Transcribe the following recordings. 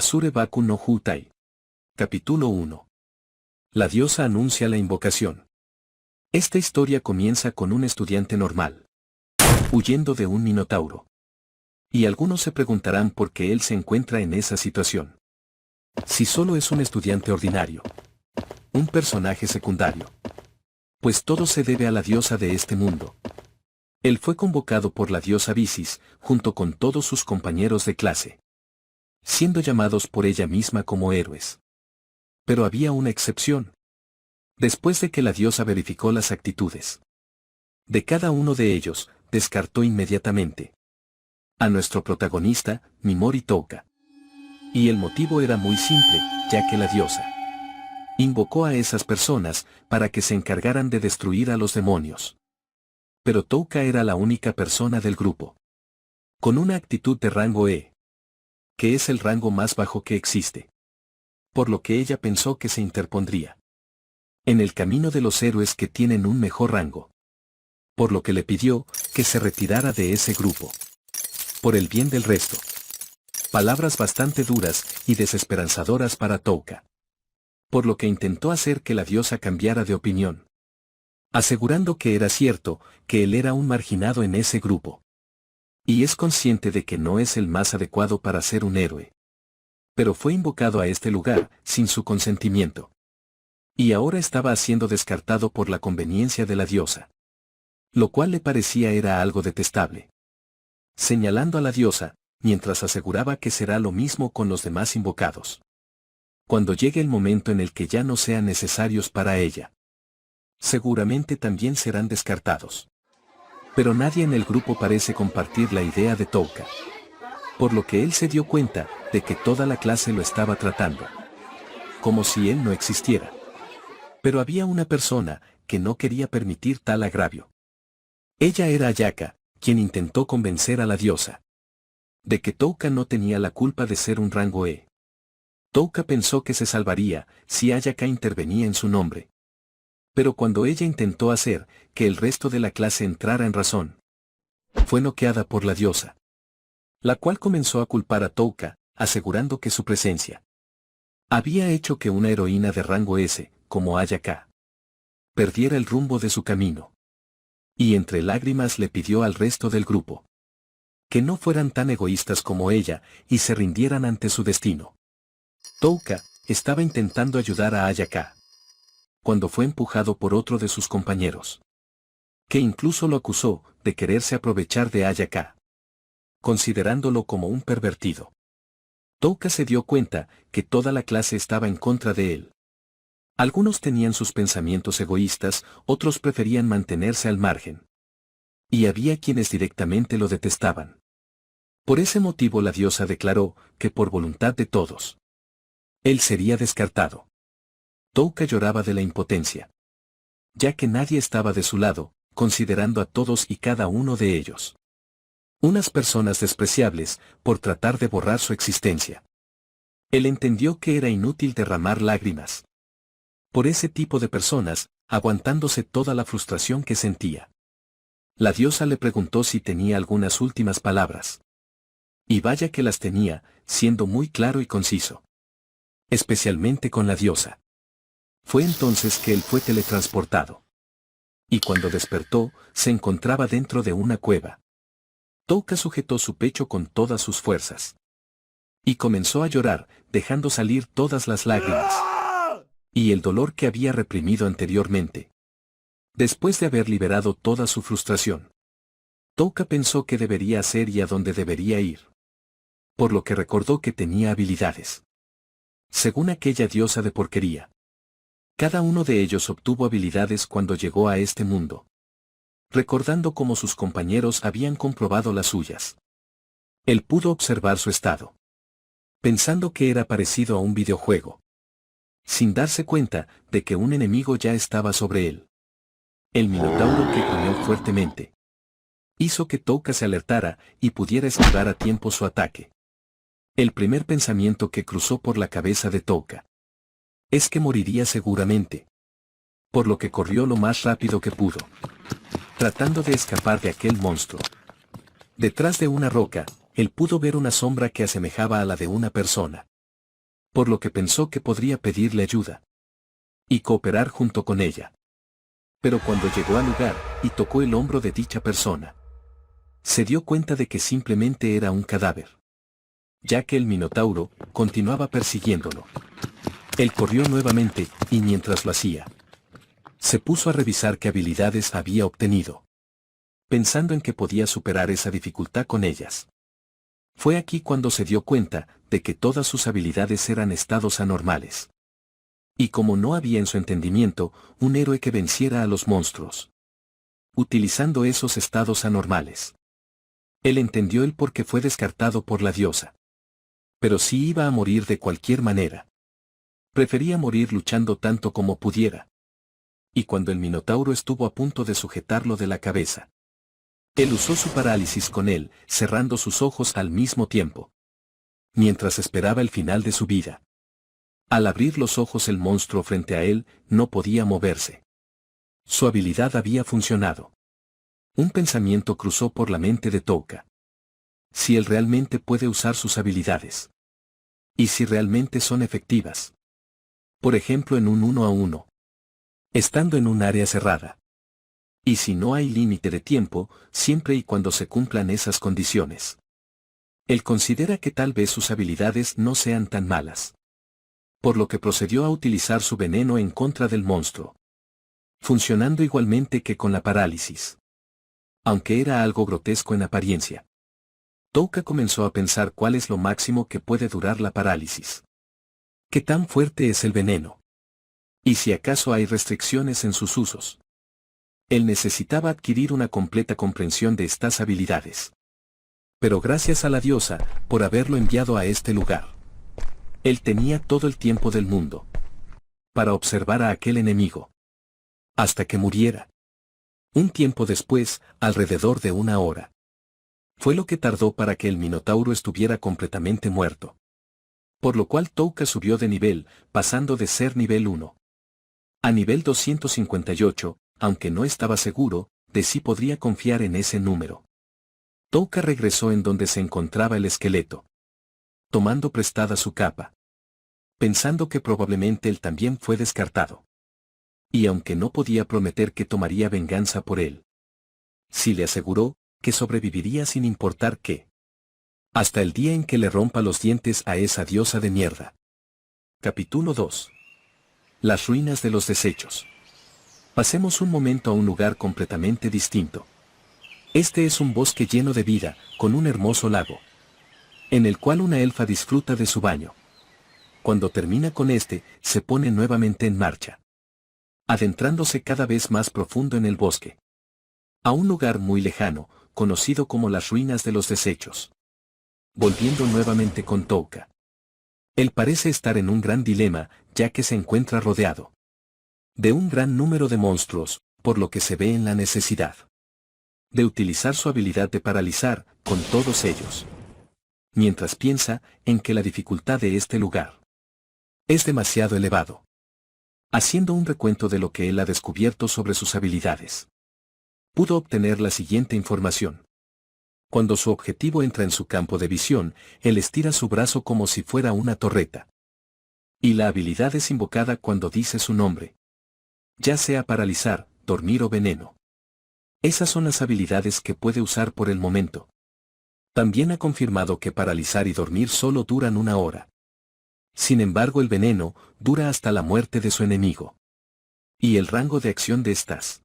Asure Baku no Hutai. Capítulo 1. La diosa anuncia la invocación. Esta historia comienza con un estudiante normal, huyendo de un minotauro. Y algunos se preguntarán por qué él se encuentra en esa situación. Si solo es un estudiante ordinario, un personaje secundario. Pues todo se debe a la diosa de este mundo. Él fue convocado por la diosa Bisis, junto con todos sus compañeros de clase, siendo llamados por ella misma como héroes. Pero había una excepción. Después de que la diosa verificó las actitudes de cada uno de ellos, descartó inmediatamente a nuestro protagonista, Mimori Touka. Y el motivo era muy simple, ya que la diosa invocó a esas personas para que se encargaran de destruir a los demonios. Pero Touka era la única persona del grupo con una actitud de rango E, que es el rango más bajo que existe. Por lo que ella pensó que se interpondría en el camino de los héroes que tienen un mejor rango. Por lo que le pidió que se retirara de ese grupo, por el bien del resto. Palabras bastante duras y desesperanzadoras para Touka. Por lo que intentó hacer que la diosa cambiara de opinión, asegurando que era cierto, que él era un marginado en ese grupo. Y es consciente de que no es el más adecuado para ser un héroe. Pero fue invocado a este lugar, sin su consentimiento. Y ahora estaba siendo descartado por la conveniencia de la diosa. Lo cual le parecía era algo detestable. Señalando a la diosa, mientras aseguraba que será lo mismo con los demás invocados. Cuando llegue el momento en el que ya no sean necesarios para ella, seguramente también serán descartados. Pero nadie en el grupo parece compartir la idea de Touka. Por lo que él se dio cuenta de que toda la clase lo estaba tratando como si él no existiera. Pero había una persona que no quería permitir tal agravio. Ella era Ayaka, quien intentó convencer a la diosa de que Touka no tenía la culpa de ser un rango E. Touka pensó que se salvaría si Ayaka intervenía en su nombre. Pero cuando ella intentó hacer que el resto de la clase entrara en razón, fue noqueada por la diosa, la cual comenzó a culpar a Touka, asegurando que su presencia había hecho que una heroína de rango S, como Ayaka, perdiera el rumbo de su camino. Y entre lágrimas le pidió al resto del grupo que no fueran tan egoístas como ella y se rindieran ante su destino. Touka estaba intentando ayudar a Ayaka cuando fue empujado por otro de sus compañeros, que incluso lo acusó de quererse aprovechar de Ayaka, considerándolo como un pervertido. Touka se dio cuenta que toda la clase estaba en contra de él. Algunos tenían sus pensamientos egoístas, otros preferían mantenerse al margen. Y había quienes directamente lo detestaban. Por ese motivo la diosa declaró que por voluntad de todos, él sería descartado. Touka lloraba de la impotencia, ya que nadie estaba de su lado, considerando a todos y cada uno de ellos unas personas despreciables, por tratar de borrar su existencia. Él entendió que era inútil derramar lágrimas por ese tipo de personas, aguantándose toda la frustración que sentía. La diosa le preguntó si tenía algunas últimas palabras. Y vaya que las tenía, siendo muy claro y conciso. Especialmente con la diosa. Fue entonces que él fue teletransportado. Y cuando despertó, se encontraba dentro de una cueva. Touka sujetó su pecho con todas sus fuerzas. Y comenzó a llorar, dejando salir todas las lágrimas y el dolor que había reprimido anteriormente. Después de haber liberado toda su frustración, Touka pensó qué debería hacer y a dónde debería ir. Por lo que recordó que tenía habilidades, según aquella diosa de porquería. Cada uno de ellos obtuvo habilidades cuando llegó a este mundo, recordando cómo sus compañeros habían comprobado las suyas. Él pudo observar su estado, pensando que era parecido a un videojuego, sin darse cuenta de que un enemigo ya estaba sobre él. El minotauro, que gruñó fuertemente, hizo que Touka se alertara y pudiera esquivar a tiempo su ataque. El primer pensamiento que cruzó por la cabeza de Touka es que moriría seguramente, por lo que corrió lo más rápido que pudo, tratando de escapar de aquel monstruo. Detrás de una roca, él pudo ver una sombra que asemejaba a la de una persona, por lo que pensó que podría pedirle ayuda y cooperar junto con ella. Pero cuando llegó al lugar y tocó el hombro de dicha persona, se dio cuenta de que simplemente era un cadáver, ya que el Minotauro continuaba persiguiéndolo. Él corrió nuevamente, y mientras lo hacía, se puso a revisar qué habilidades había obtenido, pensando en que podía superar esa dificultad con ellas. Fue aquí cuando se dio cuenta de que todas sus habilidades eran estados anormales. Y como no había en su entendimiento un héroe que venciera a los monstruos, utilizando esos estados anormales, él entendió el por qué fue descartado por la diosa. Pero sí iba a morir de cualquier manera. Prefería morir luchando tanto como pudiera. Y cuando el Minotauro estuvo a punto de sujetarlo de la cabeza, él usó su parálisis con él, cerrando sus ojos al mismo tiempo, mientras esperaba el final de su vida. Al abrir los ojos el monstruo frente a él no podía moverse. Su habilidad había funcionado. Un pensamiento cruzó por la mente de Touka. Si él realmente puede usar sus habilidades. Y si realmente son efectivas. Por ejemplo en un 1 a 1. Estando en un área cerrada. Y si no hay límite de tiempo, siempre y cuando se cumplan esas condiciones. Él considera que tal vez sus habilidades no sean tan malas. Por lo que procedió a utilizar su veneno en contra del monstruo. Funcionando igualmente que con la parálisis. Aunque era algo grotesco en apariencia. Touka comenzó a pensar cuál es lo máximo que puede durar la parálisis. ¿Qué tan fuerte es el veneno? Y si acaso hay restricciones en sus usos. Él necesitaba adquirir una completa comprensión de estas habilidades. Pero gracias a la diosa, por haberlo enviado a este lugar. Él tenía todo el tiempo del mundo. Para observar a aquel enemigo. Hasta que muriera. Un tiempo después, alrededor de 1 hora. Fue lo que tardó para que el Minotauro estuviera completamente muerto. Por lo cual Touka subió de nivel, pasando de ser nivel 1 a nivel 258, aunque no estaba seguro de si podría confiar en ese número. Touka regresó en donde se encontraba el esqueleto, tomando prestada su capa, pensando que probablemente él también fue descartado. Y aunque no podía prometer que tomaría venganza por él, sí le aseguró que sobreviviría sin importar qué. Hasta el día en que le rompa los dientes a esa diosa de mierda. Capítulo 2. Las ruinas de los desechos. Pasemos un momento a un lugar completamente distinto. Este es un bosque lleno de vida, con un hermoso lago, en el cual una elfa disfruta de su baño. Cuando termina con este, se pone nuevamente en marcha, adentrándose cada vez más profundo en el bosque, a un lugar muy lejano, conocido como las ruinas de los desechos. Volviendo nuevamente con Touka. Él parece estar en un gran dilema, ya que se encuentra rodeado de un gran número de monstruos, por lo que se ve en la necesidad de utilizar su habilidad de paralizar con todos ellos. Mientras piensa en que la dificultad de este lugar es demasiado elevado. Haciendo un recuento de lo que él ha descubierto sobre sus habilidades, pudo obtener la siguiente información. Cuando su objetivo entra en su campo de visión, él estira su brazo como si fuera una torreta. Y la habilidad es invocada cuando dice su nombre. Ya sea paralizar, dormir o veneno. Esas son las habilidades que puede usar por el momento. También ha confirmado que paralizar y dormir solo duran 1 hora. Sin embargo, el veneno dura hasta la muerte de su enemigo. Y el rango de acción de estas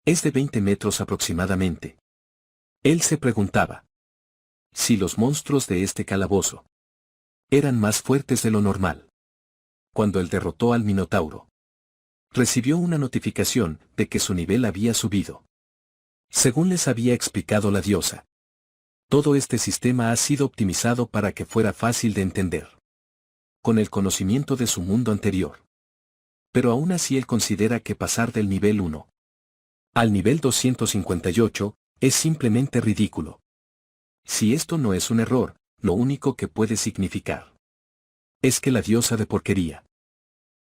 es de 20 metros aproximadamente. Él se preguntaba si los monstruos de este calabozo eran más fuertes de lo normal. Cuando él derrotó al Minotauro, recibió una notificación de que su nivel había subido. Según les había explicado la diosa, todo este sistema ha sido optimizado para que fuera fácil de entender, con el conocimiento de su mundo anterior. Pero aún así él considera que pasar del nivel 1 al nivel 258 es simplemente ridículo. Si esto no es un error, lo único que puede significar es que la diosa de porquería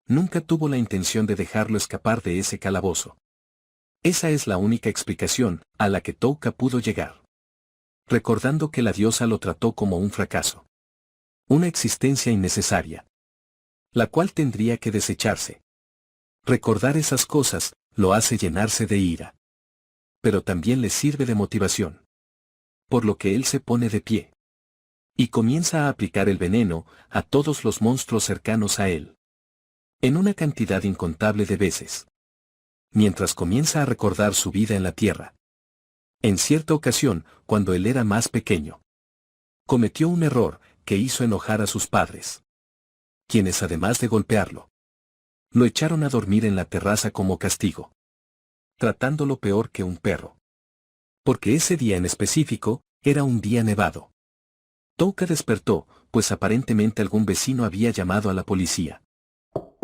nunca tuvo la intención de dejarlo escapar de ese calabozo. Esa es la única explicación a la que Touka pudo llegar. Recordando que la diosa lo trató como un fracaso. Una existencia innecesaria. la cual tendría que desecharse. Recordar esas cosas lo hace llenarse de ira. Pero también le sirve de motivación. Por lo que él se pone de pie. Y comienza a aplicar el veneno a todos los monstruos cercanos a él. En una cantidad incontable de veces. Mientras comienza a recordar su vida en la tierra. En cierta ocasión, cuando él era más pequeño, cometió un error que hizo enojar a sus padres. Quienes además de golpearlo, lo echaron a dormir en la terraza como castigo. Tratándolo peor que un perro. Porque ese día en específico, era un día nevado. Touka despertó, pues aparentemente algún vecino había llamado a la policía,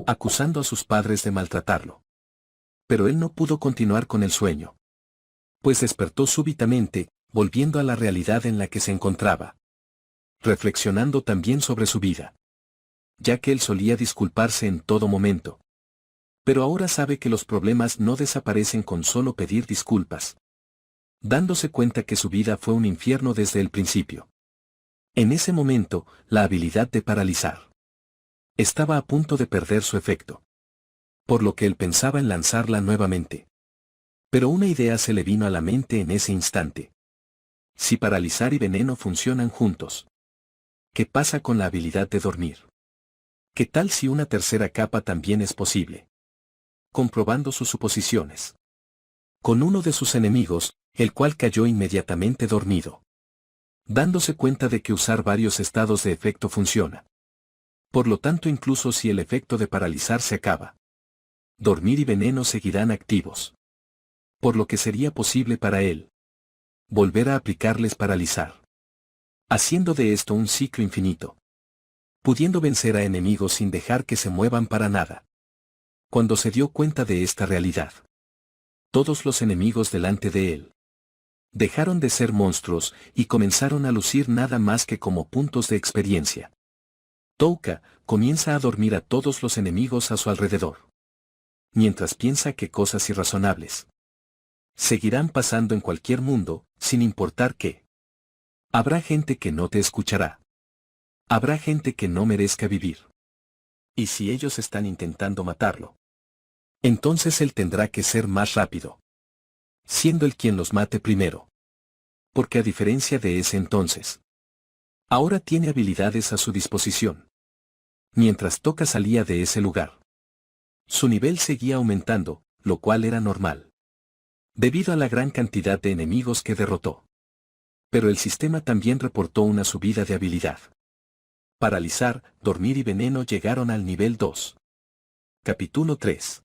acusando a sus padres de maltratarlo. Pero él no pudo continuar con el sueño. Pues despertó súbitamente, volviendo a la realidad en la que se encontraba. Reflexionando también sobre su vida. Ya que él solía disculparse en todo momento. Pero ahora sabe que los problemas no desaparecen con solo pedir disculpas. Dándose cuenta que su vida fue un infierno desde el principio. En ese momento, la habilidad de paralizar estaba a punto de perder su efecto. Por lo que él pensaba en lanzarla nuevamente. Pero una idea se le vino a la mente en ese instante. Si paralizar y veneno funcionan juntos, ¿qué pasa con la habilidad de dormir? ¿Qué tal si una tercera capa también es posible? Comprobando sus suposiciones. Con uno de sus enemigos, el cual cayó inmediatamente dormido. Dándose cuenta de que usar varios estados de efecto funciona. Por lo tanto, incluso si el efecto de paralizar se acaba, dormir y veneno seguirán activos. Por lo que sería posible para él volver a aplicarles paralizar. Haciendo de esto un ciclo infinito. Pudiendo vencer a enemigos sin dejar que se muevan para nada. Cuando se dio cuenta de esta realidad, todos los enemigos delante de él dejaron de ser monstruos y comenzaron a lucir nada más que como puntos de experiencia. Touka comienza a dormir a todos los enemigos a su alrededor. Mientras piensa que cosas irrazonables seguirán pasando en cualquier mundo, sin importar qué. Habrá gente que no te escuchará. Habrá gente que no merezca vivir. Y si ellos están intentando matarlo, entonces él tendrá que ser más rápido. Siendo él quien los mate primero. Porque a diferencia de ese entonces, ahora tiene habilidades a su disposición. Mientras Touka salía de ese lugar, su nivel seguía aumentando, lo cual era normal. Debido a la gran cantidad de enemigos que derrotó. Pero el sistema también reportó una subida de habilidad. Paralizar, dormir y veneno llegaron al nivel 2. Capítulo 3.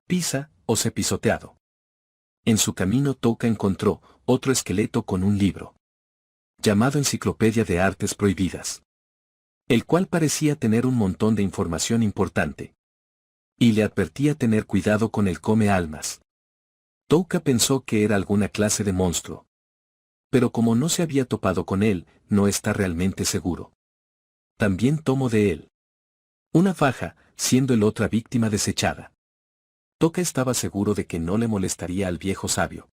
Pisa, o ser pisoteado. En su camino Touka encontró otro esqueleto con un libro. Llamado Enciclopedia de Artes Prohibidas. El cual parecía tener un montón de información importante. Y le advertía tener cuidado con el come almas. Touka pensó que era alguna clase de monstruo. Pero como no se había topado con él, no está realmente seguro. También tomó de él una faja, siendo el otra víctima desechada. Touka estaba seguro de que no le molestaría al viejo sabio.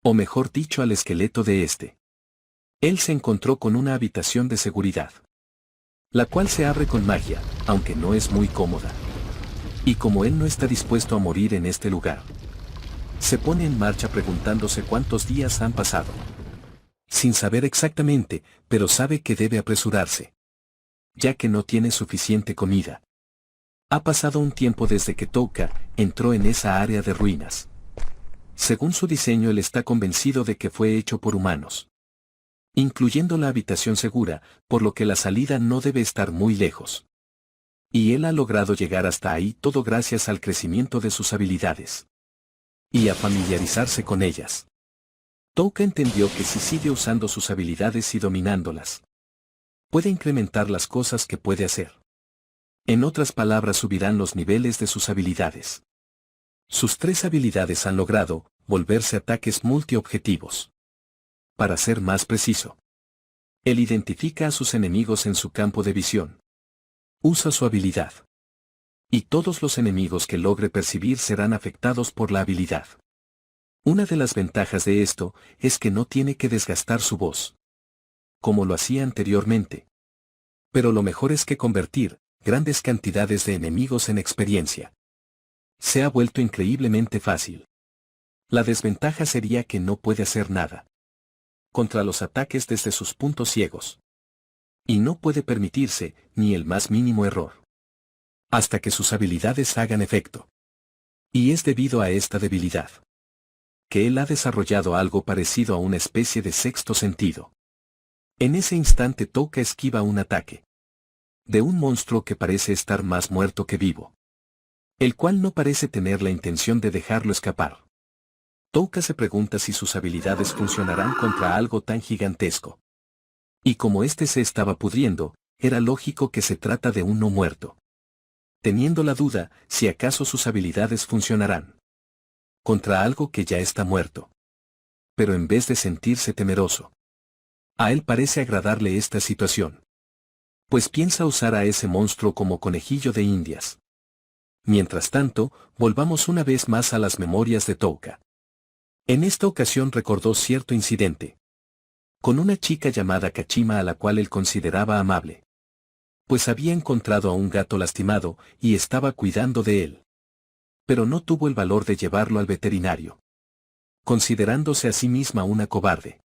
O mejor dicho, al esqueleto de este. Él se encontró con una habitación de seguridad. La cual se abre con magia, aunque no es muy cómoda. Y como él no está dispuesto a morir en este lugar, se pone en marcha preguntándose cuántos días han pasado. Sin saber exactamente, pero sabe que debe apresurarse. Ya que no tiene suficiente comida. Ha pasado un tiempo desde que Touka entró en esa área de ruinas. Según su diseño, él está convencido de que fue hecho por humanos. Incluyendo la habitación segura, por lo que la salida no debe estar muy lejos. Y él ha logrado llegar hasta ahí todo gracias al crecimiento de sus habilidades. Y a familiarizarse con ellas. Touka entendió que si sigue usando sus habilidades y dominándolas, puede incrementar las cosas que puede hacer. En otras palabras, subirán los niveles de sus habilidades. Sus 3 habilidades han logrado volverse ataques multiobjetivos. Para ser más preciso, él identifica a sus enemigos en su campo de visión. Usa su habilidad. Y todos los enemigos que logre percibir serán afectados por la habilidad. Una de las ventajas de esto es que no tiene que desgastar su voz, como lo hacía anteriormente. Pero lo mejor es que convertir grandes cantidades de enemigos en experiencia. Se ha vuelto increíblemente fácil. La desventaja sería que no puede hacer nada contra los ataques desde sus puntos ciegos. Y no puede permitirse ni el más mínimo error hasta que sus habilidades hagan efecto. Y es debido a esta debilidad que él ha desarrollado algo parecido a una especie de sexto sentido. En ese instante Touka esquiva un ataque de un monstruo que parece estar más muerto que vivo, el cual no parece tener la intención de dejarlo escapar. Touka se pregunta si sus habilidades funcionarán contra algo tan gigantesco. Y como éste se estaba pudriendo, era lógico que se trata de un no muerto. Teniendo la duda si acaso sus habilidades funcionarán contra algo que ya está muerto. Pero en vez de sentirse temeroso, a él parece agradarle esta situación, pues piensa usar a ese monstruo como conejillo de indias. Mientras tanto, volvamos una vez más a las memorias de Touka. En esta ocasión recordó cierto incidente con una chica llamada Kachima a la cual él consideraba amable, pues había encontrado a un gato lastimado y estaba cuidando de él. Pero no tuvo el valor de llevarlo al veterinario, considerándose a sí misma una cobarde.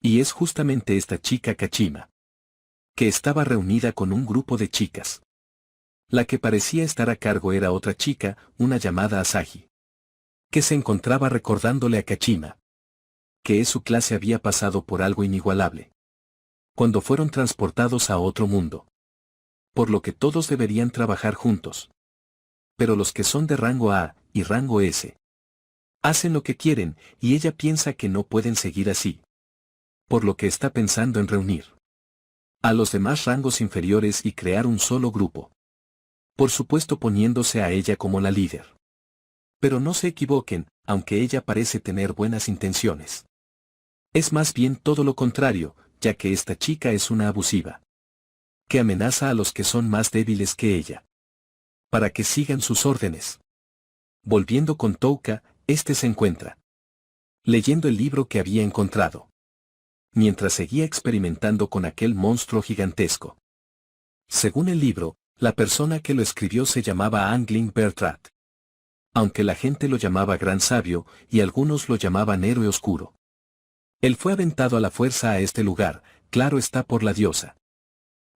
Y es justamente esta chica Kachima, que estaba reunida con un grupo de chicas. La que parecía estar a cargo era otra chica, una llamada Asahi, que se encontraba recordándole a Kachima que su clase había pasado por algo inigualable cuando fueron transportados a otro mundo, por lo que todos deberían trabajar juntos. Pero los que son de rango A y rango S hacen lo que quieren y ella piensa que no pueden seguir así, por lo que está pensando en reunir a los demás rangos inferiores y crear un solo grupo. Por supuesto poniéndose a ella como la líder. Pero no se equivoquen, aunque ella parece tener buenas intenciones. Es más bien todo lo contrario, ya que esta chica es una abusiva, que amenaza a los que son más débiles que ella, para que sigan sus órdenes. Volviendo con Touka, este se encuentra leyendo el libro que había encontrado, mientras seguía experimentando con aquel monstruo gigantesco. Según el libro, la persona que lo escribió se llamaba Angling Bertrand, aunque la gente lo llamaba Gran Sabio y algunos lo llamaban Héroe Oscuro. Él fue aventado a la fuerza a este lugar, claro está por la diosa,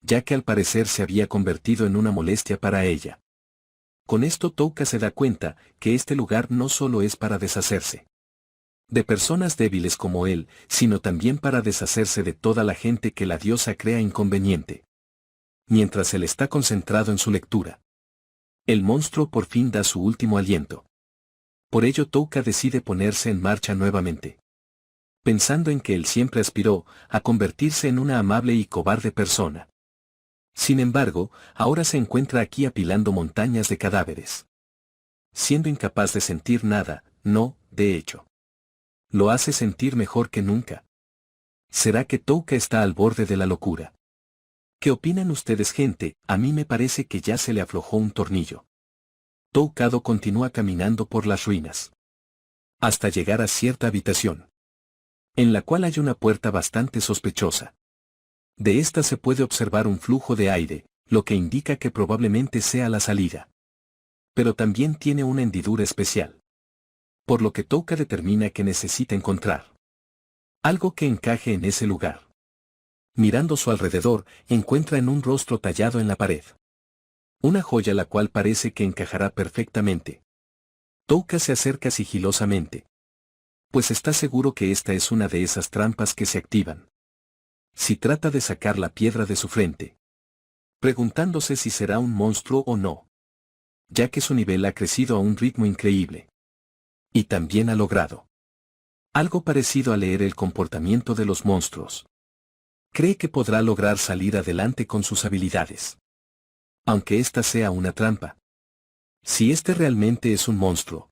ya que al parecer se había convertido en una molestia para ella. Con esto Touka se da cuenta que este lugar no solo es para deshacerse de personas débiles como él, sino también para deshacerse de toda la gente que la diosa crea inconveniente. Mientras él está concentrado en su lectura, el monstruo por fin da su último aliento. Por ello Touka decide ponerse en marcha nuevamente, pensando en que él siempre aspiró a convertirse en una amable y cobarde persona. Sin embargo, ahora se encuentra aquí apilando montañas de cadáveres, siendo incapaz de sentir nada, no, de hecho, lo hace sentir mejor que nunca. ¿Será que Touka está al borde de la locura? ¿Qué opinan ustedes, gente? A mí me parece que ya se le aflojó un tornillo. Toukado continúa caminando por las ruinas, hasta llegar a cierta habitación, en la cual hay una puerta bastante sospechosa. De esta se puede observar un flujo de aire, lo que indica que probablemente sea la salida. Pero también tiene una hendidura especial, por lo que Touka determina que necesita encontrar algo que encaje en ese lugar. Mirando su alrededor, encuentra en un rostro tallado en la pared una joya la cual parece que encajará perfectamente. Touka se acerca sigilosamente, pues está seguro que esta es una de esas trampas que se activan si trata de sacar la piedra de su frente, preguntándose si será un monstruo o no, ya que su nivel ha crecido a un ritmo increíble. Y también ha logrado algo parecido a leer el comportamiento de los monstruos. Cree que podrá lograr salir adelante con sus habilidades, aunque esta sea una trampa. Si este realmente es un monstruo,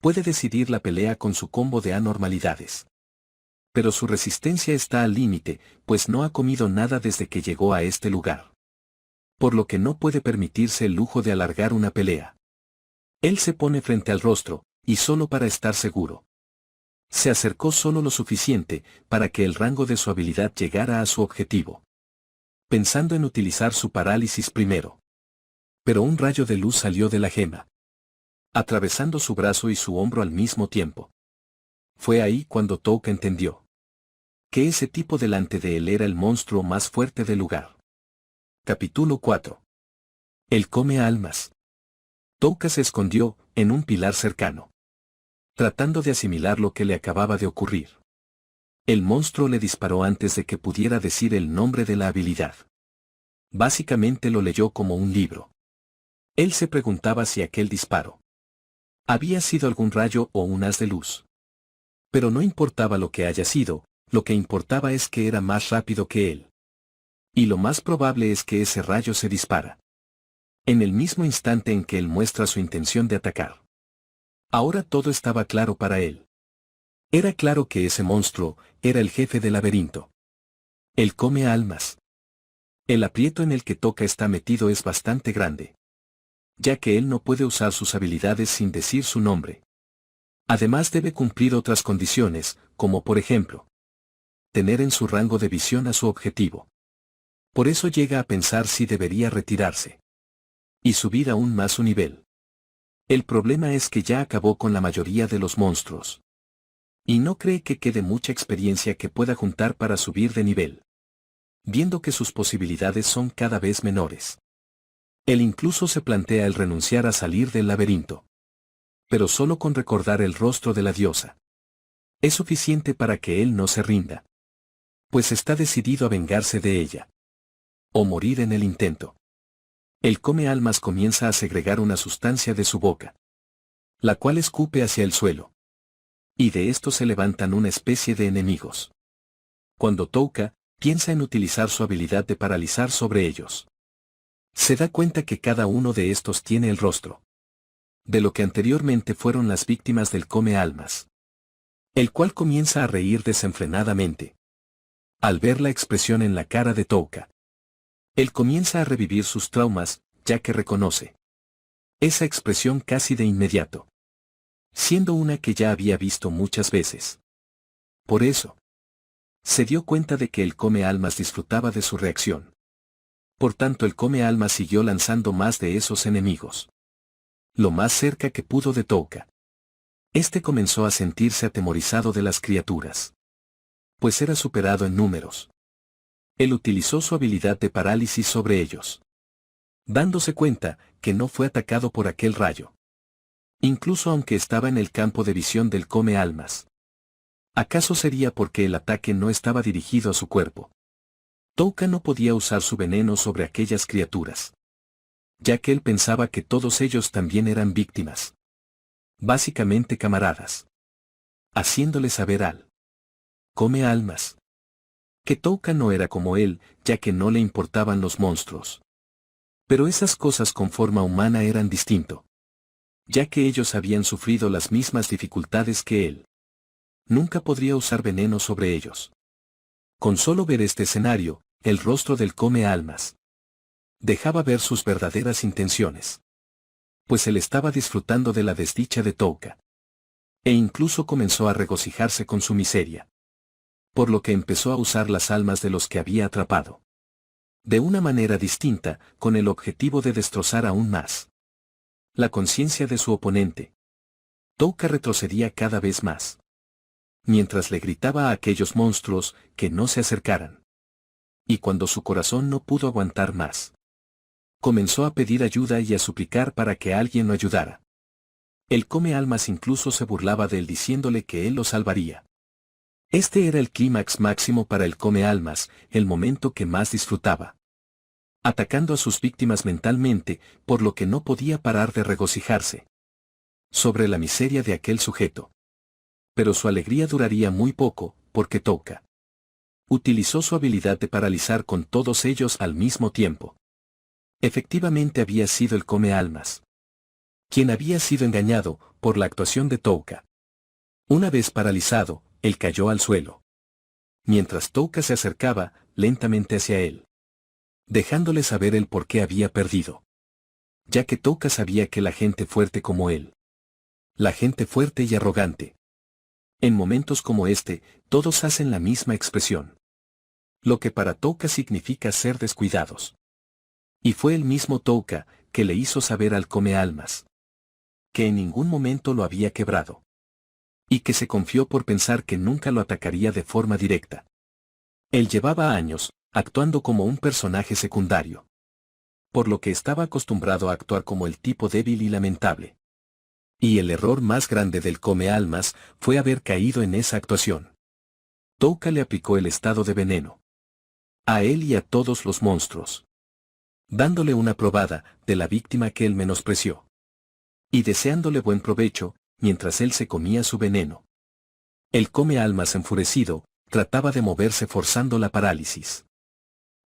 puede decidir la pelea con su combo de anormalidades. Pero su resistencia está al límite, pues no ha comido nada desde que llegó a este lugar, por lo que no puede permitirse el lujo de alargar una pelea. Él se pone frente al rostro, y solo para estar seguro, se acercó solo lo suficiente para que el rango de su habilidad llegara a su objetivo, pensando en utilizar su parálisis primero. Pero un rayo de luz salió de la gema, atravesando su brazo y su hombro al mismo tiempo. Fue ahí cuando Touka entendió que ese tipo delante de él era el monstruo más fuerte del lugar. Capítulo 4. El come almas. Touka se escondió en un pilar cercano, tratando de asimilar lo que le acababa de ocurrir. El monstruo le disparó antes de que pudiera decir el nombre de la habilidad. Básicamente lo leyó como un libro. Él se preguntaba si aquel disparo había sido algún rayo o un haz de luz. Pero no importaba lo que haya sido, lo que importaba es que era más rápido que él. Y lo más probable es que ese rayo se dispara en el mismo instante en que él muestra su intención de atacar. Ahora todo estaba claro para él. Era claro que ese monstruo era el jefe del laberinto. Él come almas. El aprieto en el que Touka está metido es bastante grande, ya que él no puede usar sus habilidades sin decir su nombre. Además debe cumplir otras condiciones, como por ejemplo, tener en su rango de visión a su objetivo. Por eso llega a pensar si debería retirarse y subir aún más su nivel. El problema es que ya acabó con la mayoría de los monstruos. Y no cree que quede mucha experiencia que pueda juntar para subir de nivel. Viendo que sus posibilidades son cada vez menores. Él incluso se plantea el renunciar a salir del laberinto. Pero solo con recordar el rostro de la diosa es suficiente para que él no se rinda. Pues está decidido a vengarse de ella. O morir en el intento. El come almas comienza a segregar una sustancia de su boca, la cual escupe hacia el suelo. Y de esto se levantan una especie de enemigos. Cuando Touka piensa en utilizar su habilidad de paralizar sobre ellos, se da cuenta que cada uno de estos tiene el rostro de lo que anteriormente fueron las víctimas del come almas, el cual comienza a reír desenfrenadamente. Al ver la expresión en la cara de Touka, él comienza a revivir sus traumas, ya que reconoce esa expresión casi de inmediato, siendo una que ya había visto muchas veces. Por eso, se dio cuenta de que el come almas disfrutaba de su reacción. Por tanto el come almas siguió lanzando más de esos enemigos, lo más cerca que pudo de Touka. Este comenzó a sentirse atemorizado de las criaturas, pues era superado en números. Él utilizó su habilidad de parálisis sobre ellos, dándose cuenta que no fue atacado por aquel rayo. Incluso aunque estaba en el campo de visión del come almas. ¿Acaso sería porque el ataque no estaba dirigido a su cuerpo? Touka no podía usar su veneno sobre aquellas criaturas, ya que él pensaba que todos ellos también eran víctimas. Básicamente camaradas. Haciéndole saber al come almas que Touka no era como él, ya que no le importaban los monstruos. Pero esas cosas con forma humana eran distinto, ya que ellos habían sufrido las mismas dificultades que él. Nunca podría usar veneno sobre ellos. Con solo ver este escenario, el rostro del come almas dejaba ver sus verdaderas intenciones. Pues él estaba disfrutando de la desdicha de Touka. E incluso comenzó a regocijarse con su miseria. Por lo que empezó a usar las almas de los que había atrapado. De una manera distinta, con el objetivo de destrozar aún más la conciencia de su oponente. Touka retrocedía cada vez más, mientras le gritaba a aquellos monstruos que no se acercaran. Y cuando su corazón no pudo aguantar más, comenzó a pedir ayuda y a suplicar para que alguien lo ayudara. El come almas incluso se burlaba de él diciéndole que él lo salvaría. Este era el clímax máximo para el come almas, el momento que más disfrutaba. Atacando a sus víctimas mentalmente, por lo que no podía parar de regocijarse sobre la miseria de aquel sujeto. Pero su alegría duraría muy poco, porque Touka utilizó su habilidad de paralizar con todos ellos al mismo tiempo. Efectivamente había sido el come almas quien había sido engañado por la actuación de Touka. Una vez paralizado, él cayó al suelo, mientras Touka se acercaba lentamente hacia él, dejándole saber el por qué había perdido. Ya que Touka sabía que la gente fuerte como él, la gente fuerte y arrogante, en momentos como este, todos hacen la misma expresión. Lo que para Touka significa ser descuidados. Y fue el mismo Touka que le hizo saber al Comealmas que en ningún momento lo había quebrado. Y que se confió por pensar que nunca lo atacaría de forma directa. Él llevaba años, actuando como un personaje secundario. Por lo que estaba acostumbrado a actuar como el tipo débil y lamentable. Y el error más grande del Comealmas fue haber caído en esa actuación. Touka le aplicó el estado de veneno. A él y a todos los monstruos. Dándole una probada de la víctima que él menospreció. Y deseándole buen provecho, mientras él se comía su veneno. El Comealmas enfurecido, trataba de moverse forzando la parálisis.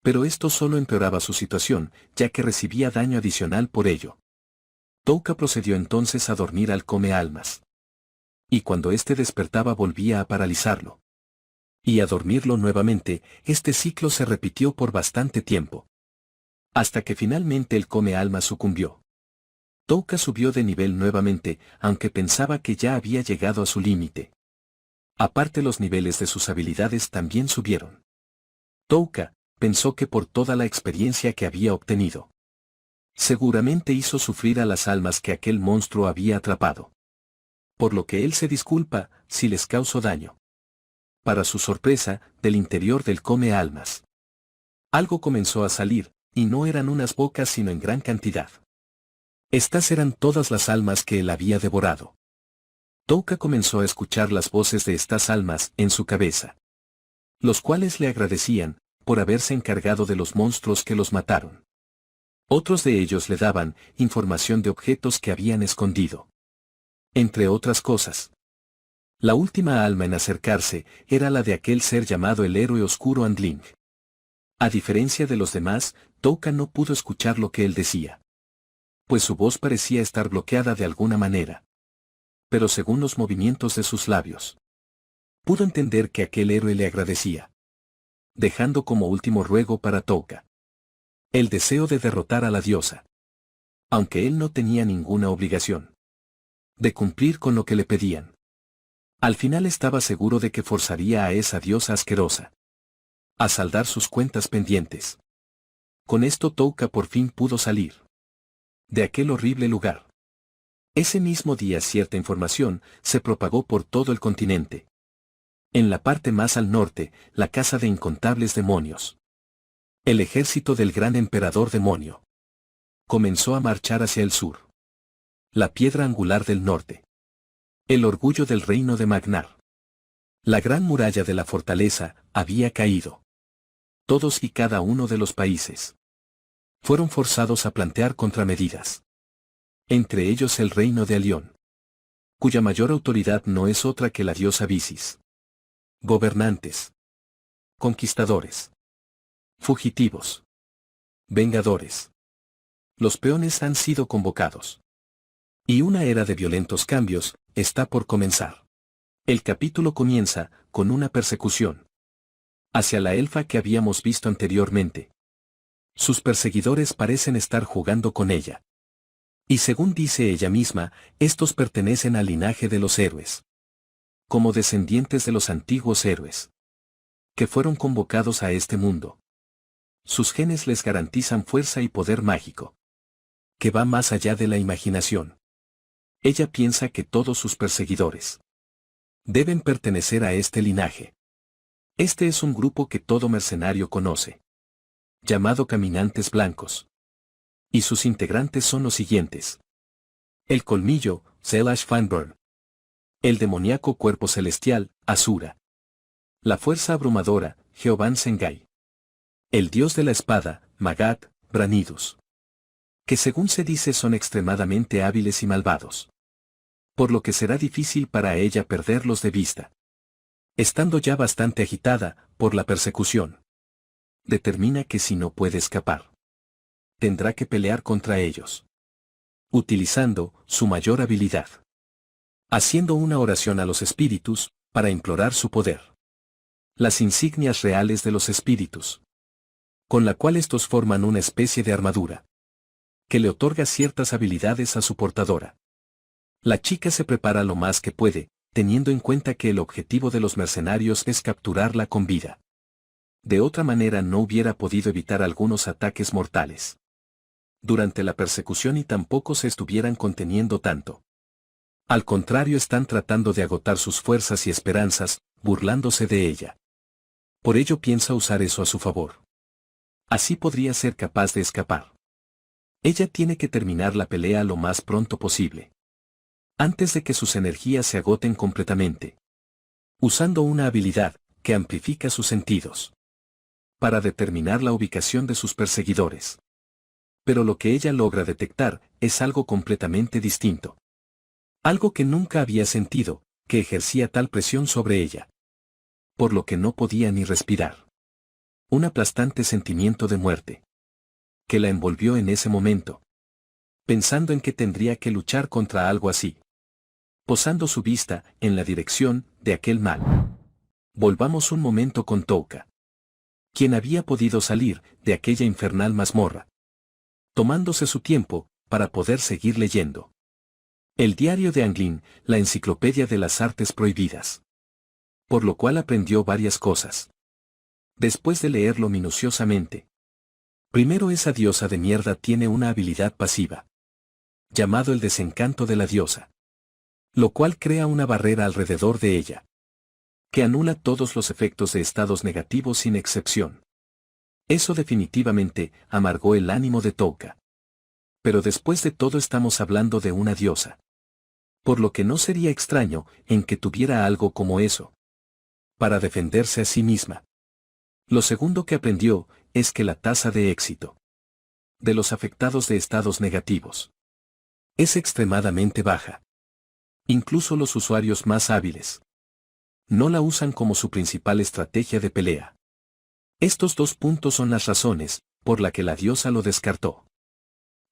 Pero esto solo empeoraba su situación, ya que recibía daño adicional por ello. Touka procedió entonces a dormir al Comealmas. Y cuando éste despertaba volvía a paralizarlo. Y a dormirlo nuevamente, este ciclo se repitió por bastante tiempo. Hasta que finalmente el Comealmas sucumbió. Touka subió de nivel nuevamente, aunque pensaba que ya había llegado a su límite. Aparte los niveles de sus habilidades también subieron. Touka pensó que por toda la experiencia que había obtenido, seguramente hizo sufrir a las almas que aquel monstruo había atrapado. Por lo que él se disculpa si les causó daño. Para su sorpresa, del interior del Comealmas, algo comenzó a salir, y no eran unas bocas sino en gran cantidad. Estas eran todas las almas que él había devorado. Touka comenzó a escuchar las voces de estas almas en su cabeza. Los cuales le agradecían, por haberse encargado de los monstruos que los mataron. Otros de ellos le daban información de objetos que habían escondido. Entre otras cosas. La última alma en acercarse era la de aquel ser llamado el héroe oscuro Andling. A diferencia de los demás, Touka no pudo escuchar lo que él decía. Pues su voz parecía estar bloqueada de alguna manera. Pero según los movimientos de sus labios, pudo entender que aquel héroe le agradecía. Dejando como último ruego para Touka el deseo de derrotar a la diosa. Aunque él no tenía ninguna obligación de cumplir con lo que le pedían. Al final estaba seguro de que forzaría a esa diosa asquerosa a saldar sus cuentas pendientes. Con esto Touka por fin pudo salir de aquel horrible lugar. Ese mismo día cierta información se propagó por todo el continente. En la parte más al norte, la casa de incontables demonios. El ejército del gran emperador demonio comenzó a marchar hacia el sur. La piedra angular del norte. El orgullo del reino de Magnar. La gran muralla de la fortaleza había caído. Todos y cada uno de los países fueron forzados a plantear contramedidas. Entre ellos el reino de Alión, cuya mayor autoridad no es otra que la diosa Visis. Gobernantes, conquistadores, fugitivos, vengadores. Los peones han sido convocados. Y una era de violentos cambios está por comenzar. El capítulo comienza con una persecución hacia la elfa que habíamos visto anteriormente. Sus perseguidores parecen estar jugando con ella. Y según dice ella misma, estos pertenecen al linaje de los héroes. Como descendientes de los antiguos héroes que fueron convocados a este mundo. Sus genes les garantizan fuerza y poder mágico, que va más allá de la imaginación. Ella piensa que todos sus perseguidores deben pertenecer a este linaje. Este es un grupo que todo mercenario conoce, llamado Caminantes Blancos. Y sus integrantes son los siguientes. El Colmillo, Selash Fanburn. El demoníaco Cuerpo Celestial, Asura. La Fuerza Abrumadora, Jehován Sengai. El Dios de la Espada, Magat, Branidus. Que según se dice son extremadamente hábiles y malvados. Por lo que será difícil para ella perderlos de vista. Estando ya bastante agitada por la persecución, determina que si no puede escapar, tendrá que pelear contra ellos, utilizando su mayor habilidad, haciendo una oración a los espíritus, para implorar su poder. Las insignias reales de los espíritus, con la cual estos forman una especie de armadura, que le otorga ciertas habilidades a su portadora. La chica se prepara lo más que puede, teniendo en cuenta que el objetivo de los mercenarios es capturarla con vida. De otra manera no hubiera podido evitar algunos ataques mortales. durante la persecución y tampoco se estuvieran conteniendo tanto. Al contrario, están tratando de agotar sus fuerzas y esperanzas, burlándose de ella. Por ello piensa usar eso a su favor. Así podría ser capaz de escapar. Ella tiene que terminar la pelea lo más pronto posible, antes de que sus energías se agoten completamente, usando una habilidad que amplifica sus sentidos para determinar la ubicación de sus perseguidores. Pero lo que ella logra detectar es algo completamente distinto. Algo que nunca había sentido, que ejercía tal presión sobre ella, por lo que no podía ni respirar. Un aplastante sentimiento de muerte que la envolvió en ese momento, pensando en que tendría que luchar contra algo así, posando su vista en la dirección de aquel mal. Volvamos un momento con Touka, quien había podido salir de aquella infernal mazmorra, tomándose su tiempo para poder seguir leyendo el diario de Anglin, la enciclopedia de las artes prohibidas, por lo cual aprendió varias cosas. Después de leerlo minuciosamente, primero, esa diosa de mierda tiene una habilidad pasiva, llamado el desencanto de la diosa, lo cual crea una barrera alrededor de ella, que anula todos los efectos de estados negativos sin excepción. Eso definitivamente amargó el ánimo de Touka. Pero después de todo estamos hablando de una diosa, por lo que no sería extraño en que tuviera algo como eso, para defenderse a sí misma. Lo segundo que aprendió es que la tasa de éxito de los afectados de estados negativos es extremadamente baja. Incluso los usuarios más hábiles no la usan como su principal estrategia de pelea. Estos dos puntos son las razones por la que la diosa lo descartó.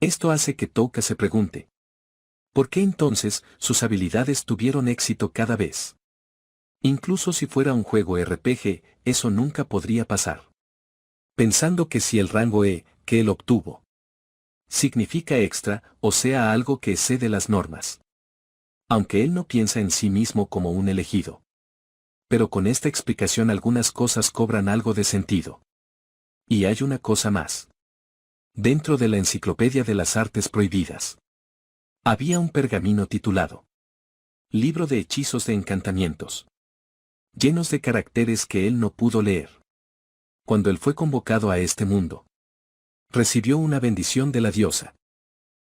Esto hace que Touka se pregunte, ¿por qué entonces sus habilidades tuvieron éxito cada vez? Incluso si fuera un juego RPG, eso nunca podría pasar. Pensando que si el rango que él obtuvo significa extra, o sea algo que excede las normas. Aunque él no piensa en sí mismo como un elegido. Pero con esta explicación algunas cosas cobran algo de sentido. Y hay una cosa más. Dentro de la enciclopedia de las artes prohibidas, había un pergamino titulado Libro de hechizos de encantamientos, llenos de caracteres que él no pudo leer. Cuando él fue convocado a este mundo, recibió una bendición de la diosa,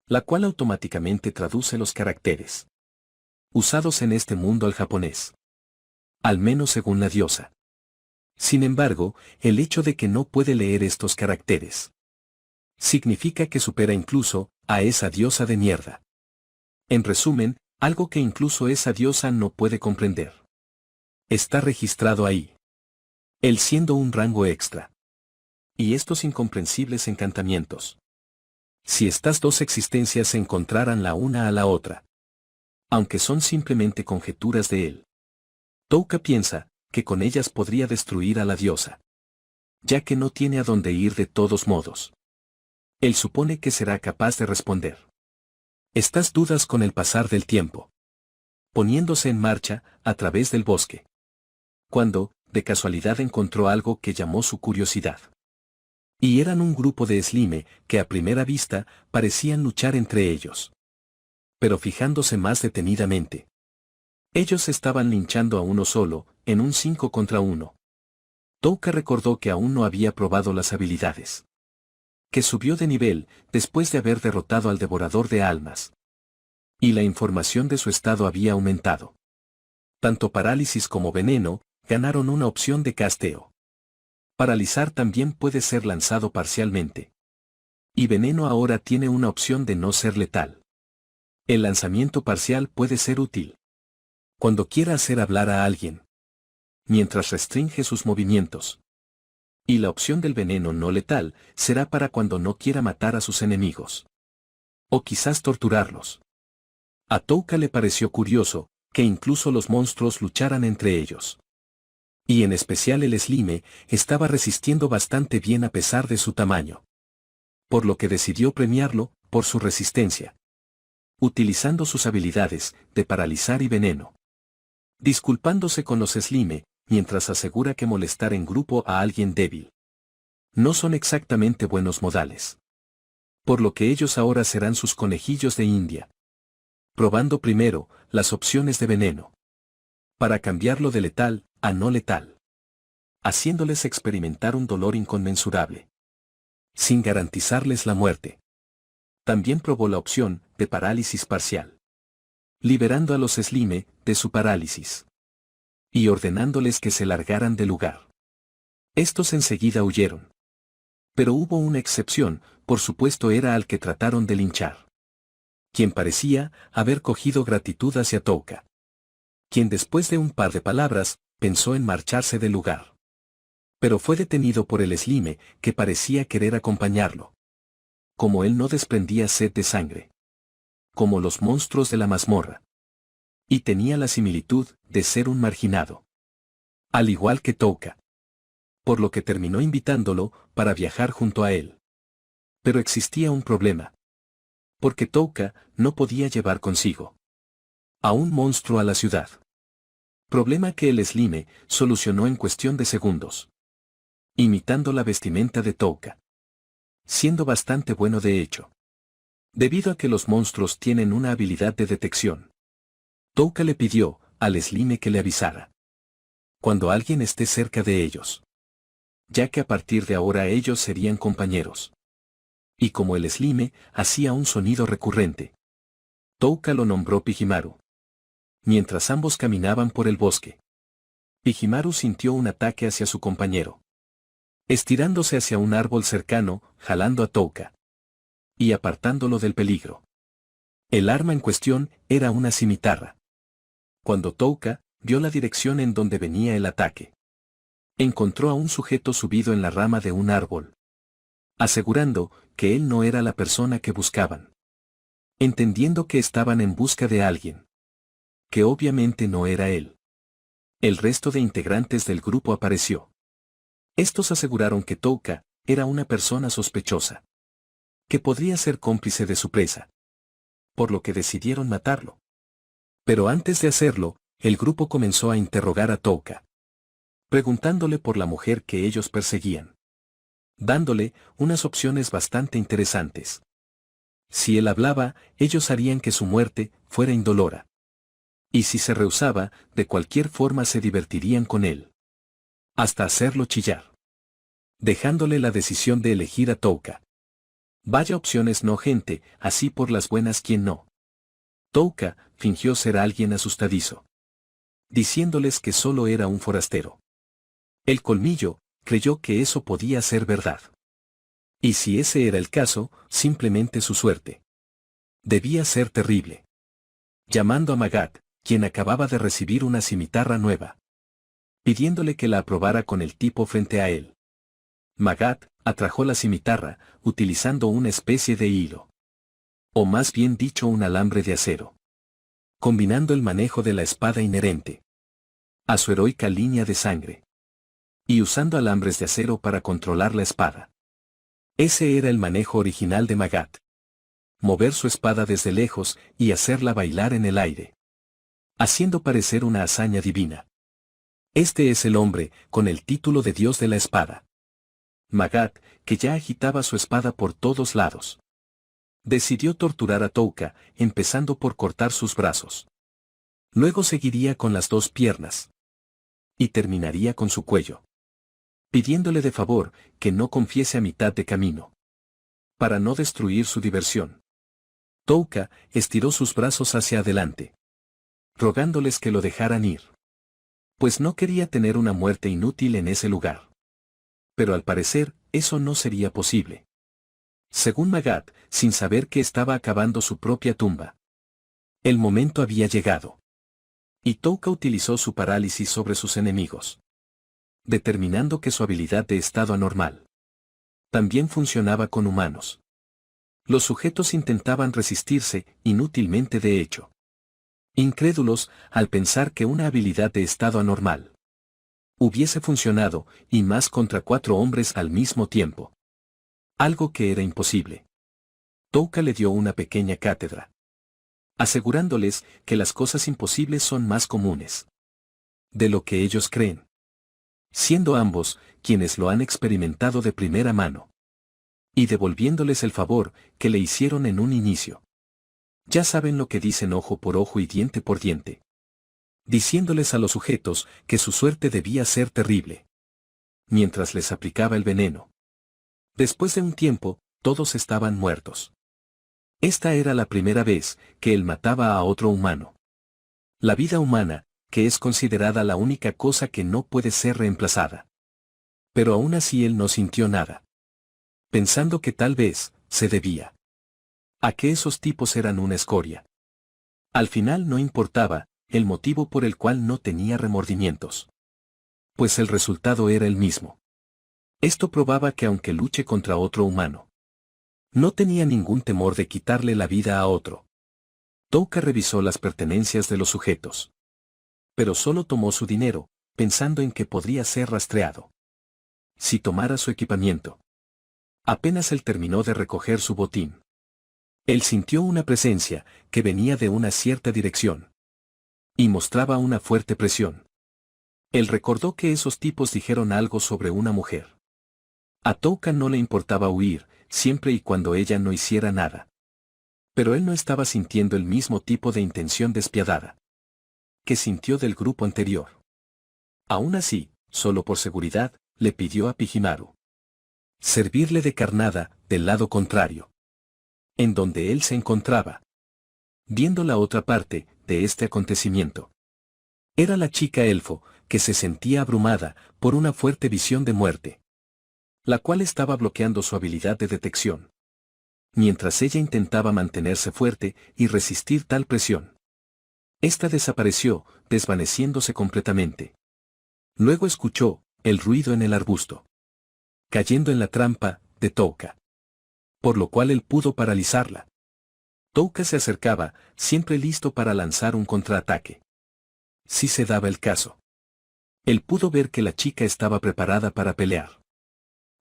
la cual automáticamente traduce los caracteres usados en este mundo al japonés. Al menos según la diosa. Sin embargo, el hecho de que no puede leer estos caracteres significa que supera incluso a esa diosa de mierda. En resumen, algo que incluso esa diosa no puede comprender. Está registrado ahí. Él siendo un rango extra. Y estos incomprensibles encantamientos. Si estas dos existencias se encontraran la una a la otra, aunque son simplemente conjeturas de él, Touka piensa que con ellas podría destruir a la diosa, ya que no tiene a dónde ir de todos modos. Él supone que será capaz de responder estas dudas con el pasar del tiempo, poniéndose en marcha a través del bosque, cuando, de casualidad, encontró algo que llamó su curiosidad. Y eran un grupo de Slime que a primera vista parecían luchar entre ellos. Pero fijándose más detenidamente, ellos estaban linchando a uno solo, en un 5 contra 1. Touka recordó que aún no había probado las habilidades, que subió de nivel después de haber derrotado al devorador de almas. Y la información de su estado había aumentado. Tanto parálisis como veneno ganaron una opción de casteo. Paralizar también puede ser lanzado parcialmente. Y veneno ahora tiene una opción de no ser letal. El lanzamiento parcial puede ser útil cuando quiera hacer hablar a alguien, mientras restringe sus movimientos. Y la opción del veneno no letal será para cuando no quiera matar a sus enemigos. O quizás torturarlos. A Touka le pareció curioso que incluso los monstruos lucharan entre ellos. Y en especial el Slime estaba resistiendo bastante bien a pesar de su tamaño. Por lo que decidió premiarlo por su resistencia, utilizando sus habilidades de paralizar y veneno. Disculpándose con los Slime, mientras asegura que molestar en grupo a alguien débil no son exactamente buenos modales. Por lo que ellos ahora serán sus conejillos de India. Probando primero las opciones de veneno. Para cambiarlo de letal a no letal. Haciéndoles experimentar un dolor inconmensurable. Sin garantizarles la muerte. También probó la opción de parálisis parcial. Liberando a los Slime de su parálisis. Y ordenándoles que se largaran del lugar. Estos enseguida huyeron. Pero hubo una excepción, por supuesto era al que trataron de linchar. Quien parecía haber cogido gratitud hacia Touka. Quien después de un par de palabras, pensó en marcharse del lugar. Pero fue detenido por el Slime, que parecía querer acompañarlo. Como él no desprendía sed de sangre. Como los monstruos de la mazmorra. Y tenía la similitud de ser un marginado. Al igual que Touka. Por lo que terminó invitándolo para viajar junto a él. Pero existía un problema. Porque Touka no podía llevar consigo a un monstruo a la ciudad. Problema que el Slime solucionó en cuestión de segundos. Imitando la vestimenta de Touka. Siendo bastante bueno de hecho. Debido a que los monstruos tienen una habilidad de detección. Touka le pidió al Slime que le avisara. Cuando alguien esté cerca de ellos. Ya que a partir de ahora ellos serían compañeros. Y como el Slime hacía un sonido recurrente. Touka lo nombró Pijimaru. Mientras ambos caminaban por el bosque. Pijimaru sintió un ataque hacia su compañero. Estirándose hacia un árbol cercano, jalando a Touka. Y apartándolo del peligro. El arma en cuestión era una cimitarra. Cuando Touka vio la dirección en donde venía el ataque. Encontró a un sujeto subido en la rama de un árbol. Asegurando que él no era la persona que buscaban. Entendiendo que estaban en busca de alguien. Que obviamente no era él. El resto de integrantes del grupo apareció. Estos aseguraron que Touka era una persona sospechosa. Que podría ser cómplice de su presa. Por lo que decidieron matarlo. Pero antes de hacerlo, el grupo comenzó a interrogar a Touka. Preguntándole por la mujer que ellos perseguían. Dándole unas opciones bastante interesantes. Si él hablaba, ellos harían que su muerte fuera indolora. Y si se rehusaba, de cualquier forma se divertirían con él. Hasta hacerlo chillar. Dejándole la decisión de elegir a Touka. Vaya opciones no gente, así por las buenas quien no. Touka fingió ser alguien asustadizo. Diciéndoles que solo era un forastero. El colmillo creyó que eso podía ser verdad. Y si ese era el caso, simplemente su suerte. Debía ser terrible. Llamando a Magat, quien acababa de recibir una cimitarra nueva. Pidiéndole que la aprobara con el tipo frente a él. Magat atrajo la cimitarra, utilizando una especie de hilo. O más bien dicho un alambre de acero. Combinando el manejo de la espada inherente. A su heroica línea de sangre. Y usando alambres de acero para controlar la espada. Ese era el manejo original de Magat. Mover su espada desde lejos y hacerla bailar en el aire. Haciendo parecer una hazaña divina. Este es el hombre, con el título de Dios de la espada. Magat, que ya agitaba su espada por todos lados. Decidió torturar a Touka, empezando por cortar sus brazos. Luego seguiría con las dos piernas. Y terminaría con su cuello. Pidiéndole de favor, que no confiese a mitad de camino. Para no destruir su diversión. Touka estiró sus brazos hacia adelante. Rogándoles que lo dejaran ir. Pues no quería tener una muerte inútil en ese lugar. Pero al parecer, eso no sería posible. Según Magat, sin saber que estaba acabando su propia tumba. El momento había llegado. Y Touka utilizó su parálisis sobre sus enemigos. Determinando que su habilidad de estado anormal también funcionaba con humanos. Los sujetos intentaban resistirse, inútilmente de hecho. Incrédulos, al pensar que una habilidad de estado anormal hubiese funcionado, y más contra 4 hombres al mismo tiempo. Algo que era imposible. Touka le dio una pequeña cátedra. Asegurándoles que las cosas imposibles son más comunes de lo que ellos creen. Siendo ambos, quienes lo han experimentado de primera mano. y devolviéndoles el favor que le hicieron en un inicio. Ya saben lo que dicen ojo por ojo y diente por diente. Diciéndoles a los sujetos que su suerte debía ser terrible. Mientras les aplicaba el veneno. Después de un tiempo, todos estaban muertos. Esta era la primera vez que él mataba a otro humano. La vida humana, que es considerada la única cosa que no puede ser reemplazada. Pero aún así él no sintió nada. Pensando que tal vez, se debía a que esos tipos eran una escoria. Al final no importaba el motivo por el cual no tenía remordimientos. Pues el resultado era el mismo. Esto probaba que aunque luche contra otro humano, no tenía ningún temor de quitarle la vida a otro. Touka revisó las pertenencias de los sujetos. Pero solo tomó su dinero, pensando en que podría ser rastreado. Si tomara su equipamiento. Apenas él terminó de recoger su botín. Él sintió una presencia que venía de una cierta dirección. Y mostraba una fuerte presión. Él recordó que esos tipos dijeron algo sobre una mujer. A Touka no le importaba huir, siempre y cuando ella no hiciera nada. Pero él no estaba sintiendo el mismo tipo de intención despiadada que sintió del grupo anterior. Aún así, solo por seguridad, le pidió a Pijimaru servirle de carnada del lado contrario, en donde él se encontraba. Viendo la otra parte de este acontecimiento. Era la chica elfo, que se sentía abrumada por una fuerte visión de muerte, la cual estaba bloqueando su habilidad de detección. Mientras ella intentaba mantenerse fuerte y resistir tal presión. Esta desapareció, desvaneciéndose completamente. Luego escuchó el ruido en el arbusto, cayendo en la trampa de Touka. Por lo cual él pudo paralizarla. Touka se acercaba, siempre listo para lanzar un contraataque. Si se daba el caso. Él pudo ver que la chica estaba preparada para pelear.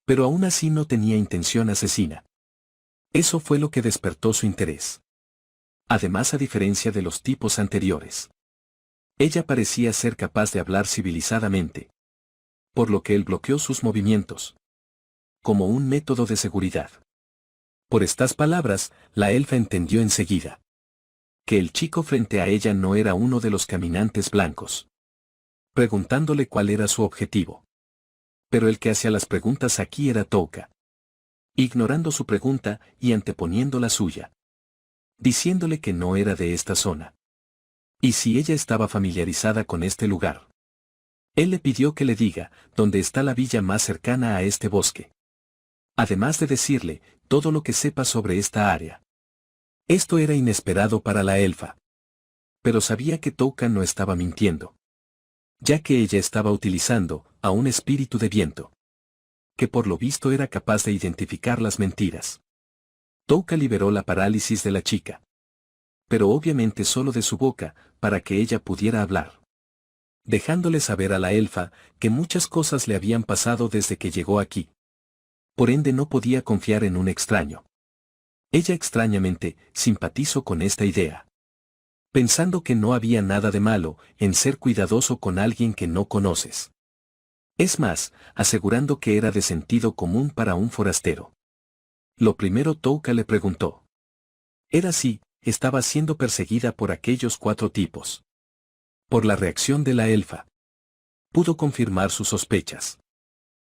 Pero aún así no tenía intención asesina. Eso fue lo que despertó su interés. Además, a diferencia de los tipos anteriores, ella parecía ser capaz de hablar civilizadamente. Por lo que él bloqueó sus movimientos. Como un método de seguridad. Por estas palabras, la elfa entendió enseguida que el chico frente a ella no era uno de los caminantes blancos. Preguntándole cuál era su objetivo. Pero el que hacía las preguntas aquí era Touka. Ignorando su pregunta y anteponiendo la suya. Diciéndole que no era de esta zona. Y si ella estaba familiarizada con este lugar. Él le pidió que le diga dónde está la villa más cercana a este bosque. Además de decirle todo lo que sepa sobre esta área. Esto era inesperado para la elfa. Pero sabía que Touka no estaba mintiendo. Ya que ella estaba utilizando a un espíritu de viento. Que por lo visto era capaz de identificar las mentiras. Touka liberó la parálisis de la chica. Pero obviamente solo de su boca, para que ella pudiera hablar. Dejándole saber a la elfa que muchas cosas le habían pasado desde que llegó aquí. Por ende no podía confiar en un extraño. Ella extrañamente simpatizó con esta idea. Pensando que no había nada de malo en ser cuidadoso con alguien que no conoces. Es más, asegurando que era de sentido común para un forastero. Lo primero Touka le preguntó. Era si estaba siendo perseguida por aquellos 4 tipos. Por la reacción de la elfa. Pudo confirmar sus sospechas.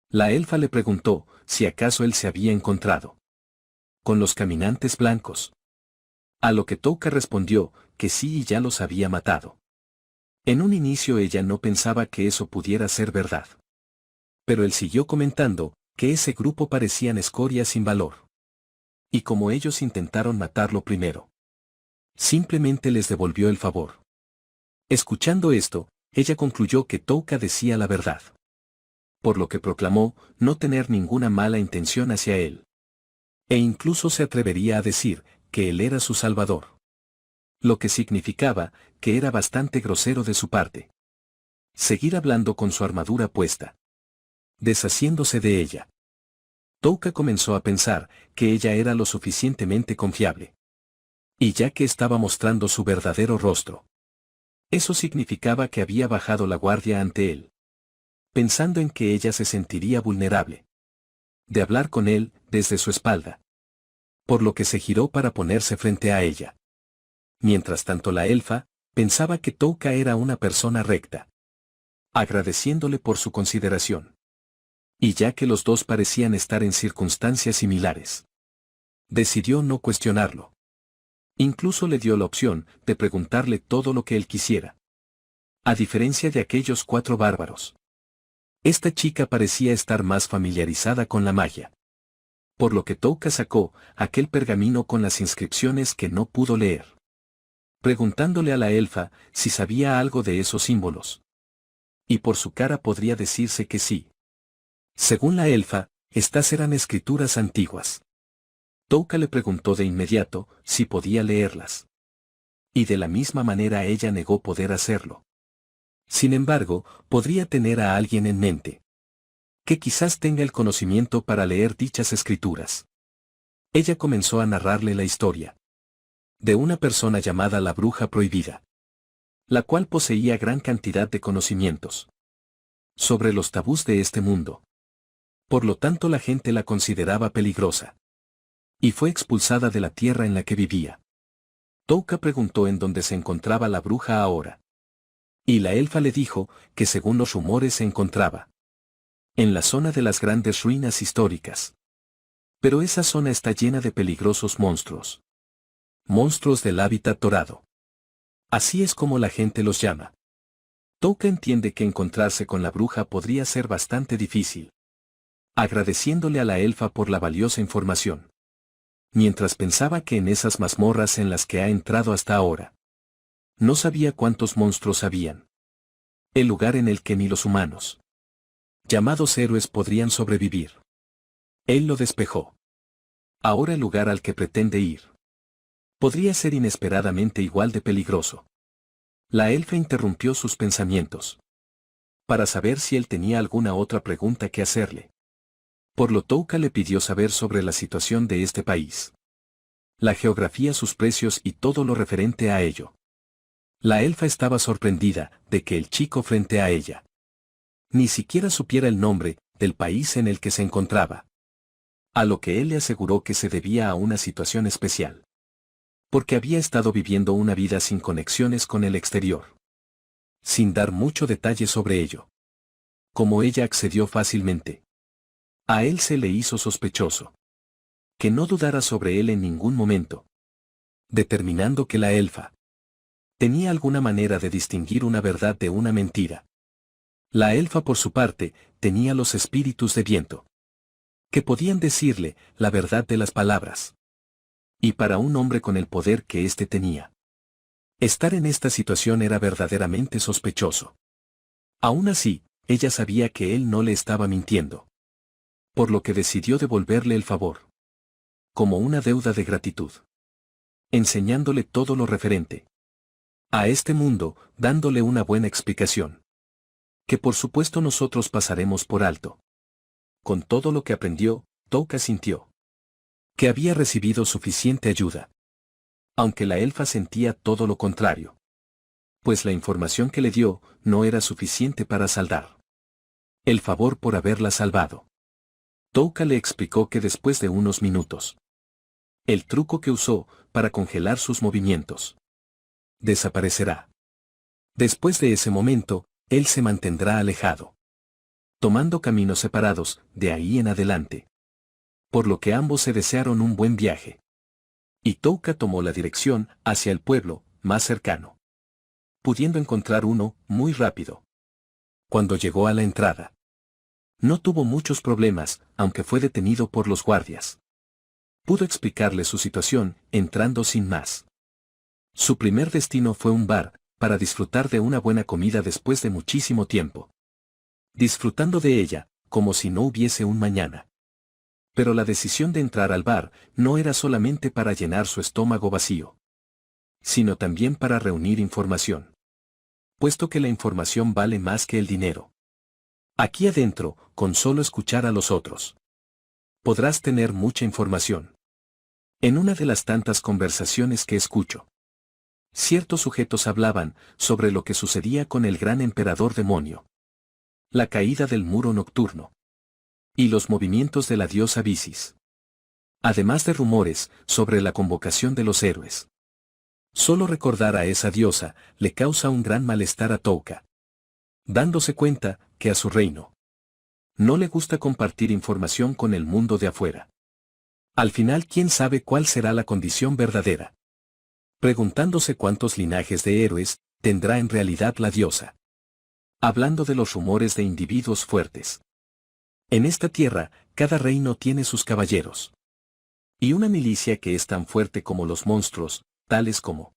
La elfa le preguntó si acaso él se había encontrado con los caminantes blancos. A lo que Touka respondió que sí y ya los había matado. En un inicio ella no pensaba que eso pudiera ser verdad. Pero él siguió comentando que ese grupo parecían escorias sin valor. Y como ellos intentaron matarlo primero, simplemente les devolvió el favor. Escuchando esto, ella concluyó que Touka decía la verdad. Por lo que proclamó no tener ninguna mala intención hacia él. E incluso se atrevería a decir que él era su salvador. Lo que significaba que era bastante grosero de su parte. Seguir hablando con su armadura puesta. Deshaciéndose de ella. Touka comenzó a pensar que ella era lo suficientemente confiable. Y ya que estaba mostrando su verdadero rostro. Eso significaba que había bajado la guardia ante él. Pensando en que ella se sentiría vulnerable. De hablar con él, desde su espalda. Por lo que se giró para ponerse frente a ella. Mientras tanto la elfa, pensaba que Touka era una persona recta. Agradeciéndole por su consideración. Y ya que los dos parecían estar en circunstancias similares, decidió no cuestionarlo. Incluso le dio la opción de preguntarle todo lo que él quisiera. A diferencia de aquellos 4 bárbaros. Esta chica parecía estar más familiarizada con la magia. Por lo que Touka sacó aquel pergamino con las inscripciones que no pudo leer. Preguntándole a la elfa si sabía algo de esos símbolos. Y por su cara podría decirse que sí. Según la elfa, estas eran escrituras antiguas. Touka le preguntó de inmediato si podía leerlas. Y de la misma manera ella negó poder hacerlo. Sin embargo, podría tener a alguien en mente. Que quizás tenga el conocimiento para leer dichas escrituras. Ella comenzó a narrarle la historia. De una persona llamada la Bruja Prohibida. La cual poseía gran cantidad de conocimientos. Sobre los tabús de este mundo. Por lo tanto la gente la consideraba peligrosa. Y fue expulsada de la tierra en la que vivía. Touka preguntó en dónde se encontraba la bruja ahora. Y la elfa le dijo que según los rumores se encontraba en la zona de las grandes ruinas históricas. Pero esa zona está llena de peligrosos monstruos. Monstruos del hábitat dorado. Así es como la gente los llama. Touka entiende que encontrarse con la bruja podría ser bastante difícil. Agradeciéndole a la elfa por la valiosa información. Mientras pensaba que en esas mazmorras en las que ha entrado hasta ahora, no sabía cuántos monstruos habían. El lugar en el que ni los humanos, llamados héroes, podrían sobrevivir. Él lo despejó. Ahora el lugar al que pretende ir podría ser inesperadamente igual de peligroso. La elfa interrumpió sus pensamientos. Para saber si él tenía alguna otra pregunta que hacerle. Por lo Touka le pidió saber sobre la situación de este país. La geografía, sus precios y todo lo referente a ello. La elfa estaba sorprendida de que el chico frente a ella ni siquiera supiera el nombre del país en el que se encontraba. A lo que él le aseguró que se debía a una situación especial. Porque había estado viviendo una vida sin conexiones con el exterior. Sin dar mucho detalle sobre ello. Como ella accedió fácilmente. A él se le hizo sospechoso. Que no dudara sobre él en ningún momento. Determinando que la elfa tenía alguna manera de distinguir una verdad de una mentira. La elfa por su parte, tenía los espíritus de viento. Que podían decirle la verdad de las palabras. Y para un hombre con el poder que éste tenía, estar en esta situación era verdaderamente sospechoso. Aún así, ella sabía que él no le estaba mintiendo. Por lo que decidió devolverle el favor. Como una deuda de gratitud. Enseñándole todo lo referente a este mundo, dándole una buena explicación. Que por supuesto nosotros pasaremos por alto. Con todo lo que aprendió, Touka sintió que había recibido suficiente ayuda. Aunque la elfa sentía todo lo contrario. Pues la información que le dio no era suficiente para saldar el favor por haberla salvado. Touka le explicó que después de unos minutos, el truco que usó para congelar sus movimientos desaparecerá. Después de ese momento, él se mantendrá alejado, tomando caminos separados de ahí en adelante. Por lo que ambos se desearon un buen viaje. Y Touka tomó la dirección hacia el pueblo más cercano, pudiendo encontrar uno muy rápido. Cuando llegó a la entrada, no tuvo muchos problemas, aunque fue detenido por los guardias. Pudo explicarle su situación, entrando sin más. Su primer destino fue un bar, para disfrutar de una buena comida después de muchísimo tiempo. Disfrutando de ella, como si no hubiese un mañana. Pero la decisión de entrar al bar no era solamente para llenar su estómago vacío, sino también para reunir información. Puesto que la información vale más que el dinero. Aquí adentro, con solo escuchar a los otros, podrás tener mucha información. En una de las tantas conversaciones que escucho, ciertos sujetos hablaban sobre lo que sucedía con el gran emperador demonio. La caída del muro nocturno. Y los movimientos de la diosa Bisis. además de rumores sobre la convocación de los héroes. Solo recordar a esa diosa le causa un gran malestar a Touka, dándose cuenta que a su reino no le gusta compartir información con el mundo de afuera. Al final, ¿quién sabe cuál será la condición verdadera? Preguntándose cuántos linajes de héroes tendrá en realidad la diosa. Hablando de los rumores de individuos fuertes. En esta tierra, cada reino tiene sus caballeros. Y una milicia que es tan fuerte como los monstruos, tales como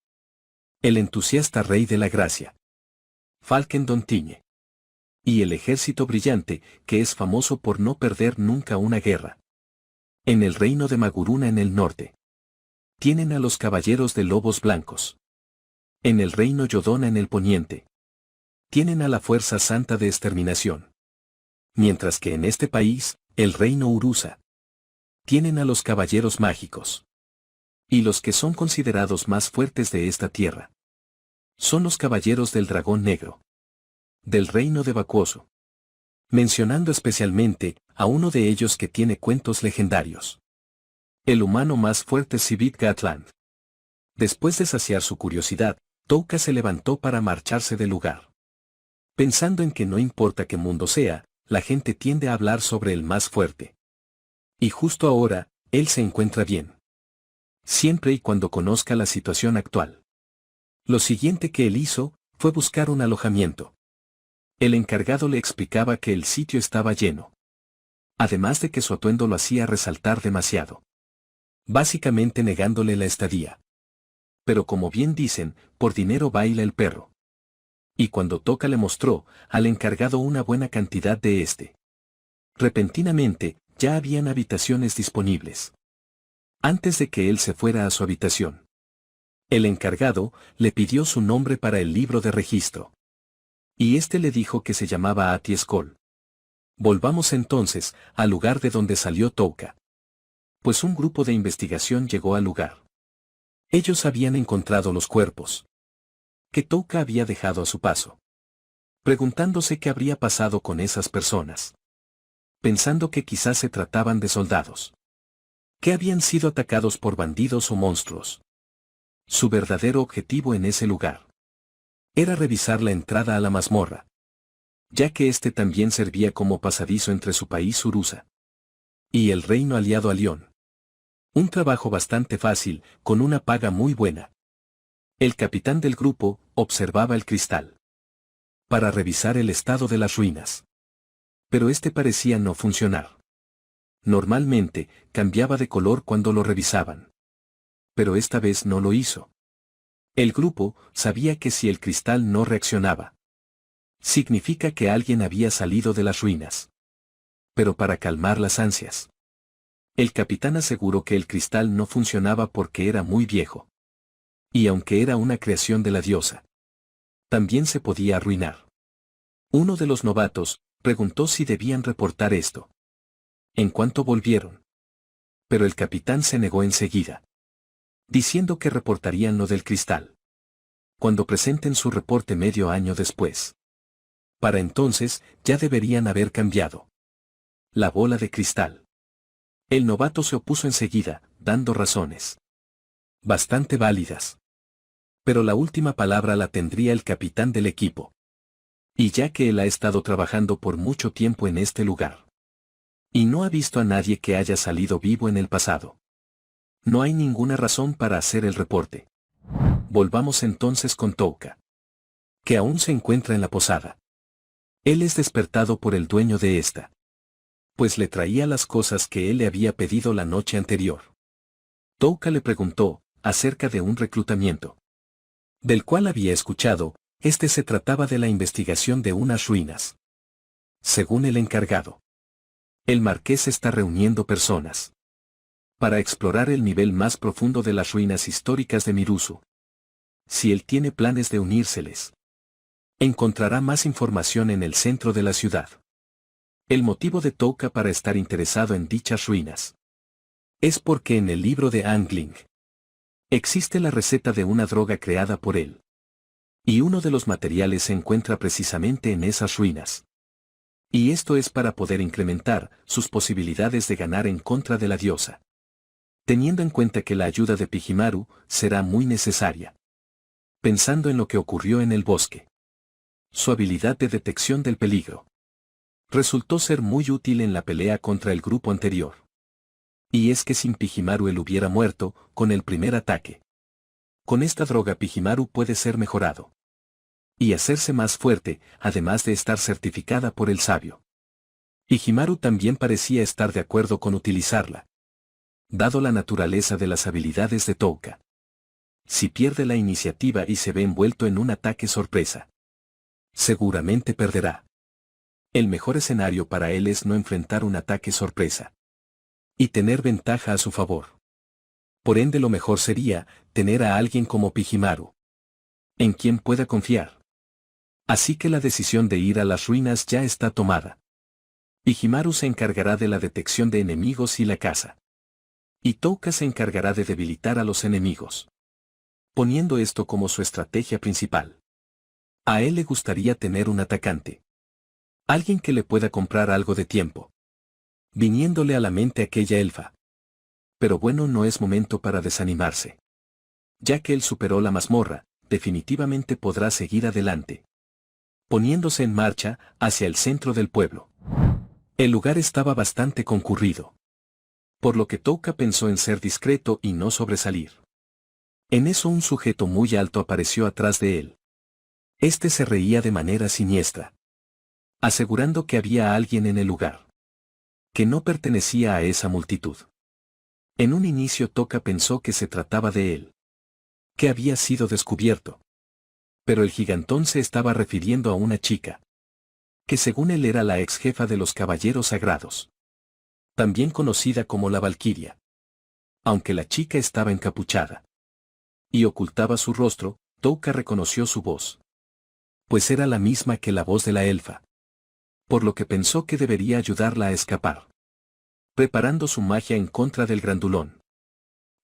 el entusiasta rey de la gracia, Falken Dontiñe. Y el ejército brillante, que es famoso por no perder nunca una guerra. En el reino de Maguruna en el norte. Tienen a los caballeros de lobos blancos. En el reino Yodona en el poniente. Tienen a la fuerza santa de exterminación. Mientras que en este país, el reino Urusa. Tienen a los caballeros mágicos. Y los que son considerados más fuertes de esta tierra. Son los caballeros del dragón negro. Del reino de Vacuoso. Mencionando especialmente a uno de ellos que tiene cuentos legendarios. El humano más fuerte Sibit Gatland. Después de saciar su curiosidad, Touka se levantó para marcharse del lugar. Pensando en que no importa qué mundo sea, la gente tiende a hablar sobre el más fuerte. Y justo ahora, él se encuentra bien. Siempre y cuando conozca la situación actual. Lo siguiente que él hizo fue buscar un alojamiento. El encargado le explicaba que el sitio estaba lleno. Además de que su atuendo lo hacía resaltar demasiado. Básicamente negándole la estadía. Pero como bien dicen, por dinero baila el perro. Y cuando Touka le mostró al encargado una buena cantidad de este. Repentinamente, ya habían habitaciones disponibles. Antes de que él se fuera a su habitación. El encargado le pidió su nombre para el libro de registro. Y este le dijo que se llamaba Atieskol. Volvamos entonces al lugar de donde salió Touka. Pues un grupo de investigación llegó al lugar. Ellos habían encontrado los cuerpos que Touka había dejado a su paso. Preguntándose qué habría pasado con esas personas. Pensando que quizás se trataban de soldados. Que habían sido atacados por bandidos o monstruos. Su verdadero objetivo en ese lugar era revisar la entrada a la mazmorra. Ya que este también servía como pasadizo entre su país Urusa y el reino aliado a León. Un trabajo bastante fácil, con una paga muy buena. El capitán del grupo observaba el cristal para revisar el estado de las ruinas. Pero este parecía no funcionar. Normalmente, cambiaba de color cuando lo revisaban. Pero esta vez no lo hizo. El grupo sabía que si el cristal no reaccionaba, significa que alguien había salido de las ruinas. Pero para calmar las ansias, el capitán aseguró que el cristal no funcionaba porque era muy viejo. Y aunque era una creación de la diosa, también se podía arruinar. Uno de los novatos preguntó si debían reportar esto. En cuanto volvieron. Pero el capitán se negó enseguida, diciendo que reportarían lo del cristal cuando presenten su reporte medio año después. Para entonces, ya deberían haber cambiado la bola de cristal. El novato se opuso enseguida, dando razones bastante válidas. Pero la última palabra la tendría el capitán del equipo. Y ya que él ha estado trabajando por mucho tiempo en este lugar. Y no ha visto a nadie que haya salido vivo en el pasado. No hay ninguna razón para hacer el reporte. Volvamos entonces con Touka, que aún se encuentra en la posada. Él es despertado por el dueño de esta. Pues le traía las cosas que él le había pedido la noche anterior. Touka le preguntó acerca de un reclutamiento del cual había escuchado. Se trataba de la investigación de unas ruinas. Según el encargado, el marqués está reuniendo personas para explorar el nivel más profundo de las ruinas históricas de Mirusu. Si él tiene planes de unírseles, encontrará más información en el centro de la ciudad. El motivo de Touka para estar interesado en dichas ruinas es porque en el libro de Angling existe la receta de una droga creada por él. Y uno de los materiales se encuentra precisamente en esas ruinas. Y esto es para poder incrementar sus posibilidades de ganar en contra de la diosa. teniendo en cuenta que la ayuda de Pijimaru será muy necesaria. Pensando en lo que ocurrió en el bosque. Su habilidad de detección del peligro resultó ser muy útil en la pelea contra el grupo anterior. Y es que sin Pijimaru él hubiera muerto con el primer ataque. Con esta droga Pijimaru puede ser mejorado y hacerse más fuerte, además de estar certificada por el sabio. Pijimaru también parecía estar de acuerdo con utilizarla, dado la naturaleza de las habilidades de Touka. Si pierde la iniciativa y se ve envuelto en un ataque sorpresa, seguramente perderá. El mejor escenario para él es no enfrentar un ataque sorpresa y tener ventaja a su favor. Por ende lo mejor sería tener a alguien como Pijimaru, en quien pueda confiar. Así que la decisión de ir a las ruinas ya está tomada. Pijimaru se encargará de la detección de enemigos y la caza. Y Touka se encargará de debilitar a los enemigos, poniendo esto como su estrategia principal. A él le gustaría tener un atacante. Alguien que le pueda comprar algo de tiempo. Viniéndole a la mente aquella elfa. Pero bueno, no es momento para desanimarse. Ya que él superó la mazmorra, definitivamente podrá seguir adelante. Poniéndose en marcha hacia el centro del pueblo. El lugar estaba bastante concurrido. Por lo que Touka pensó en ser discreto y no sobresalir. En eso un sujeto muy alto apareció atrás de él. Este se reía de manera siniestra, asegurando que había alguien en el lugar, que no pertenecía a esa multitud. En un inicio Touka pensó que se trataba de él, que había sido descubierto. Pero el gigantón se estaba refiriendo a una chica, que según él era la ex jefa de los caballeros sagrados, también conocida como la Valquiria. Aunque la chica estaba encapuchada y ocultaba su rostro, Touka reconoció su voz, pues era la misma que la voz de la elfa, por lo que pensó que debería ayudarla a escapar, preparando su magia en contra del grandulón.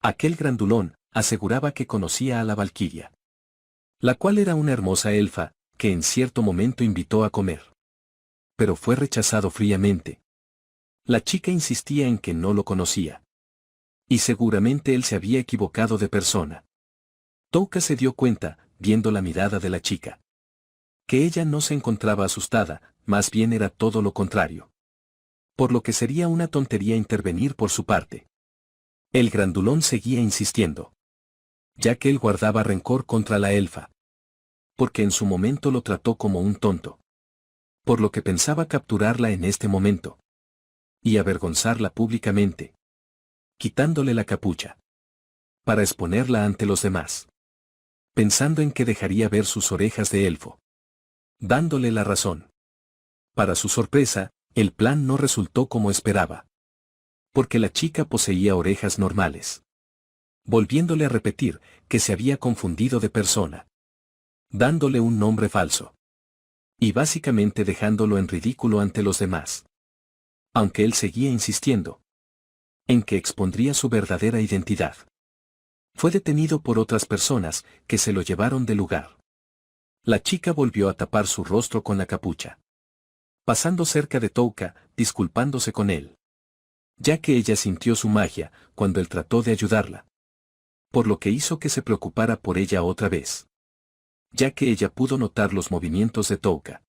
Aquel grandulón aseguraba que conocía a la Valquiria, la cual era una hermosa elfa, que en cierto momento invitó a comer. Pero fue rechazado fríamente. La chica insistía en que no lo conocía. Y seguramente él se había equivocado de persona. Touka se dio cuenta, viendo la mirada de la chica, que ella no se encontraba asustada, más bien era todo lo contrario. Por lo que sería una tontería intervenir por su parte. El grandulón seguía insistiendo, ya que él guardaba rencor contra la elfa, porque en su momento lo trató como un tonto. Por lo que pensaba capturarla en este momento y avergonzarla públicamente, quitándole la capucha, para exponerla ante los demás, pensando en que dejaría ver sus orejas de elfo, dándole la razón. Para su sorpresa, el plan no resultó como esperaba, porque la chica poseía orejas normales, volviéndole a repetir que se había confundido de persona, dándole un nombre falso, y básicamente dejándolo en ridículo ante los demás. Aunque él seguía insistiendo en que expondría su verdadera identidad. Fue detenido por otras personas, que se lo llevaron del lugar. La chica volvió a tapar su rostro con la capucha, pasando cerca de Touka, disculpándose con él, ya que ella sintió su magia cuando él trató de ayudarla, por lo que hizo que se preocupara por ella otra vez, ya que ella pudo notar los movimientos de Touka.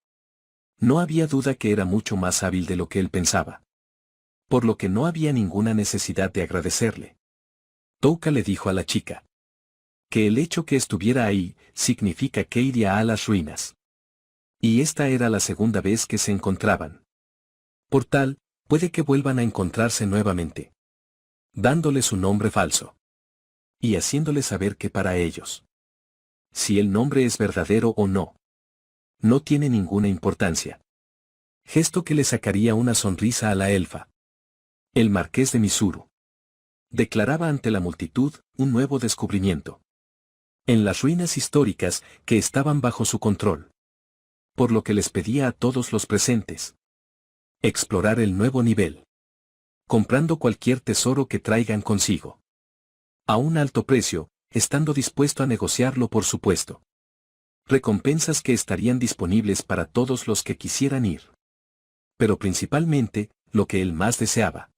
No había duda que era mucho más hábil de lo que él pensaba, por lo que no había ninguna necesidad de agradecerle. Touka le dijo a la chica que el hecho que estuviera ahí significa que iría a las ruinas. Y esta era la segunda vez que se encontraban. Por tal, puede que vuelvan a encontrarse nuevamente, dándole su nombre falso y haciéndole saber que para ellos, si el nombre es verdadero o no, no tiene ninguna importancia. Gesto que le sacaría una sonrisa a la elfa. El marqués de Mizuru declaraba ante la multitud un nuevo descubrimiento en las ruinas históricas que estaban bajo su control, por lo que les pedía a todos los presentes explorar el nuevo nivel, comprando cualquier tesoro que traigan consigo, a un alto precio, estando dispuesto a negociarlo por supuesto. Recompensas que estarían disponibles para todos los que quisieran ir. Pero principalmente, lo que él más deseaba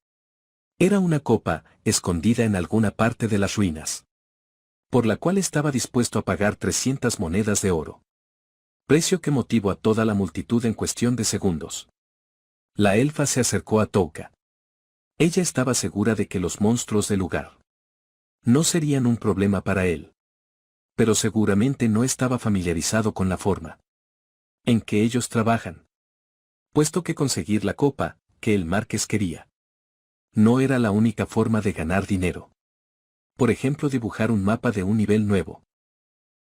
Era una copa, escondida en alguna parte de las ruinas, por la cual estaba dispuesto a pagar 300 monedas de oro. Precio que motivó a toda la multitud en cuestión de segundos. La elfa se acercó a Touka. Ella estaba segura de que los monstruos del lugar no serían un problema para él. Pero seguramente no estaba familiarizado con la forma en que ellos trabajan, puesto que conseguir la copa que el marqués quería no era la única forma de ganar dinero. Por ejemplo, dibujar un mapa de un nivel nuevo,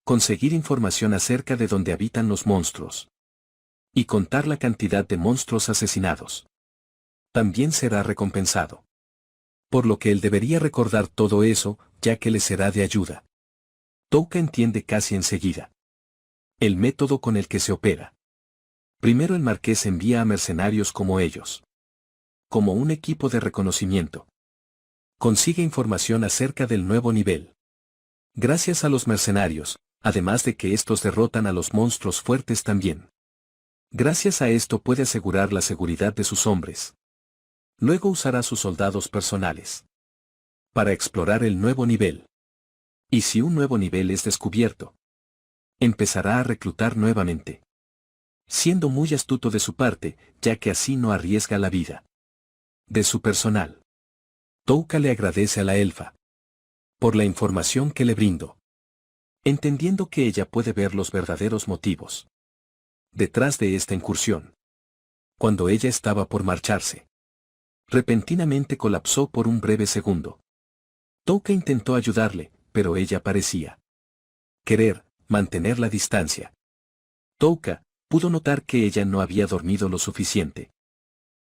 conseguir información acerca de dónde habitan los monstruos y contar la cantidad de monstruos asesinados. También será recompensado. Por lo que él debería recordar todo eso, ya que le será de ayuda. Touka entiende casi enseguida el método con el que se opera. Primero el marqués envía a mercenarios como ellos, como un equipo de reconocimiento. Consigue información acerca del nuevo nivel. Gracias a los mercenarios, además de que estos derrotan a los monstruos fuertes también. Gracias a esto puede asegurar la seguridad de sus hombres. Luego usará sus soldados personales para explorar el nuevo nivel. Y si un nuevo nivel es descubierto, empezará a reclutar nuevamente, siendo muy astuto de su parte, ya que así no arriesga la vida de su personal. Touka le agradece a la elfa por la información que le brindó, entendiendo que ella puede ver los verdaderos motivos detrás de esta incursión. Cuando ella estaba por marcharse, repentinamente colapsó por un breve segundo. Touka intentó ayudarle, pero ella parecía querer mantener la distancia. Touka pudo notar que ella no había dormido lo suficiente,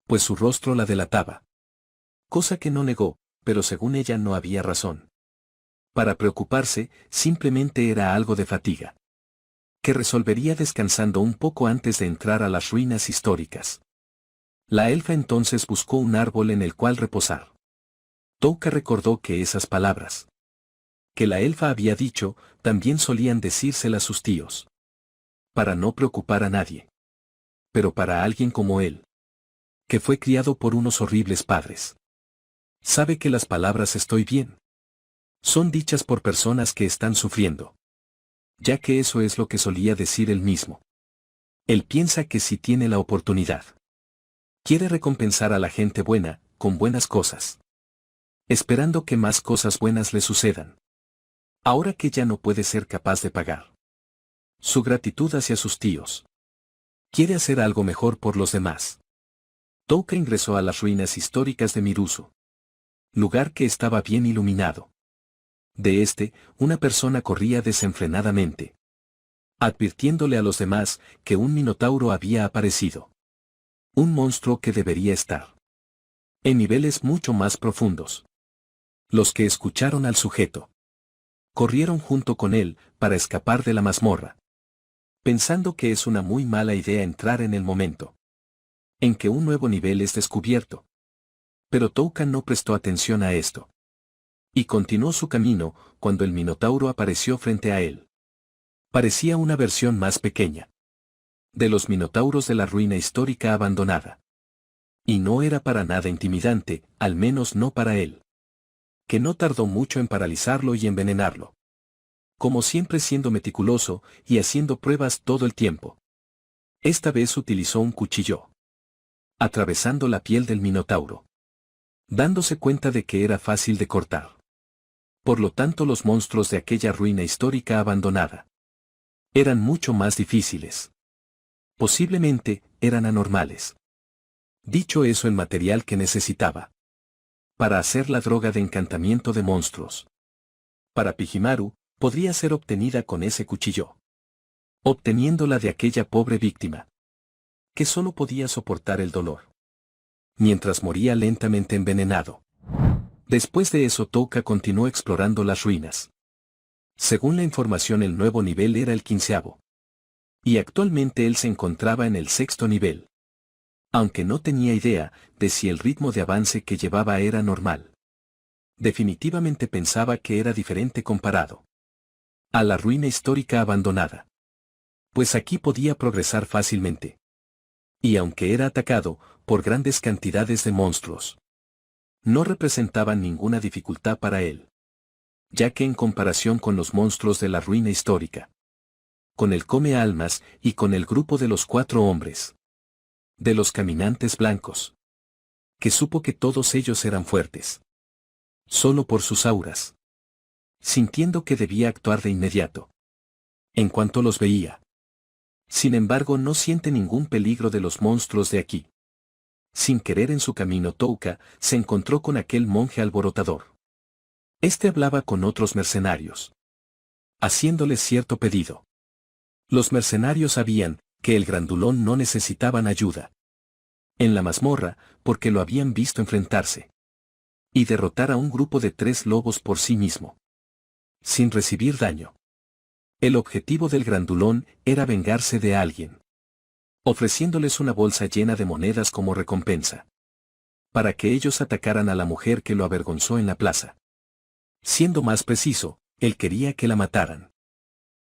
pues su rostro la delataba. Cosa que no negó, pero según ella no había razón para preocuparse, simplemente era algo de fatiga, que resolvería descansando un poco antes de entrar a las ruinas históricas. La elfa entonces buscó un árbol en el cual reposar. Touka recordó que esas palabras que la elfa había dicho, también solían decírselas sus tíos. Para no preocupar a nadie. Pero para alguien como él, que fue criado por unos horribles padres, sabe que las palabras estoy bien son dichas por personas que están sufriendo. Ya que eso es lo que solía decir él mismo. Él piensa que si tiene la oportunidad, quiere recompensar a la gente buena, con buenas cosas, esperando que más cosas buenas le sucedan. Ahora que ya no puede ser capaz de pagar su gratitud hacia sus tíos, quiere hacer algo mejor por los demás. Touka ingresó a las ruinas históricas de Mirusu, lugar que estaba bien iluminado. De una persona corría desenfrenadamente, advirtiéndole a los demás que un minotauro había aparecido. Un monstruo que debería estar en niveles mucho más profundos. Los que escucharon al sujeto corrieron junto con él para escapar de la mazmorra, pensando que es una muy mala idea entrar en el momento en que un nuevo nivel es descubierto. Pero Touka no prestó atención a esto y continuó su camino cuando el minotauro apareció frente a él. Parecía una versión más pequeña de los minotauros de la ruina histórica abandonada. Y no era para nada intimidante, al menos no para él, que no tardó mucho en paralizarlo y envenenarlo. Como siempre siendo meticuloso y haciendo pruebas todo el tiempo. Esta vez utilizó un cuchillo, atravesando la piel del minotauro, dándose cuenta de que era fácil de cortar. Por lo tanto, los monstruos de aquella ruina histórica abandonada eran mucho más difíciles. Posiblemente, eran anormales. Dicho eso, el material que necesitaba para hacer la droga de encantamiento de monstruos para Pijimaru, podría ser obtenida con ese cuchillo. Obteniéndola de aquella pobre víctima, que solo podía soportar el dolor, mientras moría lentamente envenenado. Después de eso, Touka continuó explorando las ruinas. Según la información, el nuevo nivel era el 15º. Y actualmente él se encontraba en el 6º nivel. Aunque no tenía idea de si el ritmo de avance que llevaba era normal. Definitivamente pensaba que era diferente comparado a la ruina histórica abandonada. Pues aquí podía progresar fácilmente. Y aunque era atacado por grandes cantidades de monstruos, no representaban ninguna dificultad para él, ya que en comparación con los monstruos de la ruina histórica, con el come almas y con el grupo de los 4 hombres, de los caminantes blancos, que supo que todos ellos eran fuertes, solo por sus auras, sintiendo que debía actuar de inmediato, en cuanto los veía. Sin embargo, no siente ningún peligro de los monstruos de aquí. Sin querer en su camino Touka se encontró con aquel monje alborotador. Este hablaba con otros mercenarios, haciéndoles cierto pedido. Los mercenarios sabían que el grandulón no necesitaban ayuda en la mazmorra, porque lo habían visto enfrentarse y derrotar a un grupo de 3 lobos por sí mismo, sin recibir daño. El objetivo del grandulón era vengarse de alguien, ofreciéndoles una bolsa llena de monedas como recompensa, para que ellos atacaran a la mujer que lo avergonzó en la plaza. Siendo más preciso, él quería que la mataran.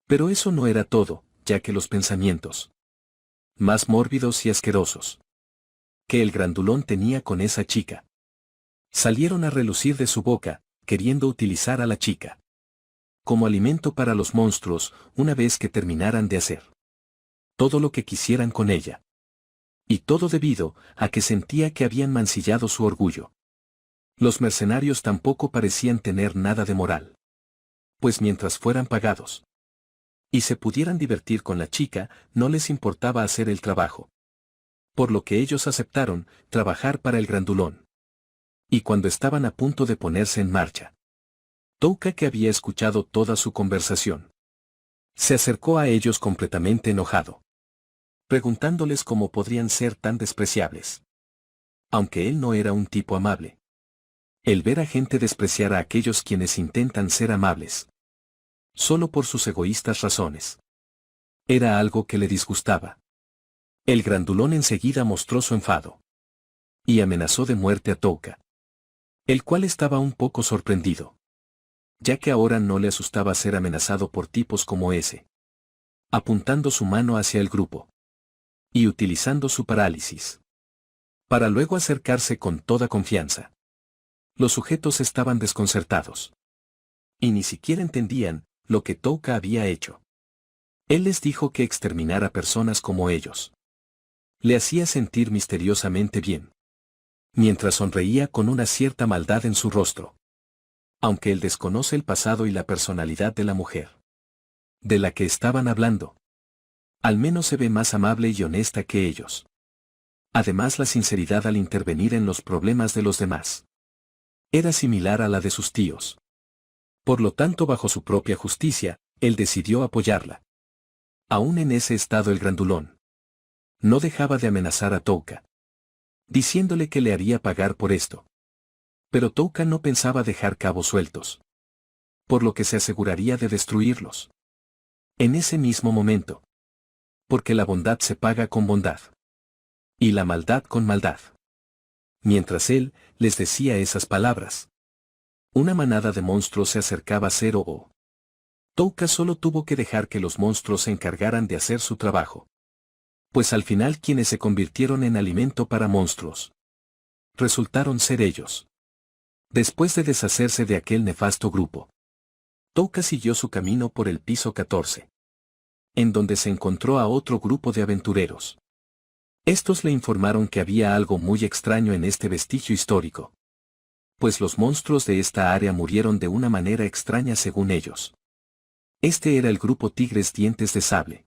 Pero eso no era todo, ya que los pensamientos más mórbidos y asquerosos que el grandulón tenía con esa chica salieron a relucir de su boca, queriendo utilizar a la chica como alimento para los monstruos una vez que terminaran de hacer todo lo que quisieran con ella. Y todo debido a que sentía que habían mancillado su orgullo. Los mercenarios tampoco parecían tener nada de moral, pues mientras fueran pagados y se pudieran divertir con la chica, no les importaba hacer el trabajo. Por lo que ellos aceptaron trabajar para el grandulón. Y cuando estaban a punto de ponerse en marcha, Touka, que había escuchado toda su conversación, se acercó a ellos completamente enojado, preguntándoles cómo podrían ser tan despreciables. Aunque él no era un tipo amable. El ver a gente despreciar a aquellos quienes intentan ser amables, solo por sus egoístas razones, era algo que le disgustaba. El grandulón enseguida mostró su enfado y amenazó de muerte a Touka, el cual estaba un poco sorprendido, ya que ahora no le asustaba ser amenazado por tipos como ese. Apuntando su mano hacia el grupo y utilizando su parálisis, para luego acercarse con toda confianza. Los sujetos estaban desconcertados y ni siquiera entendían lo que Touka había hecho. Él les dijo que exterminar a personas como ellos le hacía sentir misteriosamente bien, mientras sonreía con una cierta maldad en su rostro. Aunque él desconoce el pasado y la personalidad de la mujer de la que estaban hablando, al menos se ve más amable y honesta que ellos. Además, la sinceridad al intervenir en los problemas de los demás era similar a la de sus tíos. Por lo tanto, bajo su propia justicia, él decidió apoyarla. Aún en ese estado, el grandulón no dejaba de amenazar a Touka, diciéndole que le haría pagar por esto. Pero Touka no pensaba dejar cabos sueltos, por lo que se aseguraría de destruirlos en ese mismo momento. Porque la bondad se paga con bondad y la maldad con maldad. Mientras él les decía esas palabras, una manada de monstruos se acercaba a Zero-O. Touka solo tuvo que dejar que los monstruos se encargaran de hacer su trabajo, pues al final quienes se convirtieron en alimento para monstruos resultaron ser ellos. Después de deshacerse de aquel nefasto grupo, Touka siguió su camino por el piso 14, en donde se encontró a otro grupo de aventureros. Estos le informaron que había algo muy extraño en este vestigio histórico, pues los monstruos de esta área murieron de una manera extraña según ellos. Este era el grupo Tigres Dientes de Sable,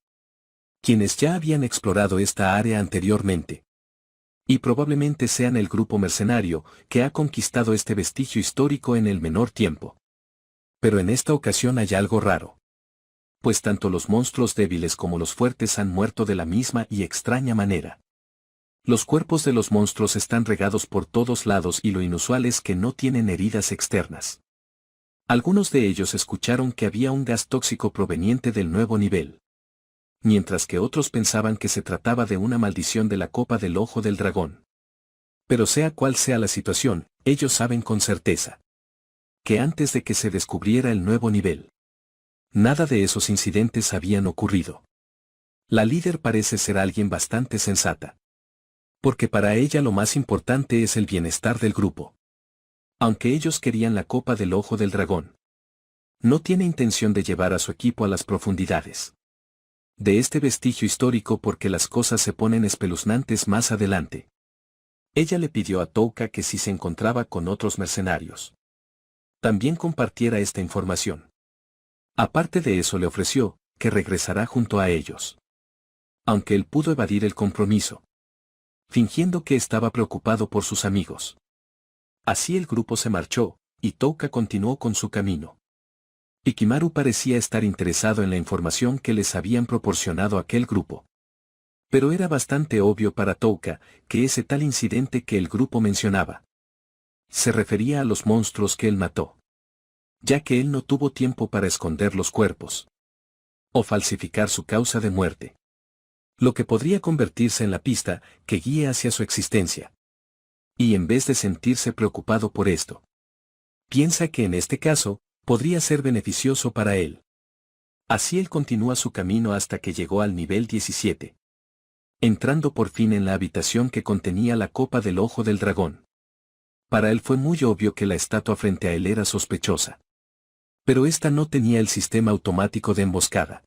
quienes ya habían explorado esta área anteriormente. Y probablemente sean el grupo mercenario que ha conquistado este vestigio histórico en el menor tiempo. Pero en esta ocasión hay algo raro, pues tanto los monstruos débiles como los fuertes han muerto de la misma y extraña manera. Los cuerpos de los monstruos están regados por todos lados y lo inusual es que no tienen heridas externas. Algunos de ellos escucharon que había un gas tóxico proveniente del nuevo nivel, mientras que otros pensaban que se trataba de una maldición de la copa del ojo del dragón. Pero sea cual sea la situación, ellos saben con certeza que antes de que se descubriera el nuevo nivel, nada de esos incidentes habían ocurrido. La líder parece ser alguien bastante sensata, porque para ella lo más importante es el bienestar del grupo. Aunque ellos querían la copa del ojo del dragón. No tiene intención de llevar a su equipo a las profundidades de este vestigio histórico porque las cosas se ponen espeluznantes más adelante. Ella le pidió a Touka que si se encontraba con otros mercenarios, también compartiera esta información. Aparte de eso le ofreció que regresará junto a ellos. Aunque él pudo evadir el compromiso, fingiendo que estaba preocupado por sus amigos. Así el grupo se marchó, y Touka continuó con su camino. Ikimaru parecía estar interesado en la información que les habían proporcionado aquel grupo. Pero era bastante obvio para Touka que ese tal incidente que el grupo mencionaba se refería a los monstruos que él mató, ya que él no tuvo tiempo para esconder los cuerpos o falsificar su causa de muerte, lo que podría convertirse en la pista que guíe hacia su existencia. Y en vez de sentirse preocupado por esto, piensa que en este caso podría ser beneficioso para él. Así él continúa su camino hasta que llegó al nivel 17. Entrando por fin en la habitación que contenía la copa del ojo del dragón. Para él fue muy obvio que la estatua frente a él era sospechosa. Pero esta no tenía el sistema automático de emboscada,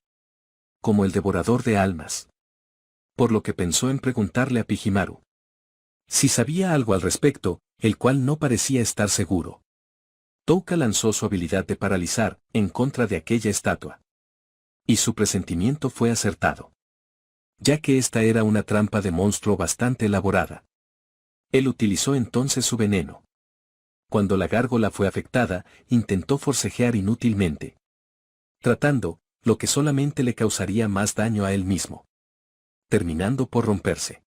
como el devorador de almas. Por lo que pensó en preguntarle a Pijimaru si sabía algo al respecto, el cual no parecía estar seguro. Touka lanzó su habilidad de paralizar en contra de aquella estatua. Y su presentimiento fue acertado, ya que esta era una trampa de monstruo bastante elaborada. Él utilizó entonces su veneno. Cuando la gárgola fue afectada, intentó forcejear inútilmente, tratando, lo que solamente le causaría más daño a él mismo, terminando por romperse.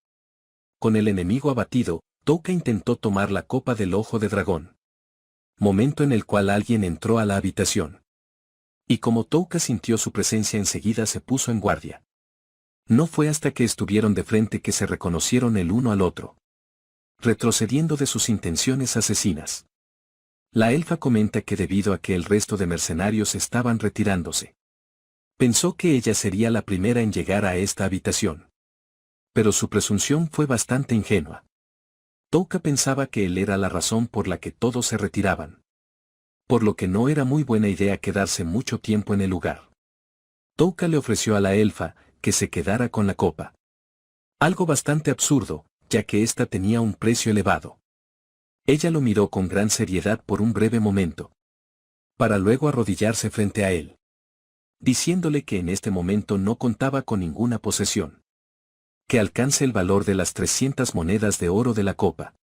Con el enemigo abatido, Touka intentó tomar la copa del ojo de dragón. Momento en el cual alguien entró a la habitación. Y como Touka sintió su presencia enseguida se puso en guardia. No fue hasta que estuvieron de frente que se reconocieron el uno al otro, retrocediendo de sus intenciones asesinas. La elfa comenta que debido a que el resto de mercenarios estaban retirándose, pensó que ella sería la primera en llegar a esta habitación. Pero su presunción fue bastante ingenua. Touka pensaba que él era la razón por la que todos se retiraban. Por lo que no era muy buena idea quedarse mucho tiempo en el lugar. Touka le ofreció a la elfa que se quedara con la copa. Algo bastante absurdo, ya que ésta tenía un precio elevado. Ella lo miró con gran seriedad por un breve momento, para luego arrodillarse frente a él, diciéndole que en este momento no contaba con ninguna posesión que alcance el valor de las 300 monedas de oro de la copa.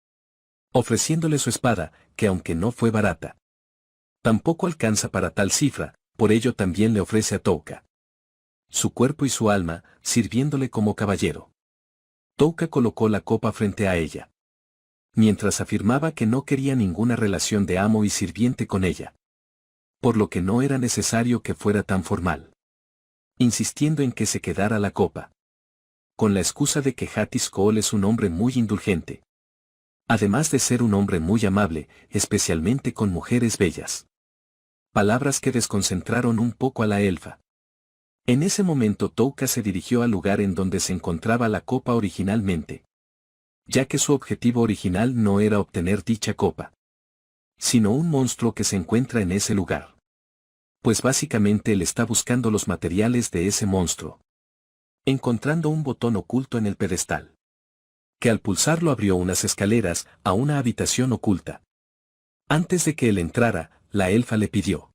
Ofreciéndole su espada, que aunque no fue barata, tampoco alcanza para tal cifra, por ello también le ofrece a Touka su cuerpo y su alma, sirviéndole como caballero. Touka colocó la copa frente a ella, mientras afirmaba que no quería ninguna relación de amo y sirviente con ella, por lo que no era necesario que fuera tan formal, insistiendo en que se quedara la copa, con la excusa de que Hatis Kool es un hombre muy indulgente, además de ser un hombre muy amable, especialmente con mujeres bellas. Palabras que desconcentraron un poco a la elfa. En ese momento Touka se dirigió al lugar en donde se encontraba la copa originalmente, ya que su objetivo original no era obtener dicha copa, sino un monstruo que se encuentra en ese lugar. Pues básicamente él está buscando los materiales de ese monstruo, encontrando un botón oculto en el pedestal, que al pulsarlo abrió unas escaleras a una habitación oculta. Antes de que él entrara, la elfa le pidió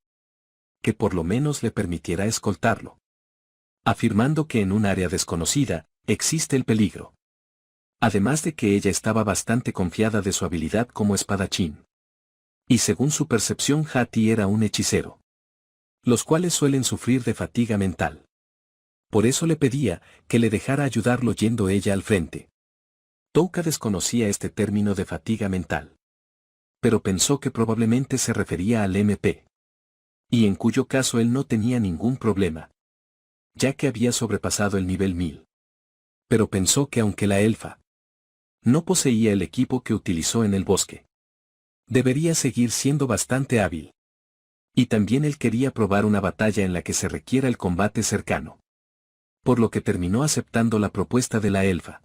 que por lo menos le permitiera escoltarlo, afirmando que en un área desconocida existe el peligro. Además de que ella estaba bastante confiada de su habilidad como espadachín. Y según su percepción Hati era un hechicero, los cuales suelen sufrir de fatiga mental. Por eso le pedía que le dejara ayudarlo yendo ella al frente. Touka desconocía este término de fatiga mental, pero pensó que probablemente se refería al MP. Y en cuyo caso él no tenía ningún problema, ya que había sobrepasado el nivel 1000. Pero pensó que aunque la elfa no poseía el equipo que utilizó en el bosque, debería seguir siendo bastante hábil. Y también él quería probar una batalla en la que se requiera el combate cercano. Por lo que terminó aceptando la propuesta de la elfa.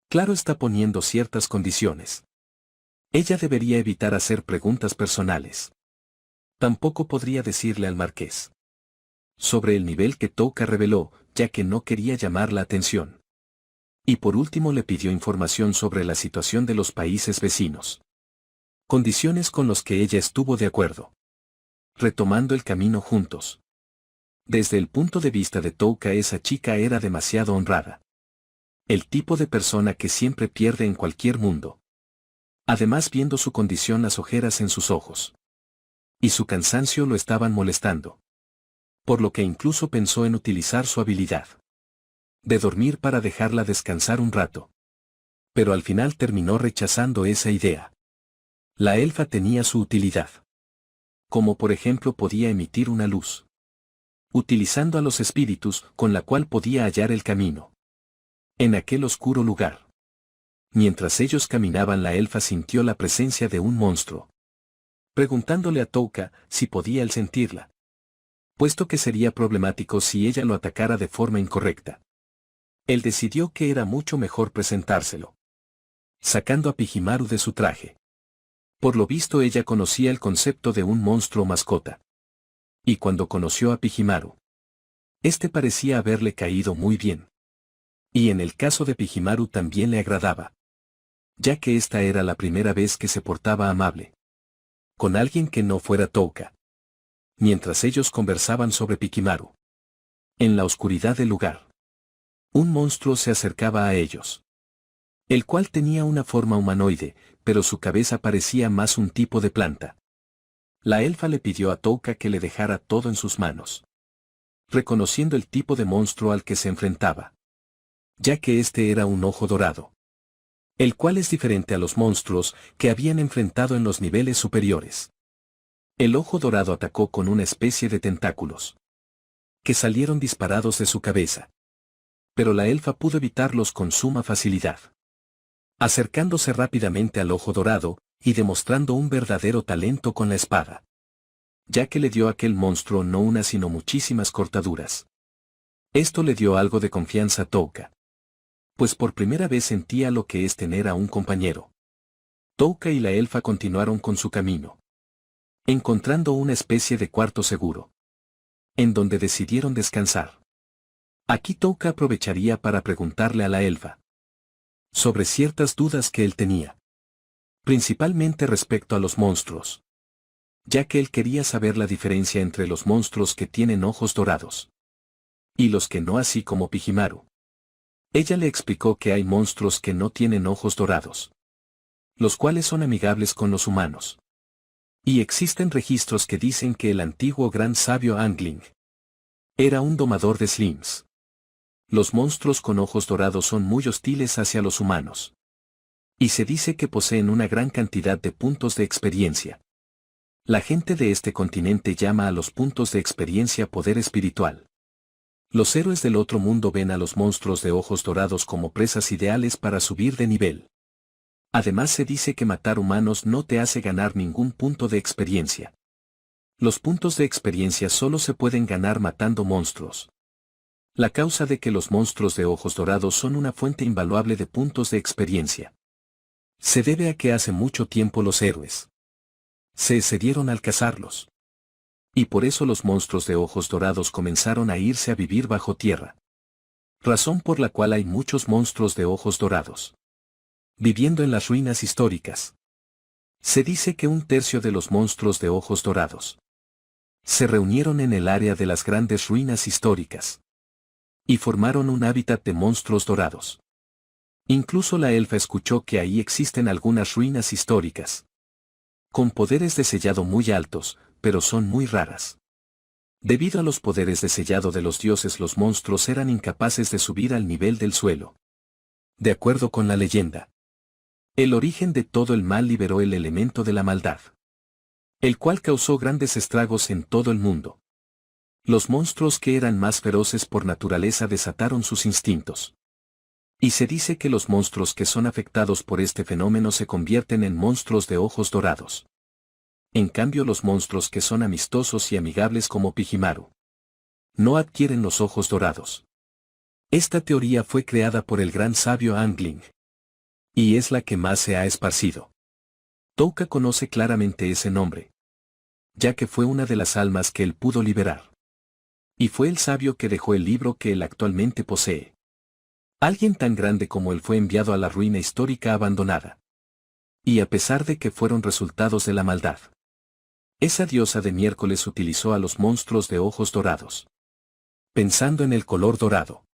Claro está poniendo ciertas condiciones. Ella debería evitar hacer preguntas personales. Tampoco podría decirle al marqués sobre el nivel que Touka reveló, ya que no quería llamar la atención. Y por último le pidió información sobre la situación de los países vecinos. Condiciones con los que ella estuvo de acuerdo. Retomando el camino juntos. Desde el punto de vista de Touka, esa chica era demasiado honrada. El tipo de persona que siempre pierde en cualquier mundo. Además, viendo su condición, las ojeras en sus ojos y su cansancio lo estaban molestando. Por lo que incluso pensó en utilizar su habilidad de dormir para dejarla descansar un rato. Pero al final terminó rechazando esa idea. La elfa tenía su utilidad. Como por ejemplo podía emitir una luz. Utilizando a los espíritus, con la cual podía hallar el camino. En aquel oscuro lugar. Mientras ellos caminaban, la elfa sintió la presencia de un monstruo. Preguntándole a Touka si podía él sentirla. Puesto que sería problemático si ella lo atacara de forma incorrecta. Él decidió que era mucho mejor presentárselo. Sacando a Pijimaru de su traje. Por lo visto ella conocía el concepto de un monstruo mascota. Y cuando conoció a Pijimaru, este parecía haberle caído muy bien. Y en el caso de Pijimaru también le agradaba. Ya que esta era la primera vez que se portaba amable. Con alguien que no fuera Touka. Mientras ellos conversaban sobre Pijimaru. En la oscuridad del lugar. Un monstruo se acercaba a ellos. El cual tenía una forma humanoide, pero su cabeza parecía más un tipo de planta. La elfa le pidió a Touka que le dejara todo en sus manos. Reconociendo el tipo de monstruo al que se enfrentaba. Ya que este era un ojo dorado. El cual es diferente a los monstruos que habían enfrentado en los niveles superiores. El ojo dorado atacó con una especie de tentáculos. Que salieron disparados de su cabeza. Pero la elfa pudo evitarlos con suma facilidad. Acercándose rápidamente al ojo dorado, y demostrando un verdadero talento con la espada. Ya que le dio a aquel monstruo no una sino muchísimas cortaduras. Esto le dio algo de confianza a Touka. Pues por primera vez sentía lo que es tener a un compañero. Touka y la elfa continuaron con su camino. Encontrando una especie de cuarto seguro. En donde decidieron descansar. Aquí Touka aprovecharía para preguntarle a la elfa. Sobre ciertas dudas que él tenía. Principalmente respecto a los monstruos. Ya que él quería saber la diferencia entre los monstruos que tienen ojos dorados. Y los que no, así como Pijimaru. Ella le explicó que hay monstruos que no tienen ojos dorados. Los cuales son amigables con los humanos. Y existen registros que dicen que el antiguo gran sabio Angling era un domador de slims. Los monstruos con ojos dorados son muy hostiles hacia los humanos. Y se dice que poseen una gran cantidad de puntos de experiencia. La gente de este continente llama a los puntos de experiencia poder espiritual. Los héroes del otro mundo ven a los monstruos de ojos dorados como presas ideales para subir de nivel. Además se dice que matar humanos no te hace ganar ningún punto de experiencia. Los puntos de experiencia solo se pueden ganar matando monstruos. La causa de que los monstruos de ojos dorados son una fuente invaluable de puntos de experiencia. Se debe a que hace mucho tiempo los héroes se excedieron al cazarlos. Y por eso los monstruos de ojos dorados comenzaron a irse a vivir bajo tierra. Razón por la cual hay muchos monstruos de ojos dorados viviendo en las ruinas históricas. Se dice que un tercio de los monstruos de ojos dorados se reunieron en el área de las grandes ruinas históricas. Y formaron un hábitat de monstruos dorados. Incluso la elfa escuchó que ahí existen algunas ruinas históricas. Con poderes de sellado muy altos, pero son muy raras. Debido a los poderes de sellado de los dioses, los monstruos eran incapaces de subir al nivel del suelo. De acuerdo con la leyenda, el origen de todo el mal liberó el elemento de la maldad, el cual causó grandes estragos en todo el mundo. Los monstruos que eran más feroces por naturaleza desataron sus instintos. Y se dice que los monstruos que son afectados por este fenómeno se convierten en monstruos de ojos dorados. En cambio, los monstruos que son amistosos y amigables como Pijimaru no adquieren los ojos dorados. Esta teoría fue creada por el gran sabio Angling. Y es la que más se ha esparcido. Touka conoce claramente ese nombre, ya que fue una de las almas que él pudo liberar. Y fue el sabio que dejó el libro que él actualmente posee. Alguien tan grande como él fue enviado a la ruina histórica abandonada. Y a pesar de que fueron resultados de la maldad, esa diosa de miércoles utilizó a los monstruos de ojos dorados. Pensando en el color dorado,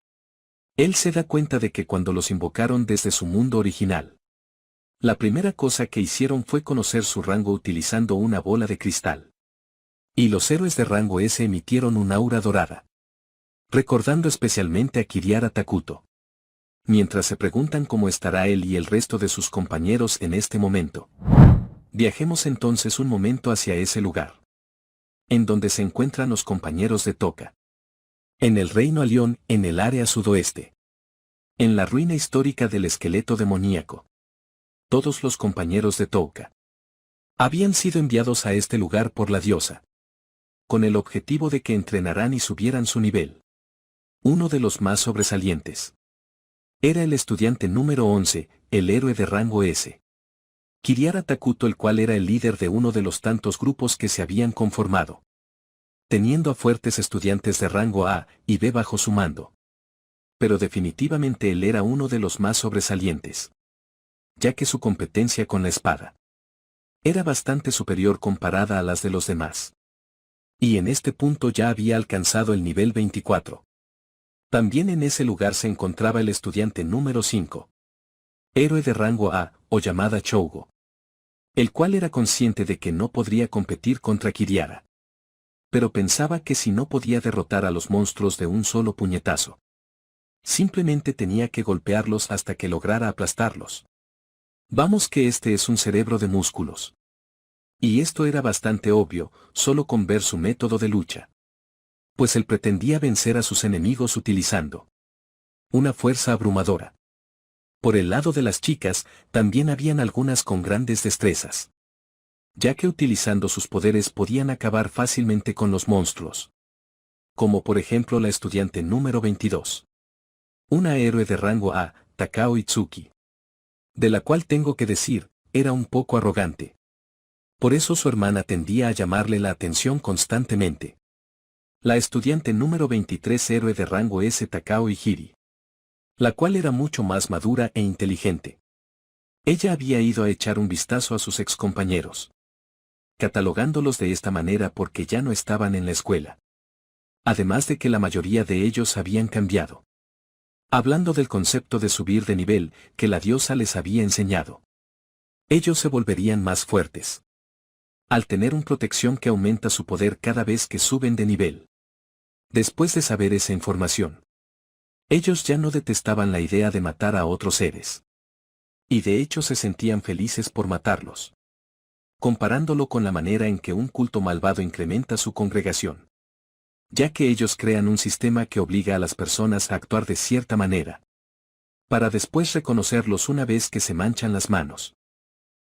él se da cuenta de que cuando los invocaron desde su mundo original, la primera cosa que hicieron fue conocer su rango utilizando una bola de cristal. Y los héroes de rango S emitieron un aura dorada, recordando especialmente a Kiriara Takuto. Mientras se preguntan cómo estará él y el resto de sus compañeros en este momento. Viajemos entonces un momento hacia ese lugar, en donde se encuentran los compañeros de Touka. En el Reino Alión, en el área sudoeste. En la ruina histórica del esqueleto demoníaco. Todos los compañeros de Touka habían sido enviados a este lugar por la diosa, con el objetivo de que entrenaran y subieran su nivel. Uno de los más sobresalientes era el estudiante número 11, el héroe de rango S. Kiriara Takuto, el cual era el líder de uno de los tantos grupos que se habían conformado, teniendo a fuertes estudiantes de rango A y B bajo su mando. Pero definitivamente él era uno de los más sobresalientes, ya que su competencia con la espada era bastante superior comparada a las de los demás. Y en este punto ya había alcanzado el nivel 24. También en ese lugar se encontraba el estudiante número 5, héroe de rango A, o llamada Chougo, el cual era consciente de que no podría competir contra Kiriara. Pero pensaba que si no podía derrotar a los monstruos de un solo puñetazo, simplemente tenía que golpearlos hasta que lograra aplastarlos. Vamos que este es un cerebro de músculos. Y esto era bastante obvio, solo con ver su método de lucha. Pues él pretendía vencer a sus enemigos utilizando una fuerza abrumadora. Por el lado de las chicas, también habían algunas con grandes destrezas, ya que utilizando sus poderes podían acabar fácilmente con los monstruos. Como por ejemplo la estudiante número 22. Una héroe de rango A, Takao Itsuki. De la cual tengo que decir, era un poco arrogante. Por eso su hermana tendía a llamarle la atención constantemente. La estudiante número 23, héroe de rango S, Takao Ihiri, la cual era mucho más madura e inteligente. Ella había ido a echar un vistazo a sus excompañeros, catalogándolos de esta manera porque ya no estaban en la escuela. Además de que la mayoría de ellos habían cambiado. Hablando del concepto de subir de nivel que la diosa les había enseñado. Ellos se volverían más fuertes, al tener una protección que aumenta su poder cada vez que suben de nivel. Después de saber esa información, ellos ya no detestaban la idea de matar a otros seres. Y de hecho se sentían felices por matarlos. Comparándolo con la manera en que un culto malvado incrementa su congregación. Ya que ellos crean un sistema que obliga a las personas a actuar de cierta manera, para después reconocerlos una vez que se manchan las manos.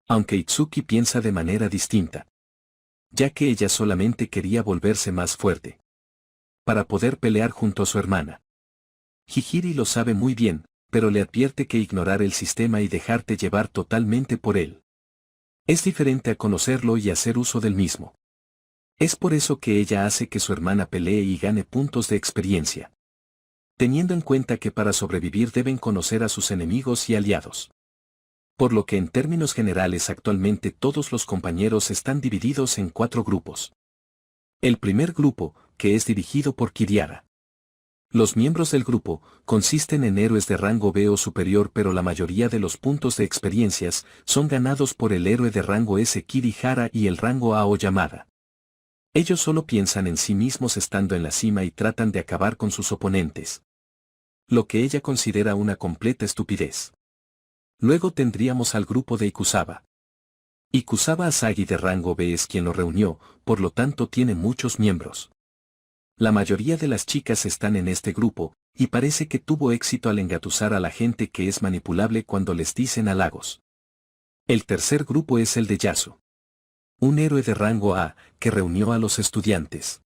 Aunque Itsuki piensa de manera distinta, ya que ella solamente quería volverse más fuerte, para poder pelear junto a su hermana. Hihiri lo sabe muy bien, pero le advierte que ignorar el sistema y dejarte llevar totalmente por él es diferente a conocerlo y hacer uso del mismo. Es por eso que ella hace que su hermana pelee y gane puntos de experiencia, teniendo en cuenta que para sobrevivir deben conocer a sus enemigos y aliados. Por lo que en términos generales actualmente todos los compañeros están divididos en 4 grupos. El primer grupo, que es dirigido por Kiriara. Los miembros del grupo consisten en héroes de rango B o superior, pero la mayoría de los puntos de experiencias son ganados por el héroe de rango S, Kirihara, y el rango A o Yamada. Ellos solo piensan en sí mismos estando en la cima y tratan de acabar con sus oponentes, lo que ella considera una completa estupidez. Luego tendríamos al grupo de Ikusaba. Ikusaba Asagi de rango B es quien lo reunió, por lo tanto tiene muchos miembros. La mayoría de las chicas están en este grupo, y parece que tuvo éxito al engatusar a la gente que es manipulable cuando les dicen halagos. El tercer grupo es el de Yasu, un héroe de rango A, que reunió a los estudiantes,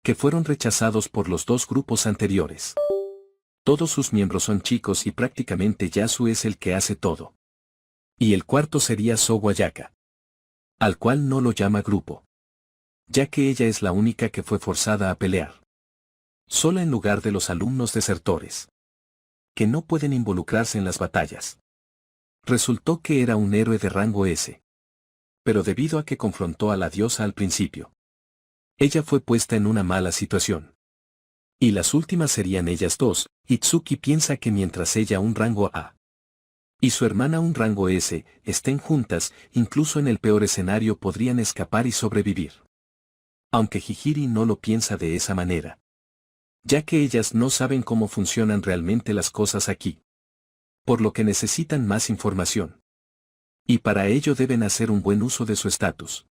que fueron rechazados por los 2 grupos anteriores. Todos sus miembros son chicos y prácticamente Yasu es el que hace todo. Y el cuarto sería Sowayaka, al cual no lo llama grupo, ya que ella es la única que fue forzada a pelear sola en lugar de los alumnos desertores, que no pueden involucrarse en las batallas. Resultó que era un héroe de rango S. Pero debido a que confrontó a la diosa al principio, ella fue puesta en una mala situación. Y las últimas serían ellas dos. Itsuki piensa que mientras ella un rango A y su hermana un rango S estén juntas, incluso en el peor escenario podrían escapar y sobrevivir. Aunque Hihiri no lo piensa de esa manera, ya que ellas no saben cómo funcionan realmente las cosas aquí, por lo que necesitan más información. Y para ello deben hacer un buen uso de su estatus.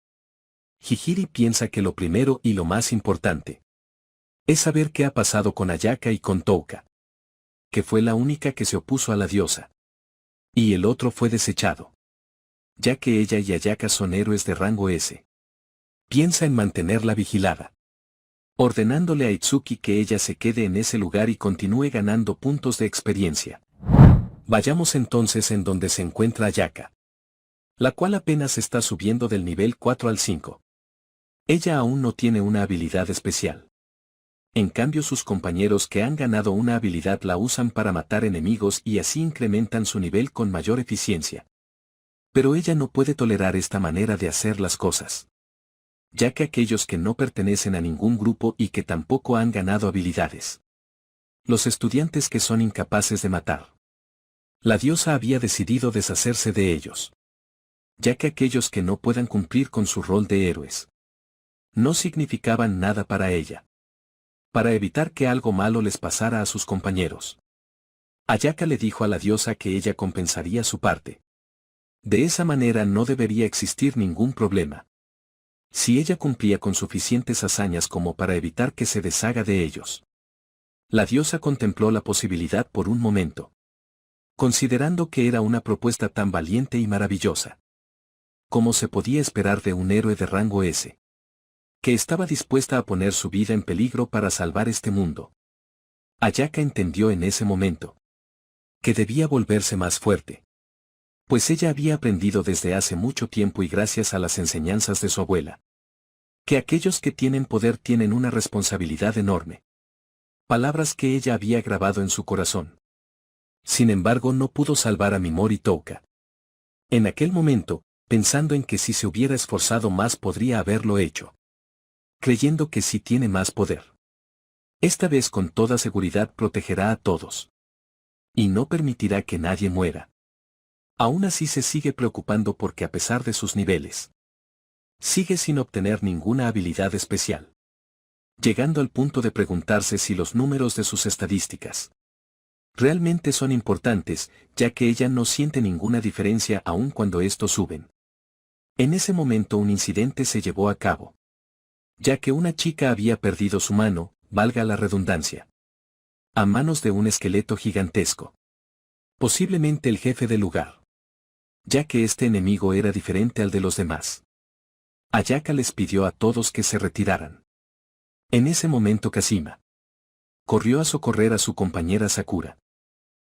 Hihiri piensa que lo primero y lo más importante es saber qué ha pasado con Ayaka y con Touka, que fue la única que se opuso a la diosa. Y el otro fue desechado, ya que ella y Ayaka son héroes de rango S. Piensa en mantenerla vigilada, ordenándole a Itsuki que ella se quede en ese lugar y continúe ganando puntos de experiencia. Vayamos entonces en donde se encuentra Ayaka, la cual apenas está subiendo del nivel 4 al 5. Ella aún no tiene una habilidad especial. En cambio sus compañeros que han ganado una habilidad la usan para matar enemigos y así incrementan su nivel con mayor eficiencia. Pero ella no puede tolerar esta manera de hacer las cosas, ya que aquellos que no pertenecen a ningún grupo y que tampoco han ganado habilidades, los estudiantes que son incapaces de matar, la diosa había decidido deshacerse de ellos, ya que aquellos que no puedan cumplir con su rol de héroes no significaban nada para ella. Para evitar que algo malo les pasara a sus compañeros, Ayaka le dijo a la diosa que ella compensaría su parte. De esa manera no debería existir ningún problema, si ella cumplía con suficientes hazañas como para evitar que se deshaga de ellos. La diosa contempló la posibilidad por un momento, considerando que era una propuesta tan valiente y maravillosa como se podía esperar de un héroe de rango S, que estaba dispuesta a poner su vida en peligro para salvar este mundo. Ayaka entendió en ese momento que debía volverse más fuerte, pues ella había aprendido desde hace mucho tiempo y gracias a las enseñanzas de su abuela, que aquellos que tienen poder tienen una responsabilidad enorme. Palabras que ella había grabado en su corazón. Sin embargo no pudo salvar a Mimori Touka. En aquel momento, pensando en que si se hubiera esforzado más podría haberlo hecho, creyendo que sí tiene más poder. Esta vez con toda seguridad protegerá a todos. Y no permitirá que nadie muera. Aún así se sigue preocupando porque a pesar de sus niveles, sigue sin obtener ninguna habilidad especial, llegando al punto de preguntarse si los números de sus estadísticas realmente son importantes, ya que ella no siente ninguna diferencia aun cuando estos suben. En ese momento un incidente se llevó a cabo, ya que una chica había perdido su mano, valga la redundancia, a manos de un esqueleto gigantesco. Posiblemente el jefe del lugar, ya que este enemigo era diferente al de los demás. Ayaka les pidió a todos que se retiraran. En ese momento Kashima corrió a socorrer a su compañera Sakura,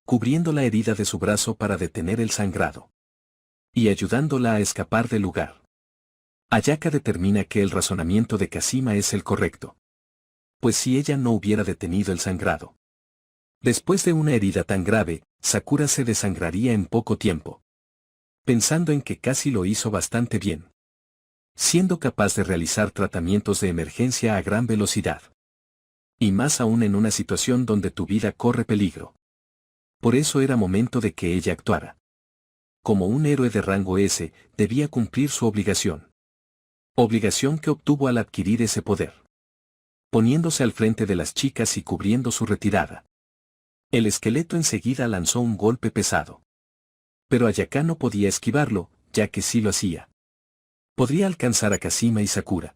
cubriendo la herida de su brazo para detener el sangrado, y ayudándola a escapar del lugar. Ayaka determina que el razonamiento de Kashima es el correcto, pues si ella no hubiera detenido el sangrado, después de una herida tan grave, Sakura se desangraría en poco tiempo. Pensando en que casi lo hizo bastante bien, siendo capaz de realizar tratamientos de emergencia a gran velocidad. Y más aún en una situación donde tu vida corre peligro. Por eso era momento de que ella actuara. Como un héroe de rango S, debía cumplir su obligación. Obligación que obtuvo al adquirir ese poder, poniéndose al frente de las chicas y cubriendo su retirada. El esqueleto enseguida lanzó un golpe pesado. Pero Ayaka no podía esquivarlo, ya que sí lo hacía, podría alcanzar a Kashima y Sakura.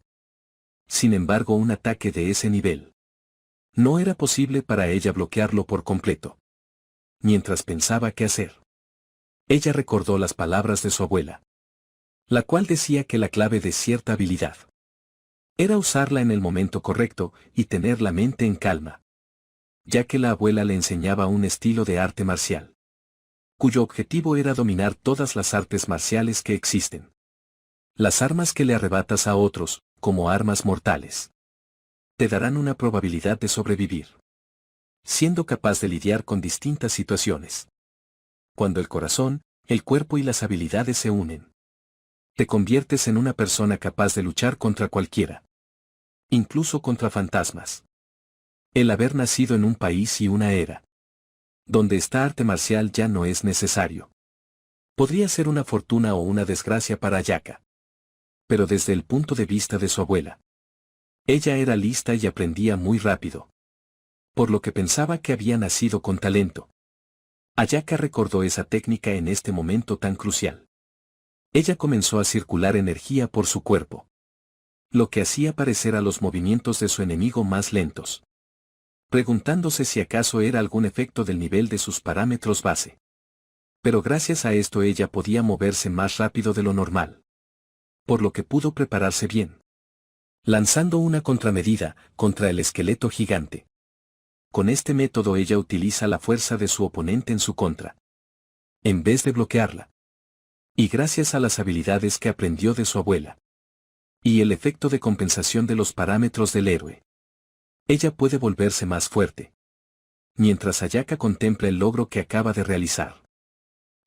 Sin embargo un ataque de ese nivel no era posible para ella bloquearlo por completo. Mientras pensaba qué hacer, ella recordó las palabras de su abuela, la cual decía que la clave de cierta habilidad era usarla en el momento correcto y tener la mente en calma, ya que la abuela le enseñaba un estilo de arte marcial, cuyo objetivo era dominar todas las artes marciales que existen. Las armas que le arrebatas a otros, como armas mortales, te darán una probabilidad de sobrevivir, siendo capaz de lidiar con distintas situaciones. Cuando el corazón, el cuerpo y las habilidades se unen, te conviertes en una persona capaz de luchar contra cualquiera, incluso contra fantasmas. El haber nacido en un país y una era donde esta arte marcial ya no es necesario, podría ser una fortuna o una desgracia para Ayaka. Pero desde el punto de vista de su abuela, ella era lista y aprendía muy rápido, por lo que pensaba que había nacido con talento. Ayaka recordó esa técnica en este momento tan crucial. Ella comenzó a circular energía por su cuerpo, lo que hacía parecer a los movimientos de su enemigo más lentos, preguntándose si acaso era algún efecto del nivel de sus parámetros base. Pero gracias a esto ella podía moverse más rápido de lo normal, por lo que pudo prepararse bien, lanzando una contramedida contra el esqueleto gigante. Con este método ella utiliza la fuerza de su oponente en su contra, en vez de bloquearla. Y gracias a las habilidades que aprendió de su abuela, y el efecto de compensación de los parámetros del héroe, ella puede volverse más fuerte. Mientras Ayaka contempla el logro que acaba de realizar,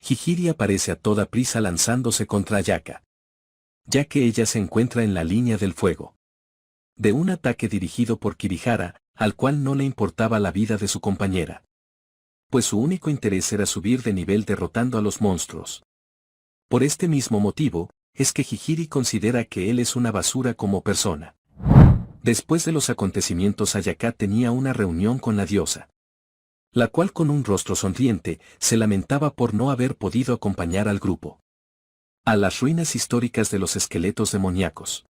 Hijiri aparece a toda prisa lanzándose contra Ayaka, ya que ella se encuentra en la línea del fuego de un ataque dirigido por Kirihara, al cual no le importaba la vida de su compañera, pues su único interés era subir de nivel derrotando a los monstruos. Por este mismo motivo, es que Hijiri considera que él es una basura como persona. Después de los acontecimientos, Ayaka tenía una reunión con la diosa, la cual con un rostro sonriente se lamentaba por no haber podido acompañar al grupo a las ruinas históricas de los esqueletos demoníacos,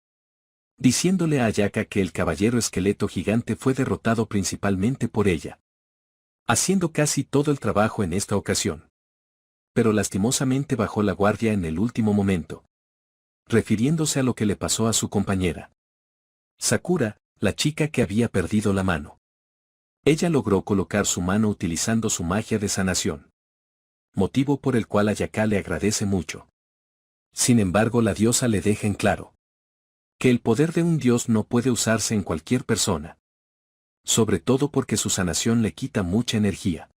diciéndole a Ayaka que el caballero esqueleto gigante fue derrotado principalmente por ella, haciendo casi todo el trabajo en esta ocasión. Pero lastimosamente bajó la guardia en el último momento, refiriéndose a lo que le pasó a su compañera Sakura, la chica que había perdido la mano. Ella logró colocar su mano utilizando su magia de sanación, motivo por el cual Ayaka le agradece mucho. Sin embargo, la diosa le deja en claro que el poder de un dios no puede usarse en cualquier persona, sobre todo porque su sanación le quita mucha energía.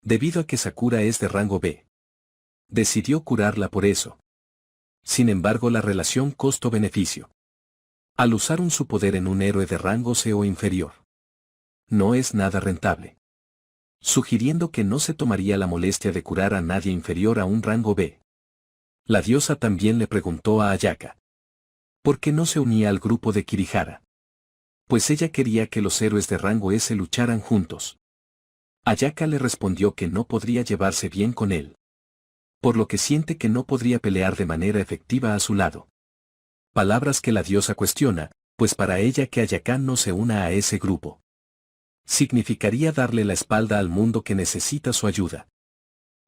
Debido a que Sakura es de rango B, decidió curarla por eso. Sin embargo, la relación costo-beneficio, al usar su poder en un héroe de rango C o inferior, no es nada rentable, sugiriendo que no se tomaría la molestia de curar a nadie inferior a un rango B. La diosa también le preguntó a Ayaka por qué no se unía al grupo de Kirihara, pues ella quería que los héroes de rango S lucharan juntos. Ayaka le respondió que no podría llevarse bien con él, por lo que siente que no podría pelear de manera efectiva a su lado. Palabras que la diosa cuestiona, pues para ella que Ayaka no se una a ese grupo significaría darle la espalda al mundo que necesita su ayuda.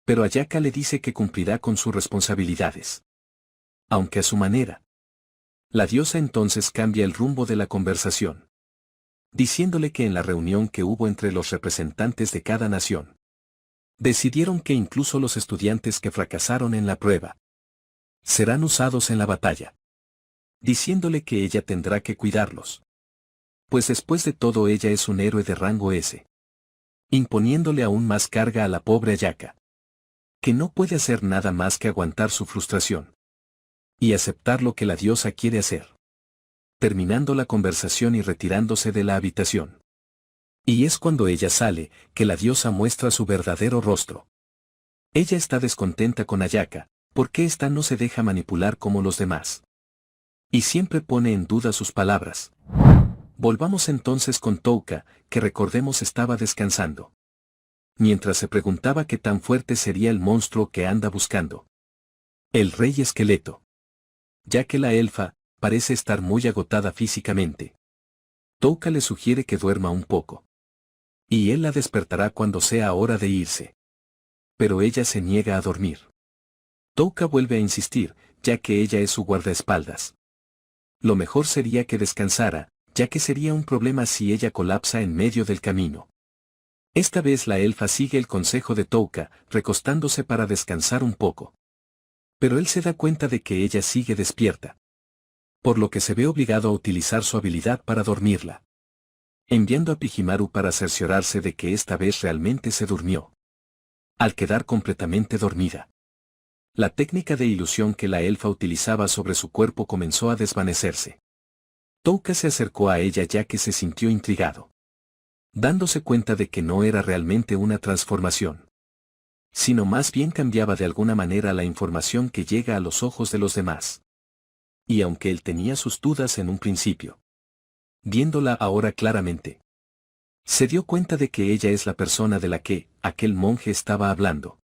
Pero Ayaka le dice que cumplirá con sus responsabilidades, aunque a su manera. La diosa entonces cambia el rumbo de la conversación, diciéndole que en la reunión que hubo entre los representantes de cada nación, decidieron que incluso los estudiantes que fracasaron en la prueba serán usados en la batalla, diciéndole que ella tendrá que cuidarlos, pues después de todo ella es un héroe de rango S, imponiéndole aún más carga a la pobre Ayaka, que no puede hacer nada más que aguantar su frustración y aceptar lo que la diosa quiere hacer, terminando la conversación y retirándose de la habitación. Y es cuando ella sale, que la diosa muestra su verdadero rostro. Ella está descontenta con Ayaka, porque ésta no se deja manipular como los demás, y siempre pone en duda sus palabras. Volvamos entonces con Touka, que recordemos estaba descansando, mientras se preguntaba qué tan fuerte sería el monstruo que anda buscando el rey esqueleto, ya que la elfa parece estar muy agotada físicamente. Touka le sugiere que duerma un poco, y él la despertará cuando sea hora de irse. Pero ella se niega a dormir. Touka vuelve a insistir, ya que ella es su guardaespaldas. Lo mejor sería que descansara, ya que sería un problema si ella colapsa en medio del camino. Esta vez la elfa sigue el consejo de Touka, recostándose para descansar un poco. Pero él se da cuenta de que ella sigue despierta, por lo que se ve obligado a utilizar su habilidad para dormirla, enviando a Pijimaru para cerciorarse de que esta vez realmente se durmió. Al quedar completamente dormida, la técnica de ilusión que la elfa utilizaba sobre su cuerpo comenzó a desvanecerse. Touka se acercó a ella ya que se sintió intrigado, dándose cuenta de que no era realmente una transformación, sino más bien cambiaba de alguna manera la información que llega a los ojos de los demás. Y aunque él tenía sus dudas en un principio, viéndola ahora claramente, se dio cuenta de que ella es la persona de la que aquel monje estaba hablando.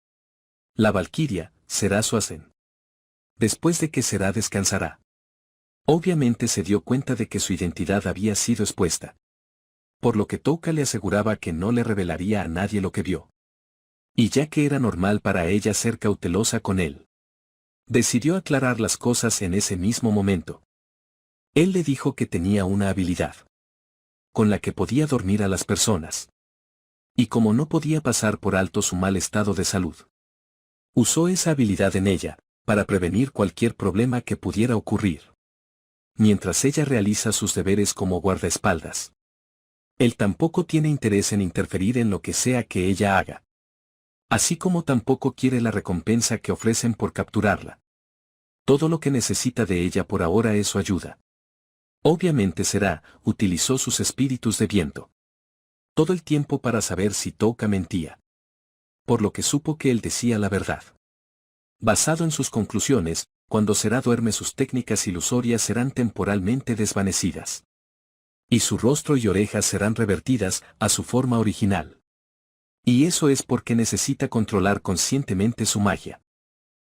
La valquiria será su Asen. Después de que Será descansará. Obviamente se dio cuenta de que su identidad había sido expuesta, por lo que Touka le aseguraba que no le revelaría a nadie lo que vio. Y ya que era normal para ella ser cautelosa con él, decidió aclarar las cosas en ese mismo momento. Él le dijo que tenía una habilidad con la que podía dormir a las personas. Y como no podía pasar por alto su mal estado de salud, usó esa habilidad en ella, para prevenir cualquier problema que pudiera ocurrir, mientras ella realiza sus deberes como guardaespaldas. Él tampoco tiene interés en interferir en lo que sea que ella haga, así como tampoco quiere la recompensa que ofrecen por capturarla. Todo lo que necesita de ella por ahora es su ayuda. Obviamente Será utilizó sus espíritus de viento todo el tiempo para saber si Touka mentía, por lo que supo que él decía la verdad. Basado en sus conclusiones, cuando Será duerme sus técnicas ilusorias serán temporalmente desvanecidas, y su rostro y orejas serán revertidas a su forma original. Y eso es porque necesita controlar conscientemente su magia.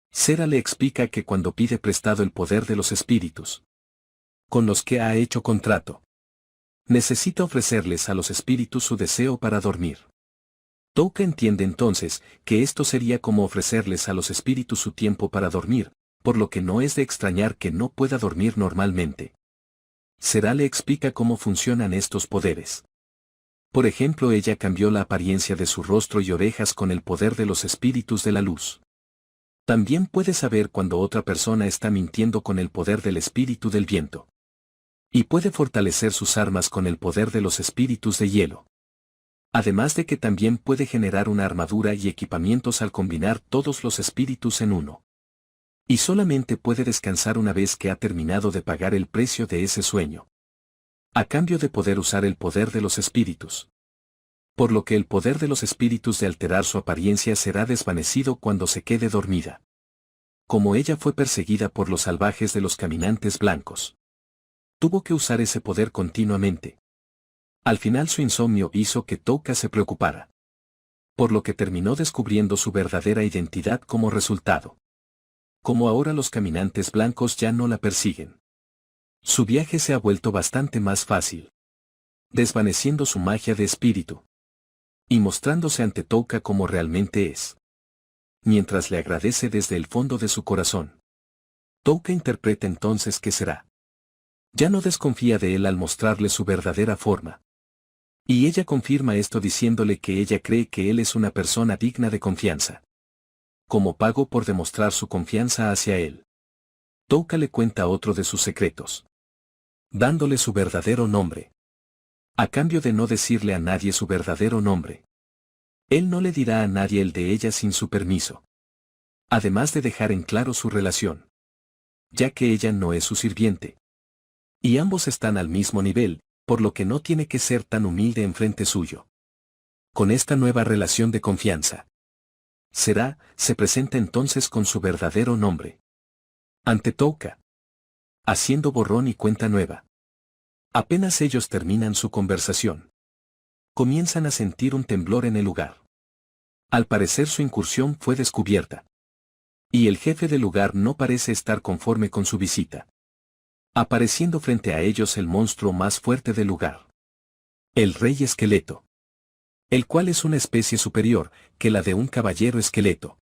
Será le explica que cuando pide prestado el poder de los espíritus, con los que ha hecho contrato, necesita ofrecerles a los espíritus su deseo para dormir. Touka entiende entonces que esto sería como ofrecerles a los espíritus su tiempo para dormir, por lo que no es de extrañar que no pueda dormir normalmente. Será le explica cómo funcionan estos poderes. Por ejemplo, ella cambió la apariencia de su rostro y orejas con el poder de los espíritus de la luz. También puede saber cuando otra persona está mintiendo con el poder del espíritu del viento. Y puede fortalecer sus armas con el poder de los espíritus de hielo. Además de que también puede generar una armadura y equipamientos al combinar todos los espíritus en uno. Y solamente puede descansar una vez que ha terminado de pagar el precio de ese sueño, a cambio de poder usar el poder de los espíritus. Por lo que el poder de los espíritus de alterar su apariencia será desvanecido cuando se quede dormida. Como ella fue perseguida por los salvajes de los caminantes blancos, tuvo que usar ese poder continuamente. Al final su insomnio hizo que Touka se preocupara, por lo que terminó descubriendo su verdadera identidad como resultado. Como ahora los caminantes blancos ya no la persiguen, su viaje se ha vuelto bastante más fácil, desvaneciendo su magia de espíritu y mostrándose ante Touka como realmente es. Mientras le agradece desde el fondo de su corazón, Touka interpreta entonces que Será ya no desconfía de él al mostrarle su verdadera forma. Y ella confirma esto diciéndole que ella cree que él es una persona digna de confianza. Como pago por demostrar su confianza hacia él, Touka le cuenta otro de sus secretos, dándole su verdadero nombre. A cambio de no decirle a nadie su verdadero nombre, él no le dirá a nadie el de ella sin su permiso. Además de dejar en claro su relación, ya que ella no es su sirviente. Y ambos están al mismo nivel, por lo que no tiene que ser tan humilde enfrente suyo. Con esta nueva relación de confianza, Será se presenta entonces con su verdadero nombre ante Touka, haciendo borrón y cuenta nueva. Apenas ellos terminan su conversación, comienzan a sentir un temblor en el lugar. Al parecer su incursión fue descubierta, y el jefe del lugar no parece estar conforme con su visita, apareciendo frente a ellos el monstruo más fuerte del lugar, el Rey Esqueleto, el cual es una especie superior que la de un caballero esqueleto.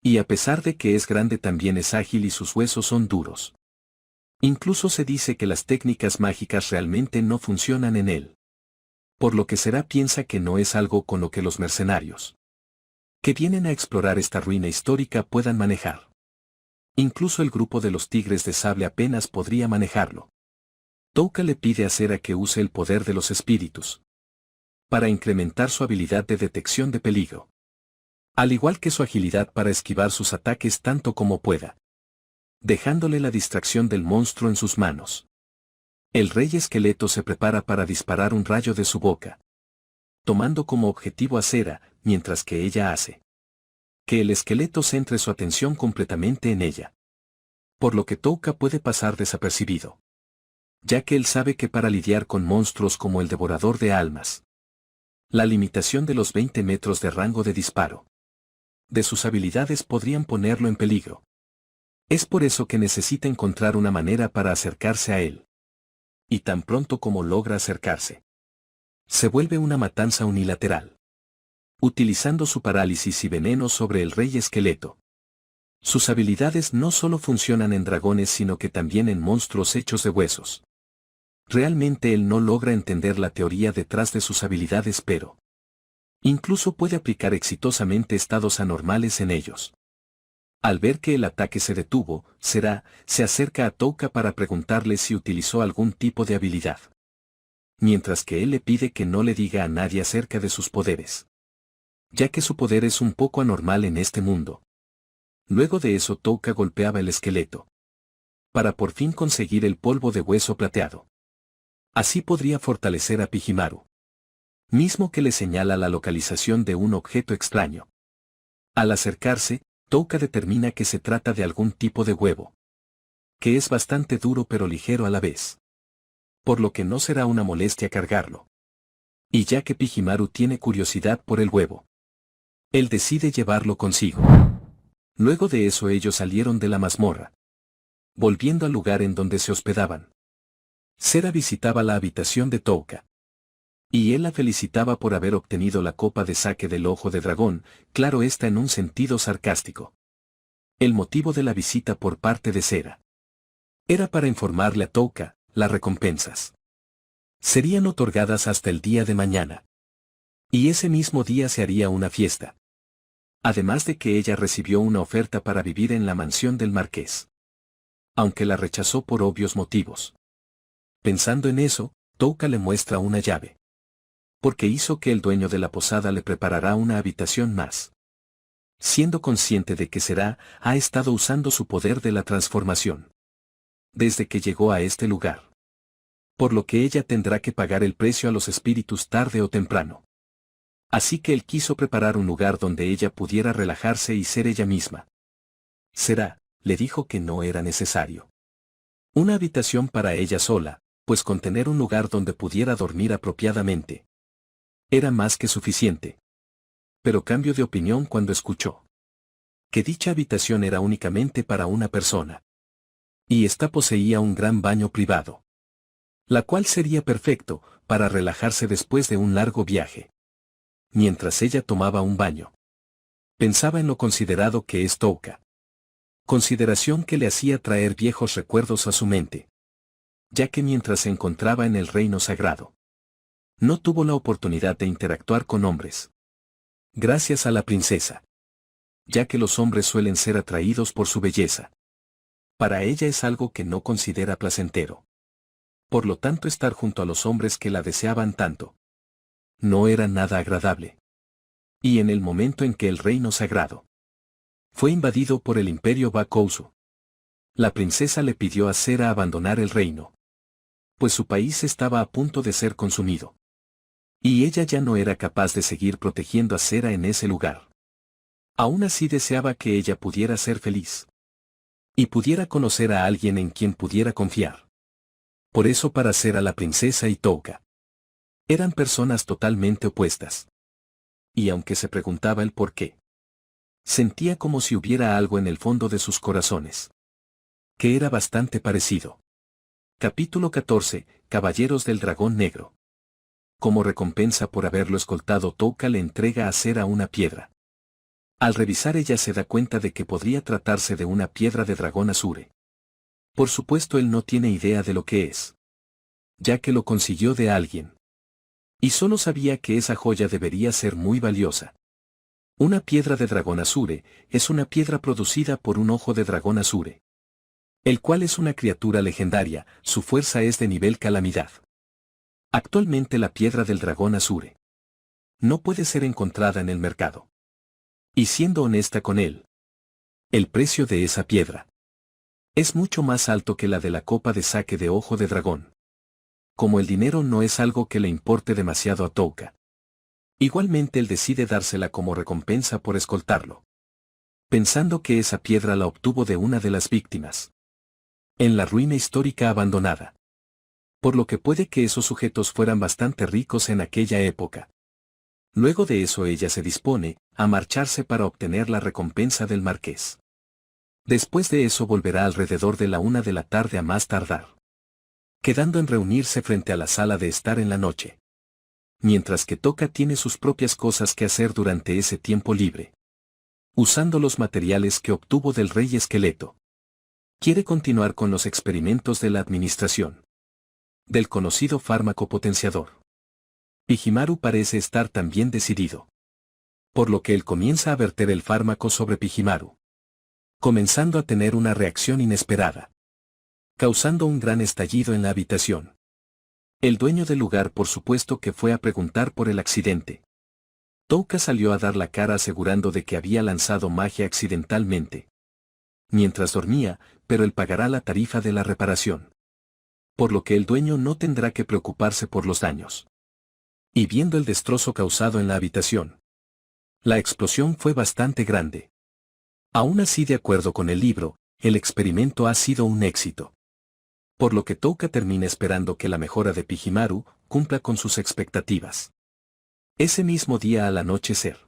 Y a pesar de que es grande también es ágil y sus huesos son duros. Incluso se dice que las técnicas mágicas realmente no funcionan en él. Por lo que Será piensa que no es algo con lo que los mercenarios que vienen a explorar esta ruina histórica puedan manejar. Incluso el grupo de los tigres de sable apenas podría manejarlo. Touka le pide a Cera que use el poder de los espíritus para incrementar su habilidad de detección de peligro, al igual que su agilidad para esquivar sus ataques tanto como pueda, dejándole la distracción del monstruo en sus manos. El rey esqueleto se prepara para disparar un rayo de su boca, tomando como objetivo a Cera, mientras que ella hace que el esqueleto centre su atención completamente en ella. Por lo que Touka puede pasar desapercibido, ya que él sabe que para lidiar con monstruos como el devorador de almas, la limitación de los 20 metros de rango de disparo de sus habilidades podrían ponerlo en peligro. Es por eso que necesita encontrar una manera para acercarse a él. Y tan pronto como logra acercarse, se vuelve una matanza unilateral, utilizando su parálisis y veneno sobre el rey esqueleto. Sus habilidades no solo funcionan en dragones sino que también en monstruos hechos de huesos. Realmente él no logra entender la teoría detrás de sus habilidades, pero incluso puede aplicar exitosamente estados anormales en ellos. Al ver que el ataque se detuvo, Cera se acerca a Touka para preguntarle si utilizó algún tipo de habilidad, mientras que él le pide que no le diga a nadie acerca de sus poderes, ya que su poder es un poco anormal en este mundo. Luego de eso Touka golpeaba el esqueleto, para por fin conseguir el polvo de hueso plateado. Así podría fortalecer a Pijimaru, mismo que le señala la localización de un objeto extraño. Al acercarse, Touka determina que se trata de algún tipo de huevo, que es bastante duro pero ligero a la vez, por lo que no será una molestia cargarlo. Y ya que Pijimaru tiene curiosidad por el huevo, él decide llevarlo consigo. Luego de eso ellos salieron de la mazmorra, volviendo al lugar en donde se hospedaban. Cera visitaba la habitación de Touka, y él la felicitaba por haber obtenido la copa de sake del ojo de dragón, claro está en un sentido sarcástico. El motivo de la visita por parte de Cera era para informarle a Touka, las recompensas serían otorgadas hasta el día de mañana. Y ese mismo día se haría una fiesta. Además de que ella recibió una oferta para vivir en la mansión del marqués, aunque la rechazó por obvios motivos. Pensando en eso, Touka le muestra una llave, porque hizo que el dueño de la posada le preparará una habitación más, siendo consciente de que Cera ha estado usando su poder de la transformación desde que llegó a este lugar, por lo que ella tendrá que pagar el precio a los espíritus tarde o temprano. Así que él quiso preparar un lugar donde ella pudiera relajarse y ser ella misma. Cera le dijo que no era necesario una habitación para ella sola, pues con tener un lugar donde pudiera dormir apropiadamente era más que suficiente. Pero cambió de opinión cuando escuchó que dicha habitación era únicamente para una persona, y ésta poseía un gran baño privado, la cual sería perfecto para relajarse después de un largo viaje. Mientras ella tomaba un baño, pensaba en lo considerado que es Touka, consideración que le hacía traer viejos recuerdos a su mente, ya que mientras se encontraba en el reino sagrado, no tuvo la oportunidad de interactuar con hombres, gracias a la princesa, ya que los hombres suelen ser atraídos por su belleza. Para ella es algo que no considera placentero. Por lo tanto, estar junto a los hombres que la deseaban tanto no era nada agradable. Y en el momento en que el reino sagrado fue invadido por el imperio Bakousu, la princesa le pidió a Cera abandonar el reino, pues su país estaba a punto de ser consumido. Y ella ya no era capaz de seguir protegiendo a Cera en ese lugar. Aún así deseaba que ella pudiera ser feliz y pudiera conocer a alguien en quien pudiera confiar. Por eso para Cera la princesa y Touka eran personas totalmente opuestas. Y aunque se preguntaba el por qué, sentía como si hubiera algo en el fondo de sus corazones que era bastante parecido. Capítulo 14. Caballeros del Dragón Negro. Como recompensa por haberlo escoltado, Touka le entrega a Cera una piedra. Al revisar ella se da cuenta de que podría tratarse de una piedra de dragón azure. Por supuesto él no tiene idea de lo que es, ya que lo consiguió de alguien. Y solo sabía que esa joya debería ser muy valiosa. Una piedra de dragón azure es una piedra producida por un ojo de dragón azure, el cual es una criatura legendaria, su fuerza es de nivel calamidad. Actualmente la piedra del dragón azure no puede ser encontrada en el mercado. Y siendo honesta con él, el precio de esa piedra es mucho más alto que la de la copa de saque de ojo de dragón. Como el dinero no es algo que le importe demasiado a Touka, igualmente él decide dársela como recompensa por escoltarlo, pensando que esa piedra la obtuvo de una de las víctimas en la ruina histórica abandonada. Por lo que puede que esos sujetos fueran bastante ricos en aquella época. Luego de eso ella se dispone a marcharse para obtener la recompensa del marqués. Después de eso volverá alrededor de la 1 de la tarde a más tardar, quedando en reunirse frente a la sala de estar en la noche. Mientras que Touka tiene sus propias cosas que hacer durante ese tiempo libre, usando los materiales que obtuvo del rey esqueleto. Quiere continuar con los experimentos de la administración del conocido fármaco potenciador. Pijimaru parece estar también decidido, por lo que él comienza a verter el fármaco sobre Pijimaru, comenzando a tener una reacción inesperada, causando un gran estallido en la habitación. El dueño del lugar por supuesto que fue a preguntar por el accidente. Touka salió a dar la cara asegurando de que había lanzado magia accidentalmente mientras dormía, pero él pagará la tarifa de la reparación, por lo que el dueño no tendrá que preocuparse por los daños. Y viendo el destrozo causado en la habitación, la explosión fue bastante grande. Aún así, de acuerdo con el libro, el experimento ha sido un éxito, por lo que Touka termina esperando que la mejora de Pijimaru cumpla con sus expectativas. Ese mismo día al anochecer,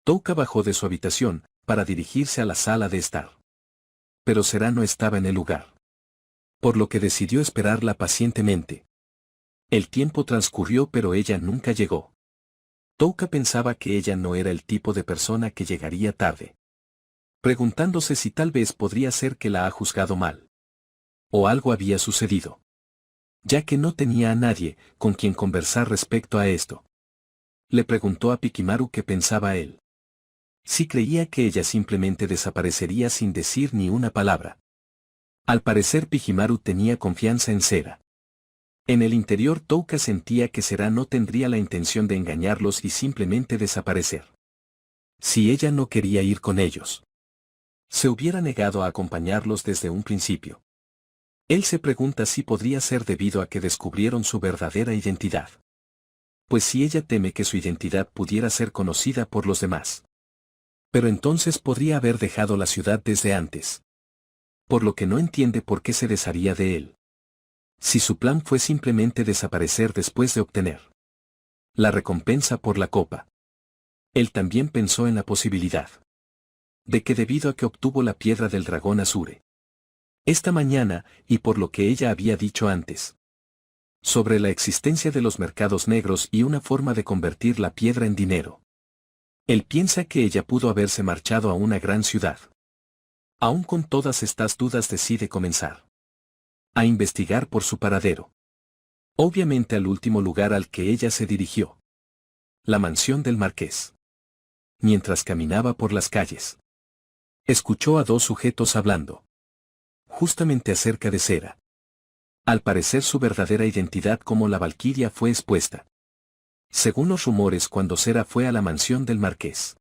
Touka bajó de su habitación para dirigirse a la sala de estar. Pero Sera no estaba en el lugar, por lo que decidió esperarla pacientemente. El tiempo transcurrió pero ella nunca llegó. Touka pensaba que ella no era el tipo de persona que llegaría tarde, preguntándose si tal vez podría ser que la ha juzgado mal, o algo había sucedido, ya que no tenía a nadie con quien conversar respecto a esto. Le preguntó a Pijimaru qué pensaba él. Si creía que ella simplemente desaparecería sin decir ni una palabra. Al parecer Pijimaru tenía confianza en Sera. En el interior Touka sentía que Sera no tendría la intención de engañarlos y simplemente desaparecer. Si ella no quería ir con ellos, se hubiera negado a acompañarlos desde un principio. Él se pregunta si podría ser debido a que descubrieron su verdadera identidad. Pues si ella teme que su identidad pudiera ser conocida por los demás. Pero entonces podría haber dejado la ciudad desde antes. Por lo que no entiende por qué se desharía de él. Si su plan fue simplemente desaparecer después de obtener la recompensa por la copa. Él también pensó en la posibilidad de que debido a que obtuvo la piedra del dragón azure esta mañana, y por lo que ella había dicho antes sobre la existencia de los mercados negros y una forma de convertir la piedra en dinero. Él piensa que ella pudo haberse marchado a una gran ciudad. Aún con todas estas dudas decide comenzar a investigar por su paradero. Obviamente al último lugar al que ella se dirigió. La mansión del marqués. Mientras caminaba por las calles, escuchó a dos sujetos hablando. Justamente acerca de Sera. Al parecer su verdadera identidad como la Valquiria fue expuesta. Según los rumores, cuando Sera fue a la mansión del marqués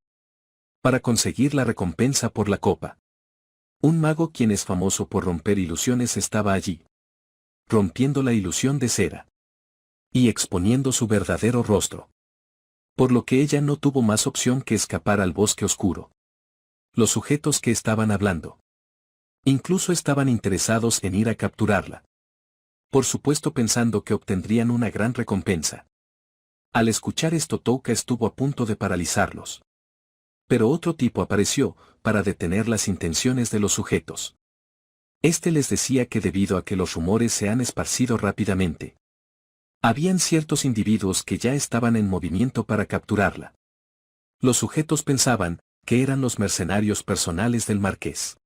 para conseguir la recompensa por la copa. Un mago quien es famoso por romper ilusiones estaba allí, rompiendo la ilusión de Sera y exponiendo su verdadero rostro. Por lo que ella no tuvo más opción que escapar al bosque oscuro. Los sujetos que estaban hablando incluso estaban interesados en ir a capturarla. Por supuesto pensando que obtendrían una gran recompensa. Al escuchar esto Touka estuvo a punto de paralizarlos. Pero otro tipo apareció, para detener las intenciones de los sujetos. Este les decía que debido a que los rumores se han esparcido rápidamente, habían ciertos individuos que ya estaban en movimiento para capturarla. Los sujetos pensaban que eran los mercenarios personales del marqués,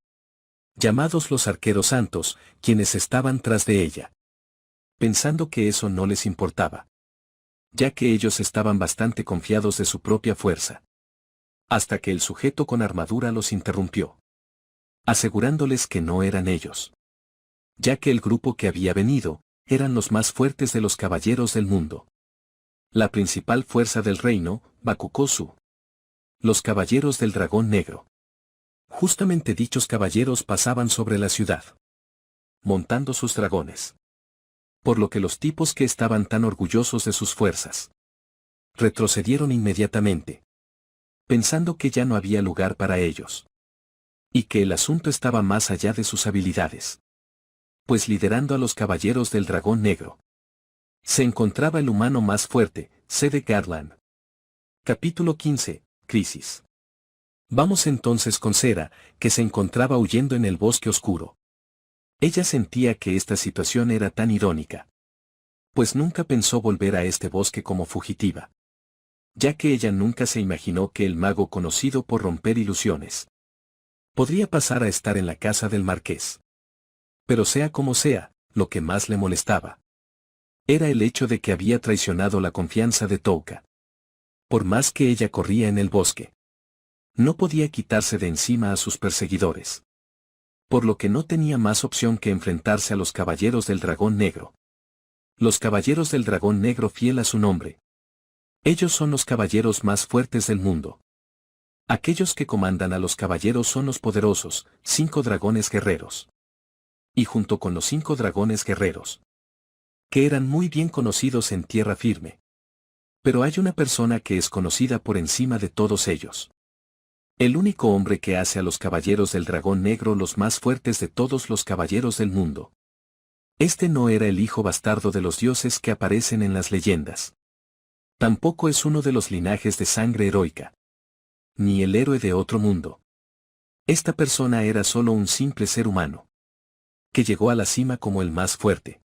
llamados los arqueros santos, quienes estaban tras de ella. Pensando que eso no les importaba, ya que ellos estaban bastante confiados de su propia fuerza. hasta que el sujeto con armadura los interrumpió, asegurándoles que no eran ellos, ya que el grupo que había venido eran los más fuertes de los caballeros del mundo. La principal fuerza del reino, Bakukosu. Los caballeros del dragón negro. Justamente dichos caballeros pasaban sobre la ciudad, montando sus dragones. Por lo que los tipos que estaban tan orgullosos de sus fuerzas retrocedieron inmediatamente, pensando que ya no había lugar para ellos, y que el asunto estaba más allá de sus habilidades. Pues liderando a los caballeros del dragón negro se encontraba el humano más fuerte, Sede Garland. Capítulo 15. Crisis. Vamos entonces con Sera, que se encontraba huyendo en el bosque oscuro. Ella sentía que esta situación era tan irónica, pues nunca pensó volver a este bosque como fugitiva, ya que ella nunca se imaginó que el mago conocido por romper ilusiones podría pasar a estar en la casa del marqués. Pero sea como sea, lo que más le molestaba era el hecho de que había traicionado la confianza de Touka. Por más que ella corría en el bosque, no podía quitarse de encima a sus perseguidores, por lo que no tenía más opción que enfrentarse a los caballeros del dragón negro. Los caballeros del dragón negro, fiel a su nombre. Ellos son los caballeros más fuertes del mundo. Aquellos que comandan a los caballeros son los poderosos, 5 dragones guerreros. Y junto con los 5 dragones guerreros, que eran muy bien conocidos en tierra firme. Pero hay una persona que es conocida por encima de todos ellos. El único hombre que hace a los caballeros del dragón negro los más fuertes de todos los caballeros del mundo. Este no era el hijo bastardo de los dioses que aparecen en las leyendas. Tampoco es uno de los linajes de sangre heroica. Ni el héroe de otro mundo. Esta persona era solo un simple ser humano, que llegó a la cima como el más fuerte,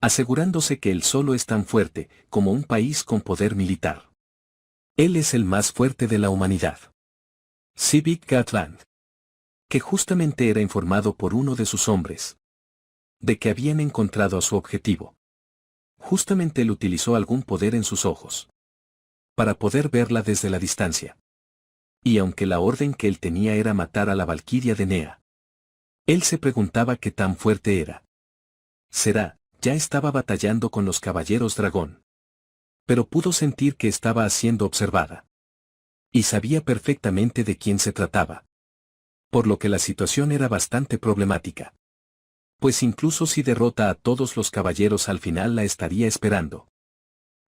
asegurándose que él solo es tan fuerte como un país con poder militar. Él es el más fuerte de la humanidad. Civic Gatland. Que justamente era informado por uno de sus hombres de que habían encontrado a su objetivo. Justamente él utilizó algún poder en sus ojos para poder verla desde la distancia. Y aunque la orden que él tenía era matar a la valquiria de Nea, él se preguntaba qué tan fuerte era. Será, ya estaba batallando con los caballeros dragón. Pero pudo sentir que estaba siendo observada. Y sabía perfectamente de quién se trataba. Por lo que la situación era bastante problemática. Pues incluso si derrota a todos los caballeros al final la estaría esperando.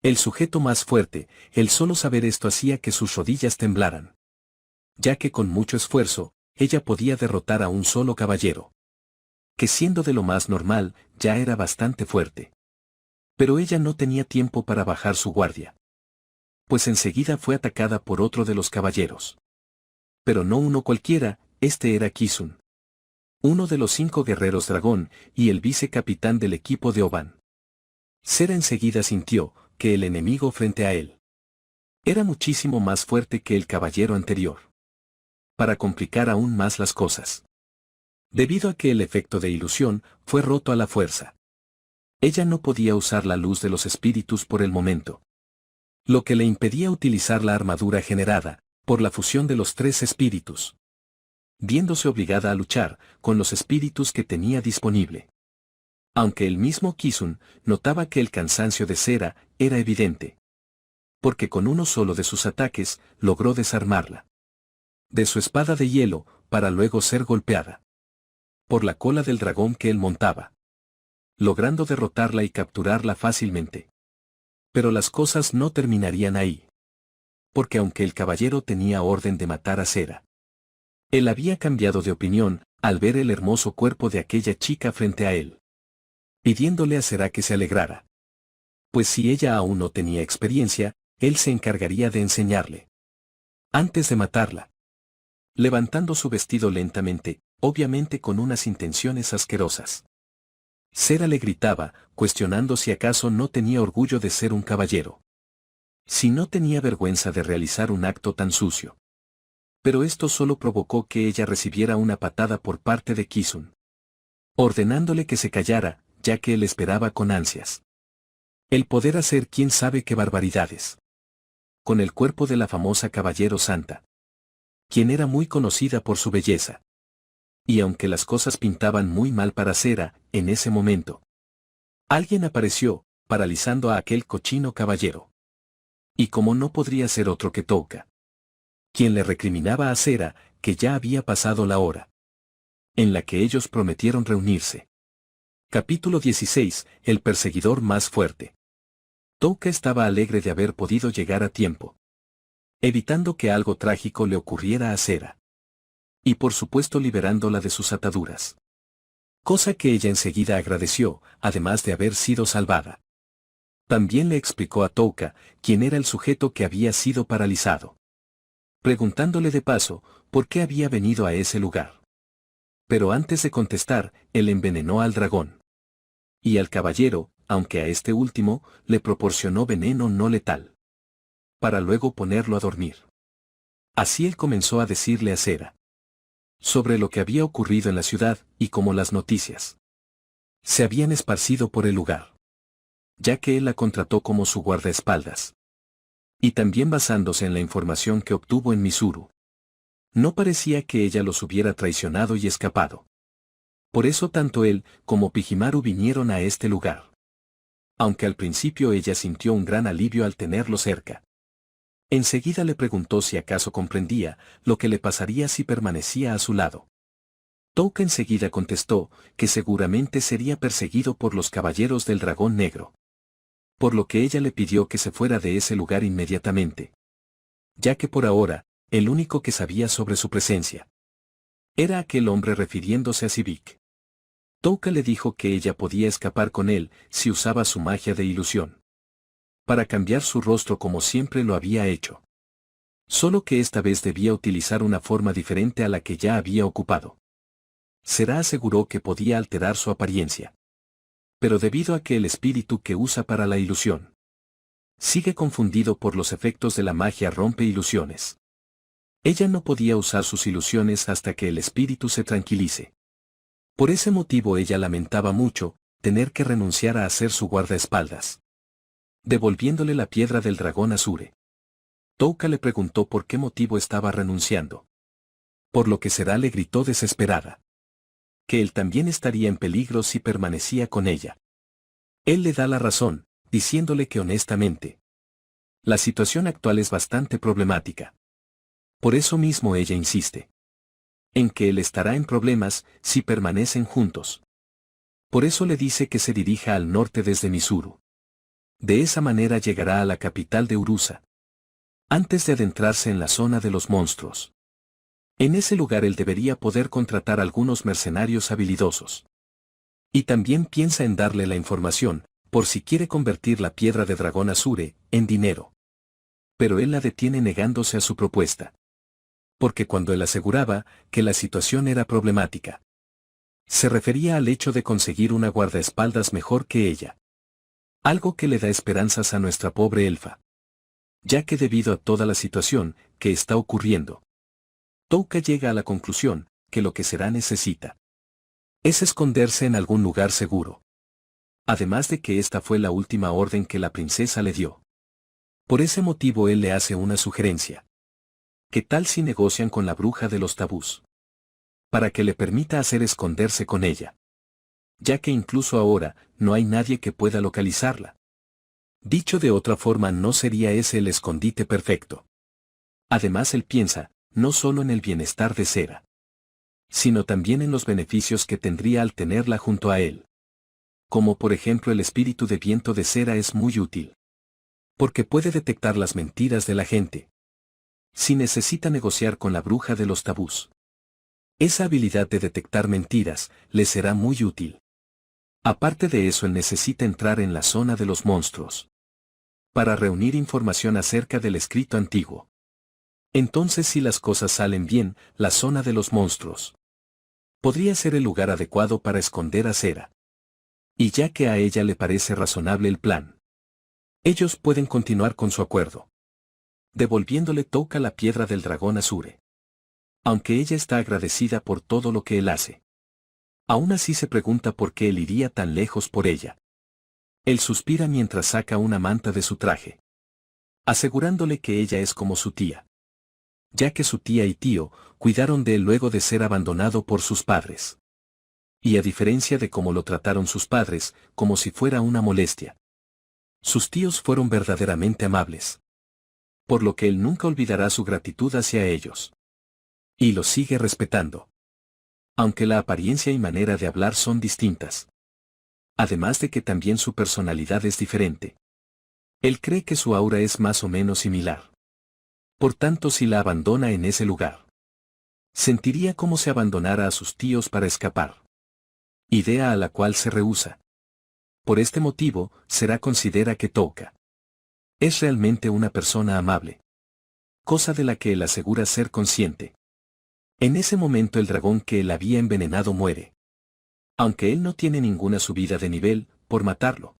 El sujeto más fuerte, el solo saber esto hacía que sus rodillas temblaran. Ya que con mucho esfuerzo, ella podía derrotar a un solo caballero, que siendo de lo más normal, ya era bastante fuerte. Pero ella no tenía tiempo para bajar su guardia, pues enseguida fue atacada por otro de los caballeros. Pero no uno cualquiera, este era Kisun, uno de los 5 guerreros dragón, y el vicecapitán del equipo de Oban. Sera enseguida sintió que el enemigo frente a él era muchísimo más fuerte que el caballero anterior. Para complicar aún más las cosas, debido a que el efecto de ilusión fue roto a la fuerza, ella no podía usar la luz de los espíritus por el momento, lo que le impedía utilizar la armadura generada por la fusión de los 3 espíritus, viéndose obligada a luchar con los espíritus que tenía disponible. Aunque el mismo Kisun notaba que el cansancio de Sera era evidente, porque con uno solo de sus ataques logró desarmarla de su espada de hielo, para luego ser golpeada por la cola del dragón que él montaba, logrando derrotarla y capturarla fácilmente. Pero las cosas no terminarían ahí, porque aunque el caballero tenía orden de matar a Sera, él había cambiado de opinión al ver el hermoso cuerpo de aquella chica frente a él, pidiéndole a Sera que se alegrara. Pues si ella aún no tenía experiencia, él se encargaría de enseñarle. Antes de matarla, levantando su vestido lentamente, obviamente con unas intenciones asquerosas, Sera le gritaba, cuestionando si acaso no tenía orgullo de ser un caballero. Si no tenía vergüenza de realizar un acto tan sucio. Pero esto solo provocó que ella recibiera una patada por parte de Kisun, ordenándole que se callara, ya que él esperaba con ansias el poder hacer quién sabe qué barbaridades con el cuerpo de la famosa caballero santa. quien era muy conocida por su belleza. Y aunque las cosas pintaban muy mal para Sera, en ese momento, alguien apareció, paralizando a aquel cochino caballero. Y como no podría ser otro que Touka, quien le recriminaba a Sera que ya había pasado la hora en la que ellos prometieron reunirse. Capítulo 16. El perseguidor más fuerte. Touka estaba alegre de haber podido llegar a tiempo, evitando que algo trágico le ocurriera a Sera. Y por supuesto liberándola de sus ataduras. Cosa que ella enseguida agradeció, además de haber sido salvada. También le explicó a Touka quién era el sujeto que había sido paralizado, preguntándole de paso por qué había venido a ese lugar. Pero antes de contestar, él envenenó al dragón. Y al caballero, aunque a este último, le proporcionó veneno no letal, para luego ponerlo a dormir. Así él comenzó a decirle a Sera sobre lo que había ocurrido en la ciudad y cómo las noticias se habían esparcido por el lugar, ya que él la contrató como su guardaespaldas. Y también basándose en la información que obtuvo en Mizuru. No parecía que ella los hubiera traicionado y escapado. Por eso tanto él como Pijimaru vinieron a este lugar. Aunque al principio ella sintió un gran alivio al tenerlo cerca. Enseguida le preguntó si acaso comprendía lo que le pasaría si permanecía a su lado. Touka enseguida contestó que seguramente sería perseguido por los caballeros del dragón negro. Por lo que ella le pidió que se fuera de ese lugar inmediatamente. Ya que por ahora, el único que sabía sobre su presencia era aquel hombre refiriéndose a Sivik. Touka le dijo que ella podía escapar con él si usaba su magia de ilusión, para cambiar su rostro como siempre lo había hecho. Solo que esta vez debía utilizar una forma diferente a la que ya había ocupado. Sera aseguró que podía alterar su apariencia. Pero debido a que el espíritu que usa para la ilusión sigue confundido por los efectos de la magia rompe ilusiones. Ella no podía usar sus ilusiones hasta que el espíritu se tranquilice. Por ese motivo ella lamentaba mucho tener que renunciar a hacer su guardaespaldas, devolviéndole la piedra del dragón Azure. Touka le preguntó por qué motivo estaba renunciando. Por lo que Sera le gritó desesperada que él también estaría en peligro si permanecía con ella. Él le da la razón, diciéndole que honestamente, la situación actual es bastante problemática. Por eso mismo ella insiste en que él estará en problemas si permanecen juntos. Por eso le dice que se dirija al norte desde Mizuru. De esa manera llegará a la capital de Urusa, antes de adentrarse en la zona de los monstruos. En ese lugar él debería poder contratar algunos mercenarios habilidosos. Y también piensa en darle la información, por si quiere convertir la piedra de dragón Azure en dinero. Pero él la detiene negándose a su propuesta. Porque cuando él aseguraba que la situación era problemática, se refería al hecho de conseguir una guardaespaldas mejor que ella. Algo que le da esperanzas a nuestra pobre elfa. Ya que debido a toda la situación que está ocurriendo, Touka llega a la conclusión que lo que Sera necesita es esconderse en algún lugar seguro. Además de que esta fue la última orden que la princesa le dio. Por ese motivo él le hace una sugerencia. ¿Qué tal si negocian con la bruja de los tabús? Para que le permita hacer esconderse con ella. Ya que incluso ahora no hay nadie que pueda localizarla. Dicho de otra forma, no sería ese el escondite perfecto. Además él piensa no solo en el bienestar de Sera, sino también en los beneficios que tendría al tenerla junto a él. Como por ejemplo el espíritu de viento de Sera es muy útil. Porque puede detectar las mentiras de la gente. Si necesita negociar con la bruja de los tabús, esa habilidad de detectar mentiras le será muy útil. Aparte de eso, él necesita entrar en la zona de los monstruos para reunir información acerca del escrito antiguo. Entonces, si las cosas salen bien, la zona de los monstruos podría ser el lugar adecuado para esconder a Sera. Y ya que a ella le parece razonable el plan, ellos pueden continuar con su acuerdo. Devolviéndole Touka la piedra del dragón Azure. Aunque ella está agradecida por todo lo que él hace, aún así se pregunta por qué él iría tan lejos por ella. Él suspira mientras saca una manta de su traje, asegurándole que ella es como su tía. ya que su tía y tío cuidaron de él luego de ser abandonado por sus padres. Y a diferencia de cómo lo trataron sus padres, como si fuera una molestia. Sus tíos fueron verdaderamente amables. Por lo que él nunca olvidará su gratitud hacia ellos. Y los sigue respetando. Aunque la apariencia y manera de hablar son distintas. Además de que también su personalidad es diferente. Él cree que su aura es más o menos similar. Por tanto, si la abandona en ese lugar, sentiría como si abandonara a sus tíos para escapar. Idea a la cual se rehúsa. Por este motivo, Sera considera que Touka es realmente una persona amable. Cosa de la que él asegura ser consciente. En ese momento el dragón que él había envenenado muere. Aunque él no tiene ninguna subida de nivel, por matarlo.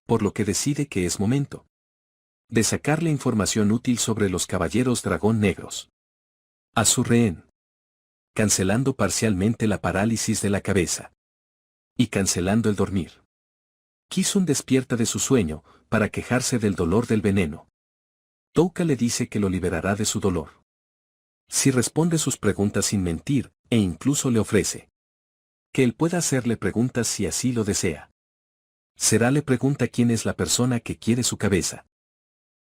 Por lo que decide que es momento de sacarle información útil sobre los caballeros dragón negros. A su rehén. Cancelando parcialmente la parálisis de la cabeza. Y cancelando el dormir. Kisun despierta de su sueño, para quejarse del dolor del veneno. Touka le dice que lo liberará de su dolor. Si responde sus preguntas sin mentir, e incluso le ofrece que él pueda hacerle preguntas si así lo desea. Sera le pregunta quién es la persona que quiere su cabeza.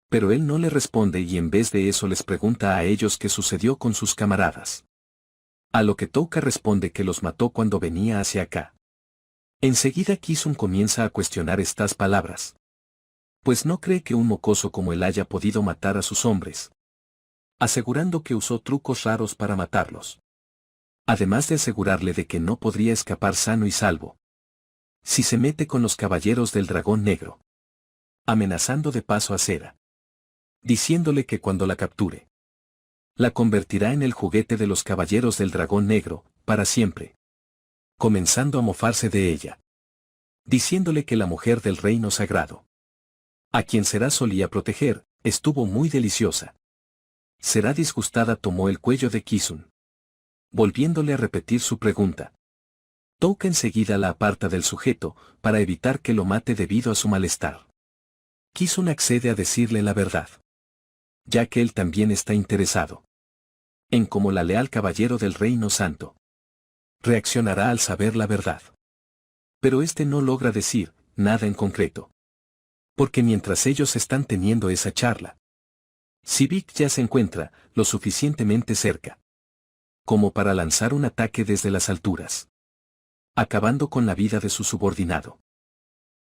Pero él no le responde y en vez de eso les pregunta a ellos qué sucedió con sus camaradas. A lo que Touka responde que los mató cuando venía hacia acá. Enseguida Kisun comienza a cuestionar estas palabras. Pues no cree que un mocoso como él haya podido matar a sus hombres. Asegurando que usó trucos raros para matarlos. Además de asegurarle de que no podría escapar sano y salvo. Si se mete con los caballeros del dragón negro. Amenazando de paso a Sera. Diciéndole que cuando la capture, la convertirá en el juguete de los caballeros del dragón negro, para siempre. Comenzando a mofarse de ella. Diciéndole que la mujer del reino sagrado, a quien Sera solía proteger, estuvo muy deliciosa. Sera disgustada tomó el cuello de Kisun. Volviéndole a repetir su pregunta. Touka enseguida la aparta del sujeto, para evitar que lo mate debido a su malestar. Kisun accede a decirle la verdad. Ya que él también está interesado en cómo la leal caballero del reino santo reaccionará al saber la verdad. Pero este no logra decir nada en concreto. Porque mientras ellos están teniendo esa charla, Sivik ya se encuentra lo suficientemente cerca como para lanzar un ataque desde las alturas, acabando con la vida de su subordinado.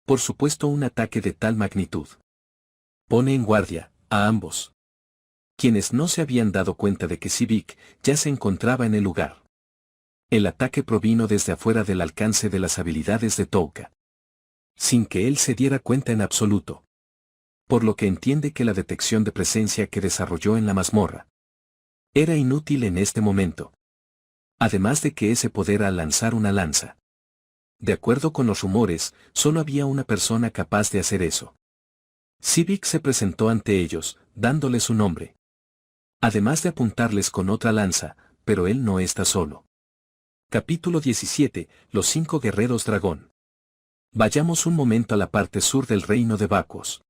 Por supuesto, un ataque de tal magnitud pone en guardia a ambos, quienes no se habían dado cuenta de que Sivik ya se encontraba en el lugar. El ataque provino desde afuera del alcance de las habilidades de Touka, sin que él se diera cuenta en absoluto. Por lo que entiende que la detección de presencia que desarrolló en la mazmorra era inútil en este momento. Además de que ese poder al lanzar una lanza. De acuerdo con los rumores, solo había una persona capaz de hacer eso. Sivik se presentó ante ellos, dándole su nombre. Además de apuntarles con otra lanza, pero él no está solo. Capítulo 17, Los 5 guerreros dragón. Vayamos un momento a la parte sur del reino de Bakos.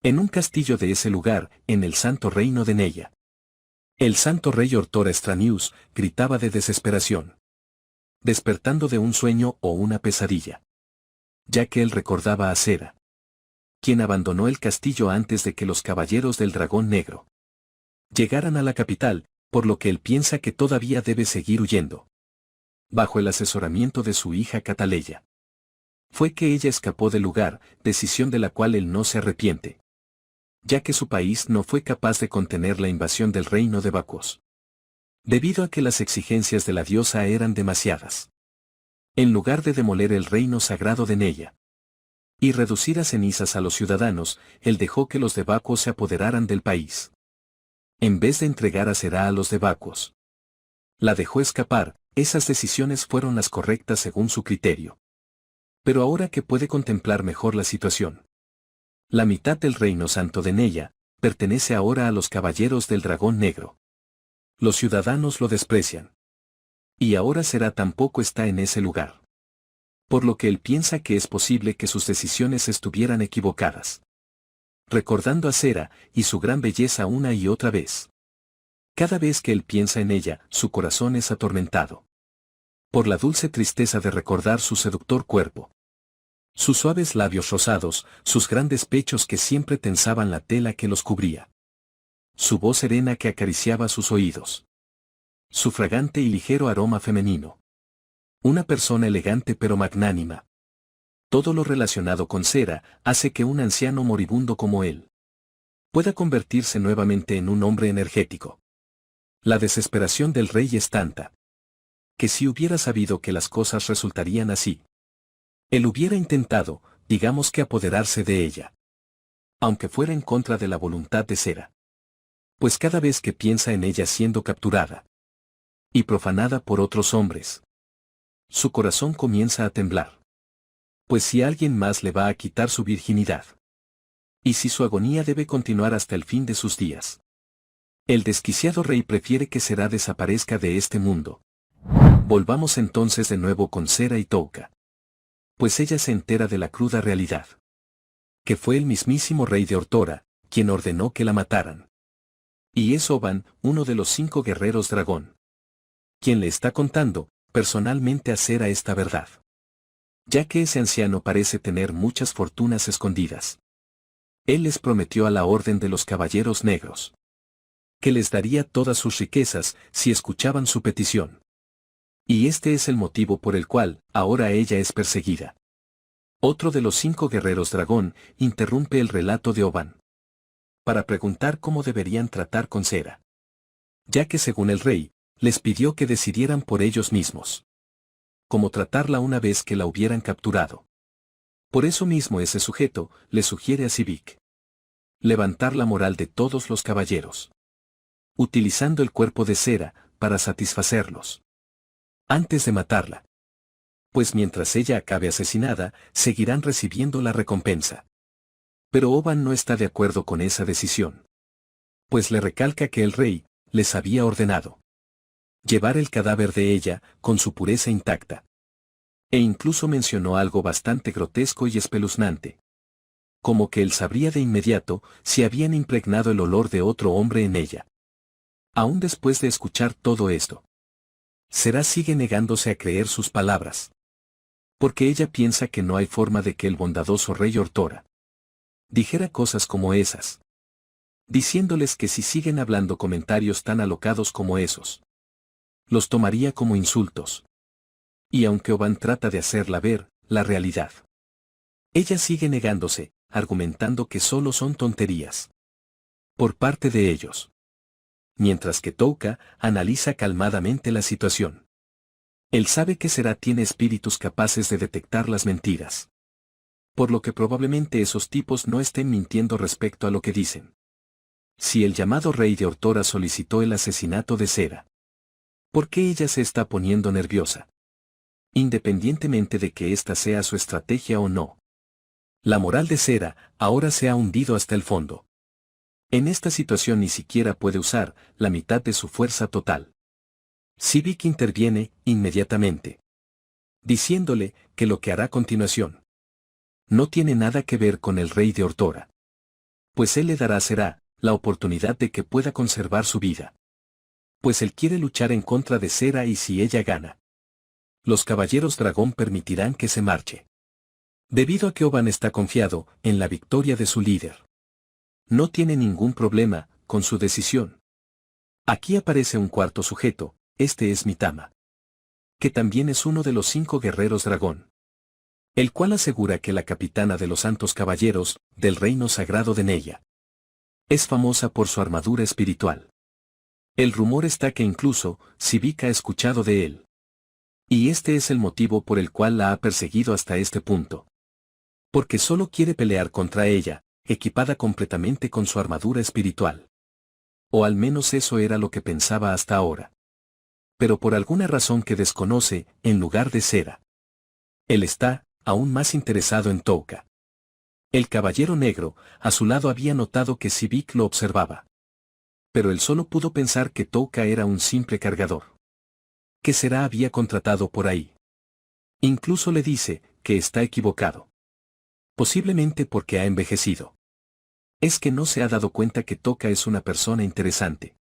En un castillo de ese lugar, en el santo reino de Neya. El santo rey Ortora Stranius gritaba de desesperación. Despertando de un sueño o una pesadilla. Ya que él recordaba a Sera, quien abandonó el castillo antes de que los caballeros del dragón negro llegaran a la capital, por lo que él piensa que todavía debe seguir huyendo. Bajo el asesoramiento de su hija Cataleya. Fue que ella escapó del lugar, decisión de la cual él no se arrepiente. Ya que su país no fue capaz de contener la invasión del reino de Bakos. Debido a que las exigencias de la diosa eran demasiadas. En lugar de demoler el reino sagrado de Neya y reducir a cenizas a los ciudadanos, él dejó que los de Bakos se apoderaran del país. En vez de entregar a Sera a los de Bakos, la dejó escapar. Esas decisiones fueron las correctas según su criterio. Pero ahora que puede contemplar mejor la situación, la mitad del reino santo de Neya pertenece ahora a los caballeros del dragón negro. Los ciudadanos lo desprecian. Y ahora Sera tampoco está en ese lugar. Por lo que él piensa que es posible que sus decisiones estuvieran equivocadas. Recordando a Sera y su gran belleza una y otra vez. Cada vez que él piensa en ella, su corazón es atormentado por la dulce tristeza de recordar su seductor cuerpo. Sus suaves labios rosados, sus grandes pechos que siempre tensaban la tela que los cubría. Su voz serena que acariciaba sus oídos. Su fragante y ligero aroma femenino. Una persona elegante pero magnánima. Todo lo relacionado con Sera hace que un anciano moribundo como él pueda convertirse nuevamente en un hombre energético. La desesperación del rey es tanta que si hubiera sabido que las cosas resultarían así, él hubiera intentado, digamos que apoderarse de ella. Aunque fuera en contra de la voluntad de Sera. Pues cada vez que piensa en ella siendo capturada y profanada por otros hombres, su corazón comienza a temblar. Pues si alguien más le va a quitar su virginidad, y si su agonía debe continuar hasta el fin de sus días, el desquiciado rey prefiere que Sera desaparezca de este mundo. Volvamos entonces de nuevo con Sera y Touka. Pues ella se entera de la cruda realidad. Que fue el mismísimo rey de Ortora, quien ordenó que la mataran. Y es Oban, uno de los 5 guerreros dragón, quien le está contando, personalmente a Sera esta verdad. Ya que ese anciano parece tener muchas fortunas escondidas. Él les prometió a la orden de los caballeros negros que les daría todas sus riquezas si escuchaban su petición. Y este es el motivo por el cual, ahora ella es perseguida. Otro de los 5 guerreros dragón interrumpe el relato de Oban para preguntar cómo deberían tratar con Sera. Ya que según el rey, les pidió que decidieran por ellos mismos cómo tratarla una vez que la hubieran capturado. Por eso mismo ese sujeto le sugiere a Sivik levantar la moral de todos los caballeros, utilizando el cuerpo de Sera para satisfacerlos antes de matarla. Pues mientras ella acabe asesinada, seguirán recibiendo la recompensa. Pero Oban no está de acuerdo con esa decisión. Pues le recalca que el rey les había ordenado llevar el cadáver de ella con su pureza intacta. E incluso mencionó algo bastante grotesco y espeluznante. Como que él sabría de inmediato si habían impregnado el olor de otro hombre en ella. Aún después de escuchar todo esto, Sera sigue negándose a creer sus palabras. Porque ella piensa que no hay forma de que el bondadoso rey Ortora dijera cosas como esas. Diciéndoles que si siguen hablando comentarios tan alocados como esos, los tomaría como insultos. Y aunque Oban trata de hacerla ver la realidad, ella sigue negándose, argumentando que solo son tonterías por parte de ellos. Mientras que Touka analiza calmadamente la situación. Él sabe que Sera tiene espíritus capaces de detectar las mentiras. Por lo que probablemente esos tipos no estén mintiendo respecto a lo que dicen. Si el llamado rey de Ortora solicitó el asesinato de Sera, ¿por qué ella se está poniendo nerviosa? Independientemente de que esta sea su estrategia o no. La moral de Sera ahora se ha hundido hasta el fondo. En esta situación ni siquiera puede usar la mitad de su fuerza total. Sivik interviene inmediatamente, diciéndole que lo que hará a continuación no tiene nada que ver con el rey de Ortora. Pues él le dará a Sera la oportunidad de que pueda conservar su vida. Pues él quiere luchar en contra de Sera y si ella gana, los caballeros dragón permitirán que se marche. Debido a que Oban está confiado en la victoria de su líder. No tiene ningún problema con su decisión. Aquí aparece un cuarto sujeto, este es Mitama. Que también es uno de los 5 guerreros dragón. El cual asegura que la capitana de los santos caballeros, del reino sagrado de Neya, es famosa por su armadura espiritual. El rumor está que incluso, Sivik ha escuchado de él. Y este es el motivo por el cual la ha perseguido hasta este punto. Porque solo quiere pelear contra ella, equipada completamente con su armadura espiritual. O al menos eso era lo que pensaba hasta ahora. Pero por alguna razón que desconoce, en lugar de Sera, él está aún más interesado en Touka. El caballero negro, a su lado había notado que Sivik lo observaba. Pero él solo pudo pensar que Touka era un simple cargador. Que Sera había contratado por ahí. Incluso le dice que está equivocado. Posiblemente porque ha envejecido. Es que no se ha dado cuenta que Touka es una persona interesante.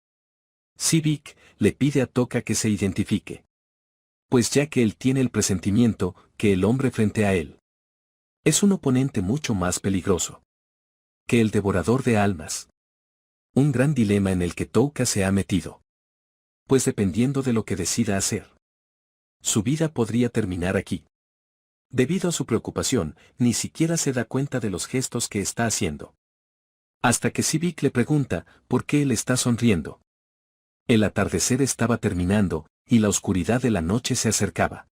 Sivik le pide a Touka que se identifique. Pues ya que él tiene el presentimiento que el hombre frente a él es un oponente mucho más peligroso que el devorador de almas. Un gran dilema en el que Touka se ha metido. Pues dependiendo de lo que decida hacer, su vida podría terminar aquí. Debido a su preocupación, ni siquiera se da cuenta de los gestos que está haciendo. Hasta que Sivik le pregunta por qué él está sonriendo. El atardecer estaba terminando, y la oscuridad de la noche se acercaba.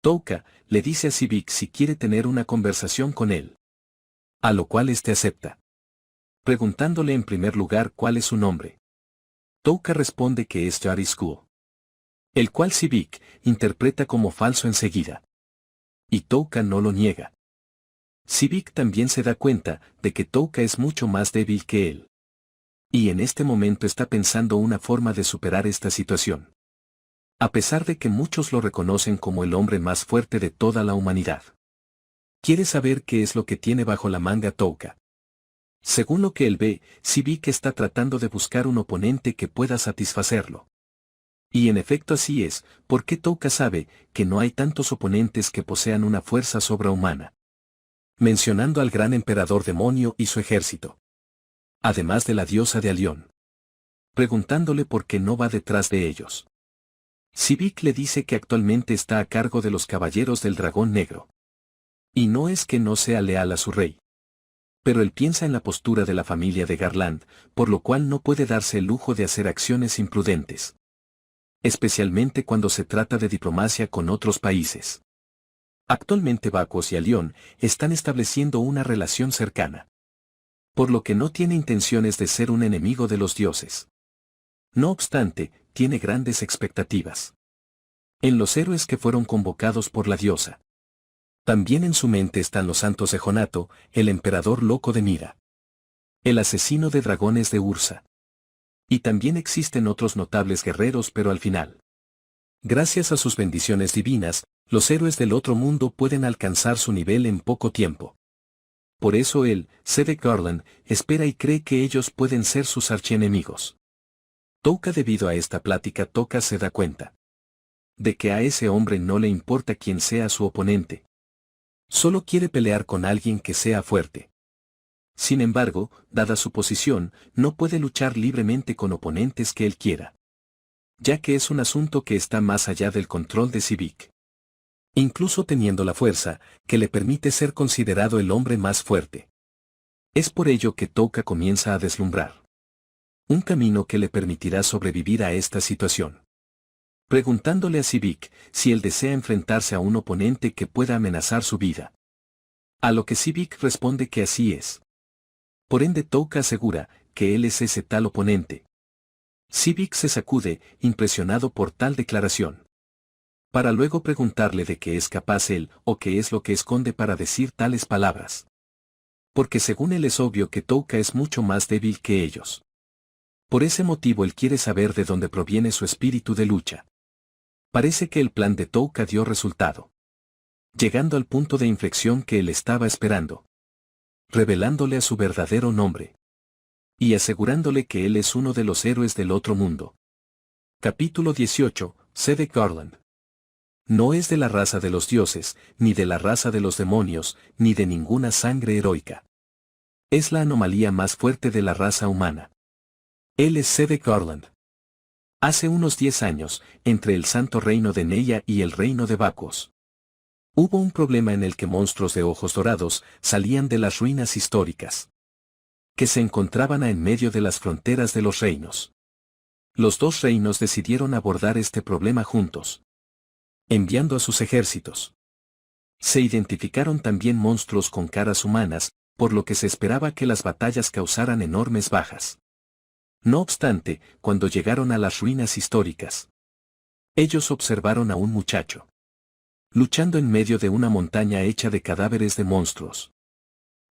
Touka le dice a Sivik si quiere tener una conversación con él. A lo cual éste acepta. Preguntándole en primer lugar cuál es su nombre. Touka responde que es Yariskuo. El cual Sivik interpreta como falso enseguida. Y Touka no lo niega. Sivik también se da cuenta de que Touka es mucho más débil que él. Y en este momento está pensando una forma de superar esta situación. A pesar de que muchos lo reconocen como el hombre más fuerte de toda la humanidad. Quiere saber qué es lo que tiene bajo la manga Touka. Según lo que él ve, Sivik está tratando de buscar un oponente que pueda satisfacerlo. Y en efecto así es, porque Touka sabe que no hay tantos oponentes que posean una fuerza sobrehumana. Mencionando al gran emperador demonio y su ejército. Además de la diosa de Alión. Preguntándole por qué no va detrás de ellos. Sivik le dice que actualmente está a cargo de los caballeros del dragón negro. Y no es que no sea leal a su rey. Pero él piensa en la postura de la familia de Garland, por lo cual no puede darse el lujo de hacer acciones imprudentes. Especialmente cuando se trata de diplomacia con otros países. Actualmente Bakos y Alión están estableciendo una relación cercana. Por lo que no tiene intenciones de ser un enemigo de los dioses. No obstante, tiene grandes expectativas. En los héroes que fueron convocados por la diosa. También en su mente están los santos de Jonato, el emperador loco de Mira. El asesino de dragones de Ursa. Y también existen otros notables guerreros, pero al final. Gracias a sus bendiciones divinas, los héroes del otro mundo pueden alcanzar su nivel en poco tiempo. Por eso él, Sedek Garland, espera y cree que ellos pueden ser sus archienemigos. Touka debido a esta plática Touka se da cuenta. De que a ese hombre no le importa quién sea su oponente. Solo quiere pelear con alguien que sea fuerte. Sin embargo, dada su posición, no puede luchar libremente con oponentes que él quiera. Ya que es un asunto que está más allá del control de Sivik. Incluso teniendo la fuerza, que le permite ser considerado el hombre más fuerte. Es por ello que Touka comienza a deslumbrar. Un camino que le permitirá sobrevivir a esta situación. Preguntándole a Sivik si él desea enfrentarse a un oponente que pueda amenazar su vida. A lo que Sivik responde que así es. Por ende Touka asegura que él es ese tal oponente. Sivik se sacude, impresionado por tal declaración. Para luego preguntarle de qué es capaz él o qué es lo que esconde para decir tales palabras. Porque según él es obvio que Touka es mucho más débil que ellos. Por ese motivo él quiere saber de dónde proviene su espíritu de lucha. Parece que el plan de Touka dio resultado. Llegando al punto de inflexión que él estaba esperando. Revelándole a su verdadero nombre. Y asegurándole que él es uno de los héroes del otro mundo. Capítulo 18, Sedek Garland. No es de la raza de los dioses, ni de la raza de los demonios, ni de ninguna sangre heroica. Es la anomalía más fuerte de la raza humana. Él es Sedek Garland. Hace unos 10 años, entre el santo reino de Neia y el reino de Bakos. Hubo un problema en el que monstruos de ojos dorados salían de las ruinas históricas. Que se encontraban en medio de las fronteras de los reinos. Los dos reinos decidieron abordar este problema juntos. Enviando a sus ejércitos. Se identificaron también monstruos con caras humanas, por lo que se esperaba que las batallas causaran enormes bajas. No obstante, cuando llegaron a las ruinas históricas, ellos observaron a un muchacho. Luchando en medio de una montaña hecha de cadáveres de monstruos.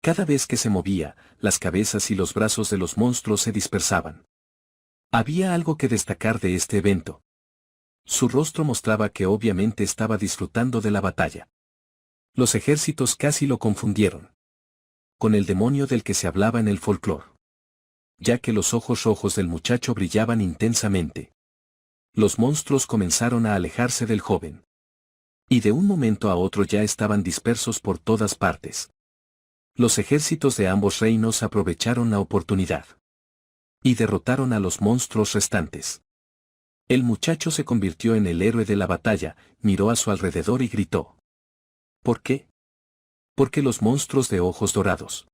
Cada vez que se movía, las cabezas y los brazos de los monstruos se dispersaban. Había algo que destacar de este evento. Su rostro mostraba que obviamente estaba disfrutando de la batalla. Los ejércitos casi lo confundieron con el demonio del que se hablaba en el folclore. ya que los ojos rojos del muchacho brillaban intensamente. Los monstruos comenzaron a alejarse del joven. Y de un momento a otro ya estaban dispersos por todas partes. Los ejércitos de ambos reinos aprovecharon la oportunidad. Y derrotaron a los monstruos restantes. El muchacho se convirtió en el héroe de la batalla, miró a su alrededor y gritó. ¿Por qué? Porque los monstruos de ojos dorados,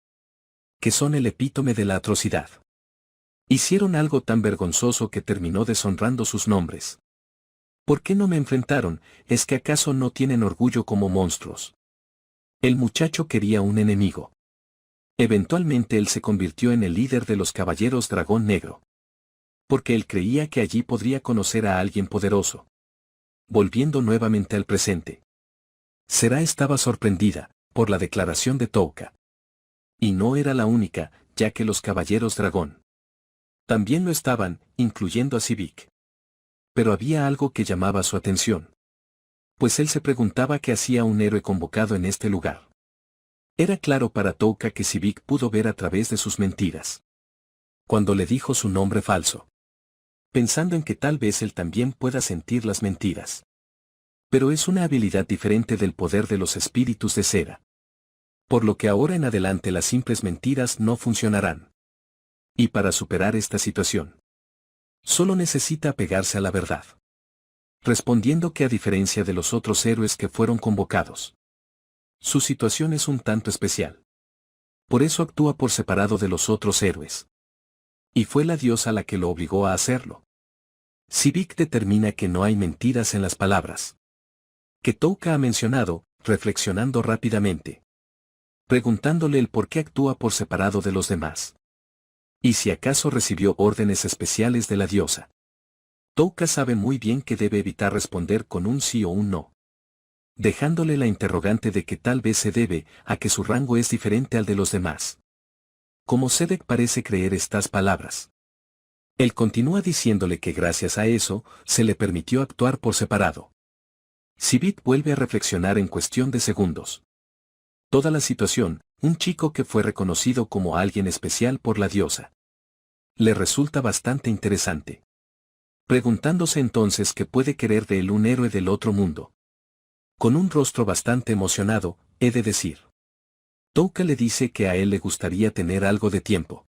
que son el epítome de la atrocidad, hicieron algo tan vergonzoso que terminó deshonrando sus nombres. ¿Por qué no me enfrentaron? ¿Es que acaso no tienen orgullo como monstruos? El muchacho quería un enemigo. Eventualmente él se convirtió en el líder de los caballeros dragón negro. Porque él creía que allí podría conocer a alguien poderoso. Volviendo nuevamente al presente. Sera estaba sorprendida por la declaración de Touka. Y no era la única, ya que los caballeros dragón también lo estaban, incluyendo a Sivik. Pero había algo que llamaba su atención. Pues él se preguntaba qué hacía un héroe convocado en este lugar. Era claro para Touka que Sivik pudo ver a través de sus mentiras. Cuando le dijo su nombre falso. Pensando en que tal vez él también pueda sentir las mentiras. Pero es una habilidad diferente del poder de los espíritus de Sera. Por lo que ahora en adelante las simples mentiras no funcionarán. Y para superar esta situación, solo necesita apegarse a la verdad. Respondiendo que a diferencia de los otros héroes que fueron convocados, su situación es un tanto especial. Por eso actúa por separado de los otros héroes. Y fue la diosa la que lo obligó a hacerlo. Sivik determina que no hay mentiras en las palabras que Touka ha mencionado, reflexionando rápidamente. Preguntándole el por qué actúa por separado de los demás. Y si acaso recibió órdenes especiales de la diosa. Touka sabe muy bien que debe evitar responder con un sí o un no. Dejándole la interrogante de que tal vez se debe a que su rango es diferente al de los demás. Como Sedek parece creer estas palabras. Él continúa diciéndole que gracias a eso, se le permitió actuar por separado. Sivik vuelve a reflexionar en cuestión de segundos. Toda la situación, un chico que fue reconocido como alguien especial por la diosa. Le resulta bastante interesante. Preguntándose entonces qué puede querer de él un héroe del otro mundo. Con un rostro bastante emocionado, he de decir. Touka le dice que a él le gustaría tener algo de tiempo.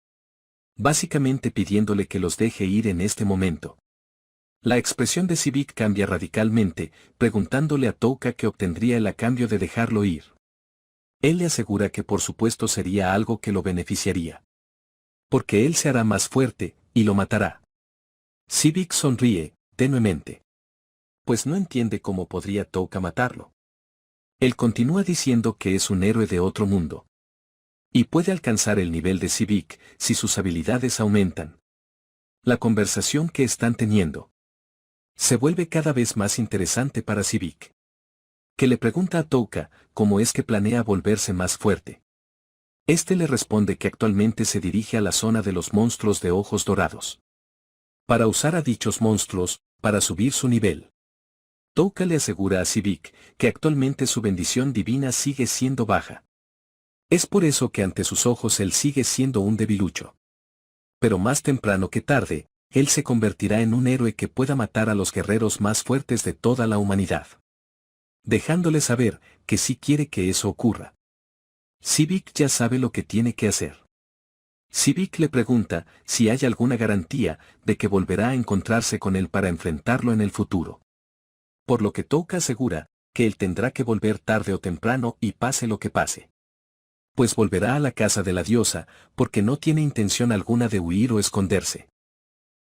Básicamente pidiéndole que los deje ir en este momento. La expresión de Sivik cambia radicalmente, preguntándole a Touka qué obtendría él a cambio de dejarlo ir. Él le asegura que por supuesto sería algo que lo beneficiaría. Porque él se hará más fuerte, y lo matará. Sivik sonríe, tenuemente. Pues no entiende cómo podría Touka matarlo. Él continúa diciendo que es un héroe de otro mundo. Y puede alcanzar el nivel de Sivik si sus habilidades aumentan. La conversación que están teniendo se vuelve cada vez más interesante para Sivik. Que le pregunta a Touka cómo es que planea volverse más fuerte. Este le responde que actualmente se dirige a la zona de los monstruos de ojos dorados. Para usar a dichos monstruos, para subir su nivel. Touka le asegura a Sivik que actualmente su bendición divina sigue siendo baja. Es por eso que ante sus ojos él sigue siendo un debilucho. Pero más temprano que tarde, él se convertirá en un héroe que pueda matar a los guerreros más fuertes de toda la humanidad. Dejándole saber que sí quiere que eso ocurra. Sivik ya sabe lo que tiene que hacer. Sivik le pregunta si hay alguna garantía de que volverá a encontrarse con él para enfrentarlo en el futuro. Por lo que Touka asegura que él tendrá que volver tarde o temprano y pase lo que pase. Pues volverá a la casa de la diosa, porque no tiene intención alguna de huir o esconderse.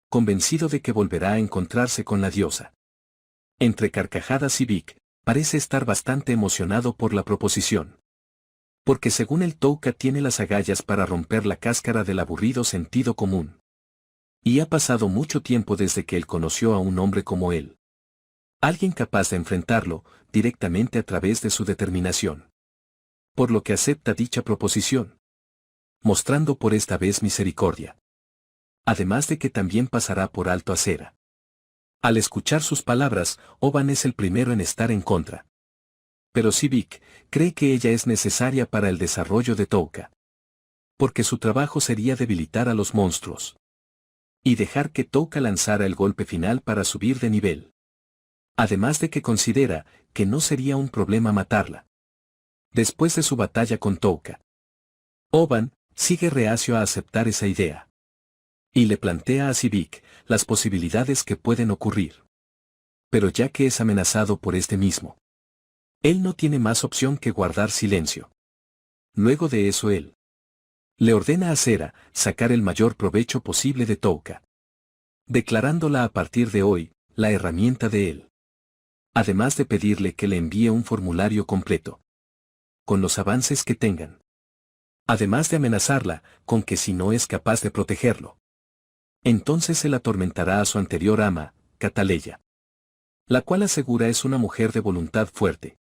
Convencido de que volverá a encontrarse con la diosa. Entre carcajadas Sivik parece estar bastante emocionado por la proposición. Porque según el Touka tiene las agallas para romper la cáscara del aburrido sentido común. Y ha pasado mucho tiempo desde que él conoció a un hombre como él. Alguien capaz de enfrentarlo, directamente a través de su determinación. Por lo que acepta dicha proposición. Mostrando por esta vez misericordia. Además de que también pasará por alto a Sera. Al escuchar sus palabras, Oban es el primero en estar en contra. Pero Sivik cree que ella es necesaria para el desarrollo de Touka. Porque su trabajo sería debilitar a los monstruos. Y dejar que Touka lanzara el golpe final para subir de nivel. Además de que considera que no sería un problema matarla. Después de su batalla con Touka, Oban sigue reacio a aceptar esa idea. Y le plantea a Sivik las posibilidades que pueden ocurrir. Pero ya que es amenazado por este mismo, él no tiene más opción que guardar silencio. Luego de eso él le ordena a Sera sacar el mayor provecho posible de Touka, declarándola a partir de hoy la herramienta de él. Además de pedirle que le envíe un formulario completo, con los avances que tengan. Además de amenazarla con que si no es capaz de protegerlo, entonces él atormentará a su anterior ama, Cataleya, la cual asegura es una mujer de voluntad fuerte,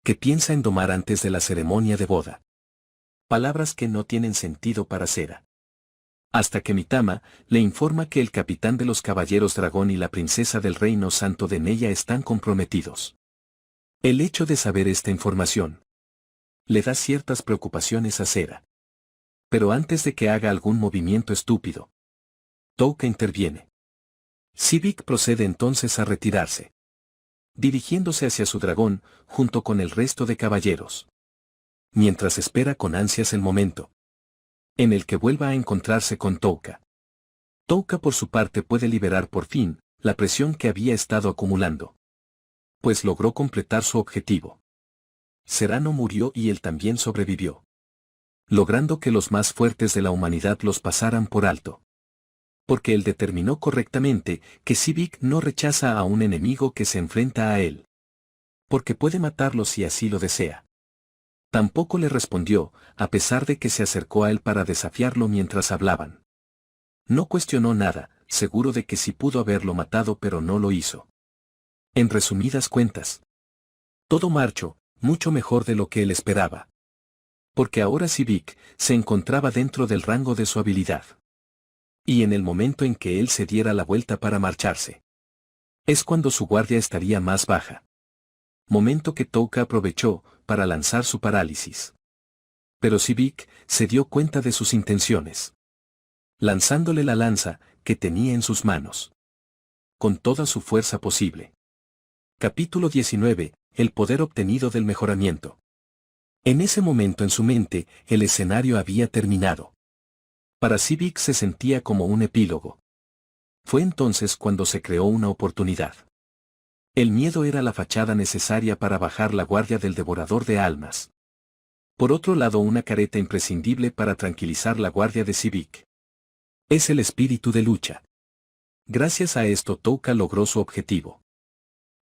que piensa en domar antes de la ceremonia de boda. Palabras que no tienen sentido para Sera. Hasta que Mitama le informa que el capitán de los caballeros dragón y la princesa del reino santo de Neya están comprometidos. El hecho de saber esta información le da ciertas preocupaciones a Sera. Pero antes de que haga algún movimiento estúpido, Touka interviene. Sivik procede entonces a retirarse, dirigiéndose hacia su dragón junto con el resto de caballeros. Mientras espera con ansias el momento en el que vuelva a encontrarse con Touka. Touka por su parte puede liberar por fin la presión que había estado acumulando, pues logró completar su objetivo. Serano murió y él también sobrevivió, logrando que los más fuertes de la humanidad los pasaran por alto. Porque él determinó correctamente que Sivik no rechaza a un enemigo que se enfrenta a él, porque puede matarlo si así lo desea. Tampoco le respondió, a pesar de que se acercó a él para desafiarlo mientras hablaban. No cuestionó nada, seguro de que sí pudo haberlo matado pero no lo hizo. En resumidas cuentas, todo marchó mucho mejor de lo que él esperaba. Porque ahora Sivik se encontraba dentro del rango de su habilidad. Y en el momento en que él se diera la vuelta para marcharse, es cuando su guardia estaría más baja. Momento que Touka aprovechó para lanzar su parálisis. Pero Sivik se dio cuenta de sus intenciones, lanzándole la lanza que tenía en sus manos, con toda su fuerza posible. Capítulo 19. El poder obtenido del mejoramiento. En ese momento en su mente, el escenario había terminado. Para Sivik se sentía como un epílogo. Fue entonces cuando se creó una oportunidad. El miedo era la fachada necesaria para bajar la guardia del devorador de almas. Por otro lado, una careta imprescindible para tranquilizar la guardia de Sivik. Es el espíritu de lucha. Gracias a esto Touka logró su objetivo.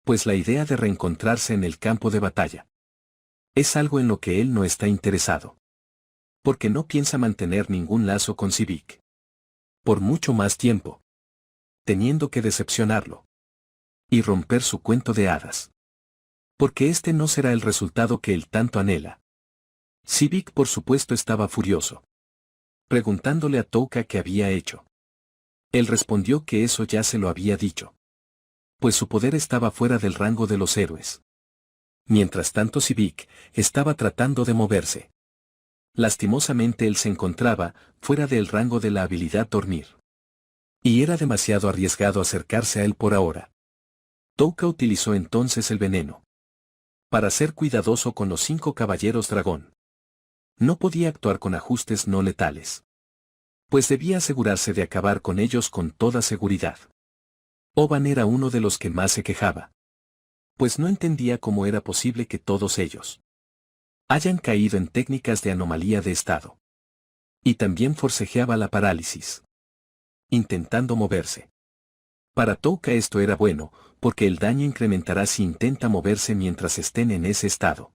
Pues la idea de reencontrarse en el campo de batalla es algo en lo que él no está interesado. Porque no piensa mantener ningún lazo con Sivik por mucho más tiempo, teniendo que decepcionarlo y romper su cuento de hadas. Porque este no será el resultado que él tanto anhela. Sivik por supuesto estaba furioso, preguntándole a Touka qué había hecho. Él respondió que eso ya se lo había dicho, pues su poder estaba fuera del rango de los héroes. Mientras tanto Sivik estaba tratando de moverse. Lastimosamente él se encontraba fuera del rango de la habilidad dormir. Y era demasiado arriesgado acercarse a él por ahora. Touka utilizó entonces el veneno para ser cuidadoso con los 5 caballeros dragón. No podía actuar con ajustes no letales, pues debía asegurarse de acabar con ellos con toda seguridad. Oban era uno de los que más se quejaba, pues no entendía cómo era posible que todos ellos hayan caído en técnicas de anomalía de estado. Y también forcejeaba la parálisis, intentando moverse. Para Touka esto era bueno, porque el daño incrementará si intenta moverse mientras estén en ese estado.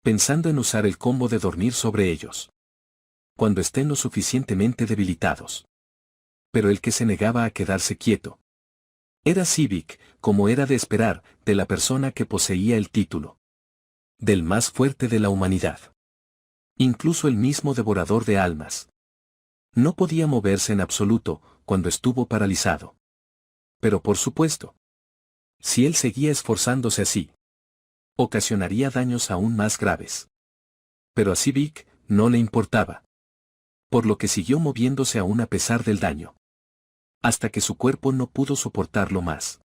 Pensando en usar el combo de dormir sobre ellos, cuando estén lo suficientemente debilitados. Pero el que se negaba a quedarse quieto era Sivik, como era de esperar, de la persona que poseía el título del más fuerte de la humanidad. Incluso el mismo devorador de almas no podía moverse en absoluto cuando estuvo paralizado. Pero por supuesto, si él seguía esforzándose así, ocasionaría daños aún más graves. Pero a Sivik no le importaba. por lo que siguió moviéndose aún a pesar del daño. Hasta que su cuerpo no pudo soportarlo más.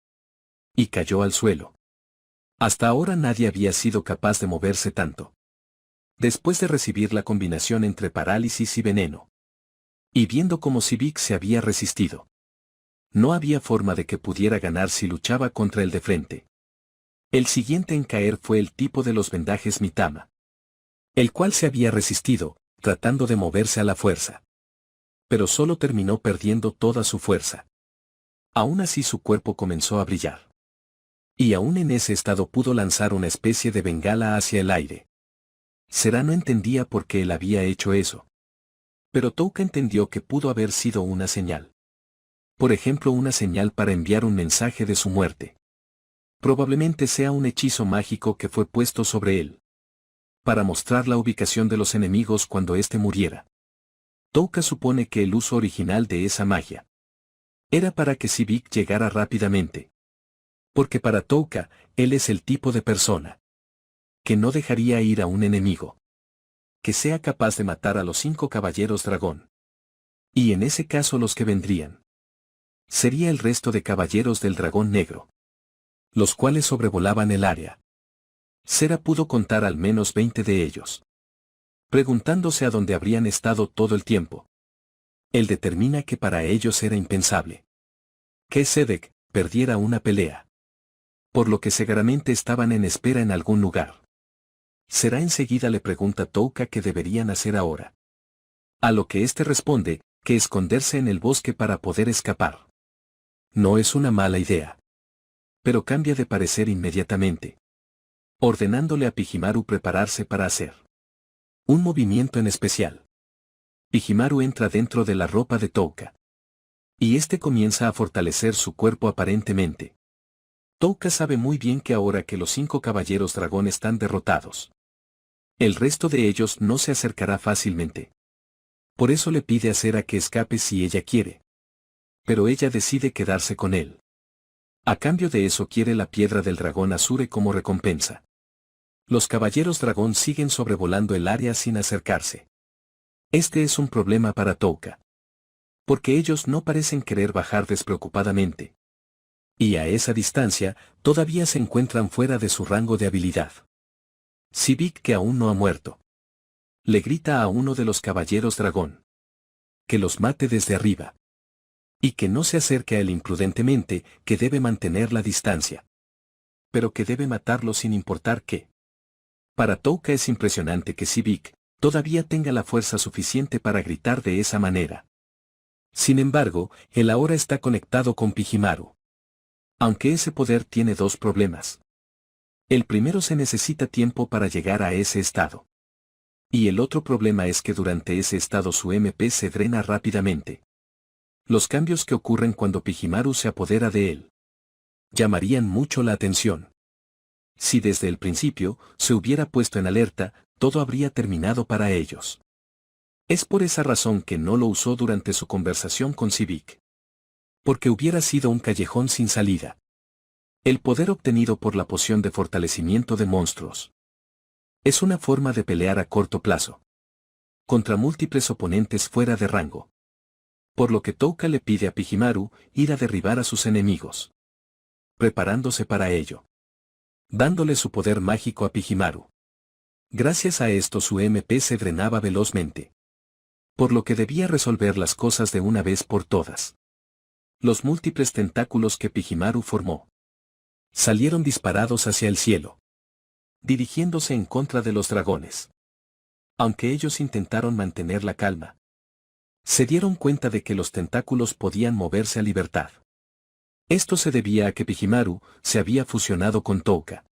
Y cayó al suelo. Hasta ahora nadie había sido capaz de moverse tanto. Después de recibir la combinación entre parálisis y veneno. Y viendo cómo Sivik se había resistido. No había forma de que pudiera ganar si luchaba contra el de frente. El siguiente en caer fue el tipo de los vendajes Mitama. El cual se había resistido, tratando de moverse a la fuerza. Pero solo terminó perdiendo toda su fuerza. Aún así su cuerpo comenzó a brillar. Y aún en ese estado pudo lanzar una especie de bengala hacia el aire. Sera no entendía por qué él había hecho eso. Pero Touka entendió que pudo haber sido una señal. Por ejemplo, una señal para enviar un mensaje de su muerte. Probablemente sea un hechizo mágico que fue puesto sobre él. Para mostrar la ubicación de los enemigos cuando éste muriera. Touka supone que el uso original de esa magia era para que Sivik llegara rápidamente. Porque para Touka, él es el tipo de persona que no dejaría ir a un enemigo que sea capaz de matar a los 5 caballeros dragón. Y en ese caso los que vendrían sería el resto de caballeros del dragón negro, los cuales sobrevolaban el área. Sera pudo contar al menos 20 de ellos. Preguntándose a dónde habrían estado todo el tiempo. Él determina que para ellos era impensable que Sedek perdiera una pelea. Por lo que seguramente estaban en espera en algún lugar. Sera enseguida le pregunta a Touka qué deberían hacer ahora. A lo que éste responde, que esconderse en el bosque para poder escapar. No es una mala idea. Pero cambia de parecer inmediatamente. Ordenándole a Pijimaru prepararse para hacer un movimiento en especial. Pijimaru entra dentro de la ropa de Touka. Y este comienza a fortalecer su cuerpo aparentemente. Touka sabe muy bien que ahora que los 5 caballeros dragón están derrotados, el resto de ellos no se acercará fácilmente. Por eso le pide a Sera que escape si ella quiere. Pero ella decide quedarse con él. A cambio de eso quiere la piedra del dragón Azure como recompensa. Los caballeros dragón siguen sobrevolando el área sin acercarse. Este es un problema para Touka. Porque ellos no parecen querer bajar despreocupadamente. Y a esa distancia, todavía se encuentran fuera de su rango de habilidad. Sivik, que aún no ha muerto, le grita a uno de los caballeros dragón que los mate desde arriba. Y que no se acerque a él imprudentemente, que debe mantener la distancia. Pero que debe matarlo sin importar qué. Para Touka es impresionante que Sivik todavía tenga la fuerza suficiente para gritar de esa manera. Sin embargo, él ahora está conectado con Pijimaru. Aunque ese poder tiene 2 problemas. El primero, se necesita tiempo para llegar a ese estado. Y el otro problema es que durante ese estado su MP se drena rápidamente. Los cambios que ocurren cuando Pijimaru se apodera de él llamarían mucho la atención. Si desde el principio se hubiera puesto en alerta, todo habría terminado para ellos. Es por esa razón que no lo usó durante su conversación con Sivik. Porque hubiera sido un callejón sin salida. El poder obtenido por la poción de fortalecimiento de monstruos es una forma de pelear a corto plazo contra múltiples oponentes fuera de rango. Por lo que Touka le pide a Pijimaru ir a derribar a sus enemigos, preparándose para ello, dándole su poder mágico a Pijimaru. Gracias a esto su MP se drenaba velozmente. Por lo que debía resolver las cosas de una vez por todas. Los múltiples tentáculos que Pijimaru formó salieron disparados hacia el cielo, dirigiéndose en contra de los dragones. Aunque ellos intentaron mantener la calma, se dieron cuenta de que los tentáculos podían moverse a libertad. Esto se debía a que Pijimaru se había fusionado con Touka.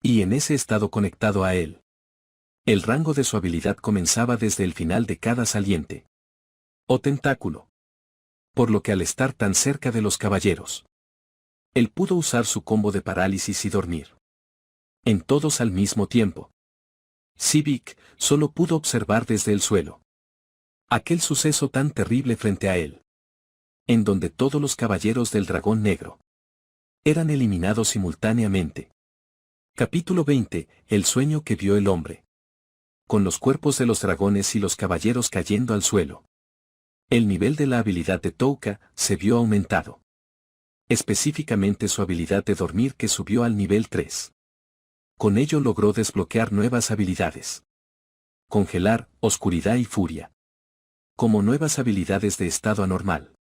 Y en ese estado conectado a él, el rango de su habilidad comenzaba desde el final de cada saliente o tentáculo. Por lo que al estar tan cerca de los caballeros, él pudo usar su combo de parálisis y dormir en todos al mismo tiempo. Sivik solo pudo observar desde el suelo aquel suceso tan terrible frente a él, en donde todos los caballeros del dragón negro eran eliminados simultáneamente. Capítulo 20. El sueño que vio el hombre. con los cuerpos de los dragones y los caballeros cayendo al suelo. El nivel de la habilidad de Touka se vio aumentado. Específicamente su habilidad de dormir, que subió al nivel 3. Con ello logró desbloquear nuevas habilidades. Congelar, oscuridad y furia. Como nuevas habilidades de estado anormal.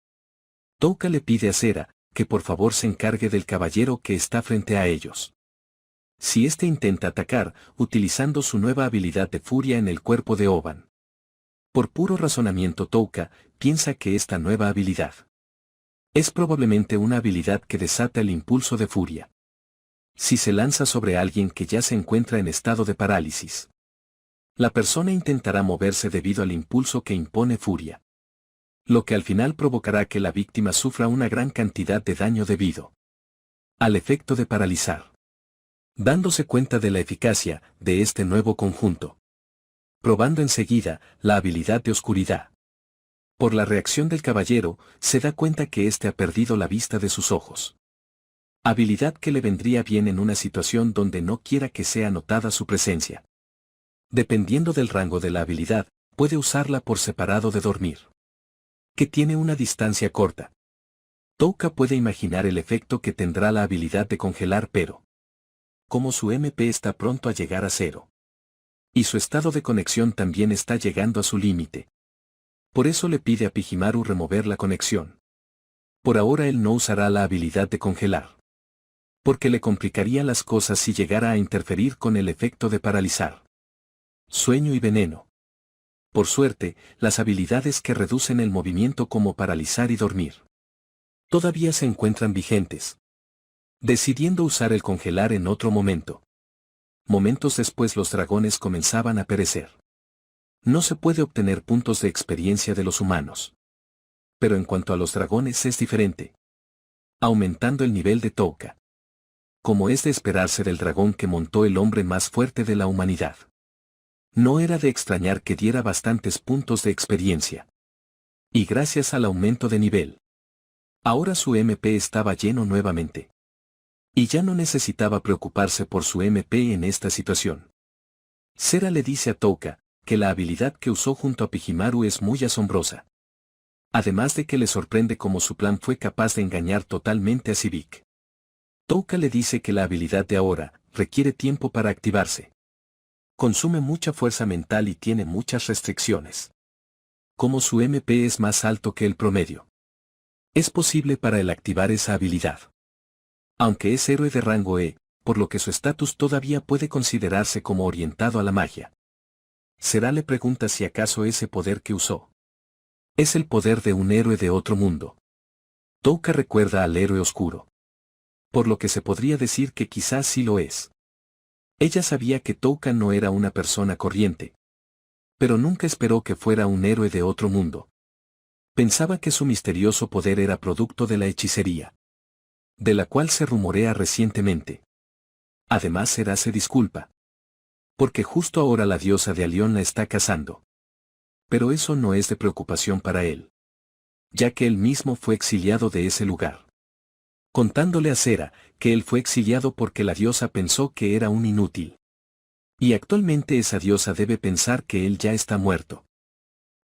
Touka le pide a Sera que por favor se encargue del caballero que está frente a ellos. Si éste intenta atacar, utilizando su nueva habilidad de furia en el cuerpo de Oban. Por puro razonamiento, Touka piensa que esta nueva habilidad es probablemente una habilidad que desata el impulso de furia. Si se lanza sobre alguien que ya se encuentra en estado de parálisis, la persona intentará moverse debido al impulso que impone furia, lo que al final provocará que la víctima sufra una gran cantidad de daño debido al efecto de paralizar. Dándose cuenta de la eficacia de este nuevo conjunto, probando enseguida la habilidad de oscuridad. Por la reacción del caballero, se da cuenta que éste ha perdido la vista de sus ojos. Habilidad que le vendría bien en una situación donde no quiera que sea notada su presencia. Dependiendo del rango de la habilidad, puede usarla por separado de dormir, que tiene una distancia corta. Touka puede imaginar el efecto que tendrá la habilidad de congelar, pero como su MP está pronto a llegar a 0. Y su estado de conexión también está llegando a su límite. Por eso le pide a Pijimaru remover la conexión. Por ahora él no usará la habilidad de congelar, porque le complicaría las cosas si llegara a interferir con el efecto de paralizar. Sueño y veneno. Por suerte, las habilidades que reducen el movimiento como paralizar y dormir todavía se encuentran vigentes. Decidiendo usar el congelar en otro momento. Momentos después los dragones comenzaban a perecer. No se puede obtener puntos de experiencia de los humanos. Pero en cuanto a los dragones es diferente. Aumentando el nivel de Touka. Como es de esperarse del dragón que montó el hombre más fuerte de la humanidad. No era de extrañar que diera bastantes puntos de experiencia. Y gracias al aumento de nivel, ahora su MP estaba lleno nuevamente. Y ya no necesitaba preocuparse por su MP en esta situación. Sera le dice a Touka que la habilidad que usó junto a Pijimaru es muy asombrosa. Además de que le sorprende cómo su plan fue capaz de engañar totalmente a Sivik. Touka le dice que la habilidad de ahora requiere tiempo para activarse. Consume mucha fuerza mental y tiene muchas restricciones. Como su MP es más alto que el promedio, es posible para él activar esa habilidad. Aunque es héroe de rango E, por lo que su estatus todavía puede considerarse como orientado a la magia. Sera le pregunta si acaso ese poder que usó es el poder de un héroe de otro mundo. Touka recuerda al héroe oscuro. Por lo que se podría decir que quizás sí lo es. Ella sabía que Touka no era una persona corriente. Pero nunca esperó que fuera un héroe de otro mundo. Pensaba que su misterioso poder era producto de la hechicería, de la cual se rumorea recientemente. Además Sera se disculpa, porque justo ahora la diosa de Alión la está cazando. Pero eso no es de preocupación para él, ya que él mismo fue exiliado de ese lugar. Contándole a Sera que él fue exiliado porque la diosa pensó que era un inútil. Y actualmente esa diosa debe pensar que él ya está muerto.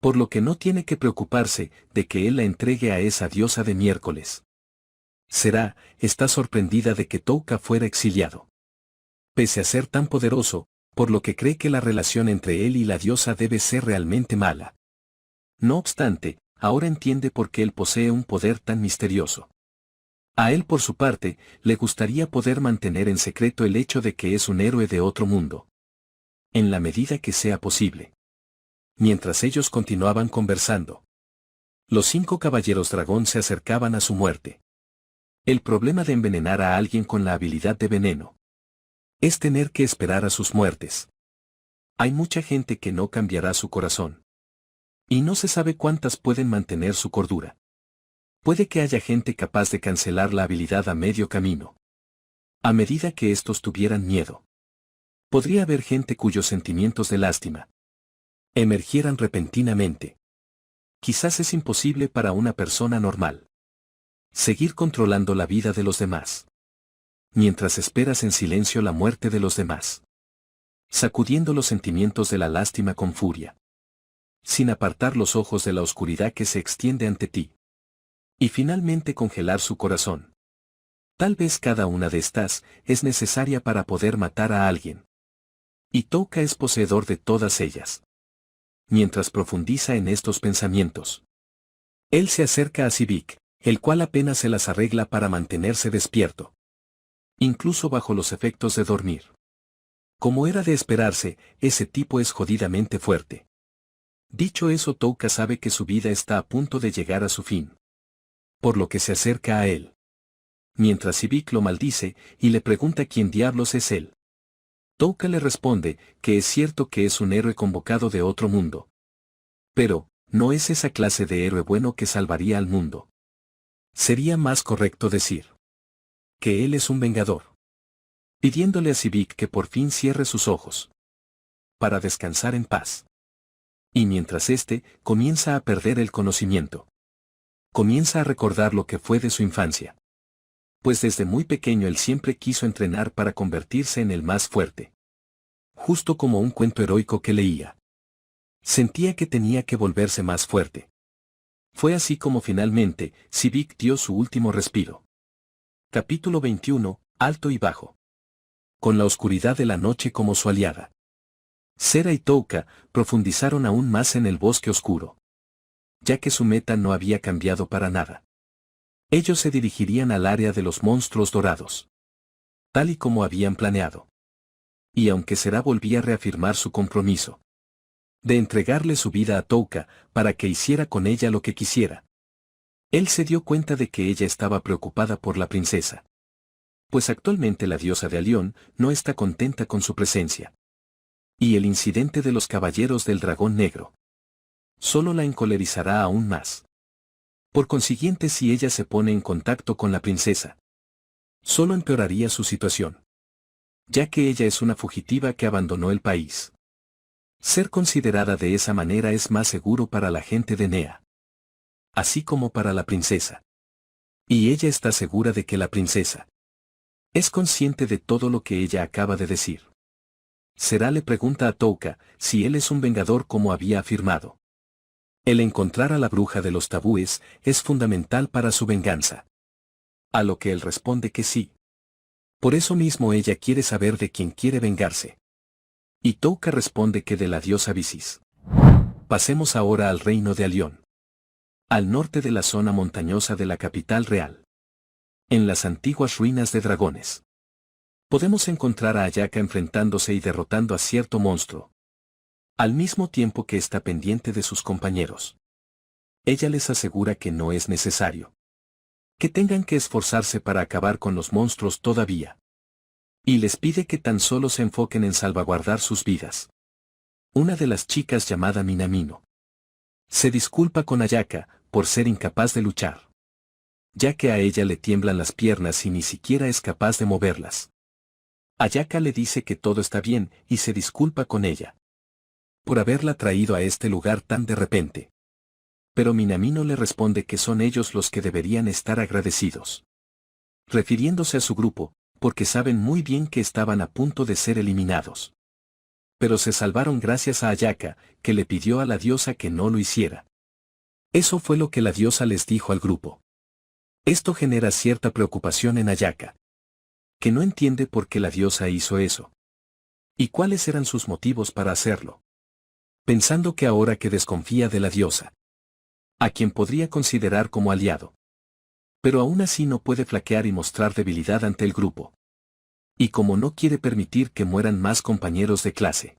Por lo que no tiene que preocuparse de que él la entregue a esa diosa de miércoles. Sera está sorprendida de que Touka fuera exiliado. Pese a ser tan poderoso, por lo que cree que la relación entre él y la diosa debe ser realmente mala. No obstante, ahora entiende por qué él posee un poder tan misterioso. A él por su parte, le gustaría poder mantener en secreto el hecho de que es un héroe de otro mundo. En la medida que sea posible. Mientras ellos continuaban conversando, los 5 caballeros dragón se acercaban a su muerte. El problema de envenenar a alguien con la habilidad de veneno es tener que esperar a sus muertes. Hay mucha gente que no cambiará su corazón. Y no se sabe cuántas pueden mantener su cordura. Puede que haya gente capaz de cancelar la habilidad a medio camino. A medida que estos tuvieran miedo. Podría haber gente cuyos sentimientos de lástima emergieran repentinamente. Quizás es imposible para una persona normal seguir controlando la vida de los demás, mientras esperas en silencio la muerte de los demás. sacudiendo los sentimientos de la lástima con furia, sin apartar los ojos de la oscuridad que se extiende ante ti. Y finalmente congelar su corazón. Tal vez cada una de estas es necesaria para poder matar a alguien. Y Touka es poseedor de todas ellas. Mientras profundiza en estos pensamientos, él se acerca a Sivik, el cual apenas se las arregla para mantenerse despierto, incluso bajo los efectos de dormir. Como era de esperarse, ese tipo es jodidamente fuerte. Dicho eso, Touka sabe que su vida está a punto de llegar a su fin, por lo que se acerca a él. Mientras Sivik lo maldice y le pregunta quién diablos es él. Touka le responde que es cierto que es un héroe convocado de otro mundo. Pero, no es esa clase de héroe bueno que salvaría al mundo. Sería más correcto decir que él es un vengador. Pidiéndole a Sivik que por fin cierre sus ojos para descansar en paz. Y mientras éste comienza a perder el conocimiento, comienza a recordar lo que fue de su infancia. Pues desde muy pequeño él siempre quiso entrenar para convertirse en el más fuerte. Justo como un cuento heroico que leía. Sentía que tenía que volverse más fuerte. Fue así como finalmente, Sivik dio su último respiro. Capítulo 21, Alto y Bajo. Con la oscuridad de la noche como su aliada, Sera y Touka profundizaron aún más en el bosque oscuro. Ya que su meta no había cambiado para nada. Ellos se dirigirían al área de los monstruos dorados. Tal y como habían planeado. Y aunque Sera volvía a reafirmar su compromiso de entregarle su vida a Touka para que hiciera con ella lo que quisiera, él se dio cuenta de que ella estaba preocupada por la princesa. Pues actualmente la diosa de Alión no está contenta con su presencia. Y el incidente de los caballeros del dragón negro solo la encolerizará aún más. Por consiguiente, si ella se pone en contacto con la princesa, solo empeoraría su situación. Ya que ella es una fugitiva que abandonó el país. Ser considerada de esa manera es más seguro para la gente de Nea. Así como para la princesa. Y ella está segura de que la princesa es consciente de todo lo que ella acaba de decir. Sera le pregunta a Touka si él es un vengador como había afirmado. El encontrar a la bruja de los tabúes es fundamental para su venganza. A lo que él responde que sí. Por eso mismo ella quiere saber de quién quiere vengarse. Y Touka responde que de la diosa Bisis. Pasemos ahora al reino de Alión. Al norte de la zona montañosa de la capital real. En las antiguas ruinas de dragones. Podemos encontrar a Ayaka enfrentándose y derrotando a cierto monstruo. Al mismo tiempo que está pendiente de sus compañeros. Ella les asegura que no es necesario que tengan que esforzarse para acabar con los monstruos todavía. Y les pide que tan solo se enfoquen en salvaguardar sus vidas. Una de las chicas llamada Minamino se disculpa con Ayaka por ser incapaz de luchar. Ya que a ella le tiemblan las piernas y ni siquiera es capaz de moverlas. Ayaka le dice que todo está bien y se disculpa con ella por haberla traído a este lugar tan de repente. Pero Minamino le responde que son ellos los que deberían estar agradecidos. Refiriéndose a su grupo, porque saben muy bien que estaban a punto de ser eliminados. Pero se salvaron gracias a Ayaka, que le pidió a la diosa que no lo hiciera. Eso fue lo que la diosa les dijo al grupo. Esto genera cierta preocupación en Ayaka, que no entiende por qué la diosa hizo eso. ¿Y cuáles eran sus motivos para hacerlo? Pensando que ahora que desconfía de la diosa, a quien podría considerar como aliado. Pero aún así no puede flaquear y mostrar debilidad ante el grupo. Y como no quiere permitir que mueran más compañeros de clase.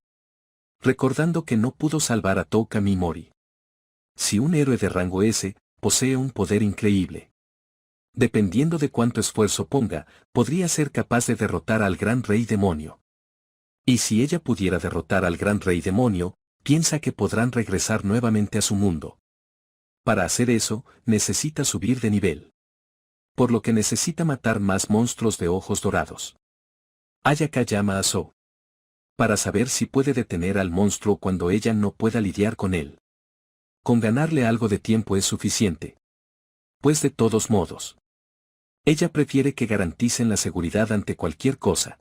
Recordando que no pudo salvar a Touka Mimori. Si un héroe de rango S, posee un poder increíble. Dependiendo de cuánto esfuerzo ponga, podría ser capaz de derrotar al gran rey demonio. Y si ella pudiera derrotar al gran rey demonio, piensa que podrán regresar nuevamente a su mundo. Para hacer eso, necesita subir de nivel. Por lo que necesita matar más monstruos de ojos dorados. Ayaka llama a So. Para saber si puede detener al monstruo cuando ella no pueda lidiar con él. Con ganarle algo de tiempo es suficiente. Pues de todos modos, ella prefiere que garanticen la seguridad ante cualquier cosa.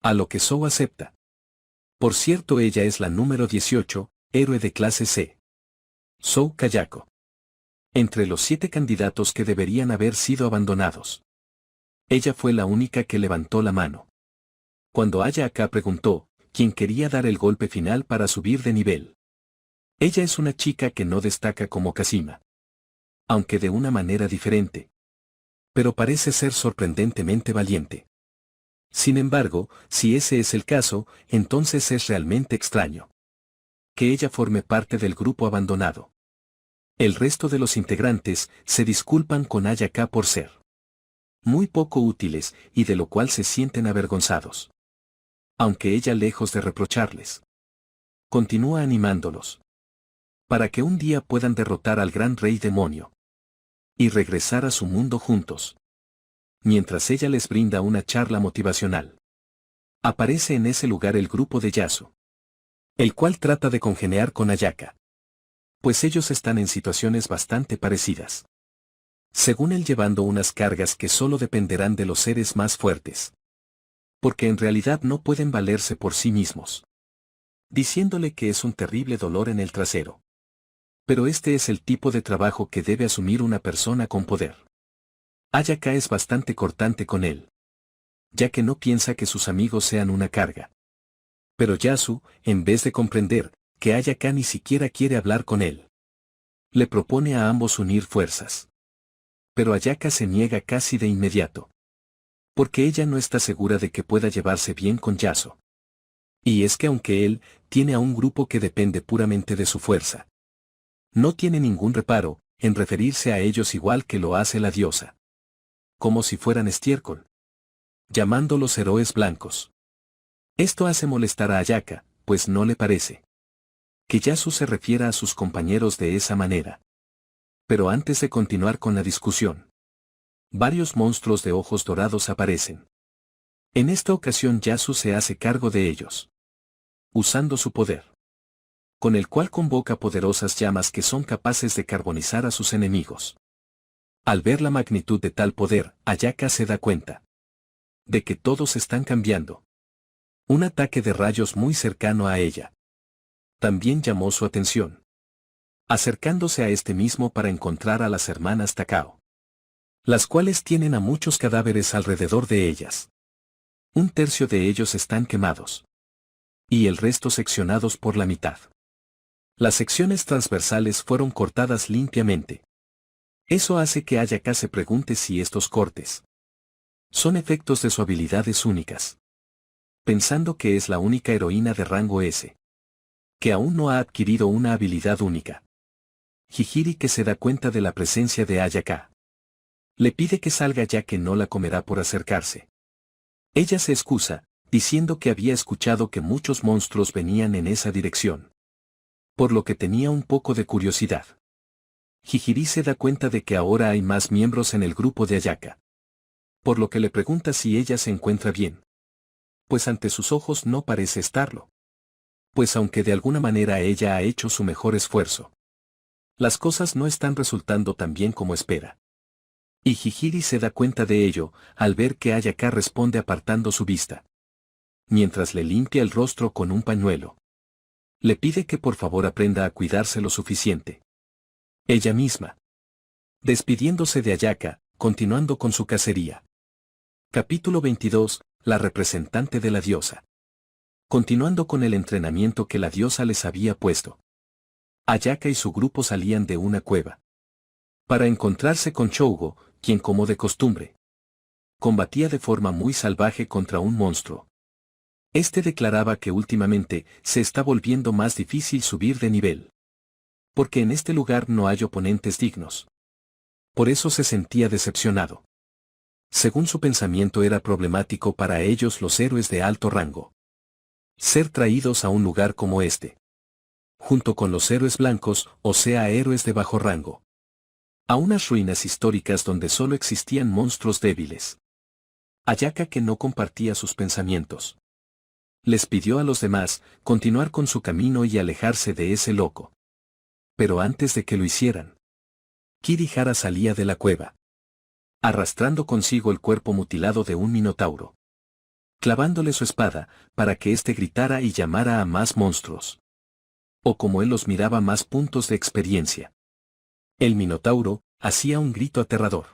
A lo que So acepta. Por cierto, ella es la número 18, héroe de clase C. Sou Kayako. Entre los 7 candidatos que deberían haber sido abandonados. Ella fue la única que levantó la mano. Cuando Ayaka preguntó, ¿quién quería dar el golpe final para subir de nivel? Ella es una chica que no destaca como Kazima. Aunque de una manera diferente. Pero parece ser sorprendentemente valiente. Sin embargo, si ese es el caso, entonces es realmente extraño que ella forme parte del grupo abandonado. El resto de los integrantes se disculpan con Ayaka por ser muy poco útiles y de lo cual se sienten avergonzados. Aunque ella, lejos de reprocharles, continúa animándolos para que un día puedan derrotar al gran rey demonio y regresar a su mundo juntos. Mientras ella les brinda una charla motivacional, aparece en ese lugar el grupo de Yasu, el cual trata de congeniar con Ayaka, pues ellos están en situaciones bastante parecidas. Según él, llevando unas cargas que solo dependerán de los seres más fuertes, porque en realidad no pueden valerse por sí mismos, diciéndole que es un terrible dolor en el trasero. Pero este es el tipo de trabajo que debe asumir una persona con poder. Ayaka es bastante cortante con él, ya que no piensa que sus amigos sean una carga. Pero Yasu, en vez de comprender que Ayaka ni siquiera quiere hablar con él, le propone a ambos unir fuerzas. Pero Ayaka se niega casi de inmediato, porque ella no está segura de que pueda llevarse bien con Yasu. Y es que aunque él tiene a un grupo que depende puramente de su fuerza, no tiene ningún reparo en referirse a ellos igual que lo hace la diosa, como si fueran estiércol, llamándolos héroes blancos. Esto hace molestar a Ayaka, pues no le parece que Yasu se refiera a sus compañeros de esa manera. Pero antes de continuar con la discusión, varios monstruos de ojos dorados aparecen. En esta ocasión Yasu se hace cargo de ellos, usando su poder, con el cual convoca poderosas llamas que son capaces de carbonizar a sus enemigos. Al ver la magnitud de tal poder, Ayaka se da cuenta de que todos están cambiando. Un ataque de rayos muy cercano a ella también llamó su atención, acercándose a este mismo para encontrar a las hermanas Takao, las cuales tienen a muchos cadáveres alrededor de ellas. Un tercio de ellos están quemados, y el resto seccionados por la mitad. Las secciones transversales fueron cortadas limpiamente. Eso hace que Ayaka se pregunte si estos cortes son efectos de sus habilidades únicas, pensando que es la única heroína de rango S que aún no ha adquirido una habilidad única. Hihiri, que se da cuenta de la presencia de Ayaka, le pide que salga ya que no la comerá por acercarse. Ella se excusa, diciendo que había escuchado que muchos monstruos venían en esa dirección, por lo que tenía un poco de curiosidad. Hihiri se da cuenta de que ahora hay más miembros en el grupo de Ayaka, por lo que le pregunta si ella se encuentra bien, pues ante sus ojos no parece estarlo. Pues aunque de alguna manera ella ha hecho su mejor esfuerzo, las cosas no están resultando tan bien como espera. Y Hihiri se da cuenta de ello al ver que Ayaka responde apartando su vista, mientras le limpia el rostro con un pañuelo. Le pide que por favor aprenda a cuidarse lo suficiente. Ella misma, despidiéndose de Ayaka, continuando con su cacería. Capítulo 22, la representante de la diosa. Continuando con el entrenamiento que la diosa les había puesto, Ayaka y su grupo salían de una cueva para encontrarse con Chougo, quien, como de costumbre, combatía de forma muy salvaje contra un monstruo. Este declaraba que últimamente se está volviendo más difícil subir de nivel, porque en este lugar no hay oponentes dignos. Por eso se sentía decepcionado. Según su pensamiento, era problemático para ellos, los héroes de alto rango, ser traídos a un lugar como este, junto con los héroes blancos, o sea, héroes de bajo rango, a unas ruinas históricas donde solo existían monstruos débiles. Ayaka, que no compartía sus pensamientos, les pidió a los demás continuar con su camino y alejarse de ese loco. Pero antes de que lo hicieran, Kirihara salía de la cueva, arrastrando consigo el cuerpo mutilado de un minotauro. clavándole su espada, para que éste gritara y llamara a más monstruos. O como él los miraba, más puntos de experiencia. El Minotauro hacía un grito aterrador,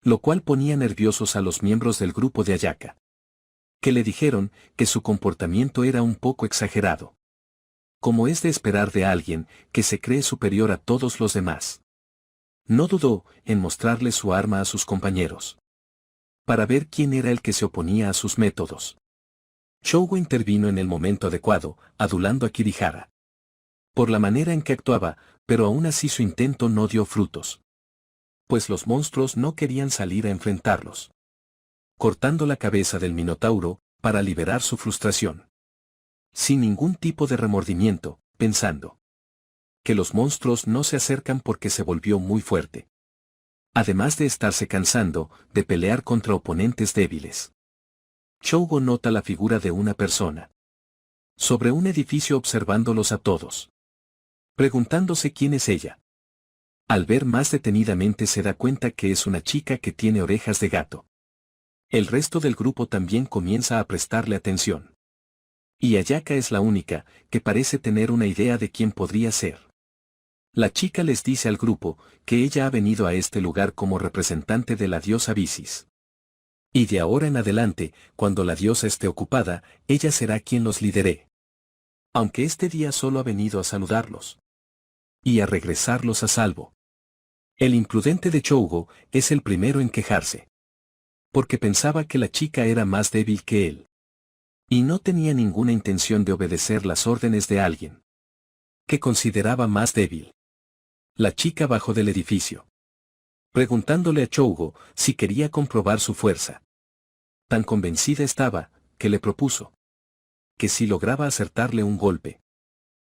lo cual ponía nerviosos a los miembros del grupo de Ayaka, que le dijeron que su comportamiento era un poco exagerado, como es de esperar de alguien que se cree superior a todos los demás. No dudó en mostrarle su arma a sus compañeros, para ver quién era el que se oponía a sus métodos. Chougo intervino en el momento adecuado, adulando a Kirihara por la manera en que actuaba, pero aún así su intento no dio frutos, pues los monstruos no querían salir a enfrentarlos, cortando la cabeza del Minotauro para liberar su frustración, sin ningún tipo de remordimiento, pensando que los monstruos no se acercan porque se volvió muy fuerte, además de estarse cansando de pelear contra oponentes débiles. Chougo nota la figura de una persona sobre un edificio observándolos a todos, preguntándose quién es ella. Al ver más detenidamente se da cuenta que es una chica que tiene orejas de gato. El resto del grupo también comienza a prestarle atención. Y Ayaka es la única que parece tener una idea de quién podría ser. La chica les dice al grupo que ella ha venido a este lugar como representante de la diosa Bisis. Y de ahora en adelante, cuando la diosa esté ocupada, ella será quien los lidere. Aunque este día solo ha venido a saludarlos y a regresarlos a salvo. El imprudente de Chougo es el primero en quejarse, porque pensaba que la chica era más débil que él, y no tenía ninguna intención de obedecer las órdenes de alguien que consideraba más débil. La chica bajó del edificio, preguntándole a Chougo si quería comprobar su fuerza. Tan convencida estaba, que le propuso que si lograba acertarle un golpe,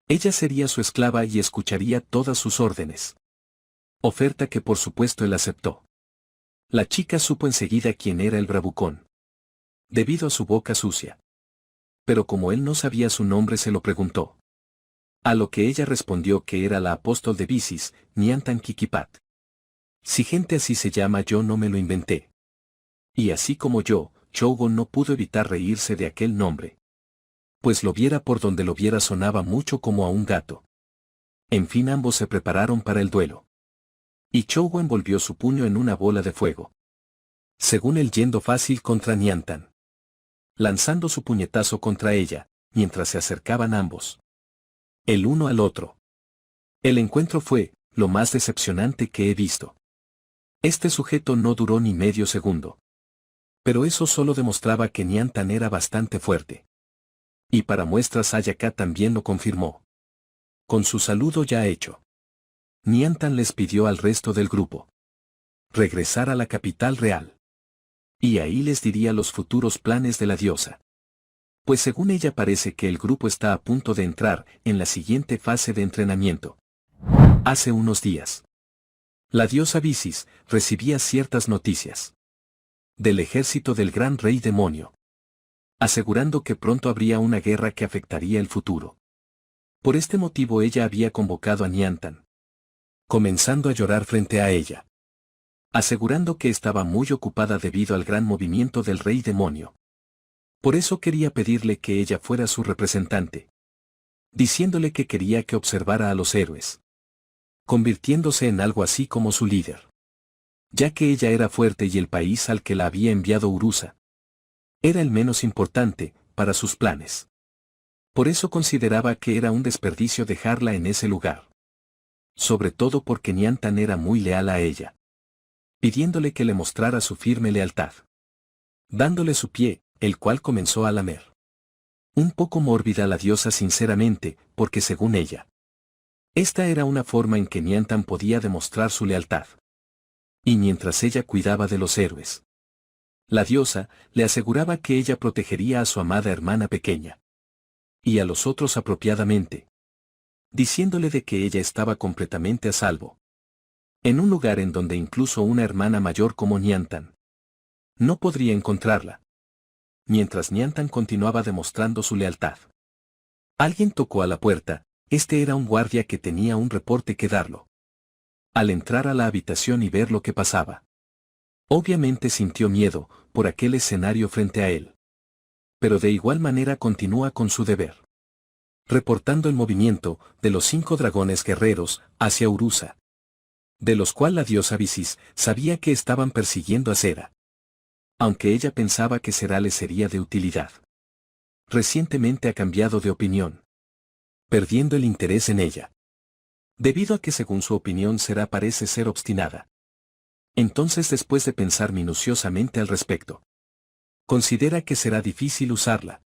ella sería su esclava y escucharía todas sus órdenes. Oferta que por supuesto él aceptó. La chica supo enseguida quién era el bravucón, debido a su boca sucia. Pero como él no sabía su nombre se lo preguntó. A lo que ella respondió que era la apóstol de Bisis, Niantan Kikipat. Si gente así se llama, yo no me lo inventé. Y así como yo, Chougo no pudo evitar reírse de aquel nombre, pues lo viera por donde lo viera sonaba mucho como a un gato. En fin, ambos se prepararon para el duelo. Y Chougo envolvió su puño en una bola de fuego, según él yendo fácil contra Niantan, lanzando su puñetazo contra ella, mientras se acercaban ambos, el uno al otro. El encuentro fue lo más decepcionante que he visto. Este sujeto no duró ni medio segundo. Pero eso solo demostraba que Niantan era bastante fuerte. Y para muestras Ayaka también lo confirmó. Con su saludo ya hecho, Niantan les pidió al resto del grupo regresar a la capital real. Y ahí les diría los futuros planes de la diosa. Pues según ella parece que el grupo está a punto de entrar en la siguiente fase de entrenamiento. Hace unos días, la diosa Bisis recibía ciertas noticias del ejército del gran rey demonio, asegurando que pronto habría una guerra que afectaría el futuro. Por este motivo ella había convocado a Niantan, comenzando a llorar frente a ella, asegurando que estaba muy ocupada debido al gran movimiento del rey demonio. Por eso quería pedirle que ella fuera su representante, diciéndole que quería que observara a los héroes, convirtiéndose en algo así como su líder. Ya que ella era fuerte y el país al que la había enviado Urusa era el menos importante para sus planes. Por eso consideraba que era un desperdicio dejarla en ese lugar. Sobre todo porque Niantan era muy leal a ella, pidiéndole que le mostrara su firme lealtad, dándole su pie, el cual comenzó a lamer. Un poco mórbida la diosa sinceramente, porque según ella, esta era una forma en que Niantan podía demostrar su lealtad. Y mientras ella cuidaba de los héroes, la diosa le aseguraba que ella protegería a su amada hermana pequeña y a los otros apropiadamente, diciéndole de que ella estaba completamente a salvo, en un lugar en donde incluso una hermana mayor como Niantan no podría encontrarla. Mientras Niantan continuaba demostrando su lealtad, alguien tocó a la puerta. Este era un guardia que tenía un reporte que darlo. Al entrar a la habitación y ver lo que pasaba, obviamente sintió miedo por aquel escenario frente a él. Pero de igual manera continúa con su deber. Reportando el movimiento de los 5 dragones guerreros hacia Urusa. De los cuales la diosa Bisis sabía que estaban persiguiendo a Sera. Aunque ella pensaba que Sera le sería de utilidad. Recientemente ha cambiado de opinión. Perdiendo el interés en ella. Debido a que según su opinión Sera parece ser obstinada. Entonces después de pensar minuciosamente al respecto. Considera que será difícil usarla.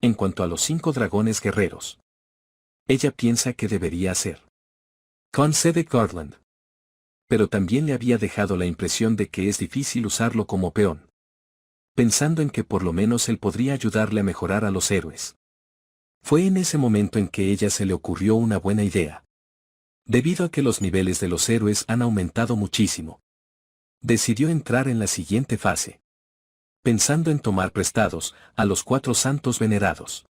En cuanto a los 5 dragones guerreros. Ella piensa que debería hacer. Con sede Garland. Pero también le había dejado la impresión de que es difícil usarlo como peón. Pensando en que por lo menos él podría ayudarle a mejorar a los héroes. Fue en ese momento en que ella se le ocurrió una buena idea. Debido a que los niveles de los héroes han aumentado muchísimo. Decidió entrar en la siguiente fase. Pensando en tomar prestados a los 4 santos venerados.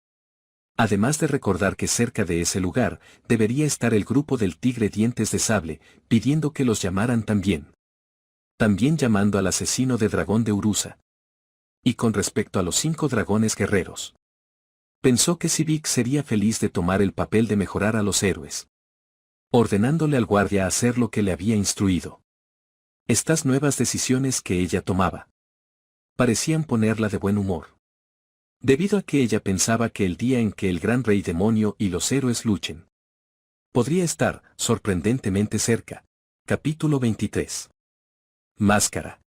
Además de recordar que cerca de ese lugar debería estar el grupo del tigre dientes de sable, pidiendo que los llamaran también. También llamando al asesino de dragón de Urusa. Y con respecto a los 5 dragones guerreros. Pensó que Sivik sería feliz de tomar el papel de mejorar a los héroes. Ordenándole al guardia hacer lo que le había instruido. Estas nuevas decisiones que ella tomaba. Parecían ponerla de buen humor. Debido a que ella pensaba que el día en que el gran rey demonio y los héroes luchen. Podría estar, sorprendentemente cerca. Capítulo 23. Máscara.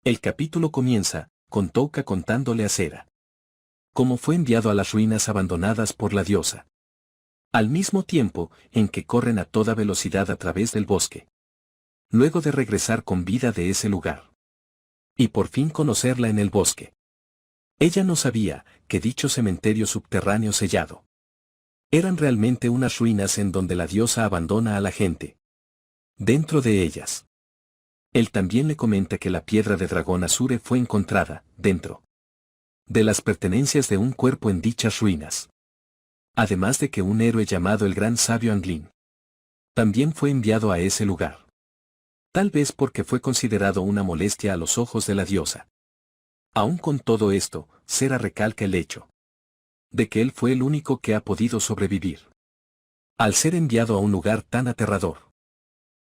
El capítulo comienza, con Touka contándole a Sera. Cómo fue enviado a las ruinas abandonadas por la diosa. Al mismo tiempo, en que corren a toda velocidad a través del bosque. Luego de regresar con vida de ese lugar. Y por fin conocerla en el bosque. Ella no sabía que dicho cementerio subterráneo sellado. Eran realmente unas ruinas en donde la diosa abandona a la gente. Dentro de ellas. Él también le comenta que la piedra de dragón Azure fue encontrada, dentro de las pertenencias de un cuerpo en dichas ruinas. Además de que un héroe llamado el Gran Sabio Anglin también fue enviado a ese lugar. Tal vez porque fue considerado una molestia a los ojos de la diosa. Aún con todo esto, Sera recalca el hecho de que él fue el único que ha podido sobrevivir. Al ser enviado a un lugar tan aterrador.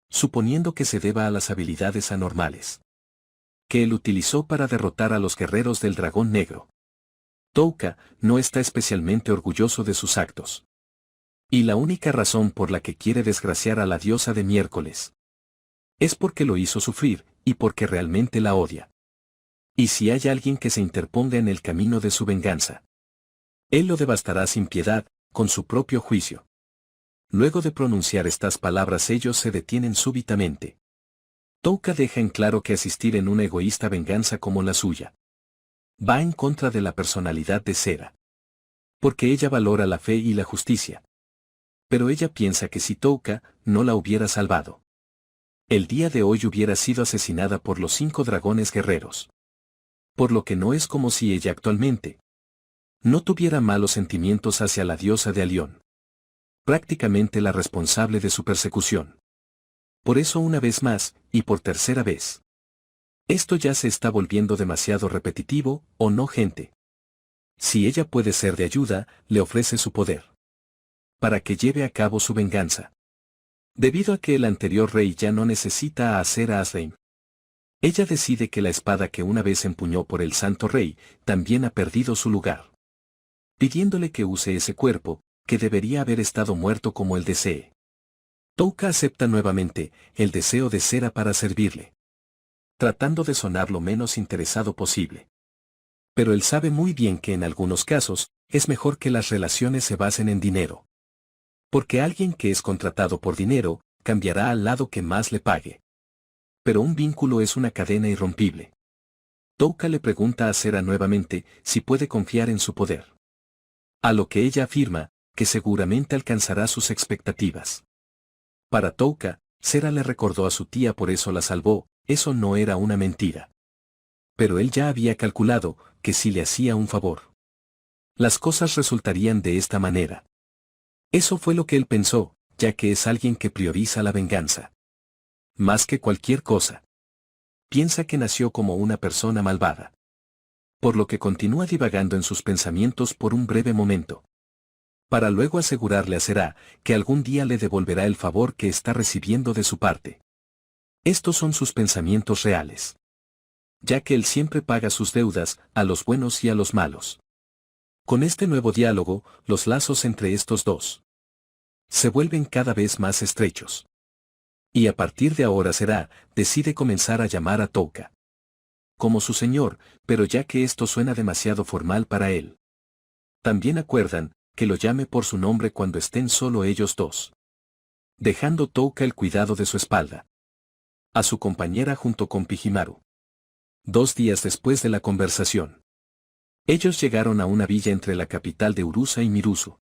Suponiendo que se deba a las habilidades anormales que él utilizó para derrotar a los guerreros del dragón negro. Touka no está especialmente orgulloso de sus actos. Y la única razón por la que quiere desgraciar a la diosa de miércoles es porque lo hizo sufrir, y porque realmente la odia. Y si hay alguien que se interponga en el camino de su venganza, él lo devastará sin piedad, con su propio juicio. Luego de pronunciar estas palabras ellos se detienen súbitamente. Touka deja en claro que asistir en una egoísta venganza como la suya va en contra de la personalidad de Sera. Porque ella valora la fe y la justicia. Pero ella piensa que si Touka no la hubiera salvado, el día de hoy hubiera sido asesinada por los 5 dragones guerreros. Por lo que no es como si ella actualmente no tuviera malos sentimientos hacia la diosa de Alión. Prácticamente la responsable de su persecución. Por eso una vez más, y por tercera vez. Esto ya se está volviendo demasiado repetitivo, ¿o no, gente? Si ella puede ser de ayuda, le ofrece su poder. Para que lleve a cabo su venganza. Debido a que el anterior rey ya no necesita a Sera Asrein. Ella decide que la espada que una vez empuñó por el santo rey, también ha perdido su lugar. Pidiéndole que use ese cuerpo, que debería haber estado muerto como él desee. Touka acepta nuevamente el deseo de Sera para servirle. Tratando de sonar lo menos interesado posible. Pero él sabe muy bien que en algunos casos, es mejor que las relaciones se basen en dinero. Porque alguien que es contratado por dinero, cambiará al lado que más le pague. Pero un vínculo es una cadena irrompible. Touka le pregunta a Sera nuevamente si puede confiar en su poder. A lo que ella afirma, que seguramente alcanzará sus expectativas. Para Touka, Sera le recordó a su tía por eso la salvó, eso no era una mentira. Pero él ya había calculado que si le hacía un favor, las cosas resultarían de esta manera. Eso fue lo que él pensó, ya que es alguien que prioriza la venganza. Más que cualquier cosa. Piensa que nació como una persona malvada. por lo que continúa divagando en sus pensamientos por un breve momento, para luego asegurarle a Será que algún día le devolverá el favor que está recibiendo de su parte. Estos son sus pensamientos reales, ya que él siempre paga sus deudas, a los buenos y a los malos. Con este nuevo diálogo, los lazos entre estos dos se vuelven cada vez más estrechos. Y a partir de ahora Será decide comenzar a llamar a Touka como su señor, pero ya que esto suena demasiado formal para él. También acuerdan que lo llame por su nombre cuando estén solo ellos dos, dejando Touka el cuidado de su espalda a su compañera junto con Pijimaru. 2 días después de la conversación, ellos llegaron a una villa entre la capital de Urusa y Mirusu.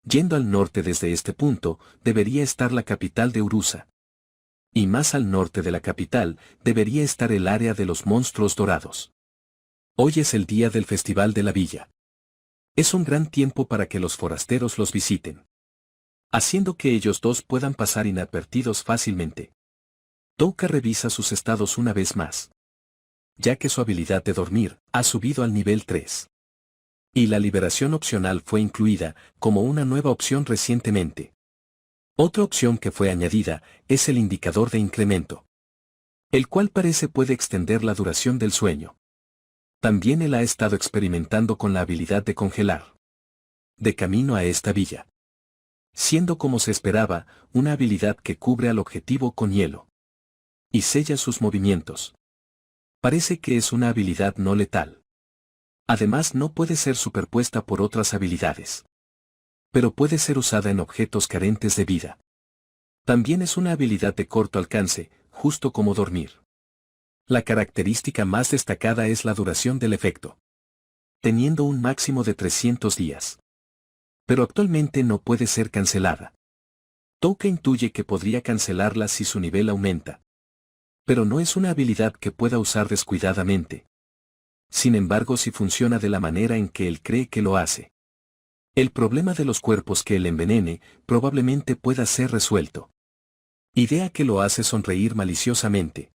Yendo al norte desde este punto, debería estar la capital de Urusa. Y más al norte de la capital, debería estar el área de los monstruos dorados. Hoy es el día del festival de la villa. Es un gran tiempo para que los forasteros los visiten, haciendo que ellos dos puedan pasar inadvertidos fácilmente. Touka revisa sus estados una vez más, ya que su habilidad de dormir ha subido al nivel 3. Y la liberación opcional fue incluida como una nueva opción recientemente. Otra opción que fue añadida es el indicador de incremento, el cual parece puede extender la duración del sueño. También él ha estado experimentando con la habilidad de congelar, de camino a esta villa, siendo como se esperaba, una habilidad que cubre al objetivo con hielo y sella sus movimientos. Parece que es una habilidad no letal. Además no puede ser superpuesta por otras habilidades, pero puede ser usada en objetos carentes de vida. También es una habilidad de corto alcance, justo como dormir. La característica más destacada es la duración del efecto, teniendo un máximo de 300 días. Pero actualmente no puede ser cancelada. Touka intuye que podría cancelarla si su nivel aumenta, pero no es una habilidad que pueda usar descuidadamente. Sin embargo, si funciona de la manera en que él cree que lo hace, el problema de los cuerpos que él envenene probablemente pueda ser resuelto. Idea que lo hace sonreír maliciosamente.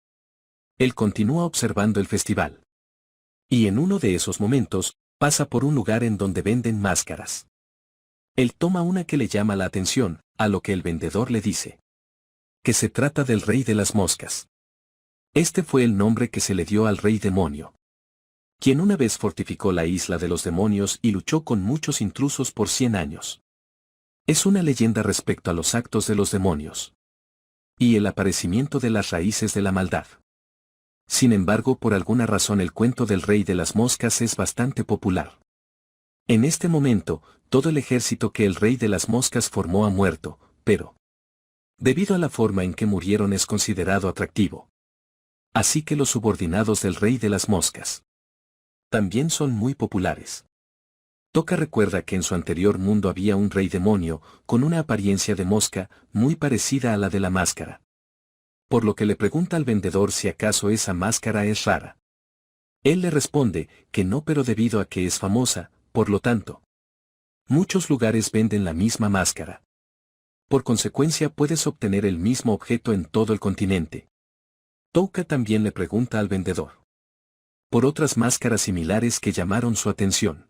Él continúa observando el festival. Y en uno de esos momentos, pasa por un lugar en donde venden máscaras. Él toma una que le llama la atención, a lo que el vendedor le dice que se trata del rey de las moscas. Este fue el nombre que se le dio al rey demonio, quien una vez fortificó la isla de los demonios y luchó con muchos intrusos por 100 años. Es una leyenda respecto a los actos de los demonios y el aparecimiento de las raíces de la maldad. Sin embargo, por alguna razón el cuento del rey de las moscas es bastante popular. En este momento, todo el ejército que el rey de las moscas formó ha muerto, pero debido a la forma en que murieron es considerado atractivo. Así que los subordinados del rey de las moscas también son muy populares. Touka recuerda que en su anterior mundo había un rey demonio, con una apariencia de mosca, muy parecida a la de la máscara. Por lo que le pregunta al vendedor si acaso esa máscara es rara. Él le responde que no, pero debido a que es famosa, por lo tanto, muchos lugares venden la misma máscara. Por consecuencia puedes obtener el mismo objeto en todo el continente. Touka también le pregunta al vendedor por otras máscaras similares que llamaron su atención.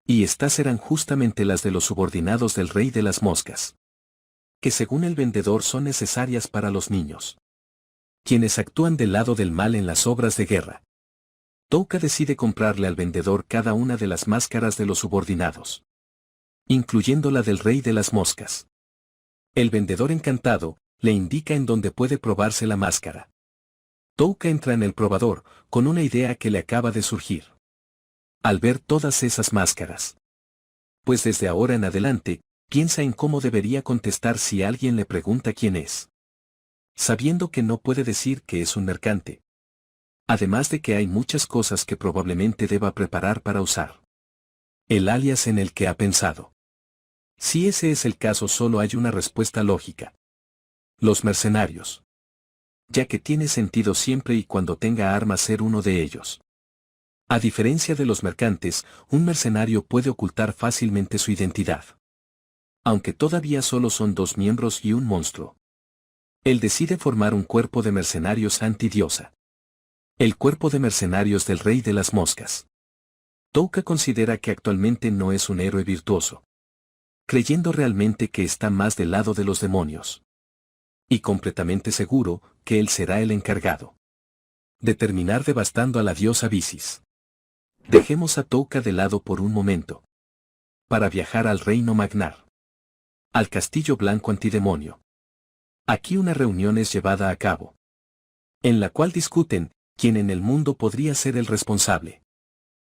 Y estas eran justamente las de los subordinados del rey de las moscas, que según el vendedor son necesarias para los niños, quienes actúan del lado del mal en las obras de guerra. Touka decide comprarle al vendedor cada una de las máscaras de los subordinados, incluyendo la del rey de las moscas. El vendedor encantado le indica en dónde puede probarse la máscara. Touka entra en el probador, con una idea que le acaba de surgir al ver todas esas máscaras. Pues desde ahora en adelante, piensa en cómo debería contestar si alguien le pregunta quién es, sabiendo que no puede decir que es un mercante. Además de que hay muchas cosas que probablemente deba preparar para usar el alias en el que ha pensado. Si ese es el caso, solo hay una respuesta lógica: los mercenarios. Ya que tiene sentido siempre y cuando tenga armas ser uno de ellos. A diferencia de los mercantes, un mercenario puede ocultar fácilmente su identidad. Aunque todavía solo son 2 miembros y un monstruo. Él decide formar un cuerpo de mercenarios antidiosa. El cuerpo de mercenarios del rey de las moscas. Touka considera que actualmente no es un héroe virtuoso, creyendo realmente que está más del lado de los demonios. Y completamente seguro que él será el encargado de terminar devastando a la diosa Bisis. Dejemos a Touka de lado por un momento, para viajar al reino Magnar, al castillo blanco antidemonio. Aquí una reunión es llevada a cabo, en la cual discuten quién en el mundo podría ser el responsable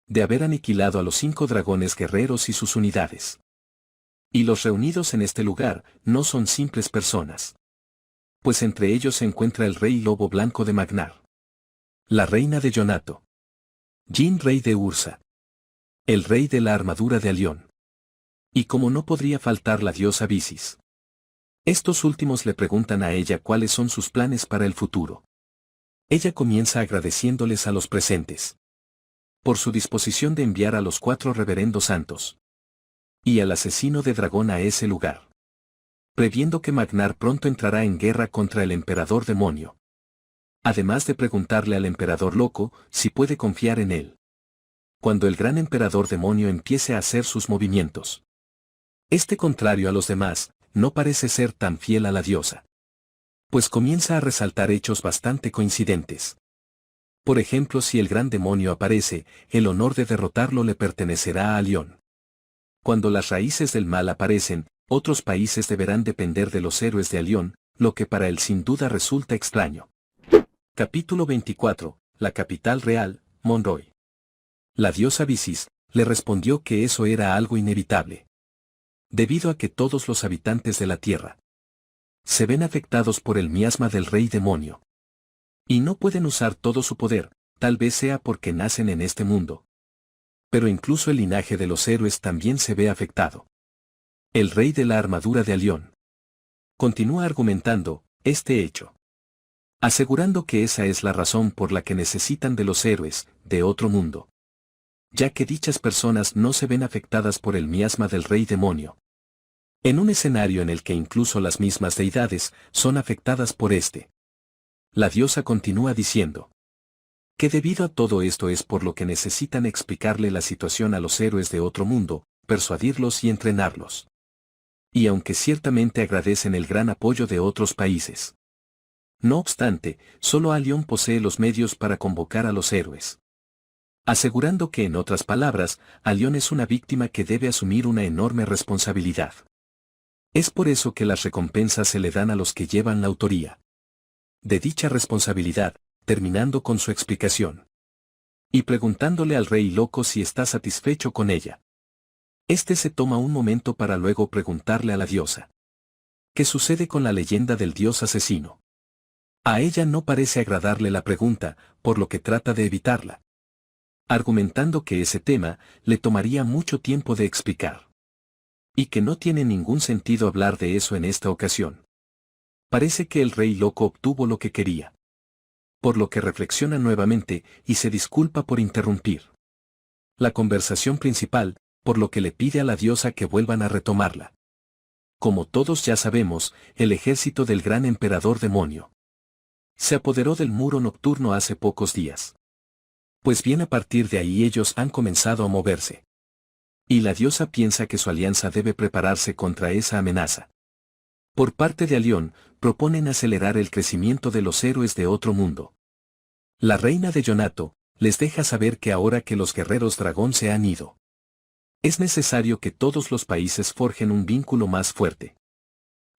de haber aniquilado a los 5 dragones guerreros y sus unidades. Y los reunidos en este lugar no son simples personas, pues entre ellos se encuentra el rey lobo blanco de Magnar, la reina de Yonato, Jin rey de Ursa, el rey de la armadura de Alión, y como no podría faltar la diosa Bisis. Estos últimos le preguntan a ella cuáles son sus planes para el futuro. Ella comienza agradeciéndoles a los presentes por su disposición de enviar a los 4 reverendos santos y al asesino de dragón a ese lugar, previendo que Magnar pronto entrará en guerra contra el emperador demonio. Además de preguntarle al emperador loco si puede confiar en él cuando el gran emperador demonio empiece a hacer sus movimientos. Este, contrario a los demás, no parece ser tan fiel a la diosa, pues comienza a resaltar hechos bastante coincidentes. Por ejemplo, si el gran demonio aparece, el honor de derrotarlo le pertenecerá a Alión. Cuando las raíces del mal aparecen, otros países deberán depender de los héroes de Alión, lo que para él sin duda resulta extraño. Capítulo 24. La capital real, Monroy. La diosa Bisis le respondió que eso era algo inevitable, debido a que todos los habitantes de la tierra se ven afectados por el miasma del rey demonio, y no pueden usar todo su poder, tal vez sea porque nacen en este mundo. Pero incluso el linaje de los héroes también se ve afectado. El rey de la armadura de Alión continúa argumentando este hecho, asegurando que esa es la razón por la que necesitan de los héroes de otro mundo, ya que dichas personas no se ven afectadas por el miasma del rey demonio. En un escenario en el que incluso las mismas deidades son afectadas por este. La diosa continúa diciendo que debido a todo esto es por lo que necesitan explicarle la situación a los héroes de otro mundo, persuadirlos y entrenarlos. Y aunque ciertamente agradecen el gran apoyo de otros países, no obstante, solo Alión posee los medios para convocar a los héroes, asegurando que en otras palabras, Alión es una víctima que debe asumir una enorme responsabilidad. Es por eso que las recompensas se le dan a los que llevan la autoría de dicha responsabilidad, terminando con su explicación y preguntándole al rey loco si está satisfecho con ella. Este se toma un momento para luego preguntarle a la diosa ¿qué sucede con la leyenda del dios asesino? A ella no parece agradarle la pregunta, por lo que trata de evitarla, argumentando que ese tema le tomaría mucho tiempo de explicar y que no tiene ningún sentido hablar de eso en esta ocasión. Parece que el rey loco obtuvo lo que quería, por lo que reflexiona nuevamente y se disculpa por interrumpir la conversación principal, por lo que le pide a la diosa que vuelvan a retomarla. Como todos ya sabemos, el ejército del gran emperador demonio se apoderó del muro nocturno hace pocos días. Pues bien, a partir de ahí ellos han comenzado a moverse. Y la diosa piensa que su alianza debe prepararse contra esa amenaza. Por parte de Alión, proponen acelerar el crecimiento de los héroes de otro mundo. La reina de Yonato les deja saber que ahora que los guerreros dragón se han ido, es necesario que todos los países forjen un vínculo más fuerte.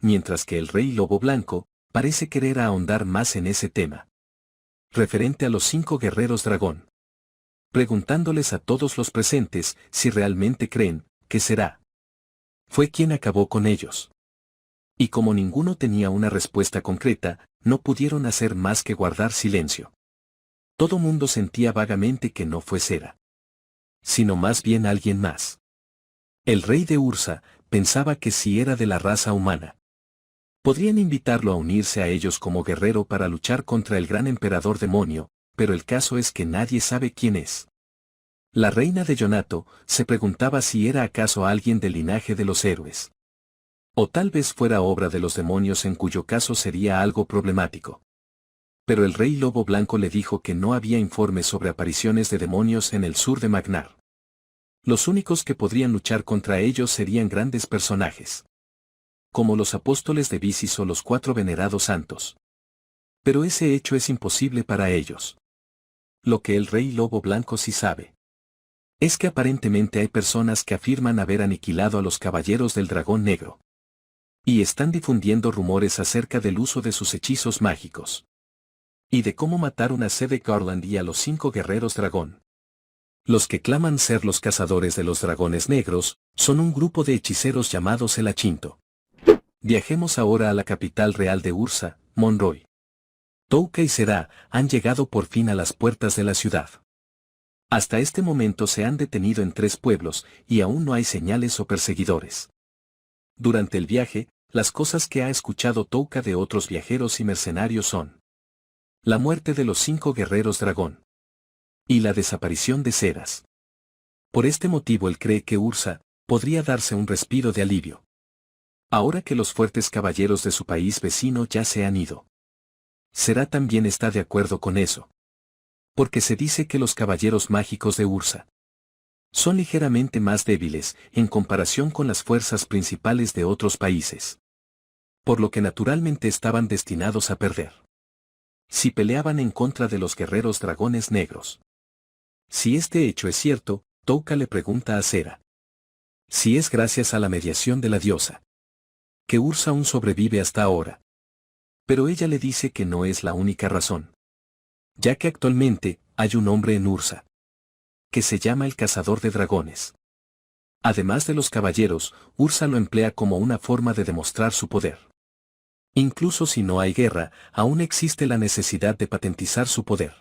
Mientras que el rey lobo blanco parece querer ahondar más en ese tema, referente a los 5 guerreros dragón, preguntándoles a todos los presentes si realmente creen que será fue quien acabó con ellos. Y como ninguno tenía una respuesta concreta, no pudieron hacer más que guardar silencio. Todo mundo sentía vagamente que no fue Sera, sino más bien alguien más. El rey de Ursa pensaba que si era de la raza humana, podrían invitarlo a unirse a ellos como guerrero para luchar contra el gran emperador demonio, pero el caso es que nadie sabe quién es. La reina de Yonato se preguntaba si era acaso alguien del linaje de los héroes, o tal vez fuera obra de los demonios, en cuyo caso sería algo problemático. Pero el rey lobo blanco le dijo que no había informes sobre apariciones de demonios en el sur de Magnar. Los únicos que podrían luchar contra ellos serían grandes personajes, como los apóstoles de Bisis o los 4 venerados santos. Pero ese hecho es imposible para ellos. Lo que el rey lobo blanco sí sabe es que aparentemente hay personas que afirman haber aniquilado a los caballeros del dragón negro. Y están difundiendo rumores acerca del uso de sus hechizos mágicos. Y de cómo mataron a Sede Garland y a los 5 guerreros dragón. Los que claman ser los cazadores de los dragones negros, son un grupo de hechiceros llamados el Achinto. Viajemos ahora a la capital real de Ursa, Monroy. Touka y Será han llegado por fin a las puertas de la ciudad. Hasta este momento se han detenido en 3 pueblos, y aún no hay señales o perseguidores. Durante el viaje, las cosas que ha escuchado Touka de otros viajeros y mercenarios son la muerte de los 5 guerreros dragón y la desaparición de Ceras. Por este motivo él cree que Ursa podría darse un respiro de alivio. Ahora que los fuertes caballeros de su país vecino ya se han ido. Será también está de acuerdo con eso. Porque se dice que los caballeros mágicos de Ursa son ligeramente más débiles en comparación con las fuerzas principales de otros países. Por lo que naturalmente estaban destinados a perder. Si peleaban en contra de los guerreros dragones negros. Si este hecho es cierto, Touka le pregunta a Sera si es gracias a la mediación de la diosa que Ursa aún sobrevive hasta ahora. Pero ella le dice que no es la única razón. Ya que actualmente hay un hombre en Ursa que se llama el cazador de dragones. Además de los caballeros, Ursa lo emplea como una forma de demostrar su poder. Incluso si no hay guerra, aún existe la necesidad de patentizar su poder.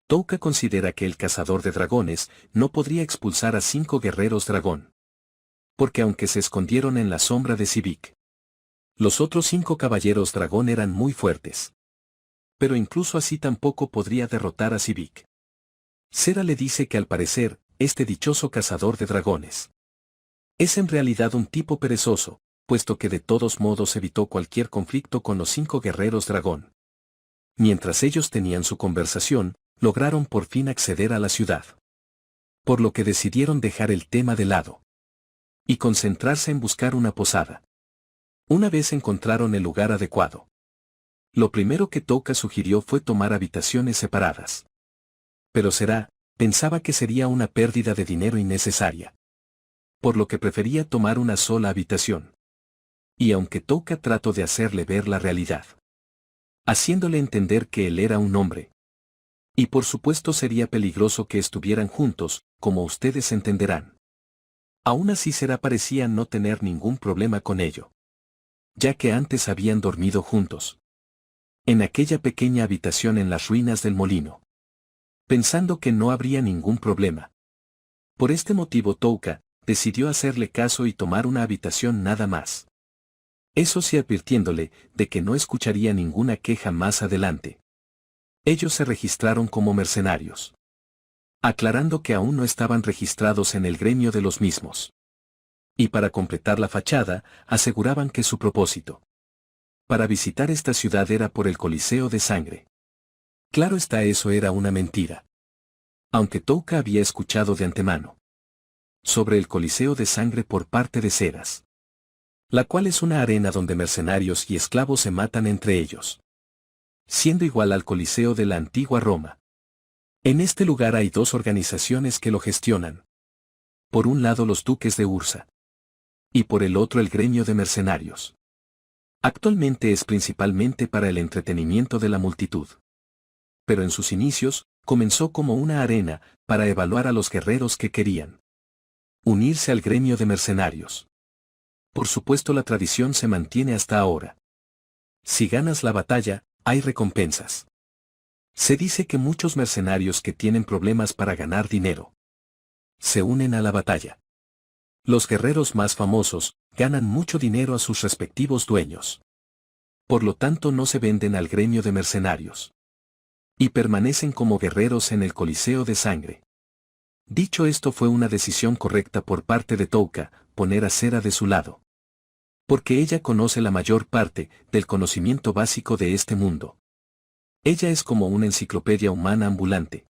Touka considera que el cazador de dragones no podría expulsar a 5 guerreros dragón. Porque aunque se escondieron en la sombra de Sivik, los otros 5 caballeros dragón eran muy fuertes. Pero incluso así tampoco podría derrotar a Sivik. Sera le dice que al parecer, este dichoso cazador de dragones es en realidad un tipo perezoso, puesto que de todos modos evitó cualquier conflicto con los 5 guerreros dragón. Mientras ellos tenían su conversación, lograron por fin acceder a la ciudad. Por lo que decidieron dejar el tema de lado y concentrarse en buscar una posada. Una vez encontraron el lugar adecuado, lo primero que Touka sugirió fue tomar habitaciones separadas. Pero Será pensaba que sería una pérdida de dinero innecesaria. Por lo que prefería tomar una sola habitación. Y aunque Touka trató de hacerle ver la realidad, haciéndole entender que él era un hombre. Y por supuesto sería peligroso que estuvieran juntos, como ustedes entenderán. Aún así Será parecía no tener ningún problema con ello. Ya que antes habían dormido juntos. En aquella pequeña habitación en las ruinas del molino. Pensando que no habría ningún problema. Por este motivo Touka decidió hacerle caso y tomar una habitación nada más. Eso sí advirtiéndole de que no escucharía ninguna queja más adelante. Ellos se registraron como mercenarios. Aclarando que aún no estaban registrados en el gremio de los mismos. Y para completar la fachada, aseguraban que su propósito para visitar esta ciudad era por el Coliseo de Sangre. Claro está, eso era una mentira. Aunque Touka había escuchado de antemano sobre el Coliseo de Sangre por parte de Ceras, la cual es una arena donde mercenarios y esclavos se matan entre ellos, siendo igual al Coliseo de la antigua Roma. En este lugar hay 2 organizaciones que lo gestionan. Por un lado los duques de Ursa, y por el otro el gremio de mercenarios. Actualmente es principalmente para el entretenimiento de la multitud. Pero en sus inicios, comenzó como una arena, para evaluar a los guerreros que querían unirse al gremio de mercenarios. Por supuesto la tradición se mantiene hasta ahora. Si ganas la batalla, hay recompensas. Se dice que muchos mercenarios que tienen problemas para ganar dinero se unen a la batalla. Los guerreros más famosos ganan mucho dinero a sus respectivos dueños. Por lo tanto no se venden al gremio de mercenarios. Y permanecen como guerreros en el Coliseo de Sangre. Dicho esto, fue una decisión correcta por parte de Touka, poner a Sera de su lado. Porque ella conoce la mayor parte del conocimiento básico de este mundo. Ella es como una enciclopedia humana ambulante.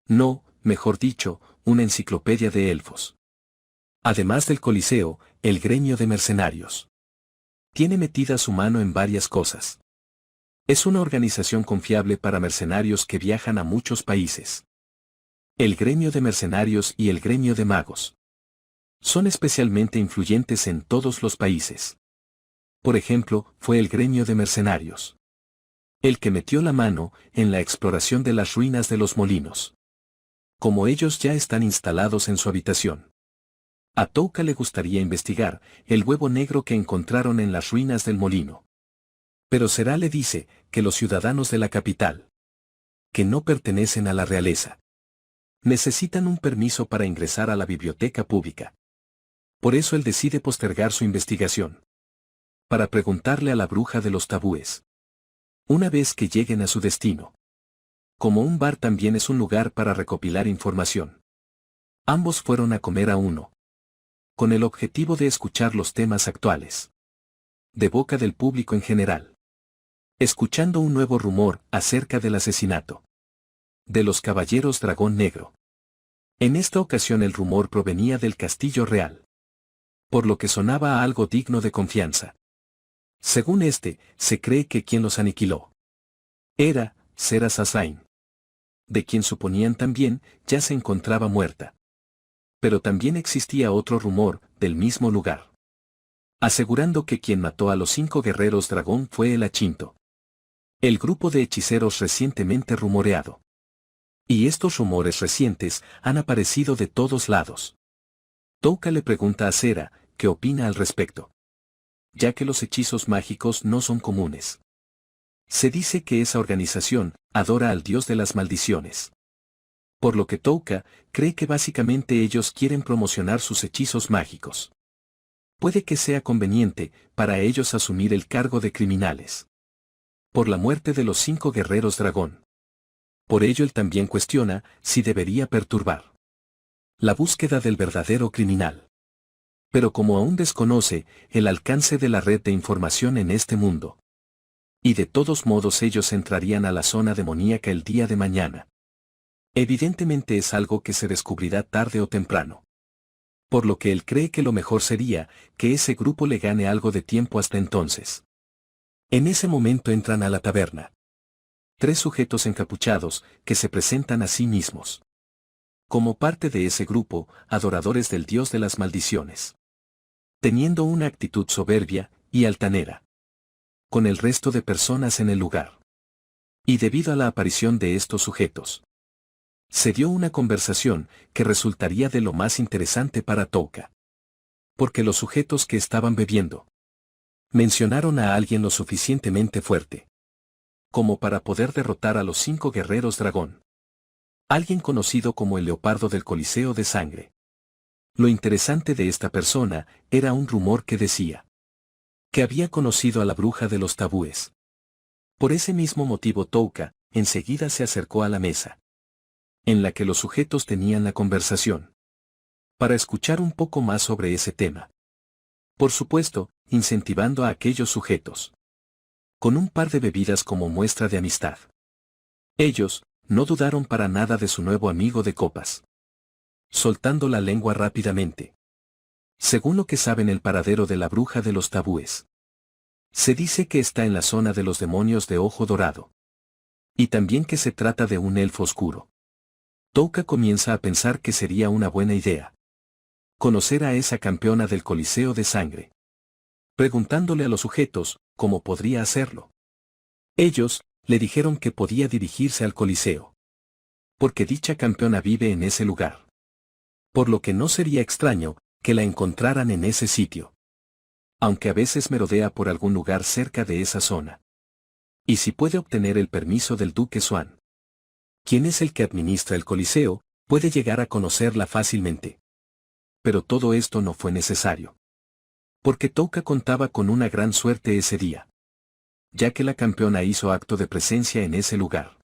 No, mejor dicho, una enciclopedia de elfos. Además del Coliseo, el gremio de mercenarios. Tiene metida su mano en varias cosas. Es una organización confiable para mercenarios que viajan a muchos países. El gremio de mercenarios y el gremio de magos son especialmente influyentes en todos los países. Por ejemplo, fue el gremio de mercenarios el que metió la mano en la exploración de las ruinas de los molinos. Como ellos ya están instalados en su habitación, a Touka le gustaría investigar el huevo negro que encontraron en las ruinas del molino. Pero Será le dice que los ciudadanos de la capital, que no pertenecen a la realeza, necesitan un permiso para ingresar a la biblioteca pública. Por eso él decide postergar su investigación, para preguntarle a la bruja de los tabúes, una vez que lleguen a su destino. Como un bar también es un lugar para recopilar información. Ambos fueron a comer a uno, con el objetivo de escuchar los temas actuales, de boca del público en general. Escuchando un nuevo rumor acerca del asesinato de los caballeros Dragón Negro. En esta ocasión el rumor provenía del Castillo Real, por lo que sonaba a algo digno de confianza. Según se cree que quien los aniquiló era Sera Sassain, de quien suponían también ya se encontraba muerta. Pero también existía otro rumor del mismo lugar, asegurando que quien mató a los 5 guerreros dragón fue el Achinto, el grupo de hechiceros recientemente rumoreado. Y estos rumores recientes han aparecido de todos lados. Touka le pregunta a Sera qué opina al respecto, ya que los hechizos mágicos no son comunes. Se dice que esa organización adora al dios de las maldiciones. Por lo que Touka cree que básicamente ellos quieren promocionar sus hechizos mágicos. Puede que sea conveniente para ellos asumir el cargo de criminales por la muerte de los 5 guerreros dragón. Por ello él también cuestiona si debería perturbar la búsqueda del verdadero criminal. Pero como aún desconoce el alcance de la red de información en este mundo, y de todos modos ellos entrarían a la zona demoníaca el día de mañana, evidentemente es algo que se descubrirá tarde o temprano. Por lo que él cree que lo mejor sería que ese grupo le gane algo de tiempo hasta entonces. En ese momento entran a la taberna 3 sujetos encapuchados que se presentan a sí mismos como parte de ese grupo, adoradores del dios de las maldiciones, teniendo una actitud soberbia y altanera con el resto de personas en el lugar. Y debido a la aparición de estos sujetos, se dio una conversación que resultaría de lo más interesante para Touka. Porque los sujetos que estaban bebiendo mencionaron a alguien lo suficientemente fuerte como para poder derrotar a los 5 guerreros dragón. Alguien conocido como el Leopardo del Coliseo de Sangre. Lo interesante de esta persona era un rumor que decía que había conocido a la bruja de los tabúes. Por ese mismo motivo Touka enseguida se acercó a la mesa en la que los sujetos tenían la conversación, para escuchar un poco más sobre ese tema. Por supuesto, incentivando a aquellos sujetos con un par de bebidas como muestra de amistad. Ellos no dudaron para nada de su nuevo amigo de copas, soltando la lengua rápidamente. Según lo que saben el paradero de la bruja de los tabúes, se dice que está en la zona de los demonios de ojo dorado, y también que se trata de un elfo oscuro. Touka comienza a pensar que sería una buena idea conocer a esa campeona del Coliseo de Sangre, preguntándole a los sujetos cómo podría hacerlo. Ellos le dijeron que podía dirigirse al Coliseo, porque dicha campeona vive en ese lugar. Por lo que no sería extraño que la encontraran en ese sitio, aunque a veces merodea por algún lugar cerca de esa zona. Y si puede obtener el permiso del Duque Swan, quien es el que administra el Coliseo, puede llegar a conocerla fácilmente. Pero todo esto no fue necesario, porque Touka contaba con una gran suerte ese día, ya que la campeona hizo acto de presencia en ese lugar,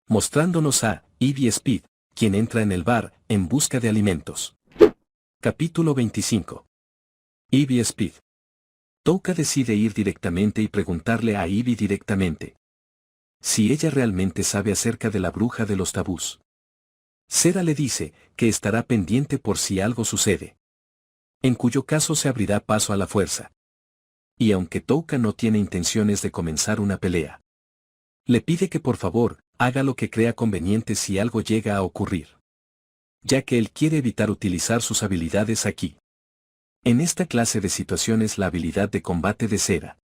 mostrándonos a Ivy Speed, quien entra en el bar en busca de alimentos. Capítulo 25. Ivy Speed. Touka decide ir directamente y preguntarle a Ivy directamente si ella realmente sabe acerca de la bruja de los tabús. Sera le dice que estará pendiente por si algo sucede, en cuyo caso se abrirá paso a la fuerza. Y aunque Touka no tiene intenciones de comenzar una pelea, le pide que por favor haga lo que crea conveniente si algo llega a ocurrir, ya que él quiere evitar utilizar sus habilidades aquí. En esta clase de situaciones la habilidad de combate de Sera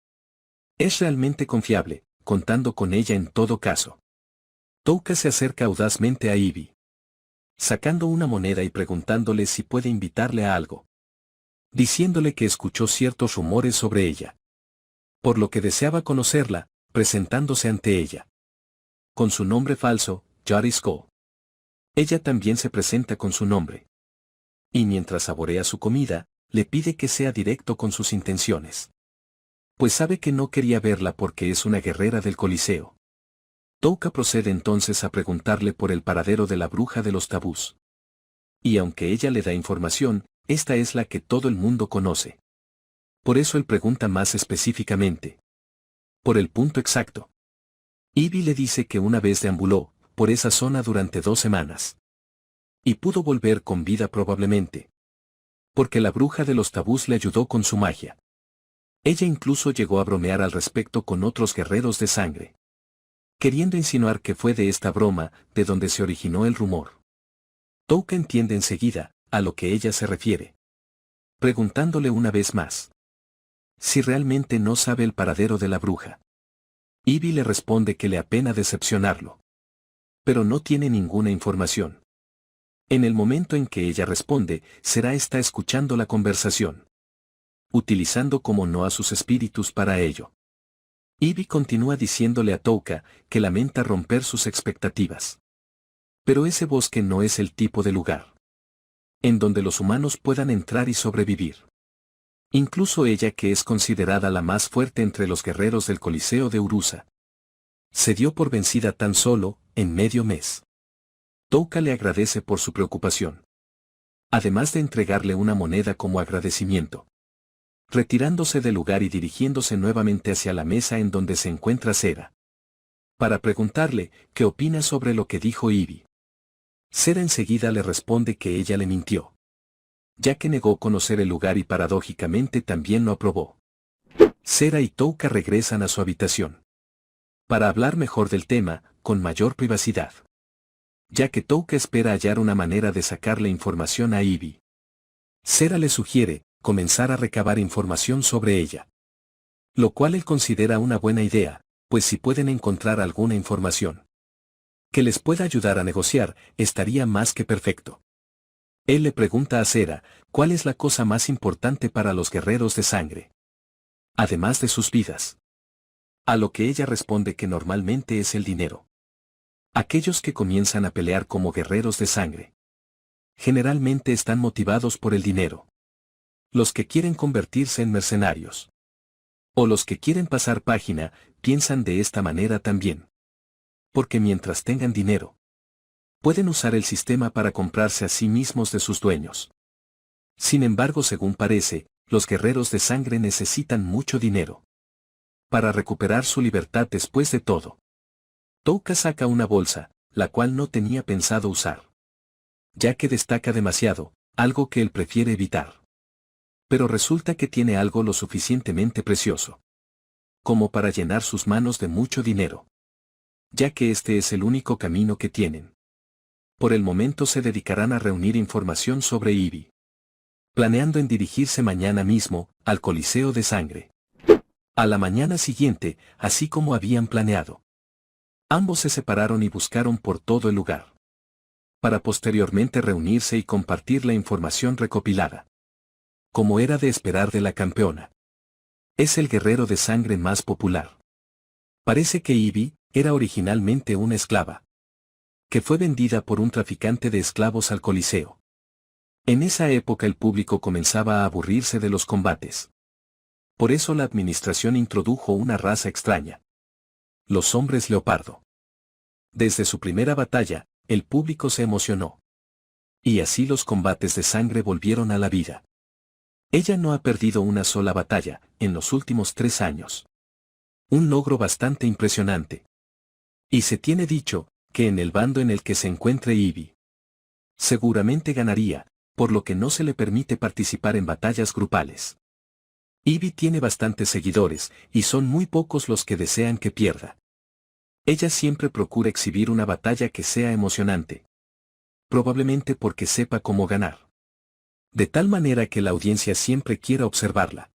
es realmente confiable, contando con ella en todo caso. Touka se acerca audazmente a Ivy, sacando una moneda y preguntándole si puede invitarle a algo, diciéndole que escuchó ciertos rumores sobre ella, por lo que deseaba conocerla, presentándose ante ella con su nombre falso, Yaris Ko. Ella también se presenta con su nombre. Y mientras saborea su comida, le pide que sea directo con sus intenciones, pues sabe que no quería verla porque es una guerrera del Coliseo. Touka procede entonces a preguntarle por el paradero de la bruja de los tabús. Y aunque ella le da información, esta es la que todo el mundo conoce. Por eso él pregunta más específicamente por el punto exacto. Ivy le dice que una vez deambuló por esa zona durante 2 semanas. Y pudo volver con vida probablemente, porque la bruja de los tabús le ayudó con su magia. Ella incluso llegó a bromear al respecto con otros guerreros de sangre, queriendo insinuar que fue de esta broma de donde se originó el rumor. Touka entiende enseguida a lo que ella se refiere, preguntándole una vez más si realmente no sabe el paradero de la bruja. Ivy le responde que le apena decepcionarlo, pero no tiene ninguna información. En el momento en que ella responde, Sera está escuchando la conversación, utilizando como no a sus espíritus para ello. Ivy continúa diciéndole a Touka que lamenta romper sus expectativas. Pero ese bosque no es el tipo de lugar en donde los humanos puedan entrar y sobrevivir. Incluso ella, que es considerada la más fuerte entre los guerreros del Coliseo de Urusa, se dio por vencida tan solo en medio mes. Touka le agradece por su preocupación, además de entregarle una moneda como agradecimiento, retirándose del lugar y dirigiéndose nuevamente hacia la mesa en donde se encuentra Sera, para preguntarle qué opina sobre lo que dijo Ivy. Sera enseguida le responde que ella le mintió, ya que negó conocer el lugar y paradójicamente también lo aprobó. Sera y Touka regresan a su habitación para hablar mejor del tema, con mayor privacidad, ya que Touka espera hallar una manera de sacarle información a Ivy. Sera le sugiere comenzar a recabar información sobre ella, lo cual él considera una buena idea, pues si pueden encontrar alguna información que les pueda ayudar a negociar, estaría más que perfecto. Él le pregunta a Sera cuál es la cosa más importante para los guerreros de sangre, además de sus vidas. A lo que ella responde que normalmente es el dinero. Aquellos que comienzan a pelear como guerreros de sangre generalmente están motivados por el dinero. Los que quieren convertirse en mercenarios o los que quieren pasar página piensan de esta manera también. Porque mientras tengan dinero, pueden usar el sistema para comprarse a sí mismos de sus dueños. Sin embargo, según parece, los guerreros de sangre necesitan mucho dinero para recuperar su libertad después de todo. Touka saca una bolsa, la cual no tenía pensado usar, ya que destaca demasiado, algo que él prefiere evitar. Pero resulta que tiene algo lo suficientemente precioso como para llenar sus manos de mucho dinero, ya que este es el único camino que tienen. Por el momento se dedicarán a reunir información sobre Ivy, planeando en dirigirse mañana mismo al Coliseo de Sangre. A la mañana siguiente, así como habían planeado, ambos se separaron y buscaron por todo el lugar, para posteriormente reunirse y compartir la información recopilada. Como era de esperar de la campeona, es el guerrero de sangre más popular. Parece que Ivy era originalmente una esclava, que fue vendida por un traficante de esclavos al Coliseo. En esa época el público comenzaba a aburrirse de los combates. Por eso la administración introdujo una raza extraña: los hombres leopardo. Desde su primera batalla, el público se emocionó. Y así los combates de sangre volvieron a la vida. Ella no ha perdido una sola batalla en los últimos 3 años. Un logro bastante impresionante. Y se tiene dicho que en el bando en el que se encuentre Ivy, Seguramente ganaría, por lo que no se le permite participar en batallas grupales. Ivy tiene bastantes seguidores, y son muy pocos los que desean que pierda. Ella siempre procura exhibir una batalla que sea emocionante. Probablemente porque sepa cómo ganar. De tal manera que la audiencia siempre quiera observarla.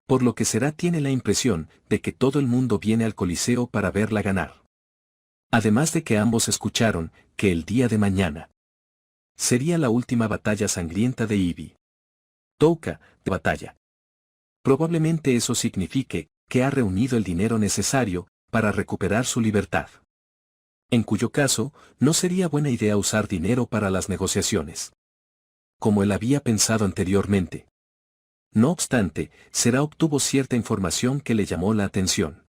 Por lo que será tiene la impresión de que todo el mundo viene al Coliseo para verla ganar. Además de que ambos escucharon que el día de mañana sería la última batalla sangrienta de Ivy. Touka, de batalla. Probablemente eso signifique que ha reunido el dinero necesario para recuperar su libertad. En cuyo caso, no sería buena idea usar dinero para las negociaciones. Como él había pensado anteriormente. No obstante, Será obtuvo cierta información que le llamó la atención.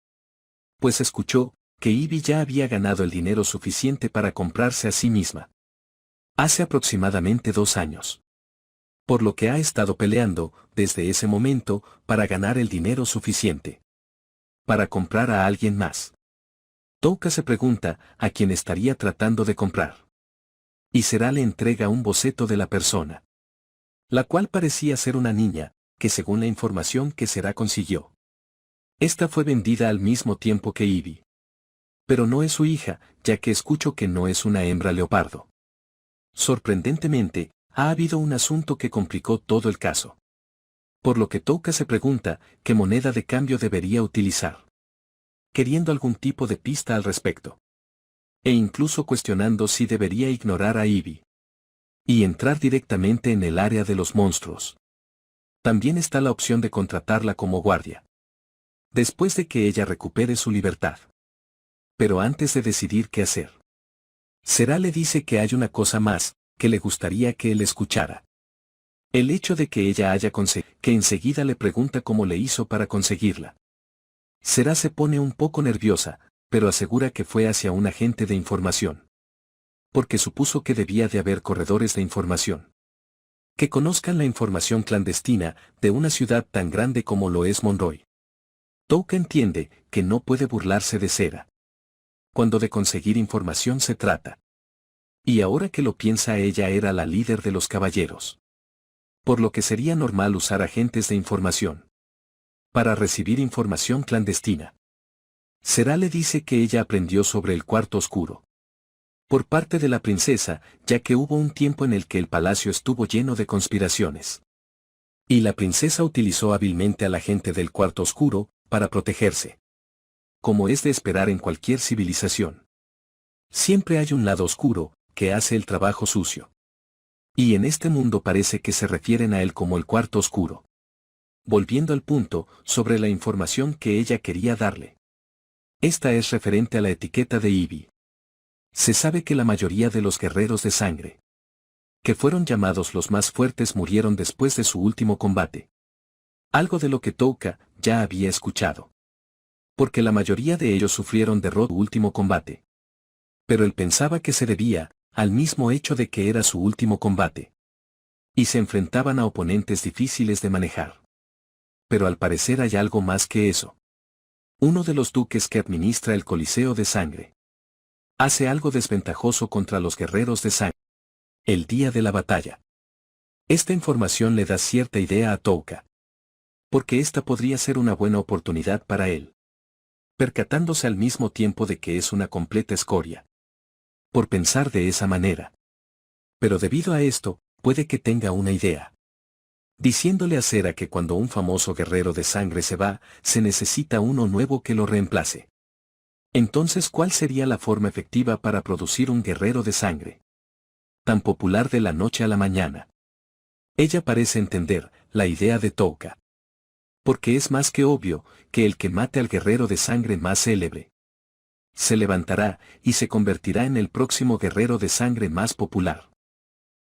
Pues escuchó que Ivy ya había ganado el dinero suficiente para comprarse a sí misma. Hace aproximadamente 2 años. Por lo que ha estado peleando, desde ese momento, para ganar el dinero suficiente. Para comprar a alguien más. Touka se pregunta a quién estaría tratando de comprar. Y Será le entrega un boceto de la persona. La cual parecía ser una niña, que según la información que Será consiguió. Esta fue vendida al mismo tiempo que Ivy. Pero no es su hija, ya que escucho que no es una hembra leopardo. Sorprendentemente, ha habido un asunto que complicó todo el caso. Por lo que Touka se pregunta qué moneda de cambio debería utilizar. Queriendo algún tipo de pista al respecto. E incluso cuestionando si debería ignorar a Ivy. Y entrar directamente en el área de los monstruos. También está la opción de contratarla como guardia. Después de que ella recupere su libertad. Pero antes de decidir qué hacer. Será le dice que hay una cosa más, que le gustaría que él escuchara. El hecho de que ella haya conseguido, que enseguida le pregunta cómo le hizo para conseguirla. Será se pone un poco nerviosa, pero asegura que fue hacia un agente de información. Porque supuso que debía de haber corredores de información. Que conozcan la información clandestina de una ciudad tan grande como lo es Monroy. Touka entiende que no puede burlarse de Será. Cuando de conseguir información se trata. Y ahora que lo piensa, ella era la líder de los caballeros. Por lo que sería normal usar agentes de información. Para recibir información clandestina. Será le dice que ella aprendió sobre el cuarto oscuro. Por parte de la princesa, ya que hubo un tiempo en el que el palacio estuvo lleno de conspiraciones. Y la princesa utilizó hábilmente al agente del cuarto oscuro, para protegerse. Como es de esperar en cualquier civilización. Siempre hay un lado oscuro, que hace el trabajo sucio. Y en este mundo parece que se refieren a él como el cuarto oscuro. Volviendo al punto, sobre la información que ella quería darle. Esta es referente a la etiqueta de Ivy. Se sabe que la mayoría de los guerreros de sangre, que fueron llamados los más fuertes, murieron después de su último combate. Algo de lo que Touka ya había escuchado. Porque la mayoría de ellos sufrieron derrota en su último combate. Pero él pensaba que se debía al mismo hecho de que era su último combate. Y se enfrentaban a oponentes difíciles de manejar. Pero al parecer hay algo más que eso. Uno de los duques que administra el Coliseo de Sangre hace algo desventajoso contra los guerreros de sangre. El día de la batalla. Esta información le da cierta idea a Touka. Porque esta podría ser una buena oportunidad para él. Percatándose al mismo tiempo de que es una completa escoria. Por pensar de esa manera. Pero debido a esto, puede que tenga una idea. Diciéndole a Será que cuando un famoso guerrero de sangre se va, se necesita uno nuevo que lo reemplace. Entonces, ¿cuál sería la forma efectiva para producir un guerrero de sangre tan popular de la noche a la mañana? Ella parece entender la idea de Touka. Porque es más que obvio que el que mate al guerrero de sangre más célebre se levantará y se convertirá en el próximo guerrero de sangre más popular.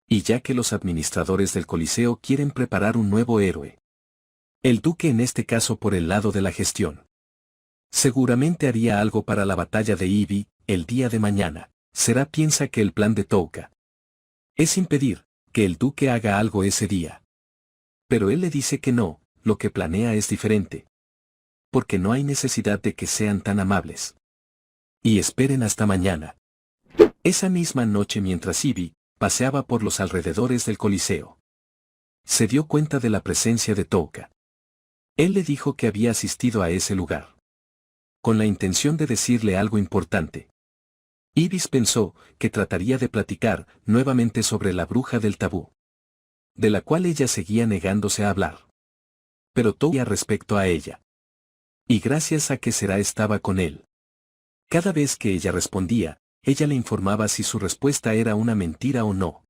Y ya que los administradores del Coliseo quieren preparar un nuevo héroe, el duque en este caso por el lado de la gestión, seguramente haría algo para la batalla de Ivy el día de mañana. Será piensa que el plan de Touka es impedir que el duque haga algo ese día. Pero él le dice que no, lo que planea es diferente. Porque no hay necesidad de que sean tan amables. Y esperen hasta mañana. Esa misma noche, mientras Ivy paseaba por los alrededores del Coliseo. Se dio cuenta de la presencia de Touka. Él le dijo que había asistido a ese lugar con la intención de decirle algo importante. Ibis pensó que trataría de platicar nuevamente sobre la bruja del tabú, de la cual ella seguía negándose a hablar. Pero Touka respecto a ella. Y gracias a que Será estaba con él. Cada vez que ella respondía, ella le informaba si su respuesta era una mentira o no.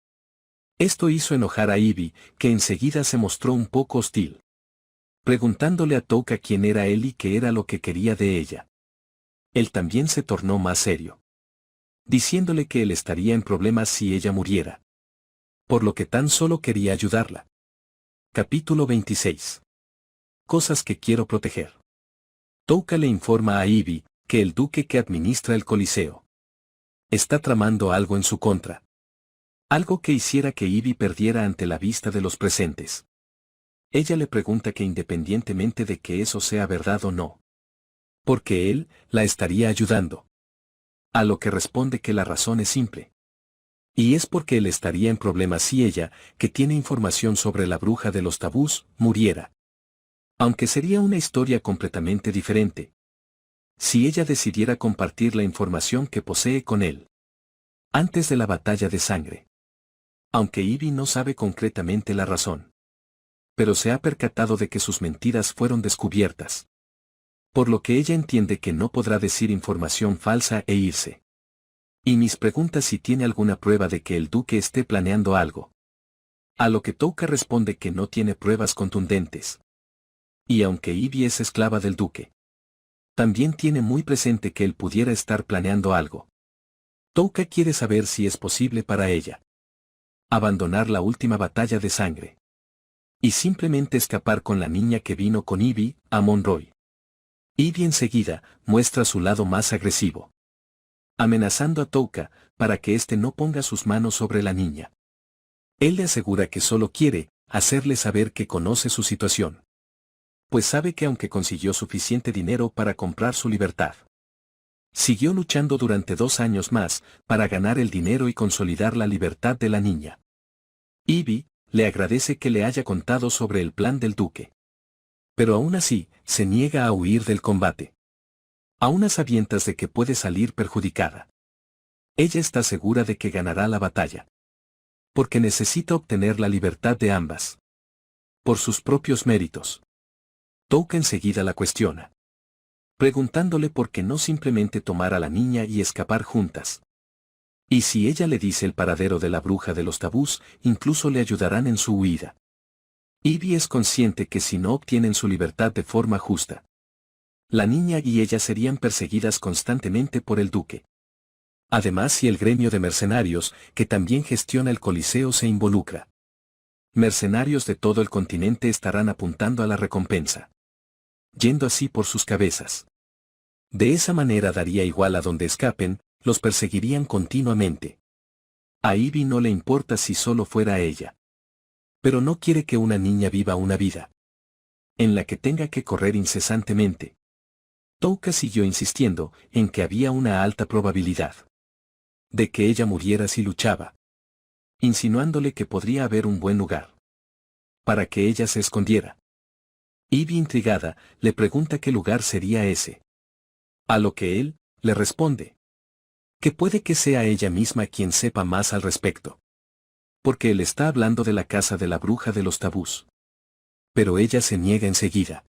Esto hizo enojar a Ivy, que enseguida se mostró un poco hostil, preguntándole a Touka quién era él y qué era lo que quería de ella. Él también se tornó más serio, diciéndole que él estaría en problemas si ella muriera, por lo que tan solo quería ayudarla. Capítulo 26. Cosas que quiero proteger. Touka le informa a Ivy que el duque que administra el Coliseo está tramando algo en su contra. Algo que hiciera que Ivy perdiera ante la vista de los presentes. Ella le pregunta que independientemente de que eso sea verdad o no, porque él la estaría ayudando. A lo que responde que la razón es simple. Y es porque él estaría en problemas si ella, que tiene información sobre la bruja de los tabús, muriera. Aunque sería una historia completamente diferente si ella decidiera compartir la información que posee con él antes de la batalla de sangre. Aunque Ivy no sabe concretamente la razón, pero se ha percatado de que sus mentiras fueron descubiertas, por lo que ella entiende que no podrá decir información falsa e irse. Y mis preguntas si tiene alguna prueba de que el duque esté planeando algo. A lo que Touka responde que no tiene pruebas contundentes. Y aunque Ivy es esclava del duque, también tiene muy presente que él pudiera estar planeando algo. Touka quiere saber si es posible para ella abandonar la última batalla de sangre y simplemente escapar con la niña que vino con Ivy a Monroy. Ivy enseguida muestra su lado más agresivo, amenazando a Touka para que éste no ponga sus manos sobre la niña. Él le asegura que solo quiere hacerle saber que conoce su situación, pues sabe que aunque consiguió suficiente dinero para comprar su libertad, siguió luchando durante 2 años más para ganar el dinero y consolidar la libertad de la niña. Ivy le agradece que le haya contado sobre el plan del duque, pero aún así se niega a huir del combate, aún a sabiendas de que puede salir perjudicada. Ella está segura de que ganará la batalla, porque necesita obtener la libertad de ambas por sus propios méritos. Touka enseguida la cuestiona, preguntándole por qué no simplemente tomar a la niña y escapar juntas. Y si ella le dice el paradero de la bruja de los tabús, incluso le ayudarán en su huida. Ivy es consciente que si no obtienen su libertad de forma justa, la niña y ella serían perseguidas constantemente por el duque. Además, si el gremio de mercenarios, que también gestiona el Coliseo, se involucra, mercenarios de todo el continente estarán apuntando a la recompensa, yendo así por sus cabezas. De esa manera daría igual a donde escapen, los perseguirían continuamente. A Ivy no le importa si solo fuera ella, pero no quiere que una niña viva una vida en la que tenga que correr incesantemente. Touka siguió insistiendo en que había una alta probabilidad de que ella muriera si luchaba, insinuándole que podría haber un buen lugar para que ella se escondiera. Ivy, intrigada, le pregunta qué lugar sería ese. A lo que él le responde que puede que sea ella misma quien sepa más al respecto, porque él está hablando de la casa de la bruja de los tabús. Pero ella se niega enseguida,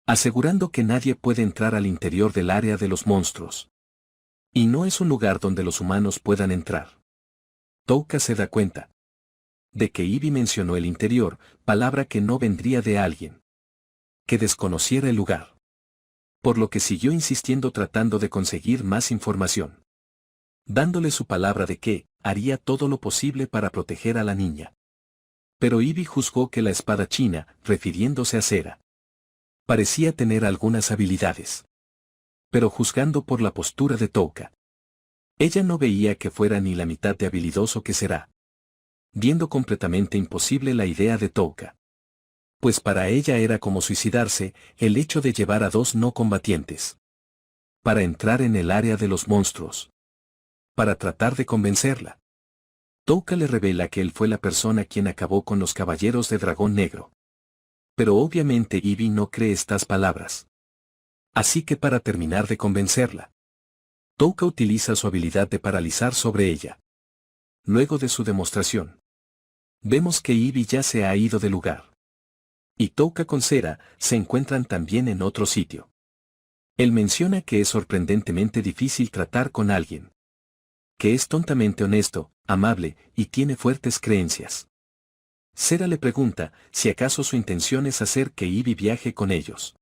asegurando que nadie puede entrar al interior del área de los monstruos. Y no es un lugar donde los humanos puedan entrar. Touka se da cuenta de que Ivy mencionó el interior, palabra que no vendría de alguien que desconociera el lugar. Por lo que siguió insistiendo tratando de conseguir más información, dándole su palabra de que haría todo lo posible para proteger a la niña. Pero Ivy juzgó que la espadachina, refiriéndose a Será, parecía tener algunas habilidades. Pero juzgando por la postura de Touka, ella no veía que fuera ni la mitad de habilidoso que Será, viendo completamente imposible la idea de Touka. Pues para ella era como suicidarse el hecho de llevar a 2 no combatientes para entrar en el área de los monstruos, para tratar de convencerla Touka le revela que él fue la persona quien acabó con los caballeros de Dragón Negro. Pero obviamente Ivy no cree estas palabras. Así que para terminar de convencerla, Touka utiliza su habilidad de paralizar sobre ella. Luego de su demostración, vemos que Ivy ya se ha ido del lugar. Y Touka con Sera se encuentran también en otro sitio. Él menciona que es sorprendentemente difícil tratar con alguien que es tontamente honesto, amable y tiene fuertes creencias. Sera le pregunta si acaso su intención es hacer que Ivy viaje con ellos.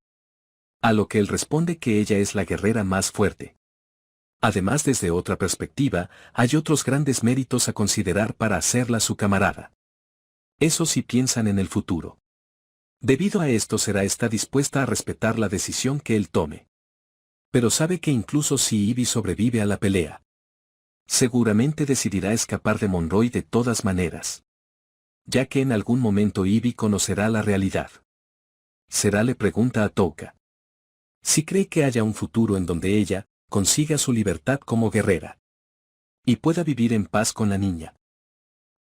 A lo que él responde que ella es la guerrera más fuerte. Además, desde otra perspectiva, hay otros grandes méritos a considerar para hacerla su camarada. Eso sí piensan en el futuro. Debido a esto, Sera está dispuesta a respetar la decisión que él tome. Pero sabe que incluso si Ivy sobrevive a la pelea, seguramente decidirá escapar de Monroy de todas maneras. Ya que en algún momento Ivy conocerá la realidad. Sera le pregunta a Touka si cree que haya un futuro en donde ella consiga su libertad como guerrera y pueda vivir en paz con la niña.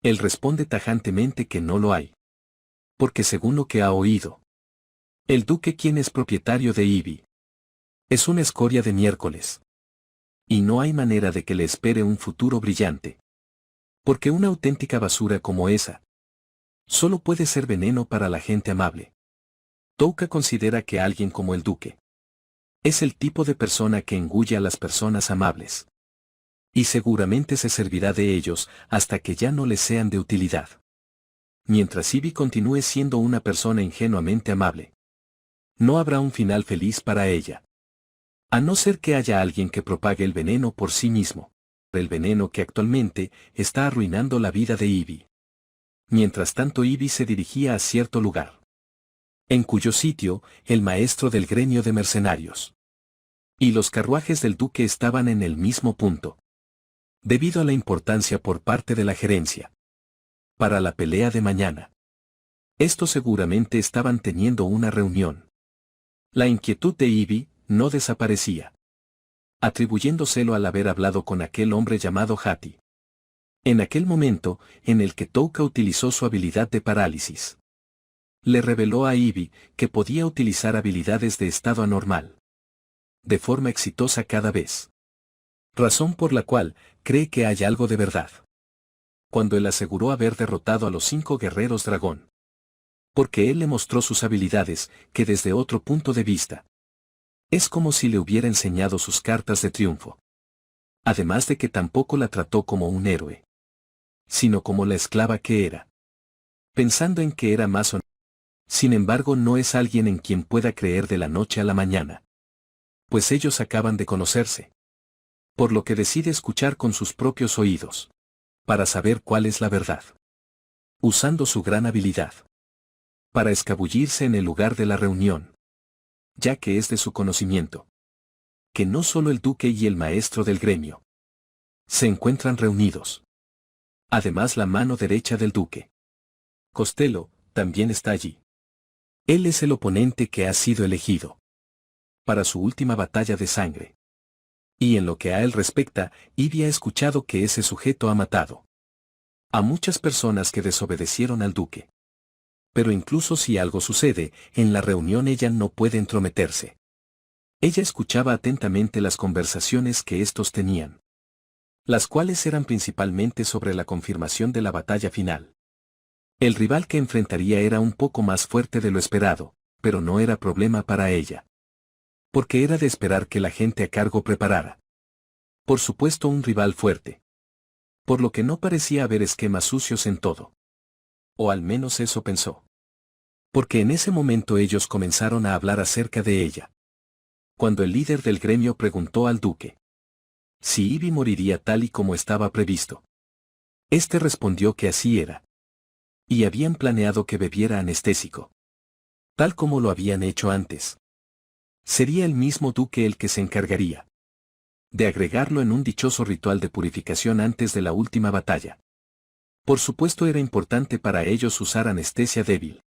Él responde tajantemente que no lo hay. Porque según lo que ha oído, el duque, quien es propietario de Ivy, es una escoria de miércoles. Y no hay manera de que le espere un futuro brillante. Porque una auténtica basura como esa solo puede ser veneno para la gente amable. Touka considera que alguien como el duque es el tipo de persona que engulle a las personas amables. Y seguramente se servirá de ellos hasta que ya no les sean de utilidad. Mientras Ivy continúe siendo una persona ingenuamente amable, no habrá un final feliz para ella. A no ser que haya alguien que propague el veneno por sí mismo. El veneno que actualmente está arruinando la vida de Ivy. Mientras tanto, Ivy se dirigía a cierto lugar, en cuyo sitio el maestro del gremio de mercenarios y los carruajes del duque estaban en el mismo punto. Debido a la importancia por parte de la gerencia para la pelea de mañana, estos seguramente estaban teniendo una reunión. La inquietud de Ivy no desaparecía, atribuyéndoselo al haber hablado con aquel hombre llamado Hattie. En aquel momento en el que Touka utilizó su habilidad de parálisis, le reveló a Ivy que podía utilizar habilidades de estado anormal de forma exitosa cada vez. Razón por la cual cree que hay algo de verdad cuando él aseguró haber derrotado a los 5 guerreros dragón. Porque él le mostró sus habilidades, que desde otro punto de vista, es como si le hubiera enseñado sus cartas de triunfo. Además de que tampoco la trató como un héroe, sino como la esclava que era. Pensando en que era más honesta. Sin embargo, no es alguien en quien pueda creer de la noche a la mañana. Pues ellos acaban de conocerse. Por lo que decide escuchar con sus propios oídos, para saber cuál es la verdad. Usando su gran habilidad para escabullirse en el lugar de la reunión, ya que es de su conocimiento que no solo el duque y el maestro del gremio se encuentran reunidos. Además, la mano derecha del duque, Costello, también está allí. Él es el oponente que ha sido elegido para su última batalla de sangre. Y en lo que a él respecta, Ivy ha escuchado que ese sujeto ha matado a muchas personas que desobedecieron al duque. Pero incluso si algo sucede, en la reunión ella no puede entrometerse. Ella escuchaba atentamente las conversaciones que estos tenían, las cuales eran principalmente sobre la confirmación de la batalla final. El rival que enfrentaría era un poco más fuerte de lo esperado, pero no era problema para ella. Porque era de esperar que la gente a cargo preparara, por supuesto, un rival fuerte. Por lo que no parecía haber esquemas sucios en todo. O al menos eso pensó. Porque en ese momento ellos comenzaron a hablar acerca de ella. Cuando el líder del gremio preguntó al duque si Ivy moriría tal y como estaba previsto. Este respondió que así era. Y habían planeado que bebiera anestésico, tal como lo habían hecho antes. Sería el mismo duque el que se encargaría de agregarlo en un dichoso ritual de purificación antes de la última batalla. Por supuesto, era importante para ellos usar anestesia débil,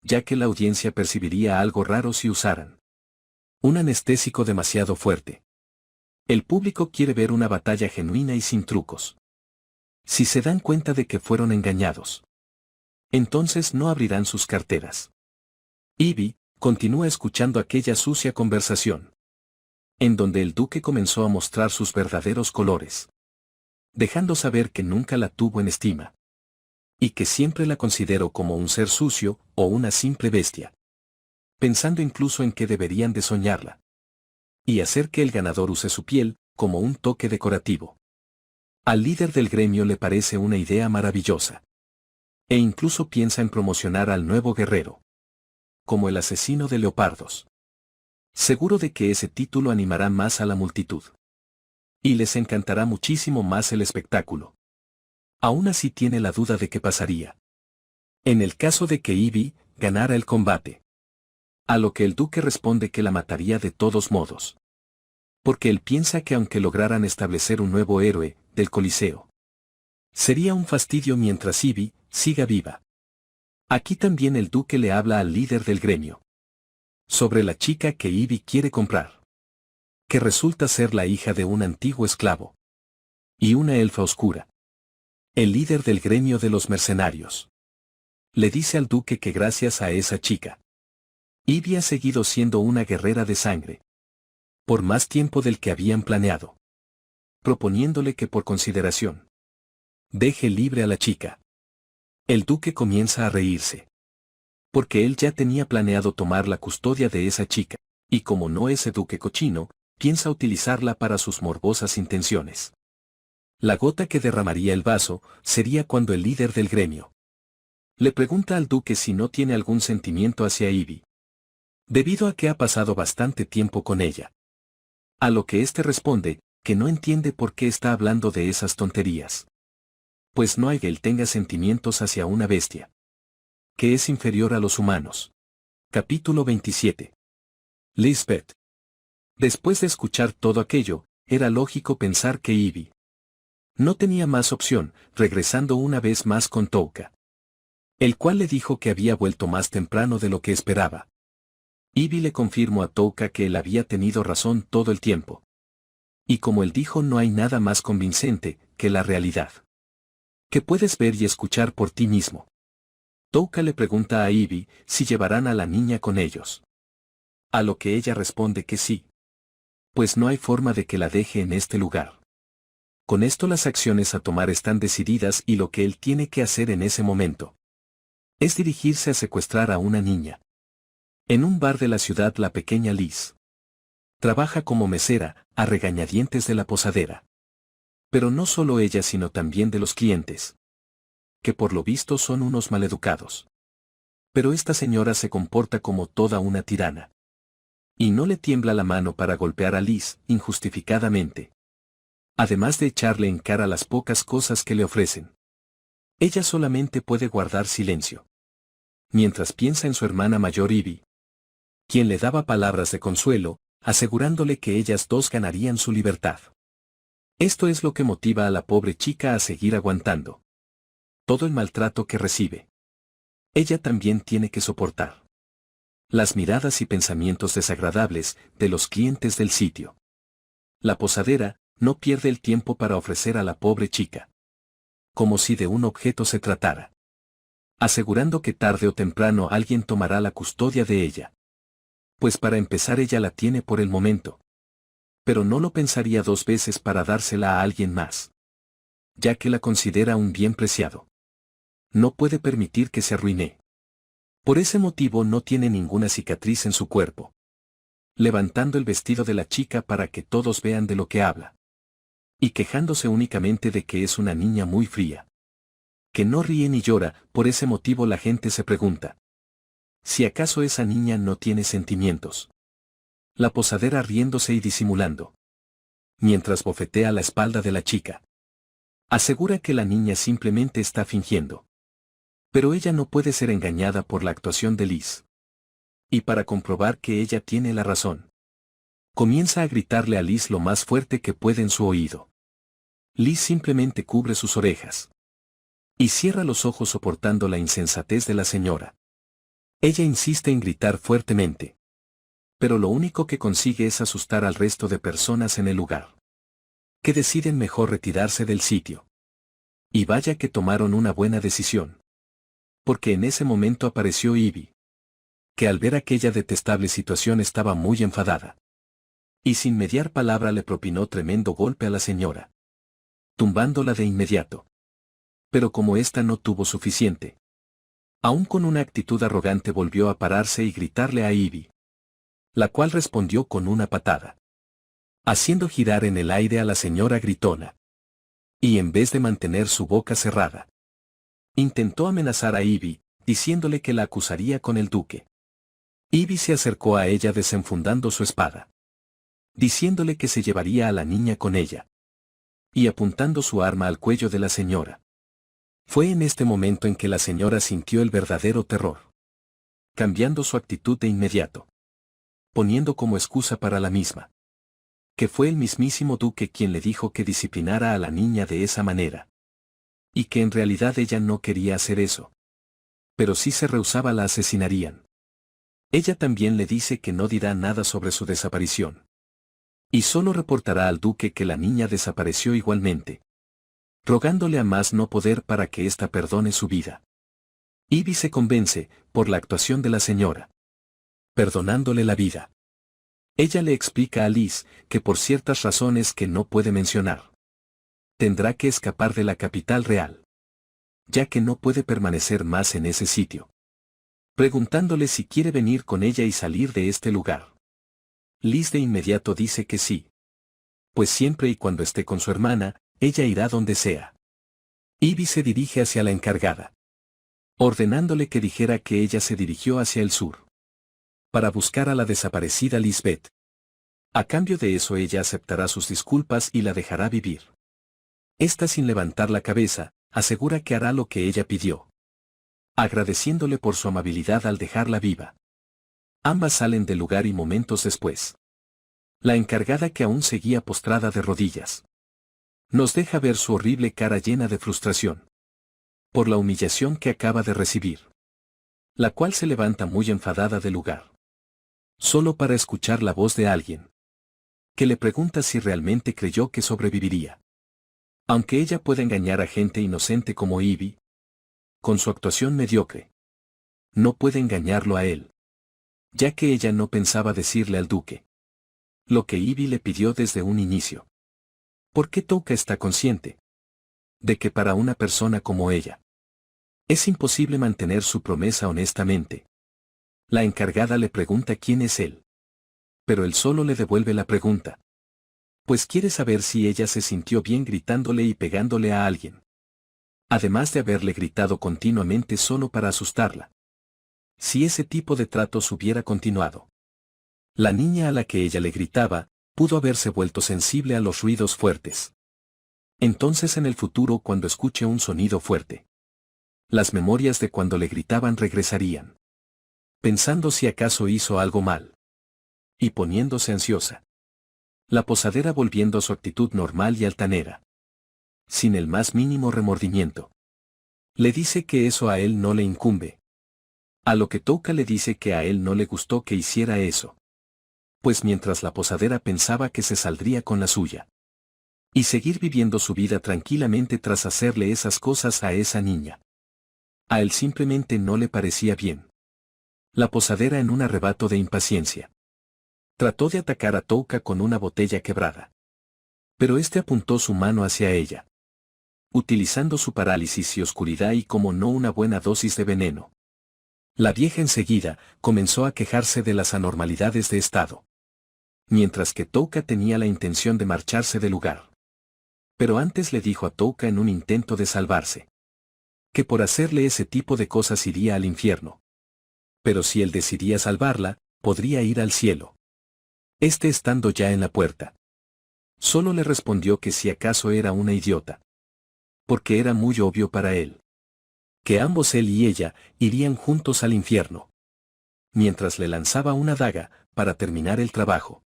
ya que la audiencia percibiría algo raro si usaran un anestésico demasiado fuerte. El público quiere ver una batalla genuina y sin trucos. Si se dan cuenta de que fueron engañados, entonces no abrirán sus carteras. Ivy continúa escuchando aquella sucia conversación, en donde el duque comenzó a mostrar sus verdaderos colores, dejando saber que nunca la tuvo en estima, y que siempre la consideró como un ser sucio o una simple bestia, pensando incluso en que deberían de soñarla, y hacer que el ganador use su piel como un toque decorativo. Al líder del gremio le parece una idea maravillosa, e incluso piensa en promocionar al nuevo guerrero como el asesino de leopardos. Seguro de que ese título animará más a la multitud, y les encantará muchísimo más el espectáculo. Aún así tiene la duda de qué pasaría en el caso de que Ivy ganara el combate. A lo que el duque responde que la mataría de todos modos, porque él piensa que aunque lograran establecer un nuevo héroe del Coliseo, sería un fastidio mientras Ivy siga viva. Aquí también el duque le habla al líder del gremio sobre la chica que Ivy quiere comprar, que resulta ser la hija de un antiguo esclavo y una elfa oscura. El líder del gremio de los mercenarios le dice al duque que gracias a esa chica, Ivy ha seguido siendo una guerrera de sangre por más tiempo del que habían planeado, proponiéndole que por consideración deje libre a la chica. El duque comienza a reírse, porque él ya tenía planeado tomar la custodia de esa chica, y como no es duque cochino, piensa utilizarla para sus morbosas intenciones. La gota que derramaría el vaso sería cuando el líder del gremio le pregunta al duque si no tiene algún sentimiento hacia Ivy, debido a que ha pasado bastante tiempo con ella. A lo que éste responde, que no entiende por qué está hablando de esas tonterías. Pues no hay que él tenga sentimientos hacia una bestia que es inferior a los humanos. Capítulo 27. Lisbeth. Después de escuchar todo aquello, era lógico pensar que Ivy no tenía más opción, regresando una vez más con Touka, el cual le dijo que había vuelto más temprano de lo que esperaba. Ivy le confirmó a Touka que él había tenido razón todo el tiempo. Y como él dijo, no hay nada más convincente que la realidad, que puedes ver y escuchar por ti mismo. Touka le pregunta a Ivy si llevarán a la niña con ellos. A lo que ella responde que sí. Pues no hay forma de que la deje en este lugar. Con esto las acciones a tomar están decididas y lo que él tiene que hacer en ese momento es dirigirse a secuestrar a una niña. En un bar de la ciudad, la pequeña Liz trabaja como mesera, a regañadientes de la posadera. Pero no solo ella sino también de los clientes, que por lo visto son unos maleducados. Pero esta señora se comporta como toda una tirana. Y no le tiembla la mano para golpear a Liz injustificadamente. Además de echarle en cara las pocas cosas que le ofrecen. Ella solamente puede guardar silencio, mientras piensa en su hermana mayor Ivy, quien le daba palabras de consuelo, asegurándole que ellas dos ganarían su libertad. Esto es lo que motiva a la pobre chica a seguir aguantando todo el maltrato que recibe. Ella también tiene que soportar las miradas y pensamientos desagradables de los clientes del sitio. La posadera no pierde el tiempo para ofrecer a la pobre chica como si de un objeto se tratara, asegurando que tarde o temprano alguien tomará la custodia de ella. Pues para empezar ella la tiene por el momento. Pero no lo pensaría dos veces para dársela a alguien más, ya que la considera un bien preciado. No puede permitir que se arruine. Por ese motivo no tiene ninguna cicatriz en su cuerpo, levantando el vestido de la chica para que todos vean de lo que habla, y quejándose únicamente de que es una niña muy fría, que no ríe ni llora. Por ese motivo la gente se pregunta si acaso esa niña no tiene sentimientos. La posadera riéndose y disimulando, mientras bofetea la espalda de la chica, asegura que la niña simplemente está fingiendo. Pero ella no puede ser engañada por la actuación de Liz. Y para comprobar que ella tiene la razón, comienza a gritarle a Liz lo más fuerte que puede en su oído. Liz simplemente cubre sus orejas y cierra los ojos soportando la insensatez de la señora. Ella insiste en gritar fuertemente, pero lo único que consigue es asustar al resto de personas en el lugar, que deciden mejor retirarse del sitio. Y vaya que tomaron una buena decisión. Porque en ese momento apareció Ivy, que al ver aquella detestable situación estaba muy enfadada. Y sin mediar palabra le propinó tremendo golpe a la señora, tumbándola de inmediato. Pero como ésta no tuvo suficiente, aún con una actitud arrogante volvió a pararse y gritarle a Ivy, la cual respondió con una patada, haciendo girar en el aire a la señora gritona. Y en vez de mantener su boca cerrada, intentó amenazar a Ivy, diciéndole que la acusaría con el duque. Ivy se acercó a ella desenfundando su espada, diciéndole que se llevaría a la niña con ella, y apuntando su arma al cuello de la señora. Fue en este momento en que la señora sintió el verdadero terror, cambiando su actitud de inmediato, poniendo como excusa para la misma, que fue el mismísimo duque quien le dijo que disciplinara a la niña de esa manera, y que en realidad ella no quería hacer eso. Pero si se rehusaba la asesinarían. Ella también le dice que no dirá nada sobre su desaparición, y solo reportará al duque que la niña desapareció igualmente, rogándole a más no poder para que ésta perdone su vida. Ivy se convence, por la actuación de la señora, perdonándole la vida. Ella le explica a Liz que por ciertas razones que no puede mencionar, tendrá que escapar de la capital real, ya que no puede permanecer más en ese sitio, preguntándole si quiere venir con ella y salir de este lugar. Liz de inmediato dice que sí, pues siempre y cuando esté con su hermana, ella irá donde sea. Ivy se dirige hacia la encargada, ordenándole que dijera que ella se dirigió hacia el sur, para buscar a la desaparecida Lisbeth. A cambio de eso ella aceptará sus disculpas y la dejará vivir. Esta, sin levantar la cabeza, asegura que hará lo que ella pidió, agradeciéndole por su amabilidad al dejarla viva. Ambas salen del lugar y momentos después, la encargada, que aún seguía postrada de rodillas, nos deja ver su horrible cara llena de frustración por la humillación que acaba de recibir, la cual se levanta muy enfadada del lugar, solo para escuchar la voz de alguien que le pregunta si realmente creyó que sobreviviría. Aunque ella puede engañar a gente inocente como Ivy, con su actuación mediocre, no puede engañarlo a él, ya que ella no pensaba decirle al duque lo que Ivy le pidió desde un inicio. Porque Touka está consciente de que para una persona como ella es imposible mantener su promesa honestamente. La encargada le pregunta quién es él, pero él solo le devuelve la pregunta, pues quiere saber si ella se sintió bien gritándole y pegándole a alguien, además de haberle gritado continuamente solo para asustarla. Si ese tipo de tratos hubiera continuado, la niña a la que ella le gritaba pudo haberse vuelto sensible a los ruidos fuertes. Entonces en el futuro, cuando escuche un sonido fuerte, las memorias de cuando le gritaban regresarían, pensando si acaso hizo algo mal, y poniéndose ansiosa. La posadera, volviendo a su actitud normal y altanera, sin el más mínimo remordimiento, le dice que eso a él no le incumbe. A lo que Touka le dice que a él no le gustó que hiciera eso, pues mientras la posadera pensaba que se saldría con la suya y seguir viviendo su vida tranquilamente tras hacerle esas cosas a esa niña, a él simplemente no le parecía bien. La posadera, en un arrebato de impaciencia, trató de atacar a Touka con una botella quebrada, pero este apuntó su mano hacia ella, utilizando su parálisis y oscuridad y como no una buena dosis de veneno. La vieja enseguida comenzó a quejarse de las anormalidades de estado, mientras que Touka tenía la intención de marcharse del lugar. Pero antes le dijo a Touka, en un intento de salvarse, que por hacerle ese tipo de cosas iría al infierno. Pero si él decidía salvarla, podría ir al cielo. Este, estando ya en la puerta, solo le respondió que si acaso era una idiota, porque era muy obvio para él que ambos, él y ella, irían juntos al infierno, mientras le lanzaba una daga para terminar el trabajo.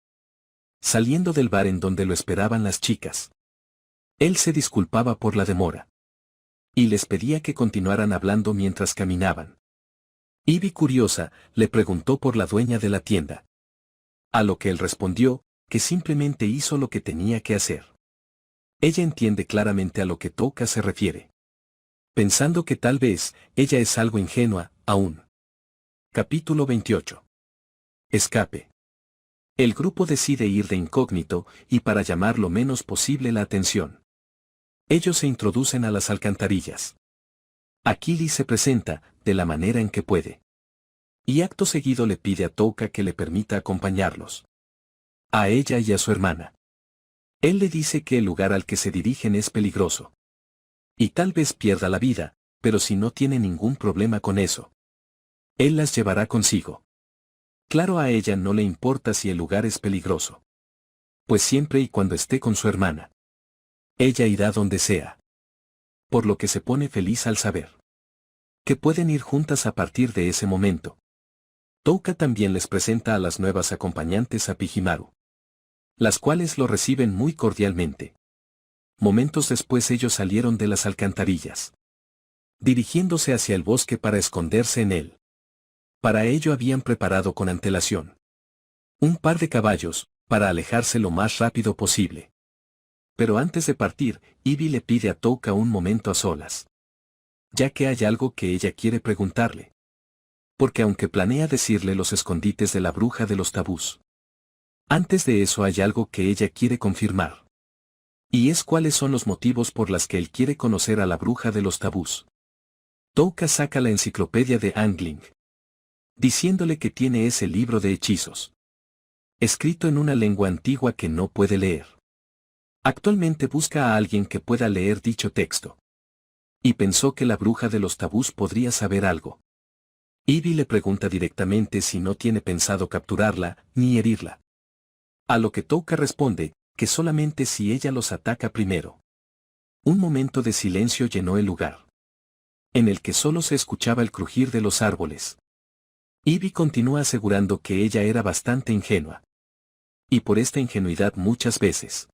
Saliendo del bar en donde lo esperaban las chicas, él se disculpaba por la demora y les pedía que continuaran hablando mientras caminaban. Ivy, curiosa, le preguntó por la dueña de la tienda, a lo que él respondió que simplemente hizo lo que tenía que hacer. Ella entiende claramente a lo que Touka se refiere, pensando que tal vez ella es algo ingenua, aún. Capítulo 28. Escape. El grupo decide ir de incógnito y para llamar lo menos posible la atención. Ellos se introducen a las alcantarillas. Achilles se presenta, de la manera en que puede. Y acto seguido le pide a Touka que le permita acompañarlos. A ella y a su hermana. Él le dice que el lugar al que se dirigen es peligroso. Y tal vez pierda la vida, pero si no tiene ningún problema con eso. Él las llevará consigo. Claro, a ella no le importa si el lugar es peligroso. Pues siempre y cuando esté con su hermana. Ella irá donde sea. Por lo que se pone feliz al saber que pueden ir juntas a partir de ese momento. Touka también les presenta a las nuevas acompañantes a Pijimaru, las cuales lo reciben muy cordialmente. Momentos después ellos salieron de las alcantarillas, dirigiéndose hacia el bosque para esconderse en él. Para ello habían preparado con antelación un par de caballos, para alejarse lo más rápido posible. Pero antes de partir, Ivy le pide a Touka un momento a solas, ya que hay algo que ella quiere preguntarle. Porque aunque planea decirle los escondites de la bruja de los tabús, antes de eso hay algo que ella quiere confirmar. Y es cuáles son los motivos por los que él quiere conocer a la bruja de los tabús. Touka saca la enciclopedia de Angling, diciéndole que tiene ese libro de hechizos, escrito en una lengua antigua que no puede leer. Actualmente busca a alguien que pueda leer dicho texto. Y pensó que la bruja de los tabús podría saber algo. Ivy le pregunta directamente si no tiene pensado capturarla, ni herirla. A lo que Touka responde, que solamente si ella los ataca primero. Un momento de silencio llenó el lugar, en el que solo se escuchaba el crujir de los árboles. Ivy continúa asegurando que ella era bastante ingenua. Y por esta ingenuidad muchas veces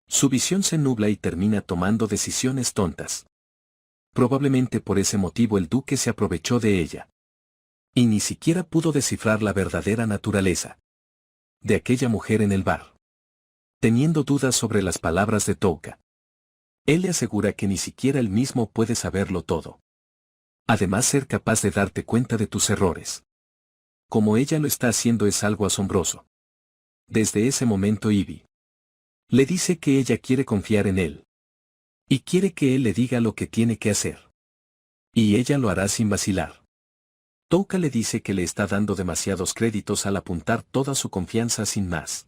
su visión se nubla y termina tomando decisiones tontas. Probablemente por ese motivo el duque se aprovechó de ella. Y ni siquiera pudo descifrar la verdadera naturaleza de aquella mujer en el bar. Teniendo dudas sobre las palabras de Touka, él le asegura que ni siquiera él mismo puede saberlo todo. Además, ser capaz de darte cuenta de tus errores, como ella lo está haciendo, es algo asombroso. Desde ese momento Ivy le dice que ella quiere confiar en él. Y quiere que él le diga lo que tiene que hacer. Y ella lo hará sin vacilar. Touka le dice que le está dando demasiados créditos al apuntar toda su confianza sin más.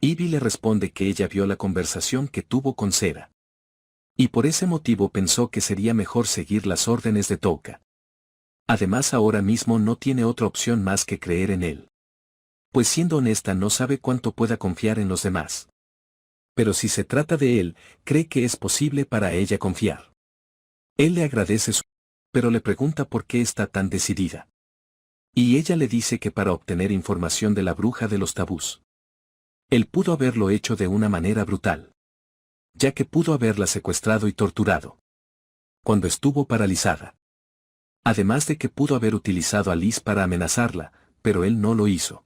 Ivy le responde que ella vio la conversación que tuvo con Sera. Y por ese motivo pensó que sería mejor seguir las órdenes de Touka. Además, ahora mismo no tiene otra opción más que creer en él. Pues siendo honesta, no sabe cuánto pueda confiar en los demás. Pero si se trata de él, cree que es posible para ella confiar. Él le agradece pero le pregunta por qué está tan decidida. Y ella le dice que para obtener información de la bruja de los tabús, él pudo haberlo hecho de una manera brutal, ya que pudo haberla secuestrado y torturado cuando estuvo paralizada. Además de que pudo haber utilizado a Liz para amenazarla, pero él no lo hizo.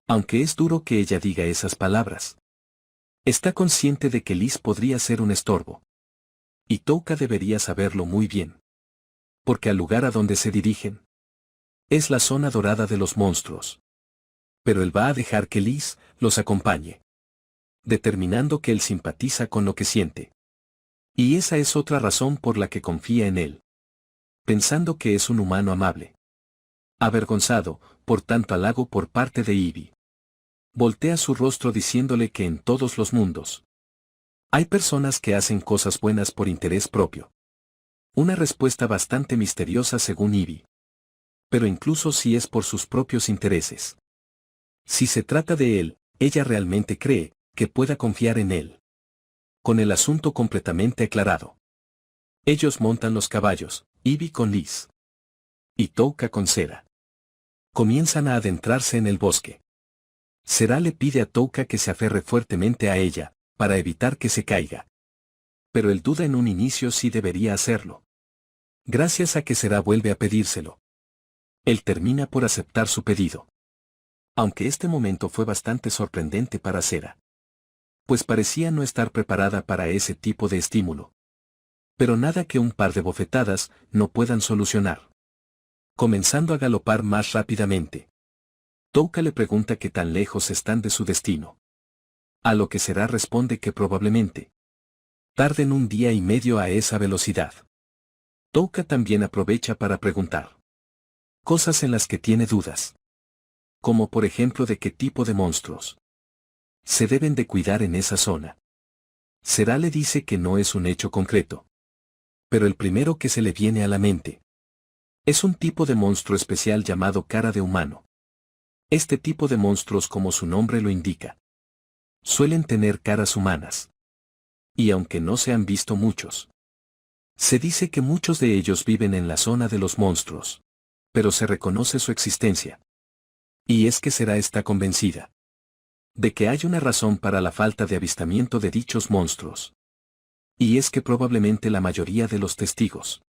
Aunque es duro que ella diga esas palabras, está consciente de que Liz podría ser un estorbo. Y Touka debería saberlo muy bien. Porque al lugar a donde se dirigen es la zona dorada de los monstruos. Pero él va a dejar que Liz los acompañe, determinando que él simpatiza con lo que siente. Y esa es otra razón por la que confía en él. Pensando que es un humano amable. Avergonzado, por tanto halago por parte de Ivy, voltea su rostro diciéndole que en todos los mundos hay personas que hacen cosas buenas por interés propio. Una respuesta bastante misteriosa según Ivy. Pero incluso si es por sus propios intereses. Si se trata de él, ella realmente cree que pueda confiar en él. Con el asunto completamente aclarado, ellos montan los caballos, Ivy con Liz y Touka con Sera. Comienzan a adentrarse en el bosque. Sera le pide a Touka que se aferre fuertemente a ella, para evitar que se caiga. Pero él duda en un inicio si debería hacerlo. Gracias a que Sera vuelve a pedírselo, él termina por aceptar su pedido. Aunque este momento fue bastante sorprendente para Sera, pues parecía no estar preparada para ese tipo de estímulo. Pero nada que un par de bofetadas no puedan solucionar. Comenzando a galopar más rápidamente. Touka le pregunta qué tan lejos están de su destino. A lo que Será responde que probablemente tarden un día y medio a esa velocidad. Touka también aprovecha para preguntar cosas en las que tiene dudas. Como por ejemplo de qué tipo de monstruos se deben de cuidar en esa zona. Será le dice que no es un hecho concreto. Pero el primero que se le viene a la mente es un tipo de monstruo especial llamado cara de humano. Este tipo de monstruos, como su nombre lo indica, suelen tener caras humanas. Y aunque no se han visto muchos, se dice que muchos de ellos viven en la zona de los monstruos. Pero se reconoce su existencia. Y es que Será está convencida de que hay una razón para la falta de avistamiento de dichos monstruos. Y es que probablemente la mayoría de los testigos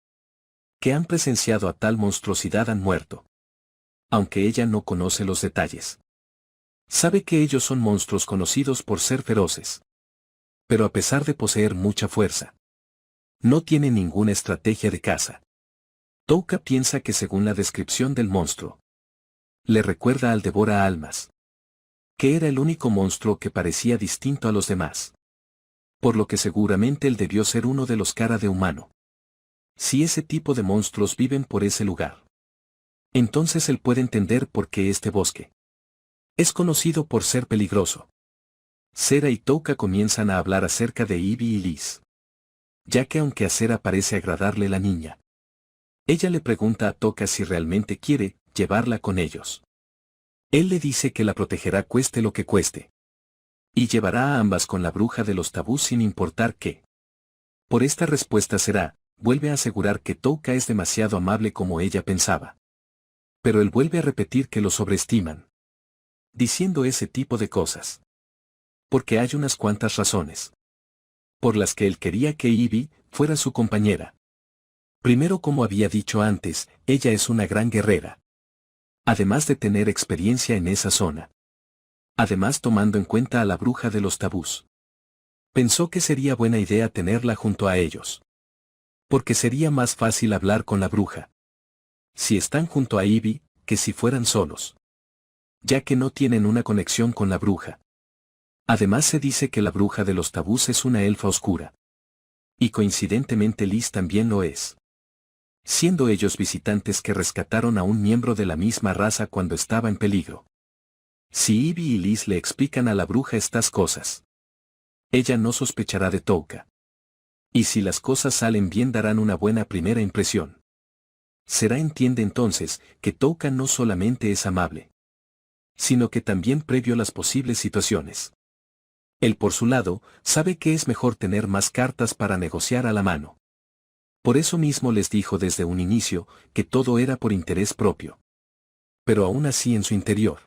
que han presenciado a tal monstruosidad han muerto. Aunque ella no conoce los detalles. Sabe que ellos son monstruos conocidos por ser feroces. Pero a pesar de poseer mucha fuerza, no tienen ninguna estrategia de caza. Touka piensa que según la descripción del monstruo, le recuerda al Devora Almas, que era el único monstruo que parecía distinto a los demás. Por lo que seguramente él debió ser uno de los cara de humano. Si ese tipo de monstruos viven por ese lugar, entonces él puede entender por qué este bosque es conocido por ser peligroso. Sera y Touka comienzan a hablar acerca de Ivy y Liz. Ya que aunque a Sera parece agradarle la niña, ella le pregunta a Touka si realmente quiere llevarla con ellos. Él le dice que la protegerá cueste lo que cueste. Y llevará a ambas con la bruja de los tabús sin importar qué. Por esta respuesta Sera vuelve a asegurar que Touka es demasiado amable como ella pensaba. Pero él vuelve a repetir que lo sobreestiman, diciendo ese tipo de cosas. Porque hay unas cuantas razones por las que él quería que Ivy fuera su compañera. Primero, como había dicho antes, ella es una gran guerrera. Además de tener experiencia en esa zona. Además, tomando en cuenta a la bruja de los tabús. Pensó que sería buena idea tenerla junto a ellos. Porque sería más fácil hablar con la bruja si están junto a Ivy, que si fueran solos. Ya que no tienen una conexión con la bruja. Además se dice que la bruja de los tabús es una elfa oscura. Y coincidentemente Liz también lo es. Siendo ellos visitantes que rescataron a un miembro de la misma raza cuando estaba en peligro. Si Ivy y Liz le explican a la bruja estas cosas, ella no sospechará de Touka. Y si las cosas salen bien darán una buena primera impresión. Sera entiende entonces que Touka no solamente es amable, sino que también previó las posibles situaciones. Él por su lado, sabe que es mejor tener más cartas para negociar a la mano. Por eso mismo les dijo desde un inicio que todo era por interés propio. Pero aún así en su interior.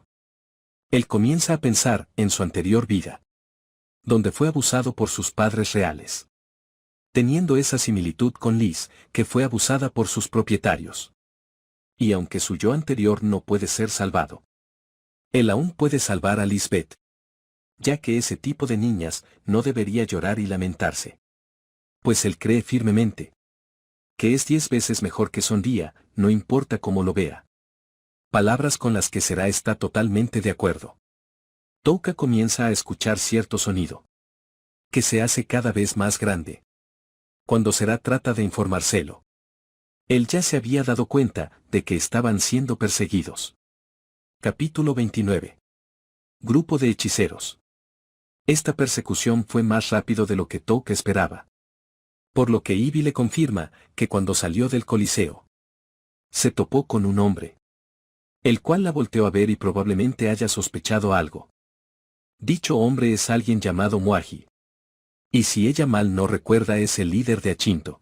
Él comienza a pensar en su anterior vida, donde fue abusado por sus padres reales. Teniendo esa similitud con Liz, que fue abusada por sus propietarios. Y aunque su yo anterior no puede ser salvado, él aún puede salvar a Lisbeth. Ya que ese tipo de niñas no debería llorar y lamentarse. Pues él cree firmemente que es 10 veces mejor que sonría, no importa cómo lo vea. Palabras con las que Sera está totalmente de acuerdo. Touka comienza a escuchar cierto sonido, que se hace cada vez más grande. Cuando Sera trata de informárselo, él ya se había dado cuenta de que estaban siendo perseguidos. Capítulo 29. Grupo de hechiceros. Esta persecución fue más rápido de lo que Touka esperaba. Por lo que Ivy le confirma que cuando salió del Coliseo, se topó con un hombre, el cual la volteó a ver y probablemente haya sospechado algo. Dicho hombre es alguien llamado Muaji. Y si ella mal no recuerda es el líder de Achinto.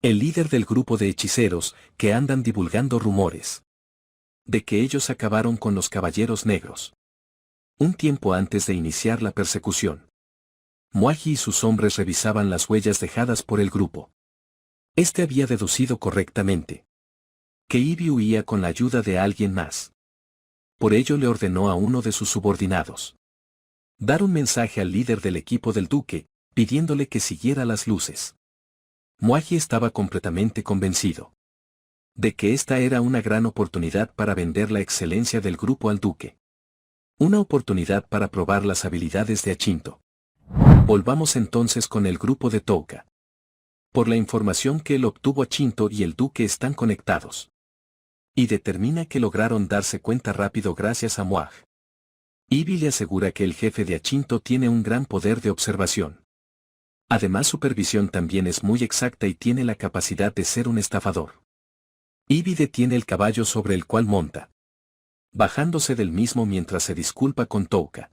El líder del grupo de hechiceros que andan divulgando rumores de que ellos acabaron con los caballeros negros. Un tiempo antes de iniciar la persecución, Muaji y sus hombres revisaban las huellas dejadas por el grupo. Este había deducido correctamente que Ivy huía con la ayuda de alguien más. Por ello le ordenó a uno de sus subordinados dar un mensaje al líder del equipo del duque, pidiéndole que siguiera las luces. Mwaji estaba completamente convencido de que esta era una gran oportunidad para vender la excelencia del grupo al duque. Una oportunidad para probar las habilidades de Achinto. Volvamos entonces con el grupo de Touka. Por la información que él obtuvo, Achinto y el duque están conectados. Y determina que lograron darse cuenta rápido gracias a Mwaj. Ivy le asegura que el jefe de Achinto tiene un gran poder de observación. Además, su supervisión también es muy exacta y tiene la capacidad de ser un estafador. Ivy detiene el caballo sobre el cual monta, bajándose del mismo mientras se disculpa con Touka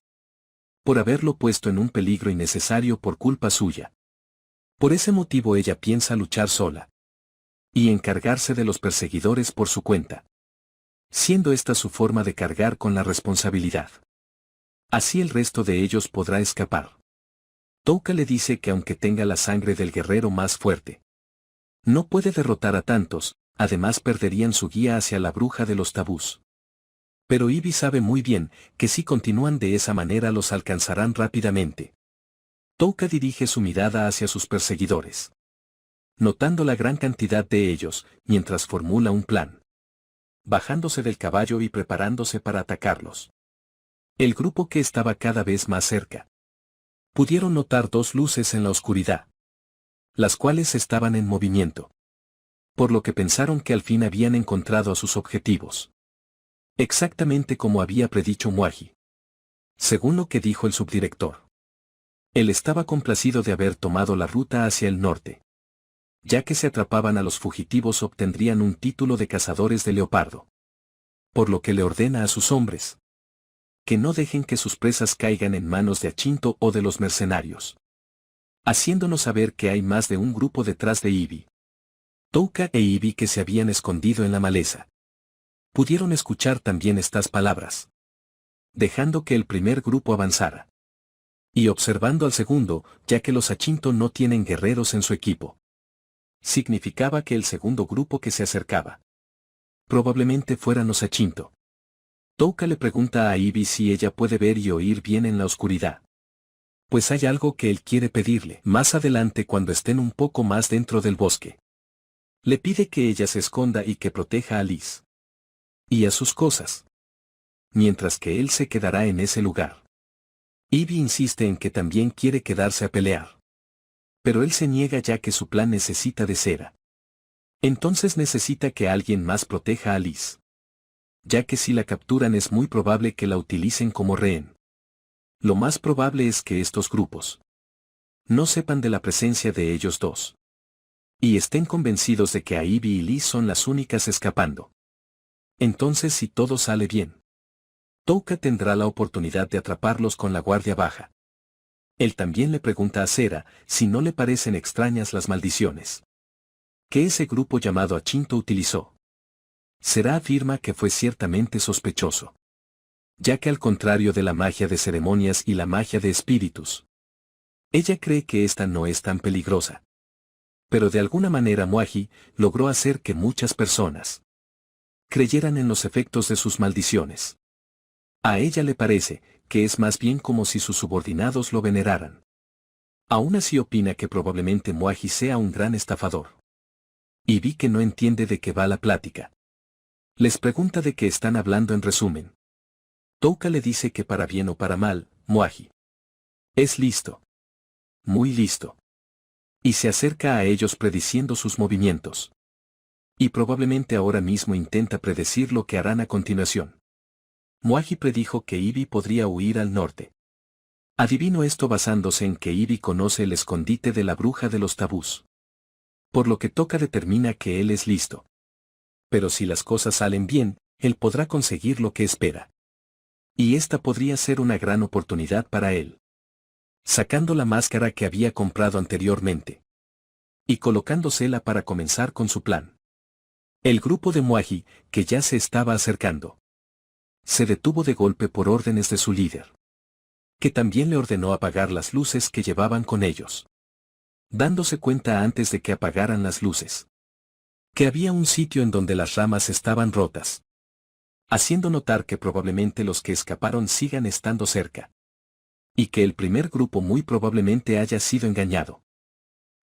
por haberlo puesto en un peligro innecesario por culpa suya. Por ese motivo ella piensa luchar sola y encargarse de los perseguidores por su cuenta, siendo esta su forma de cargar con la responsabilidad. Así el resto de ellos podrá escapar. Touka le dice que aunque tenga la sangre del guerrero más fuerte, no puede derrotar a tantos, además perderían su guía hacia la bruja de los tabús. Pero Ivy sabe muy bien que si continúan de esa manera los alcanzarán rápidamente. Touka dirige su mirada hacia sus perseguidores, notando la gran cantidad de ellos, mientras formula un plan, bajándose del caballo y preparándose para atacarlos. El grupo, que estaba cada vez más cerca, pudieron notar dos luces en la oscuridad, las cuales estaban en movimiento, por lo que pensaron que al fin habían encontrado a sus objetivos. Exactamente como había predicho Mwaji. Según lo que dijo el subdirector, él estaba complacido de haber tomado la ruta hacia el norte. Ya que si atrapaban a los fugitivos obtendrían un título de cazadores de leopardo. Por lo que le ordena a sus hombres que no dejen que sus presas caigan en manos de Achinto o de los mercenarios, haciéndonos saber que hay más de un grupo detrás de Ivy. Touka e Ivy, que se habían escondido en la maleza, pudieron escuchar también estas palabras, dejando que el primer grupo avanzara y observando al segundo, ya que los Achinto no tienen guerreros en su equipo. Significaba que el segundo grupo que se acercaba probablemente fueran los Achinto. Touka le pregunta a Ivy si ella puede ver y oír bien en la oscuridad, pues hay algo que él quiere pedirle más adelante cuando estén un poco más dentro del bosque. Le pide que ella se esconda y que proteja a Liz y a sus cosas, mientras que él se quedará en ese lugar. Ivy insiste en que también quiere quedarse a pelear, pero él se niega ya que su plan necesita de cera. Entonces necesita que alguien más proteja a Liz, ya que si la capturan es muy probable que la utilicen como rehén. Lo más probable es que estos grupos no sepan de la presencia de ellos dos y estén convencidos de que a Ivy y Liz son las únicas escapando. Entonces, si todo sale bien, Touka tendrá la oportunidad de atraparlos con la guardia baja. Él también le pregunta a Sera si no le parecen extrañas las maldiciones que ese grupo llamado Achinto utilizó. Sera afirma que fue ciertamente sospechoso, ya que al contrario de la magia de ceremonias y la magia de espíritus, ella cree que esta no es tan peligrosa. Pero de alguna manera Mwaji logró hacer que muchas personas creyeran en los efectos de sus maldiciones. A ella le parece que es más bien como si sus subordinados lo veneraran. Aún así opina que probablemente Mwaji sea un gran estafador. Y vi que no entiende de qué va la plática. Les pregunta de qué están hablando en resumen. Touka le dice que para bien o para mal, Mwaji es listo. Muy listo. Y se acerca a ellos prediciendo sus movimientos. Y probablemente ahora mismo intenta predecir lo que harán a continuación. Mwaji predijo que Ivy podría huir al norte. Adivino esto basándose en que Ivy conoce el escondite de la bruja de los tabús. Por lo que Touka determina que él es listo. Pero si las cosas salen bien, él podrá conseguir lo que espera. Y esta podría ser una gran oportunidad para él. Sacando la máscara que había comprado anteriormente y colocándosela para comenzar con su plan. El grupo de Mwaji, que ya se estaba acercando, se detuvo de golpe por órdenes de su líder, que también le ordenó apagar las luces que llevaban con ellos. Dándose cuenta antes de que apagaran las luces, que había un sitio en donde las ramas estaban rotas, haciendo notar que probablemente los que escaparon sigan estando cerca, y que el primer grupo muy probablemente haya sido engañado.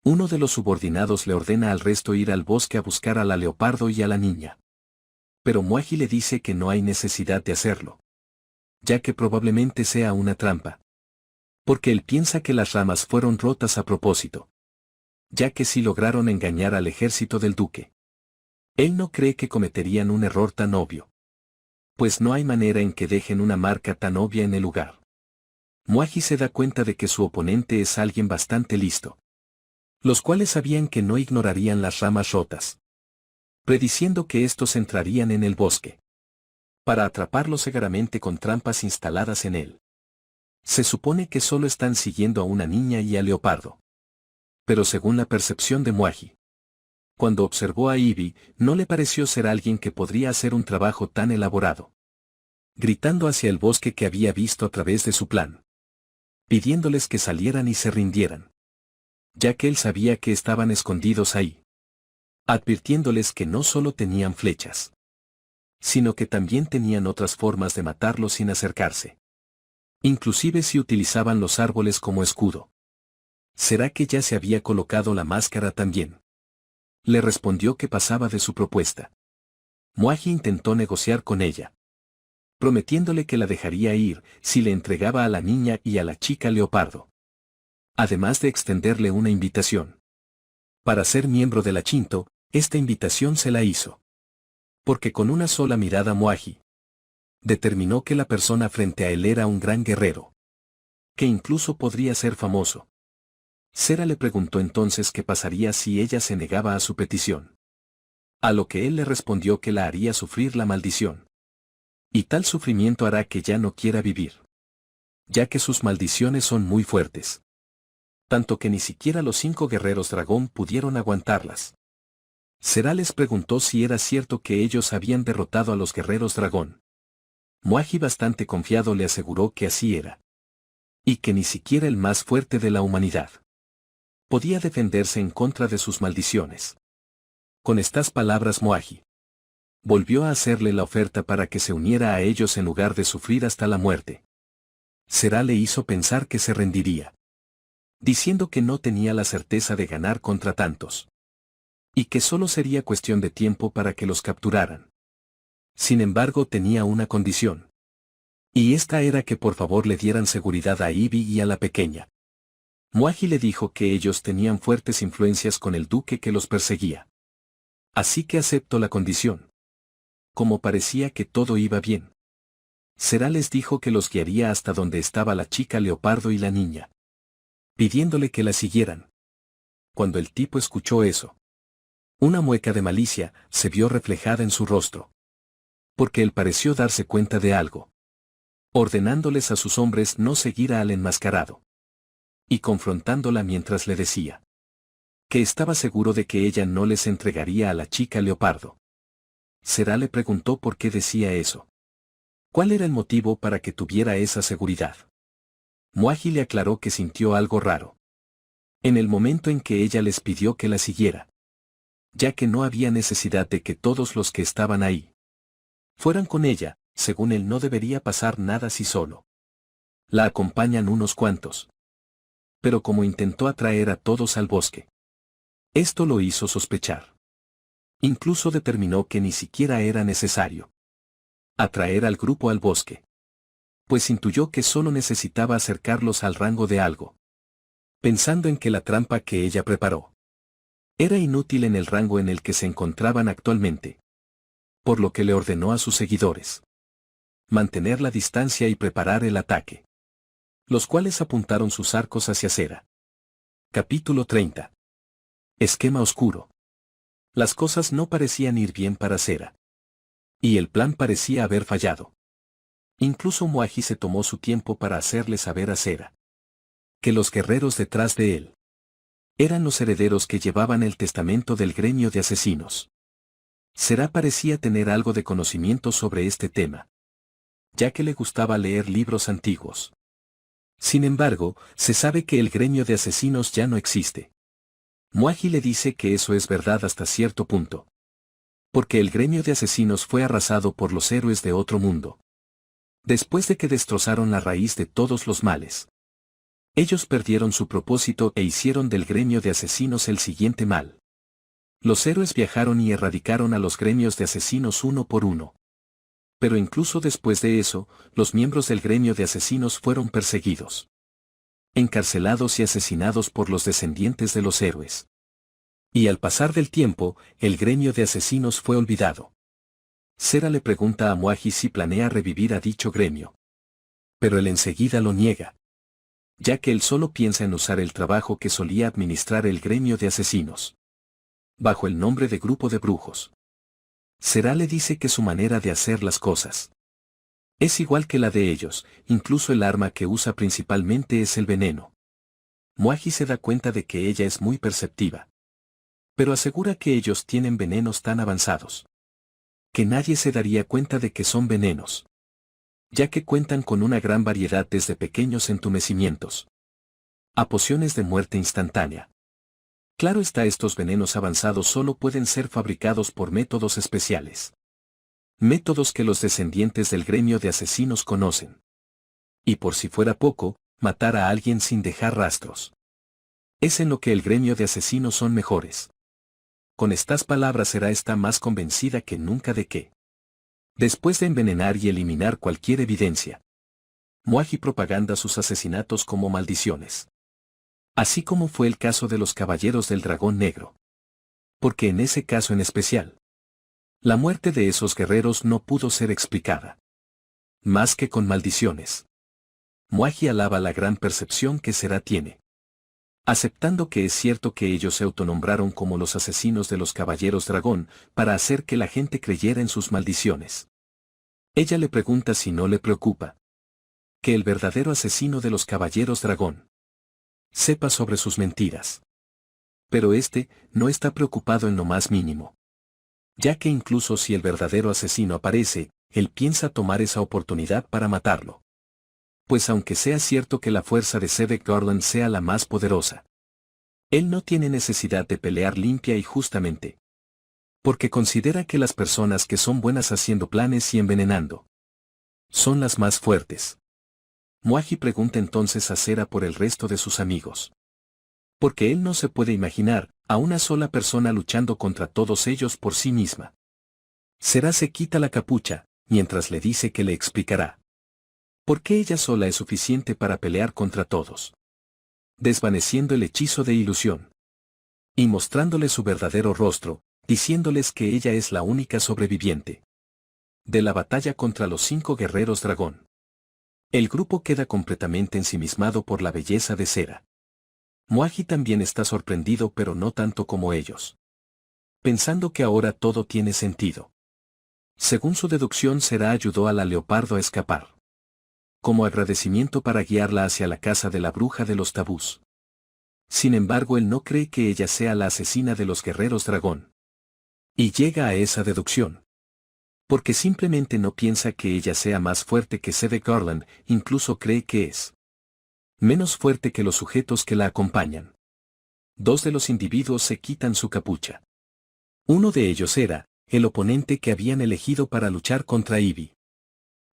Uno de los subordinados le ordena al resto ir al bosque a buscar a la leopardo y a la niña. Pero Mwaji le dice que no hay necesidad de hacerlo, ya que probablemente sea una trampa. Porque él piensa que las ramas fueron rotas a propósito, ya que sí lograron engañar al ejército del duque. Él no cree que cometerían un error tan obvio, pues no hay manera en que dejen una marca tan obvia en el lugar. Mwaji se da cuenta de que su oponente es alguien bastante listo, los cuales sabían que no ignorarían las ramas rotas, prediciendo que estos entrarían en el bosque, para atraparlo cegaramente con trampas instaladas en él. Se supone que solo están siguiendo a una niña y a Leopardo. Pero según la percepción de Mwaji, cuando observó a Ivy, no le pareció ser alguien que podría hacer un trabajo tan elaborado. Gritando hacia el bosque que había visto a través de su plan, pidiéndoles que salieran y se rindieran, ya que él sabía que estaban escondidos ahí. Advirtiéndoles que no solo tenían flechas, sino que también tenían otras formas de matarlos sin acercarse. Inclusive si utilizaban los árboles como escudo. ¿Será que ya se había colocado la máscara también? Le respondió que pasaba de su propuesta. Mwaji intentó negociar con ella, prometiéndole que la dejaría ir si le entregaba a la niña y a la chica leopardo. Además de extenderle una invitación. Para ser miembro de la Shinto, esta invitación se la hizo. Porque con una sola mirada Mwaji determinó que la persona frente a él era un gran guerrero, que incluso podría ser famoso. Sera le preguntó entonces qué pasaría si ella se negaba a su petición. A lo que él le respondió que la haría sufrir la maldición. Y tal sufrimiento hará que ya no quiera vivir, ya que sus maldiciones son muy fuertes. Tanto que ni siquiera los 5 guerreros dragón pudieron aguantarlas. Sera les preguntó si era cierto que ellos habían derrotado a los guerreros dragón. Mwaji bastante confiado le aseguró que así era. Y que ni siquiera el más fuerte de la humanidad podía defenderse en contra de sus maldiciones. Con estas palabras Mwaji volvió a hacerle la oferta para que se uniera a ellos en lugar de sufrir hasta la muerte. Sera le hizo pensar que se rendiría, diciendo que no tenía la certeza de ganar contra tantos, y que solo sería cuestión de tiempo para que los capturaran. Sin embargo tenía una condición. Y esta era que por favor le dieran seguridad a Ivy y a la pequeña. Mwaji le dijo que ellos tenían fuertes influencias con el duque que los perseguía. Así que aceptó la condición. Como parecía que todo iba bien, Sera les dijo que los guiaría hasta donde estaba la chica leopardo y la niña, pidiéndole que la siguieran. Cuando el tipo escuchó eso, una mueca de malicia se vio reflejada en su rostro. Porque él pareció darse cuenta de algo, ordenándoles a sus hombres no seguir al enmascarado. Y confrontándola mientras le decía que estaba seguro de que ella no les entregaría a la chica leopardo. Sera le preguntó por qué decía eso. ¿Cuál era el motivo para que tuviera esa seguridad? Mwaji le aclaró que sintió algo raro en el momento en que ella les pidió que la siguiera, ya que no había necesidad de que todos los que estaban ahí fueran con ella. Según él no debería pasar nada si solo la acompañan unos cuantos. Pero como intentó atraer a todos al bosque, esto lo hizo sospechar. Incluso determinó que ni siquiera era necesario atraer al grupo al bosque, pues intuyó que solo necesitaba acercarlos al rango de algo, pensando en que la trampa que ella preparó era inútil en el rango en el que se encontraban actualmente, por lo que le ordenó a sus seguidores mantener la distancia y preparar el ataque, los cuales apuntaron sus arcos hacia Sera. Capítulo 30. Esquema oscuro. Las cosas no parecían ir bien para Sera, y el plan parecía haber fallado. Incluso Mwaji se tomó su tiempo para hacerle saber a Sera que los guerreros detrás de él eran los herederos que llevaban el testamento del gremio de asesinos. Sera parecía tener algo de conocimiento sobre este tema, ya que le gustaba leer libros antiguos. Sin embargo, se sabe que el gremio de asesinos ya no existe. Mwaji le dice que eso es verdad hasta cierto punto, porque el gremio de asesinos fue arrasado por los héroes de otro mundo, después de que destrozaron la raíz de todos los males. Ellos perdieron su propósito e hicieron del gremio de asesinos el siguiente mal. Los héroes viajaron y erradicaron a los gremios de asesinos uno por uno. Pero incluso después de eso, los miembros del gremio de asesinos fueron perseguidos, encarcelados y asesinados por los descendientes de los héroes. Y al pasar del tiempo, el gremio de asesinos fue olvidado. Sera le pregunta a Mwaji si planea revivir a dicho gremio. Pero él enseguida lo niega, ya que él solo piensa en usar el trabajo que solía administrar el gremio de asesinos, bajo el nombre de grupo de brujos. Sera le dice que su manera de hacer las cosas es igual que la de ellos, incluso el arma que usa principalmente es el veneno. Mwaji se da cuenta de que ella es muy perceptiva, pero asegura que ellos tienen venenos tan avanzados que nadie se daría cuenta de que son venenos, ya que cuentan con una gran variedad desde pequeños entumecimientos a pociones de muerte instantánea. Claro está, estos venenos avanzados solo pueden ser fabricados por métodos especiales. Métodos que los descendientes del gremio de asesinos conocen. Y por si fuera poco, matar a alguien sin dejar rastros. Es en lo que el gremio de asesinos son mejores. Con estas palabras Sera está más convencida que nunca de que, después de envenenar y eliminar cualquier evidencia, Mwaji propaganda sus asesinatos como maldiciones. Así como fue el caso de los Caballeros del Dragón Negro. Porque en ese caso en especial, la muerte de esos guerreros no pudo ser explicada más que con maldiciones. Mwaji alaba la gran percepción que Sera tiene, aceptando que es cierto que ellos se autonombraron como los asesinos de los Caballeros Dragón para hacer que la gente creyera en sus maldiciones. Ella le pregunta si no le preocupa que el verdadero asesino de los Caballeros Dragón sepa sobre sus mentiras. Pero este no está preocupado en lo más mínimo, ya que incluso si el verdadero asesino aparece, él piensa tomar esa oportunidad para matarlo. Pues aunque sea cierto que la fuerza de Cedric Garland sea la más poderosa, él no tiene necesidad de pelear limpia y justamente, porque considera que las personas que son buenas haciendo planes y envenenando son las más fuertes. Mwaji pregunta entonces a Sera por el resto de sus amigos, porque él no se puede imaginar a una sola persona luchando contra todos ellos por sí misma. Sera se quita la capucha, mientras le dice que le explicará por qué ella sola es suficiente para pelear contra todos, desvaneciendo el hechizo de ilusión y mostrándole su verdadero rostro, diciéndoles que ella es la única sobreviviente de la batalla contra los 5 guerreros dragón. El grupo queda completamente ensimismado por la belleza de Sera. Mwaji también está sorprendido, pero no tanto como ellos, pensando que ahora todo tiene sentido. Según su deducción, Sera ayudó a la leopardo a escapar, como agradecimiento para guiarla hacia la casa de la bruja de los tabús. Sin embargo, él no cree que ella sea la asesina de los guerreros dragón. Y llega a esa deducción porque simplemente no piensa que ella sea más fuerte que Cedric Garland, incluso cree que es menos fuerte que los sujetos que la acompañan. 2 de los individuos se quitan su capucha. Uno de ellos era el oponente que habían elegido para luchar contra Ivy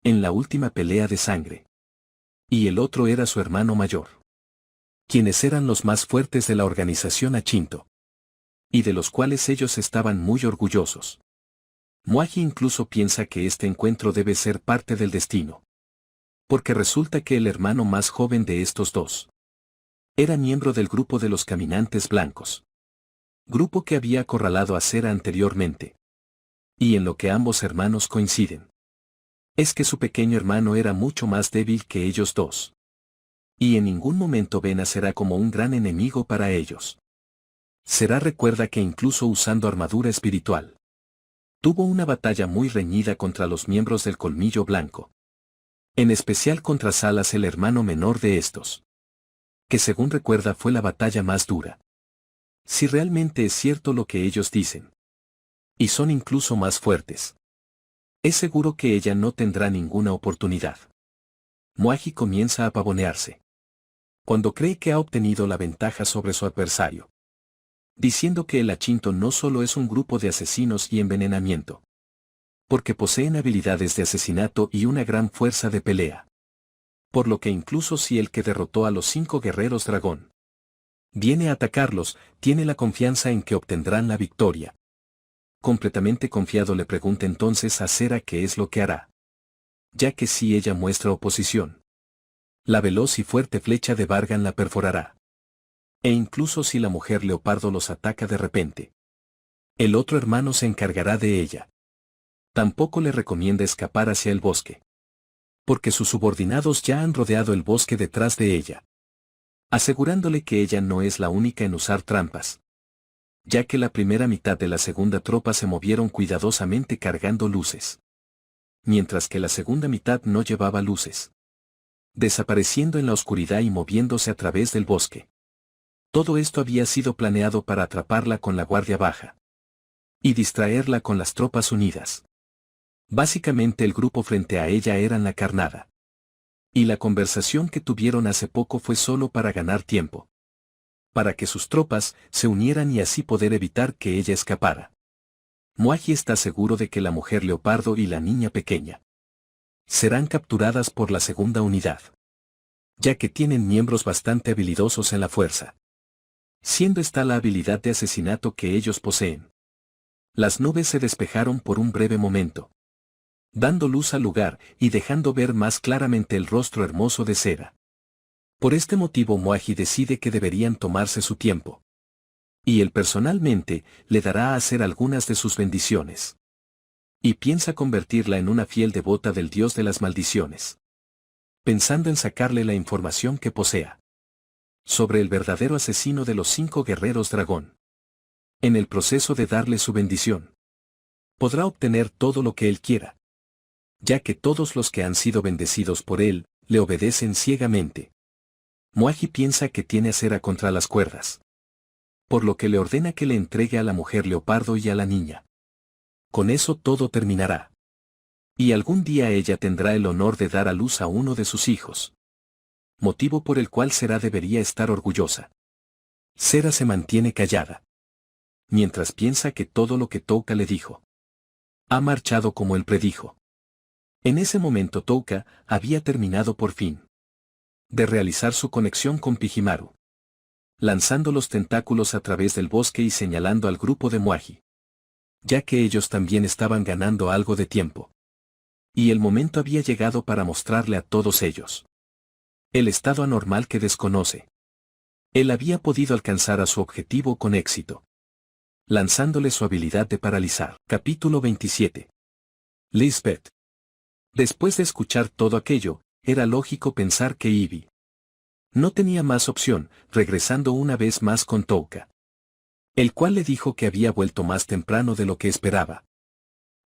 en la última pelea de sangre. Y el otro era su hermano mayor, quienes eran los más fuertes de la organización Achinto, y de los cuales ellos estaban muy orgullosos. Mwaji incluso piensa que este encuentro debe ser parte del destino, porque resulta que el hermano más joven de estos dos era miembro del grupo de los Caminantes Blancos, grupo que había acorralado a Sera anteriormente. Y en lo que ambos hermanos coinciden es que su pequeño hermano era mucho más débil que ellos dos, y en ningún momento ven a Sera como un gran enemigo para ellos. Sera recuerda que incluso usando armadura espiritual, tuvo una batalla muy reñida contra los miembros del Colmillo Blanco, en especial contra Salas, el hermano menor de estos, que según recuerda fue la batalla más dura. Si realmente es cierto lo que ellos dicen, y son incluso más fuertes, es seguro que ella no tendrá ninguna oportunidad. Mwaji comienza a pavonearse cuando cree que ha obtenido la ventaja sobre su adversario, diciendo que el Achinto no solo es un grupo de asesinos y envenenamiento, porque poseen habilidades de asesinato y una gran fuerza de pelea, Por lo que incluso si el que derrotó a los 5 guerreros dragón viene a atacarlos, tiene la confianza en que obtendrán la victoria. Completamente confiado le pregunta entonces a Cera qué es lo que hará. Ya que si ella muestra oposición, la veloz y fuerte flecha de Vargan la perforará. E incluso si la mujer leopardo los ataca de repente, el otro hermano se encargará de ella. Tampoco le recomienda escapar hacia el bosque, porque sus subordinados ya han rodeado el bosque detrás de ella, asegurándole que ella no es la única en usar trampas, ya que la primera mitad de la segunda tropa se movieron cuidadosamente cargando luces, mientras que la segunda mitad no llevaba luces, desapareciendo en la oscuridad y moviéndose a través del bosque. Todo esto había sido planeado para atraparla con la guardia baja y distraerla con las tropas unidas. Básicamente el grupo frente a ella eran la carnada. Y la conversación que tuvieron hace poco fue solo para ganar tiempo, para que sus tropas se unieran y así poder evitar que ella escapara. Muaji está seguro de que la mujer leopardo y la niña pequeña serán capturadas por la segunda unidad, ya que tienen miembros bastante habilidosos en la fuerza, siendo esta la habilidad de asesinato que ellos poseen. Las nubes se despejaron por un breve momento, dando luz al lugar y dejando ver más claramente el rostro hermoso de Cera. Por este motivo Muaji decide que deberían tomarse su tiempo. Y él personalmente le dará a hacer algunas de sus bendiciones. Y piensa convertirla en una fiel devota del dios de las maldiciones, pensando en sacarle la información que posea sobre el verdadero asesino de los 5 guerreros dragón. En el proceso de darle su bendición, podrá obtener todo lo que él quiera, ya que todos los que han sido bendecidos por él, le obedecen ciegamente. Muaji piensa que tiene a Cera contra las cuerdas, por lo que le ordena que le entregue a la mujer leopardo y a la niña. Con eso todo terminará. Y algún día ella tendrá el honor de dar a luz a uno de sus hijos, motivo por el cual Cera debería estar orgullosa. Cera se mantiene callada, mientras piensa que todo lo que Touka le dijo ha marchado como él predijo. En ese momento Touka había terminado por fin de realizar su conexión con Pijimaru, lanzando los tentáculos a través del bosque y señalando al grupo de Muaji, ya que ellos también estaban ganando algo de tiempo. Y el momento había llegado para mostrarle a todos ellos el estado anormal que desconoce. Él había podido alcanzar a su objetivo con éxito, lanzándole su habilidad de paralizar. Capítulo 27. Lisbeth. Después de escuchar todo aquello, era lógico pensar que Ivy no tenía más opción, regresando una vez más con Touka, el cual le dijo que había vuelto más temprano de lo que esperaba.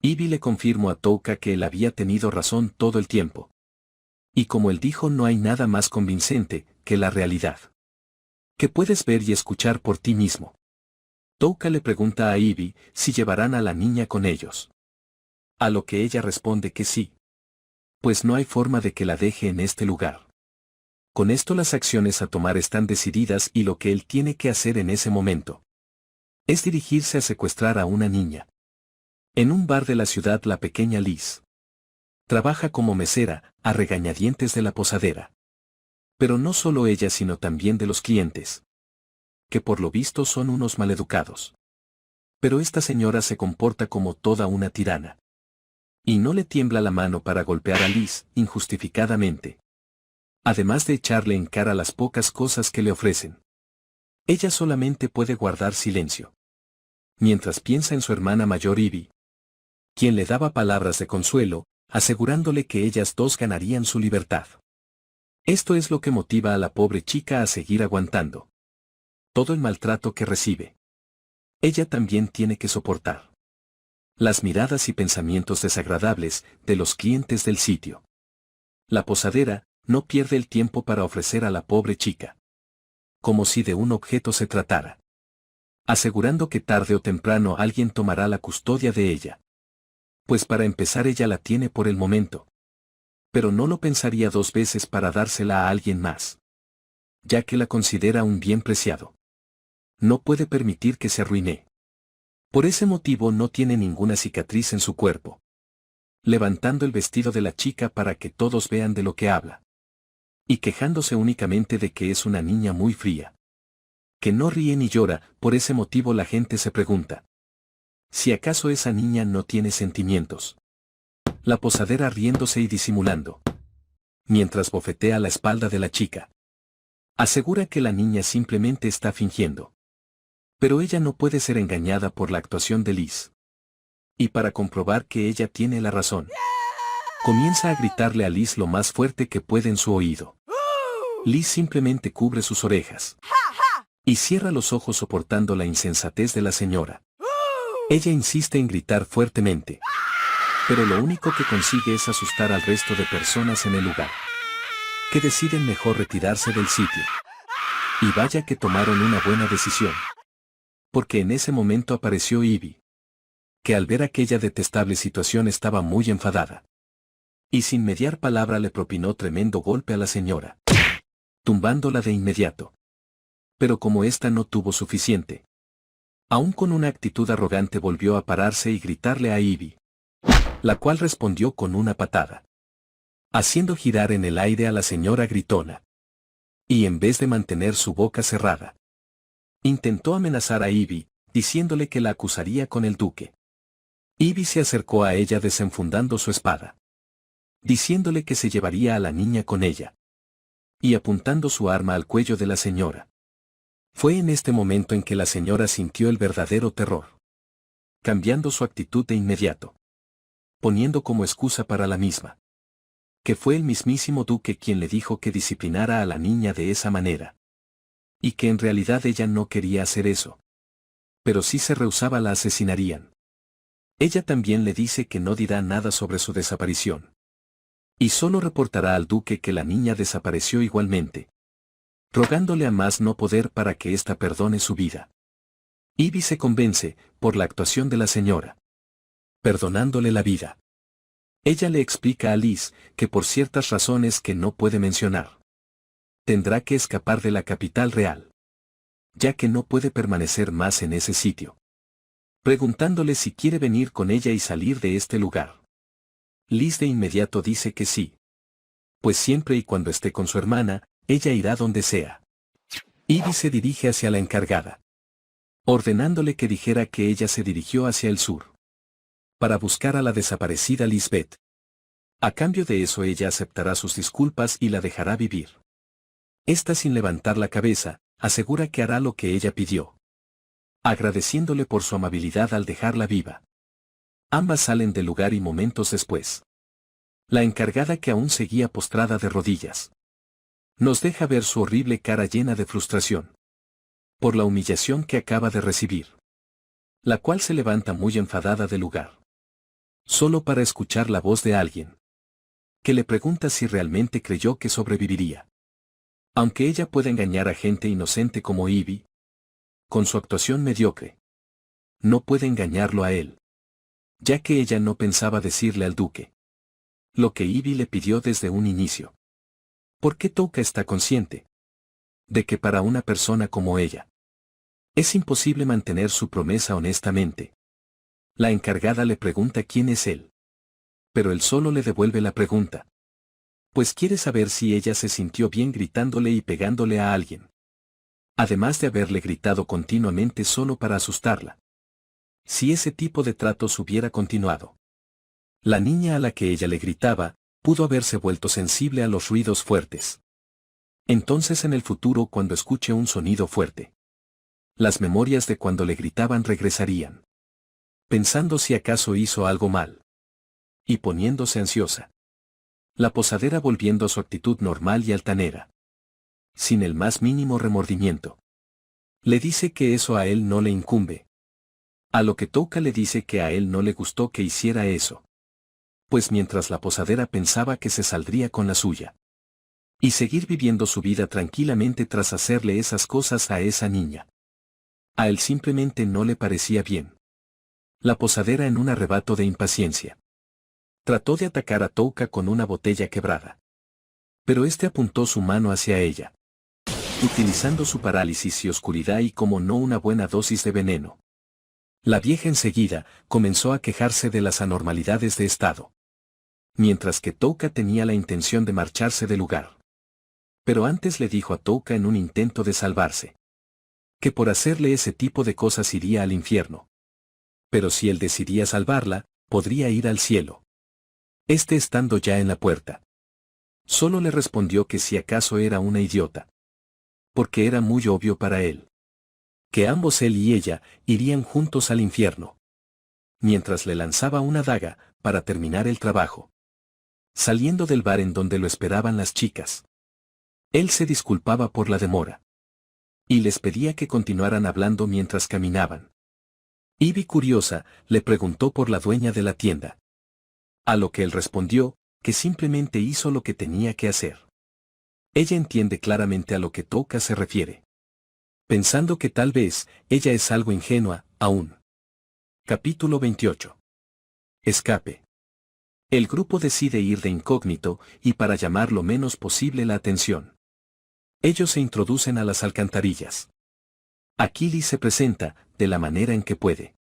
Ivy le confirmó a Touka que él había tenido razón todo el tiempo. Y como él dijo, no hay nada más convincente que la realidad, que puedes ver y escuchar por ti mismo. Touka le pregunta a Ivy si llevarán a la niña con ellos, a lo que ella responde que sí, pues no hay forma de que la deje en este lugar. Con esto las acciones a tomar están decididas y lo que él tiene que hacer en ese momento es dirigirse a secuestrar a una niña. En un bar de la ciudad, la pequeña Liz trabaja como mesera, a regañadientes de la posadera. Pero no solo ella sino también de los clientes, que por lo visto son unos maleducados. Pero esta señora se comporta como toda una tirana. Y no le tiembla la mano para golpear a Liz injustificadamente, además de echarle en cara las pocas cosas que le ofrecen. Ella solamente puede guardar silencio, mientras piensa en su hermana mayor Ivy, quien le daba palabras de consuelo, asegurándole que ellas dos ganarían su libertad. Esto es lo que motiva a la pobre chica a seguir aguantando todo el maltrato que recibe. Ella también tiene que soportar las miradas y pensamientos desagradables de los clientes del sitio. La posadera no pierde el tiempo para ofrecer a la pobre chica como si de un objeto se tratara, asegurando que tarde o temprano alguien tomará la custodia de ella. Pues para empezar ella la tiene por el momento. Pero no lo pensaría 2 veces para dársela a alguien más, ya que la considera un bien preciado. No puede permitir que se arruine. Por ese motivo no tiene ninguna cicatriz en su cuerpo, levantando el vestido de la chica para que todos vean de lo que habla. y quejándose únicamente de que es una niña muy fría. Que no ríe ni llora, por ese motivo la gente se pregunta. Si acaso esa niña no tiene sentimientos. La posadera riéndose y disimulando. Mientras bofetea la espalda de la chica. Asegura que la niña simplemente está fingiendo. Pero ella no puede ser engañada por la actuación de Liz. Y para comprobar que ella tiene la razón, comienza a gritarle a Liz lo más fuerte que puede en su oído. Liz simplemente cubre sus orejas. Y cierra los ojos soportando la insensatez de la señora. Ella insiste en gritar fuertemente. Pero lo único que consigue es asustar al resto de personas en el lugar. Que deciden mejor retirarse del sitio. Y vaya que tomaron una buena decisión. Porque en ese momento apareció Ivy. Que al ver aquella detestable situación estaba muy enfadada. Y sin mediar palabra le propinó tremendo golpe a la señora. Tumbándola de inmediato. Pero como ésta no tuvo suficiente. Aún con una actitud arrogante volvió a pararse y gritarle a Ivy. La cual respondió con una patada. Haciendo girar en el aire a la señora gritona. Y en vez de mantener su boca cerrada. Intentó amenazar a Ivy, diciéndole que la acusaría con el duque. Ivy se acercó a ella desenfundando su espada. Diciéndole que se llevaría a la niña con ella. Y apuntando su arma al cuello de la señora. Fue en este momento en que la señora sintió el verdadero terror. Cambiando su actitud de inmediato. Poniendo como excusa para la misma. Que fue el mismísimo duque quien le dijo que disciplinara a la niña de esa manera. Y que en realidad ella no quería hacer eso. Pero si se rehusaba la asesinarían. Ella también le dice que no dirá nada sobre su desaparición. Y solo reportará al duque que la niña desapareció igualmente. Rogándole a más no poder para que ésta perdone su vida. Ivy se convence, por la actuación de la señora. Perdonándole la vida. Ella le explica a Liz, que por ciertas razones que no puede mencionar. Tendrá que escapar de la capital real. Ya que no puede permanecer más en ese sitio. Preguntándole si quiere venir con ella y salir de este lugar. Liz de inmediato dice que sí. Pues siempre y cuando esté con su hermana, ella irá donde sea. Ivy se dirige hacia la encargada. Ordenándole que dijera que ella se dirigió hacia el sur. Para buscar a la desaparecida Lisbeth. A cambio de eso ella aceptará sus disculpas y la dejará vivir. Esta sin levantar la cabeza, asegura que hará lo que ella pidió. Agradeciéndole por su amabilidad al dejarla viva. Ambas salen del lugar y momentos después. La encargada que aún seguía postrada de rodillas. Nos deja ver su horrible cara llena de frustración. Por la humillación que acaba de recibir. La cual se levanta muy enfadada del lugar. Solo para escuchar la voz de alguien. Que le pregunta si realmente creyó que sobreviviría. Aunque ella puede engañar a gente inocente como Ivy. Con su actuación mediocre. No puede engañarlo a él. Ya que ella no pensaba decirle al duque. Lo que Ivy le pidió desde un inicio. ¿Por qué Touka está consciente? De que para una persona como ella. Es imposible mantener su promesa honestamente. La encargada le pregunta quién es él. Pero él solo le devuelve la pregunta. Pues quiere saber si ella se sintió bien gritándole y pegándole a alguien. Además de haberle gritado continuamente solo para asustarla. Si ese tipo de tratos hubiera continuado. La niña a la que ella le gritaba, pudo haberse vuelto sensible a los ruidos fuertes. Entonces en el futuro cuando escuche un sonido fuerte. Las memorias de cuando le gritaban regresarían. Pensando si acaso hizo algo mal. Y poniéndose ansiosa. La posadera volviendo a su actitud normal y altanera. Sin el más mínimo remordimiento. Le dice que eso a él no le incumbe. A lo que Touka le dice que a él no le gustó que hiciera eso. Pues mientras la posadera pensaba que se saldría con la suya. Y seguir viviendo su vida tranquilamente tras hacerle esas cosas a esa niña. A él simplemente no le parecía bien. La posadera en un arrebato de impaciencia. Trató de atacar a Touka con una botella quebrada. Pero este apuntó su mano hacia ella. Utilizando su parálisis y oscuridad y como no una buena dosis de veneno. La vieja enseguida comenzó a quejarse de las anormalidades de estado. Mientras que Touka tenía la intención de marcharse del lugar. Pero antes le dijo a Touka en un intento de salvarse que por hacerle ese tipo de cosas iría al infierno. Pero si él decidía salvarla, podría ir al cielo. Estando ya en la puerta. Solo le respondió que si acaso era una idiota. Porque era muy obvio para él que ambos él y ella irían juntos al infierno. Mientras le lanzaba una daga para terminar el trabajo. Saliendo del bar en donde lo esperaban las chicas. Él se disculpaba por la demora. Y les pedía que continuaran hablando mientras caminaban. Ivy, curiosa, le preguntó por la dueña de la tienda. A lo que él respondió, que simplemente hizo lo que tenía que hacer. Ella entiende claramente a lo que Touka se refiere. Pensando que tal vez, ella es algo ingenua, aún. Capítulo 28. Escape. El grupo decide ir de incógnito, y para llamar lo menos posible la atención. Ellos se introducen a las alcantarillas. Akili se presenta, de la manera en que puede.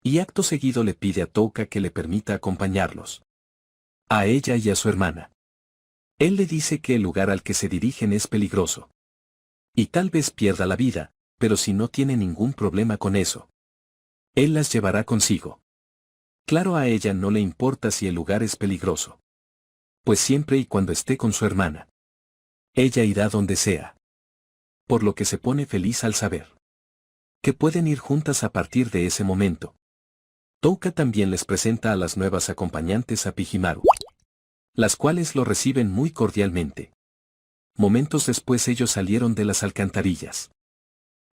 Y acto seguido le pide a Touka que le permita acompañarlos. A ella y a su hermana. Él le dice que el lugar al que se dirigen es peligroso. Y tal vez pierda la vida, pero si no tiene ningún problema con eso. Él las llevará consigo. Claro, a ella no le importa si el lugar es peligroso. Pues siempre y cuando esté con su hermana. Ella irá donde sea. Por lo que se pone feliz al saber que pueden ir juntas a partir de ese momento. Touka también les presenta a las nuevas acompañantes a Pijimaru, las cuales lo reciben muy cordialmente. Momentos después ellos salieron de las alcantarillas,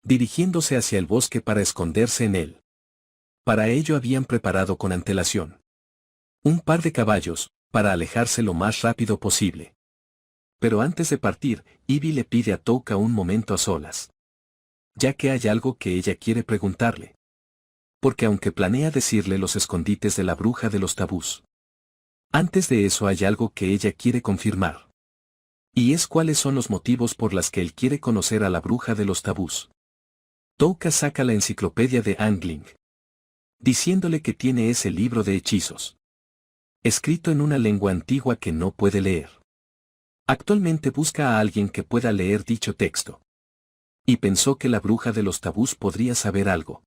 dirigiéndose hacia el bosque para esconderse en él. Para ello habían preparado con antelación un par de caballos, para alejarse lo más rápido posible. Pero antes de partir, Ivy le pide a Touka un momento a solas, ya que hay algo que ella quiere preguntarle. Porque aunque planea decirle los escondites de la bruja de los tabús, antes de eso hay algo que ella quiere confirmar. Y es cuáles son los motivos por los que él quiere conocer a la bruja de los tabús. Touka saca la enciclopedia de Angling, diciéndole que tiene ese libro de hechizos, escrito en una lengua antigua que no puede leer. Actualmente busca a alguien que pueda leer dicho texto. Y pensó que la bruja de los tabús podría saber algo.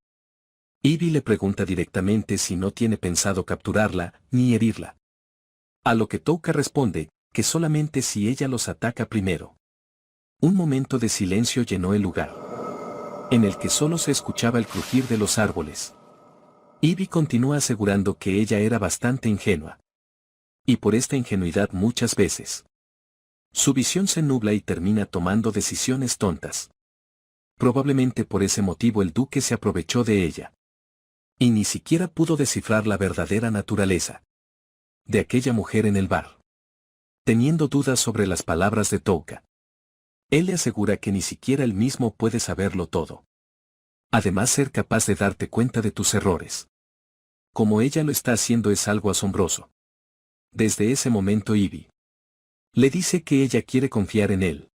Ivy le pregunta directamente si no tiene pensado capturarla, ni herirla. A lo que Touka responde, que solamente si ella los ataca primero. Un momento de silencio llenó el lugar, en el que solo se escuchaba el crujir de los árboles. Ivy continúa asegurando que ella era bastante ingenua. Y por esta ingenuidad muchas veces su visión se nubla y termina tomando decisiones tontas. Probablemente por ese motivo el duque se aprovechó de ella. Y ni siquiera pudo descifrar la verdadera naturaleza de aquella mujer en el bar. Teniendo dudas sobre las palabras de Touka, él le asegura que ni siquiera él mismo puede saberlo todo. Además, ser capaz de darte cuenta de tus errores, como ella lo está haciendo, es algo asombroso. Desde ese momento Ivy le dice que ella quiere confiar en él.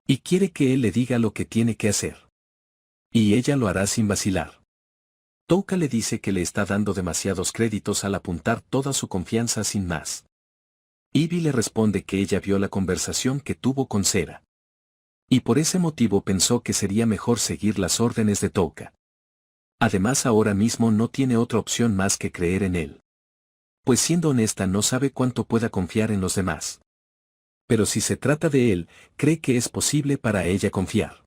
Y quiere que él le diga lo que tiene que hacer. Y ella lo hará sin vacilar. Touka le dice que le está dando demasiados créditos al apuntar toda su confianza sin más. Ivy le responde que ella vio la conversación que tuvo con Sera. Y por ese motivo pensó que sería mejor seguir las órdenes de Touka. Además, ahora mismo no tiene otra opción más que creer en él. Pues siendo honesta, no sabe cuánto pueda confiar en los demás. Pero si se trata de él, cree que es posible para ella confiar.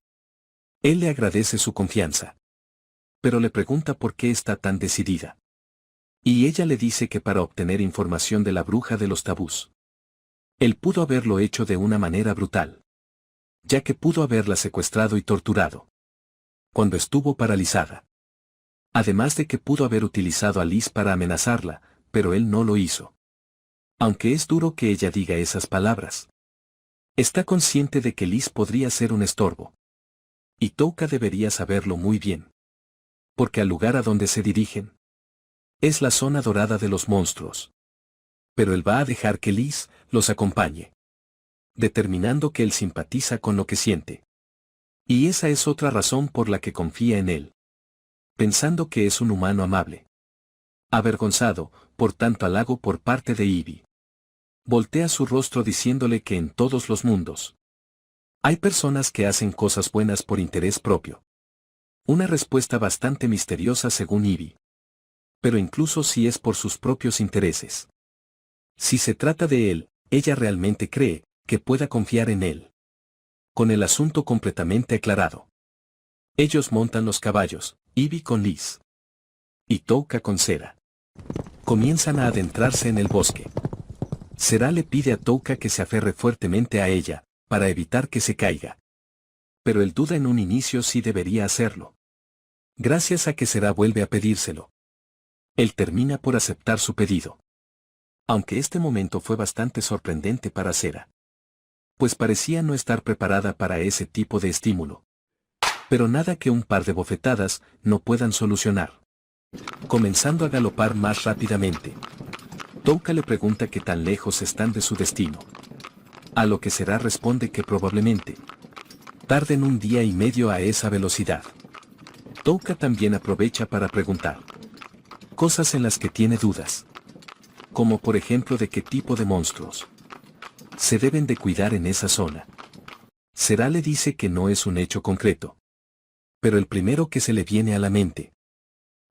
Él le agradece su confianza. Pero le pregunta por qué está tan decidida. Y ella le dice que para obtener información de la bruja de los tabús. Él pudo haberlo hecho de una manera brutal, ya que pudo haberla secuestrado y torturado cuando estuvo paralizada. Además de que pudo haber utilizado a Liz para amenazarla, pero él no lo hizo. Aunque es duro que ella diga esas palabras. Está consciente de que Liz podría ser un estorbo. Y Touka debería saberlo muy bien. Porque al lugar a donde se dirigen es la zona dorada de los monstruos. Pero él va a dejar que Liz los acompañe, determinando que él simpatiza con lo que siente. Y esa es otra razón por la que confía en él. Pensando que es un humano amable. Avergonzado, por tanto halago por parte de Ivy. Voltea su rostro diciéndole que en todos los mundos Hay personas que hacen cosas buenas por interés propio. Una respuesta bastante misteriosa según Ivy. Pero incluso si es por sus propios intereses. Si se trata de él, ella realmente cree que pueda confiar en él. Con el asunto completamente aclarado. Ellos montan los caballos, Ivy con Liz. Y Touka con Sera. Comienzan a adentrarse en el bosque. Sera le pide a Touka que se aferre fuertemente a ella, para evitar que se caiga. Pero él duda en un inicio si debería hacerlo. Gracias a que Sera vuelve a pedírselo. Él termina por aceptar su pedido. Aunque este momento fue bastante sorprendente para Sera. Pues parecía no estar preparada para ese tipo de estímulo. Pero nada que un par de bofetadas no puedan solucionar. Comenzando a galopar más rápidamente. Touka le pregunta qué tan lejos están de su destino. A lo que Sera responde que probablemente tarden 1 día y medio a esa velocidad. Touka también aprovecha para preguntar cosas en las que tiene dudas. Como por ejemplo de qué tipo de monstruos se deben de cuidar en esa zona. Sera le dice que no es un hecho concreto. Pero el primero que se le viene a la mente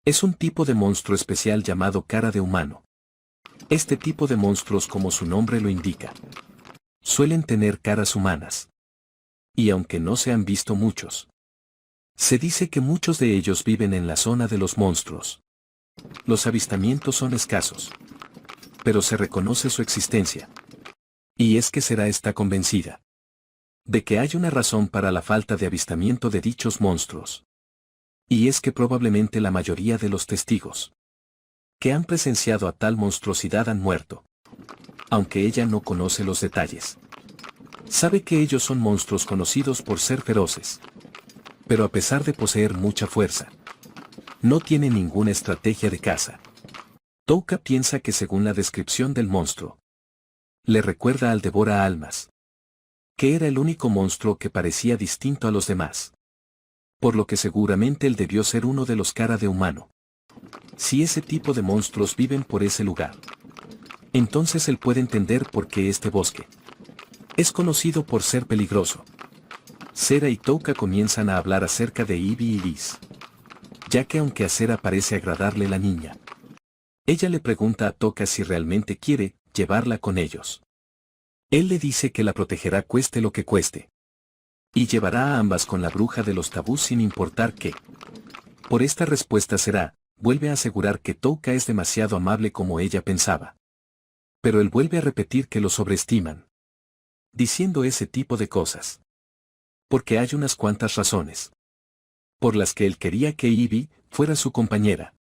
es un tipo de monstruo especial llamado cara de humano. Este tipo de monstruos, como su nombre lo indica, suelen tener caras humanas. Y aunque no se han visto muchos, se dice que muchos de ellos viven en la zona de los monstruos. Los avistamientos son escasos, pero se reconoce su existencia. Y es que Sera está convencida de que hay una razón para la falta de avistamiento de dichos monstruos. Y es que probablemente la mayoría de los testigos que han presenciado a tal monstruosidad han muerto. Aunque ella no conoce los detalles. Sabe que ellos son monstruos conocidos por ser feroces. Pero a pesar de poseer mucha fuerza, no tienen ninguna estrategia de caza. Touka piensa que según la descripción del monstruo, le recuerda al devora almas, que era el único monstruo que parecía distinto a los demás. Por lo que seguramente él debió ser uno de los cara de humano. Si ese tipo de monstruos viven por ese lugar, entonces él puede entender por qué este bosque es conocido por ser peligroso. Sera y Touka comienzan a hablar acerca de Ivy y Liz. Ya que aunque a Sera parece agradarle la niña, ella le pregunta a Touka si realmente quiere llevarla con ellos. Él le dice que la protegerá cueste lo que cueste. Y llevará a ambas con la bruja de los tabús sin importar qué. Por esta respuesta Sera vuelve a asegurar que Touka es demasiado amable como ella pensaba. Pero él vuelve a repetir que lo sobreestiman. Diciendo ese tipo de cosas. Porque hay unas cuantas razones por las que él quería que Ivy fuera su compañera.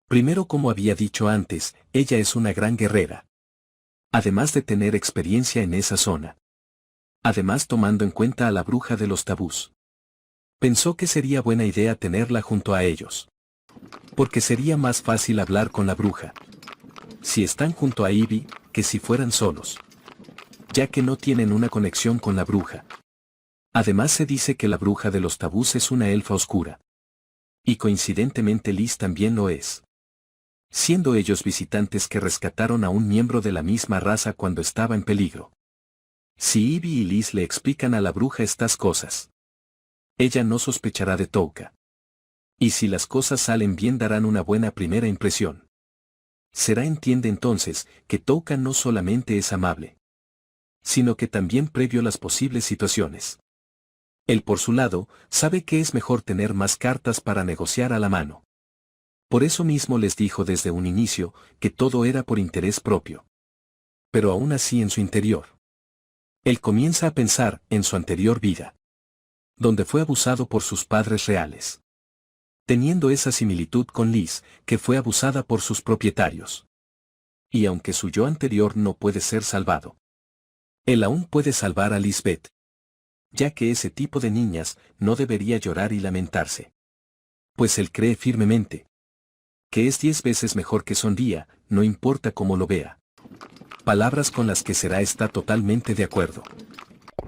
Primero, como había dicho antes, ella es una gran guerrera. Además de tener experiencia en esa zona. Además, tomando en cuenta a la bruja de los tabús. Pensó que sería buena idea tenerla junto a ellos. Porque sería más fácil hablar con la bruja si están junto a Ivy, que si fueran solos. Ya que no tienen una conexión con la bruja. Además se dice que la bruja de los tabús es una elfa oscura. Y coincidentemente Liz también lo es. Siendo ellos visitantes que rescataron a un miembro de la misma raza cuando estaba en peligro. Si Ivy y Liz le explican a la bruja estas cosas, ella no sospechará de Touka. Y si las cosas salen bien darán una buena primera impresión. Sera entiende entonces que Touka no solamente es amable, sino que también previó las posibles situaciones. Él por su lado, sabe que es mejor tener más cartas para negociar a la mano. Por eso mismo les dijo desde un inicio que todo era por interés propio. Pero aún así en su interior. Él comienza a pensar en su anterior vida. Donde fue abusado por sus padres reales. Teniendo esa similitud con Liz, que fue abusada por sus propietarios. Y aunque su yo anterior no puede ser salvado, él aún puede salvar a Lisbeth. Ya que ese tipo de niñas no debería llorar y lamentarse. Pues él cree firmemente que es 10 veces mejor que sonría, no importa cómo lo vea. Palabras con las que Sera está totalmente de acuerdo.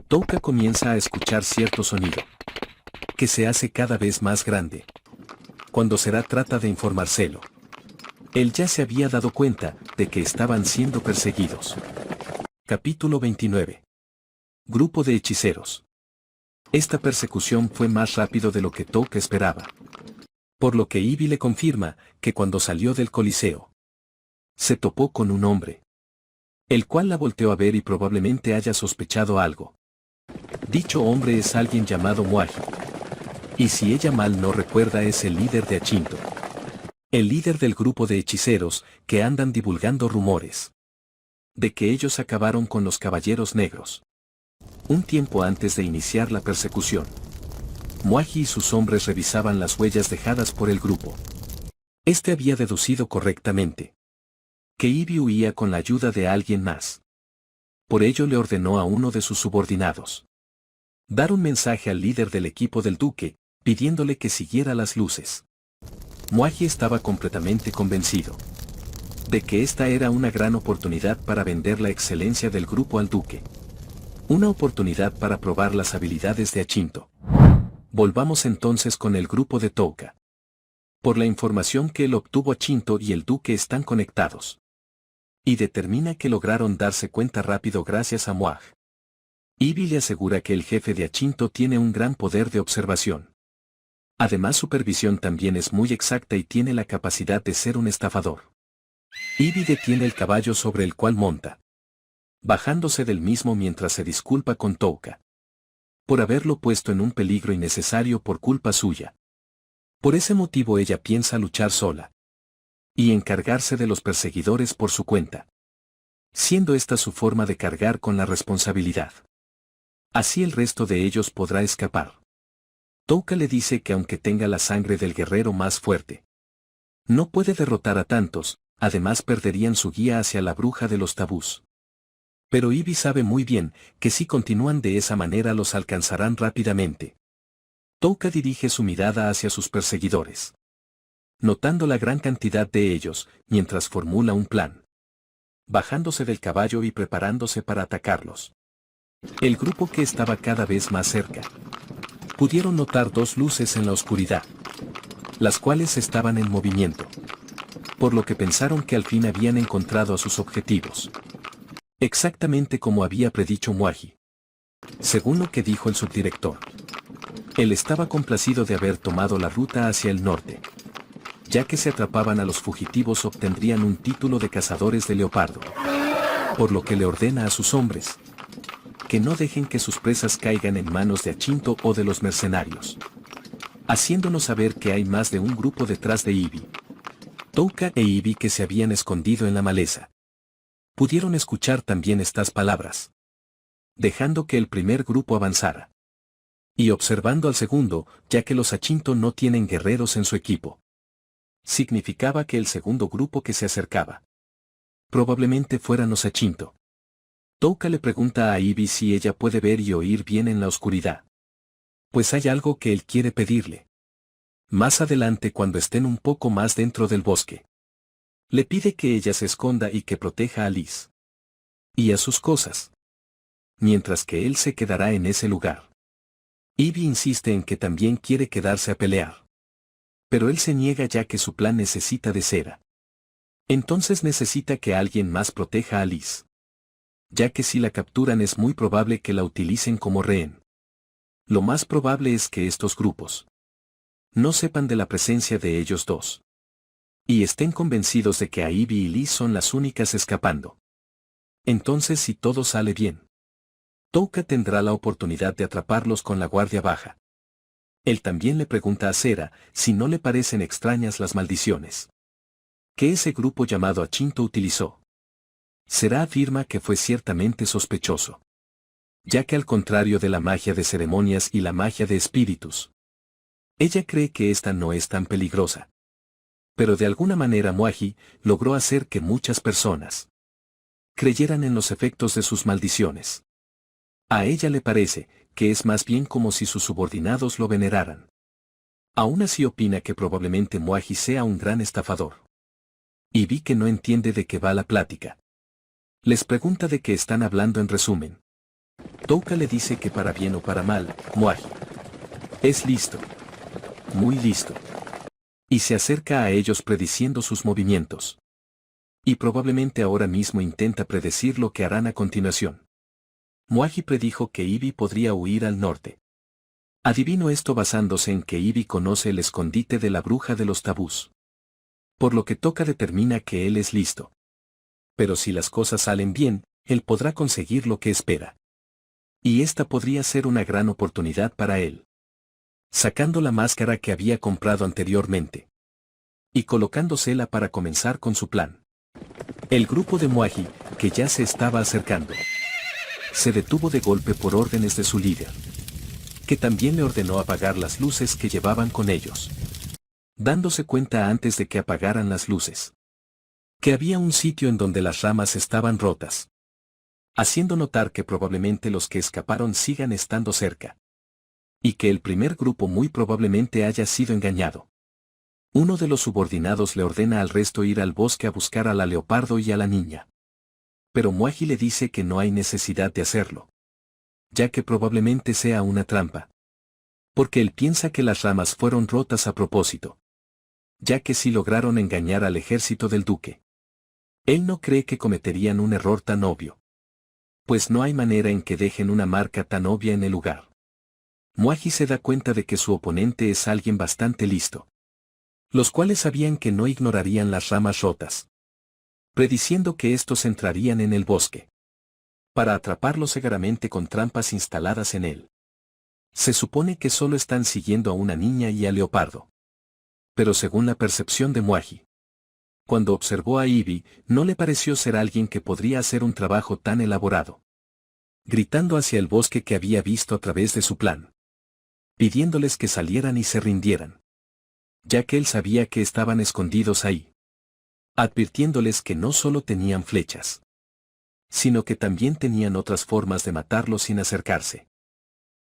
Touka comienza a escuchar cierto sonido, que se hace cada vez más grande. Cuando Sera trata de informárselo, él ya se había dado cuenta de que estaban siendo perseguidos. Capítulo 29. Grupo de hechiceros. Esta persecución fue más rápido de lo que Touka esperaba. Por lo que Ivy le confirma que cuando salió del Coliseo, se topó con un hombre, el cual la volteó a ver y probablemente haya sospechado algo. Dicho hombre es alguien llamado Mwaji. Y si ella mal no recuerda es el líder de Achinto. El líder del grupo de hechiceros que andan divulgando rumores de que ellos acabaron con los caballeros negros. Un tiempo antes de iniciar la persecución, Mwaji y sus hombres revisaban las huellas dejadas por el grupo. Este había deducido correctamente que Ivy huía con la ayuda de alguien más. Por ello le ordenó a uno de sus subordinados dar un mensaje al líder del equipo del duque, pidiéndole que siguiera las luces. Mwaji estaba completamente convencido de que esta era una gran oportunidad para vender la excelencia del grupo al duque. Una oportunidad para probar las habilidades de Achinto. Volvamos entonces con el grupo de Touka. Por la información que él obtuvo, Achinto y el duque están conectados. Y determina que lograron darse cuenta rápido gracias a Mwaji. Ivy le asegura que el jefe de Achinto tiene un gran poder de observación. Además, su supervisión también es muy exacta y tiene la capacidad de ser un estafador. Ivy detiene el caballo sobre el cual monta, bajándose del mismo mientras se disculpa con Touka por haberlo puesto en un peligro innecesario por culpa suya. Por ese motivo ella piensa luchar sola y encargarse de los perseguidores por su cuenta, siendo esta su forma de cargar con la responsabilidad. Así el resto de ellos podrá escapar. Touka le dice que aunque tenga la sangre del guerrero más fuerte, no puede derrotar a tantos, además perderían su guía hacia la bruja de los tabús. Pero Ivy sabe muy bien que si continúan de esa manera los alcanzarán rápidamente. Touka dirige su mirada hacia sus perseguidores, notando la gran cantidad de ellos, mientras formula un plan, bajándose del caballo y preparándose para atacarlos. El grupo, que estaba cada vez más cerca, pudieron notar dos luces en la oscuridad, las cuales estaban en movimiento, por lo que pensaron que al fin habían encontrado a sus objetivos. Exactamente como había predicho Mwaji. Según lo que dijo el subdirector, él estaba complacido de haber tomado la ruta hacia el norte. Ya que si atrapaban a los fugitivos obtendrían un título de cazadores de leopardo. Por lo que le ordena a sus hombres que no dejen que sus presas caigan en manos de Achinto o de los mercenarios, haciéndonos saber que hay más de un grupo detrás de Ivy. Touka e Ivy, que se habían escondido en la maleza, pudieron escuchar también estas palabras, dejando que el primer grupo avanzara y observando al segundo, ya que los Achinto no tienen guerreros en su equipo. Significaba que el segundo grupo que se acercaba probablemente fueran los Achinto. Touka le pregunta a Ivy si ella puede ver y oír bien en la oscuridad, pues hay algo que él quiere pedirle. Más adelante, cuando estén un poco más dentro del bosque, le pide que ella se esconda y que proteja a Liz y a sus cosas, mientras que él se quedará en ese lugar. Ivy insiste en que también quiere quedarse a pelear, pero él se niega ya que su plan necesita de cera. Entonces necesita que alguien más proteja a Liz, ya que si la capturan es muy probable que la utilicen como rehén. Lo más probable es que estos grupos no sepan de la presencia de ellos dos y estén convencidos de que a Ivy y Liz son las únicas escapando. Entonces, si todo sale bien, Touka tendrá la oportunidad de atraparlos con la guardia baja. Él también le pregunta a Cera si no le parecen extrañas las maldiciones que ese grupo llamado Achinto utilizó. Cera afirma que fue ciertamente sospechoso, ya que al contrario de la magia de ceremonias y la magia de espíritus, ella cree que esta no es tan peligrosa. Pero de alguna manera Mwaji logró hacer que muchas personas creyeran en los efectos de sus maldiciones. A ella le parece que es más bien como si sus subordinados lo veneraran. Aún así opina que probablemente Mwaji sea un gran estafador. Y vi que no entiende de qué va la plática. Les pregunta de qué están hablando en resumen. Touka le dice que para bien o para mal, Mwaji es listo. Muy listo. Y se acerca a ellos prediciendo sus movimientos. Y probablemente ahora mismo intenta predecir lo que harán a continuación. Mwaji predijo que Ivy podría huir al norte, Adivino esto basándose en que Ivy conoce el escondite de la bruja de los tabús. Por lo que Toca determina que él es listo. Pero si las cosas salen bien, él podrá conseguir lo que espera. Y esta podría ser una gran oportunidad para él. Sacando la máscara que había comprado anteriormente. Y colocándosela para comenzar con su plan. El grupo de Mwaji, que ya se estaba acercando, se detuvo de golpe por órdenes de su líder, que también le ordenó apagar las luces que llevaban con ellos. Dándose cuenta antes de que apagaran las luces, que había un sitio en donde las ramas estaban rotas, haciendo notar que probablemente los que escaparon sigan estando cerca. Y que el primer grupo muy probablemente haya sido engañado. Uno de los subordinados le ordena al resto ir al bosque a buscar a la leopardo y a la niña. Pero Mwaji le dice que no hay necesidad de hacerlo, ya que probablemente sea una trampa. Porque él piensa que las ramas fueron rotas a propósito, ya que sí lograron engañar al ejército del duque. Él no cree que cometerían un error tan obvio. Pues no hay manera en que dejen una marca tan obvia en el lugar. Mwaji se da cuenta de que su oponente es alguien bastante listo. Los cuales sabían que no ignorarían las ramas rotas, prediciendo que estos entrarían en el bosque, para atraparlo cegaramente con trampas instaladas en él. Se supone que solo están siguiendo a una niña y a Leopardo. Pero según la percepción de Mwaji, cuando observó a Ivy, no le pareció ser alguien que podría hacer un trabajo tan elaborado. Gritando hacia el bosque que había visto a través de su plan, pidiéndoles que salieran y se rindieran, ya que él sabía que estaban escondidos ahí. Advirtiéndoles que no solo tenían flechas, sino que también tenían otras formas de matarlos sin acercarse.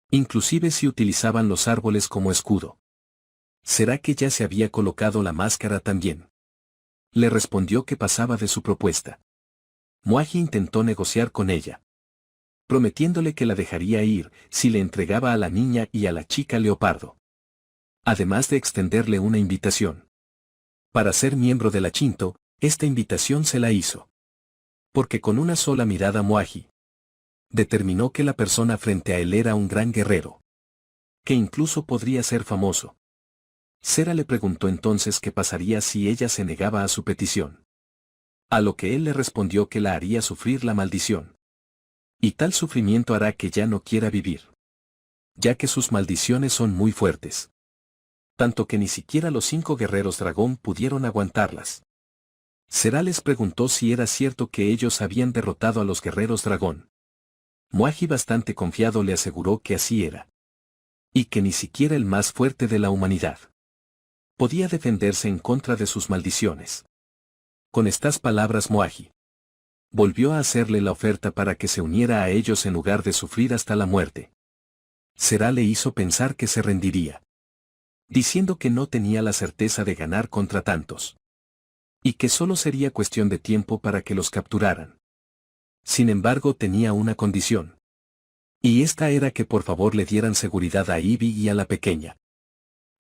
Inclusive si utilizaban los árboles como escudo. ¿Será que ya se había colocado la máscara también? Le respondió que pasaba de su propuesta. Mwaji intentó negociar con ella, prometiéndole que la dejaría ir si le entregaba a la niña y a la chica leopardo. Además de extenderle una invitación. Para ser miembro de la Shinto, esta invitación se la hizo. Porque con una sola mirada Mwaji determinó que la persona frente a él era un gran guerrero, que incluso podría ser famoso. Sera le preguntó entonces qué pasaría si ella se negaba a su petición. A lo que él le respondió que la haría sufrir la maldición. Y tal sufrimiento hará que ya no quiera vivir, ya que sus maldiciones son muy fuertes. Tanto que ni siquiera los 5 guerreros dragón pudieron aguantarlas. Sera les preguntó si era cierto que ellos habían derrotado a los guerreros dragón. Mwaji bastante confiado le aseguró que así era. Y que ni siquiera el más fuerte de la humanidad podía defenderse en contra de sus maldiciones. Con estas palabras Mwaji volvió a hacerle la oferta para que se uniera a ellos en lugar de sufrir hasta la muerte. Sera le hizo pensar que se rendiría, diciendo que no tenía la certeza de ganar contra tantos. Y que solo sería cuestión de tiempo para que los capturaran. Sin embargo tenía una condición. Y esta era que por favor le dieran seguridad a Ivy y a la pequeña.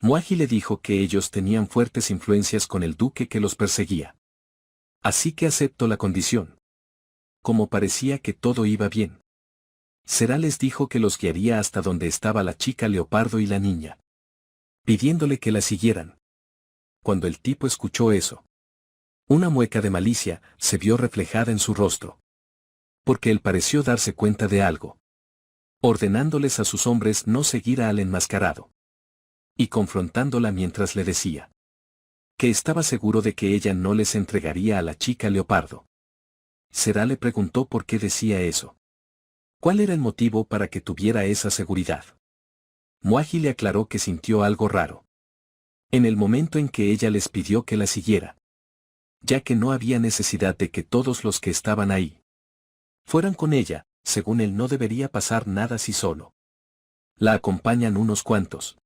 Mwaji le dijo que ellos tenían fuertes influencias con el duque que los perseguía. Así que aceptó la condición. Como parecía que todo iba bien, Sera les dijo que los guiaría hasta donde estaba la chica leopardo y la niña, pidiéndole que la siguieran. Cuando el tipo escuchó eso, una mueca de malicia se vio reflejada en su rostro. Porque él pareció darse cuenta de algo, ordenándoles a sus hombres no seguir al enmascarado. Y confrontándola mientras le decía que estaba seguro de que ella no les entregaría a la chica leopardo. Sera le preguntó por qué decía eso. ¿Cuál era el motivo para que tuviera esa seguridad? Mwaji le aclaró que sintió algo raro en el momento en que ella les pidió que la siguiera, ya que no había necesidad de que todos los que estaban ahí fueran con ella, según él no debería pasar nada si solo la acompañan unos cuantos.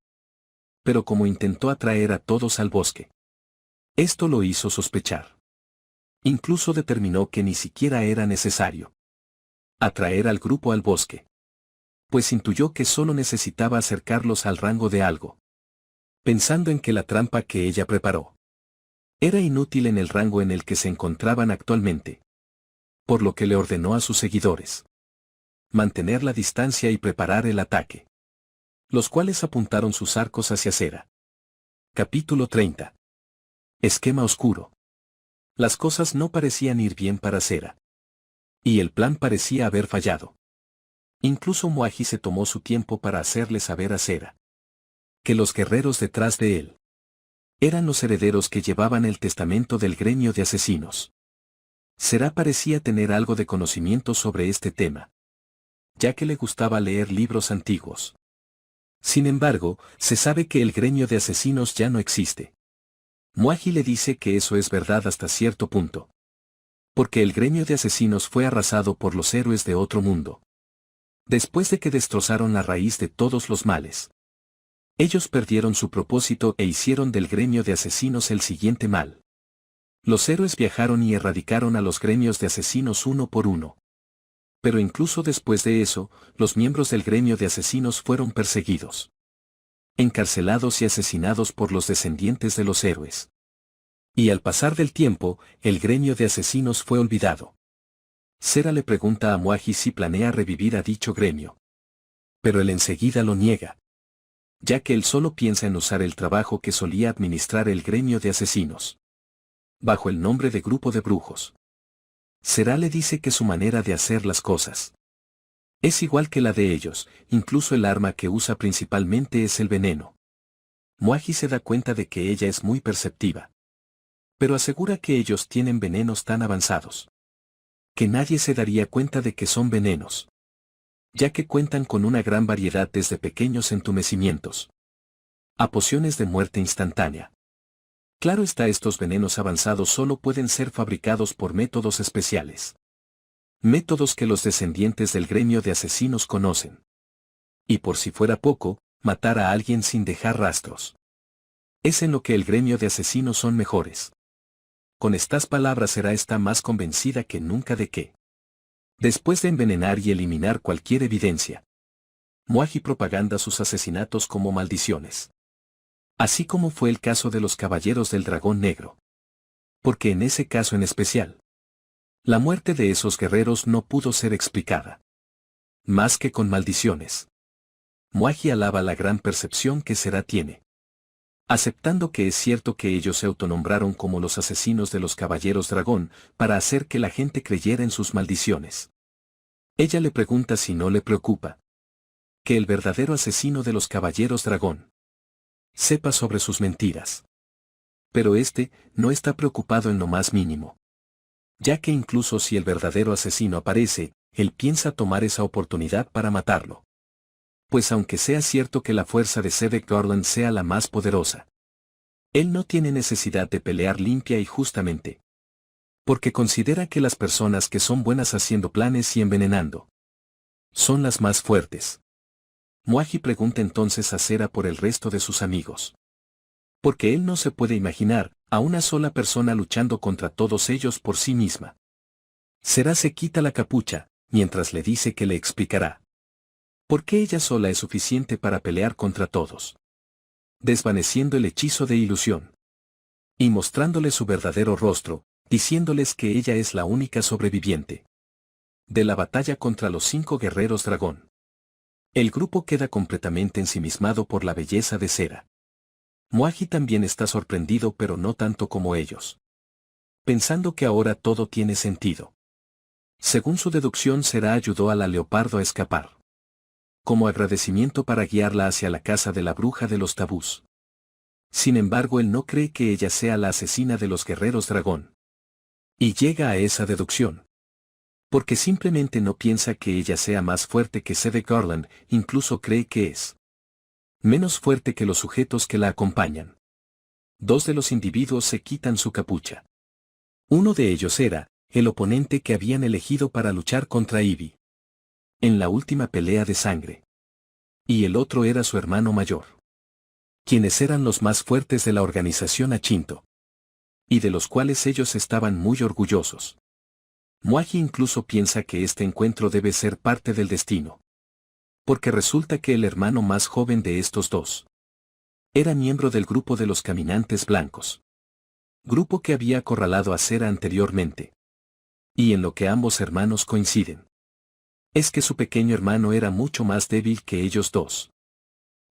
Pero como intentó atraer a todos al bosque, esto lo hizo sospechar. Incluso determinó que ni siquiera era necesario atraer al grupo al bosque, pues intuyó que solo necesitaba acercarlos al rango de algo, pensando en que la trampa que ella preparó era inútil en el rango en el que se encontraban actualmente. Por lo que le ordenó a sus seguidores mantener la distancia y preparar el ataque. los cuales apuntaron sus arcos hacia Cera. Capítulo 30. Esquema oscuro. Las cosas no parecían ir bien para Cera. Y el plan parecía haber fallado. Incluso Muaji se tomó su tiempo para hacerle saber a Cera que los guerreros detrás de él eran los herederos que llevaban el testamento del gremio de asesinos. Cera parecía tener algo de conocimiento sobre este tema, ya que le gustaba leer libros antiguos. Sin embargo, se sabe que el gremio de asesinos ya no existe. Muaji le dice que eso es verdad hasta cierto punto. Porque el gremio de asesinos fue arrasado por los héroes de otro mundo. Después de que destrozaron la raíz de todos los males. Ellos perdieron su propósito e hicieron del gremio de asesinos el siguiente mal. Los héroes viajaron y erradicaron a los gremios de asesinos uno por uno. Pero incluso después de eso, los miembros del gremio de asesinos fueron perseguidos, encarcelados y asesinados por los descendientes de los héroes. Y al pasar del tiempo, el gremio de asesinos fue olvidado. Cera le pregunta a Muaji si planea revivir a dicho gremio. Pero él enseguida lo niega, ya que él solo piensa en usar el trabajo que solía administrar el gremio de asesinos, bajo el nombre de grupo de brujos. Cera le dice que su manera de hacer las cosas es igual que la de ellos, incluso el arma que usa principalmente es el veneno. Muaji se da cuenta de que ella es muy perceptiva, pero asegura que ellos tienen venenos tan avanzados que nadie se daría cuenta de que son venenos, ya que cuentan con una gran variedad desde pequeños entumecimientos a pociones de muerte instantánea. Claro está, estos venenos avanzados solo pueden ser fabricados por métodos especiales. Métodos que los descendientes del gremio de asesinos conocen. Y por si fuera poco, matar a alguien sin dejar rastros. Es en lo que el gremio de asesinos son mejores. Con estas palabras Cera está más convencida que nunca de que, después de envenenar y eliminar cualquier evidencia, Muaji propaganda sus asesinatos como maldiciones. Así como fue el caso de los Caballeros del Dragón Negro. Porque en ese caso en especial, la muerte de esos guerreros no pudo ser explicada más que con maldiciones. Muaji alaba la gran percepción que Cera tiene, aceptando que es cierto que ellos se autonombraron como los asesinos de los Caballeros Dragón para hacer que la gente creyera en sus maldiciones. Ella le pregunta si no le preocupa que el verdadero asesino de los Caballeros Dragón sepa sobre sus mentiras. Pero este no está preocupado en lo más mínimo, ya que incluso si el verdadero asesino aparece, él piensa tomar esa oportunidad para matarlo. Pues aunque sea cierto que la fuerza de Cedric Garland sea la más poderosa, él no tiene necesidad de pelear limpia y justamente, porque considera que las personas que son buenas haciendo planes y envenenando son las más fuertes. Muaji pregunta entonces a Cera por el resto de sus amigos. Porque él no se puede imaginar a una sola persona luchando contra todos ellos por sí misma. Cera se quita la capucha, mientras le dice que le explicará por qué ella sola es suficiente para pelear contra todos, desvaneciendo el hechizo de ilusión y mostrándole su verdadero rostro, diciéndoles que ella es la única sobreviviente de la batalla contra los 5 guerreros dragón. El grupo queda completamente ensimismado por la belleza de Cera. Muaji también está sorprendido, pero no tanto como ellos, pensando que ahora todo tiene sentido. Según su deducción, Cera ayudó a la leopardo a escapar, como agradecimiento para guiarla hacia la casa de la bruja de los tabús. Sin embargo, él no cree que ella sea la asesina de los guerreros dragón. Y llega a esa deducción porque simplemente no piensa que ella sea más fuerte que Cedric Garland, incluso cree que es menos fuerte que los sujetos que la acompañan. 2 de los individuos se quitan su capucha. Uno de ellos era el oponente que habían elegido para luchar contra Ivy en la última pelea de sangre. Y el otro era su hermano mayor, quienes eran los más fuertes de la organización Achinto, y de los cuales ellos estaban muy orgullosos. Muaji incluso piensa que este encuentro debe ser parte del destino, porque resulta que el hermano más joven de estos dos era miembro del grupo de los Caminantes Blancos, grupo que había acorralado a Cera anteriormente. Y en lo que ambos hermanos coinciden es que su pequeño hermano era mucho más débil que ellos dos.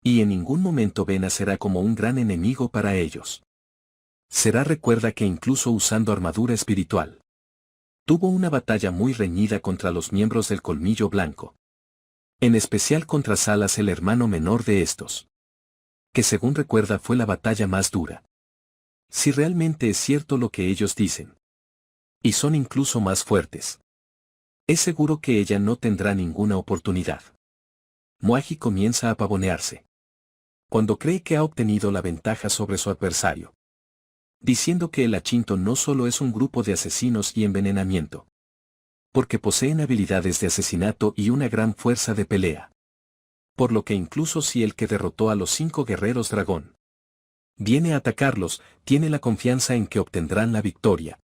Y en ningún momento Vena será como un gran enemigo para ellos. Será recuerda que incluso usando armadura espiritual, tuvo una batalla muy reñida contra los miembros del Colmillo Blanco. En especial contra Salas, el hermano menor de estos, que según recuerda fue la batalla más dura. Si realmente es cierto lo que ellos dicen, y son incluso más fuertes, es seguro que ella no tendrá ninguna oportunidad. Moaji comienza a pavonearse cuando cree que ha obtenido la ventaja sobre su adversario, diciendo que el Achinto no solo es un grupo de asesinos y envenenamiento, porque poseen habilidades de asesinato y una gran fuerza de pelea. Por lo que incluso si el que derrotó a los 5 guerreros dragón viene a atacarlos, tiene la confianza en que obtendrán la victoria.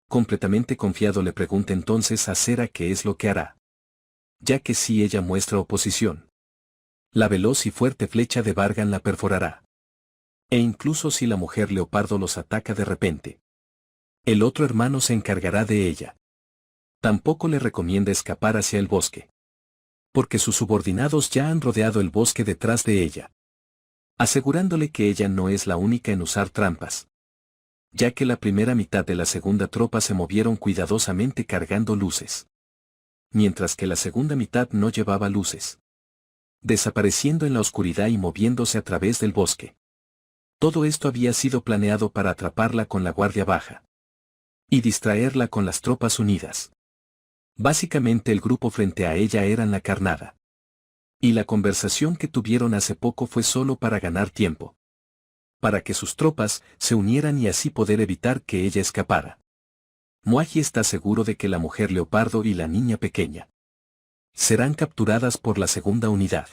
Completamente confiado le pregunta entonces a Cera qué es lo que hará, ya que si ella muestra oposición, la veloz y fuerte flecha de Vargan la perforará. E incluso si la mujer leopardo los ataca de repente, el otro hermano se encargará de ella. Tampoco le recomienda escapar hacia el bosque, porque sus subordinados ya han rodeado el bosque detrás de ella, asegurándole que ella no es la única en usar trampas, ya que la primera mitad de la segunda tropa se movieron cuidadosamente cargando luces, mientras que la segunda mitad no llevaba luces, desapareciendo en la oscuridad y moviéndose a través del bosque. Todo esto había sido planeado para atraparla con la guardia baja y distraerla con las tropas unidas. Básicamente el grupo frente a ella eran la carnada. Y la conversación que tuvieron hace poco fue solo para ganar tiempo, para que sus tropas se unieran y así poder evitar que ella escapara. Moaji está seguro de que la mujer leopardo y la niña pequeña serán capturadas por la segunda unidad,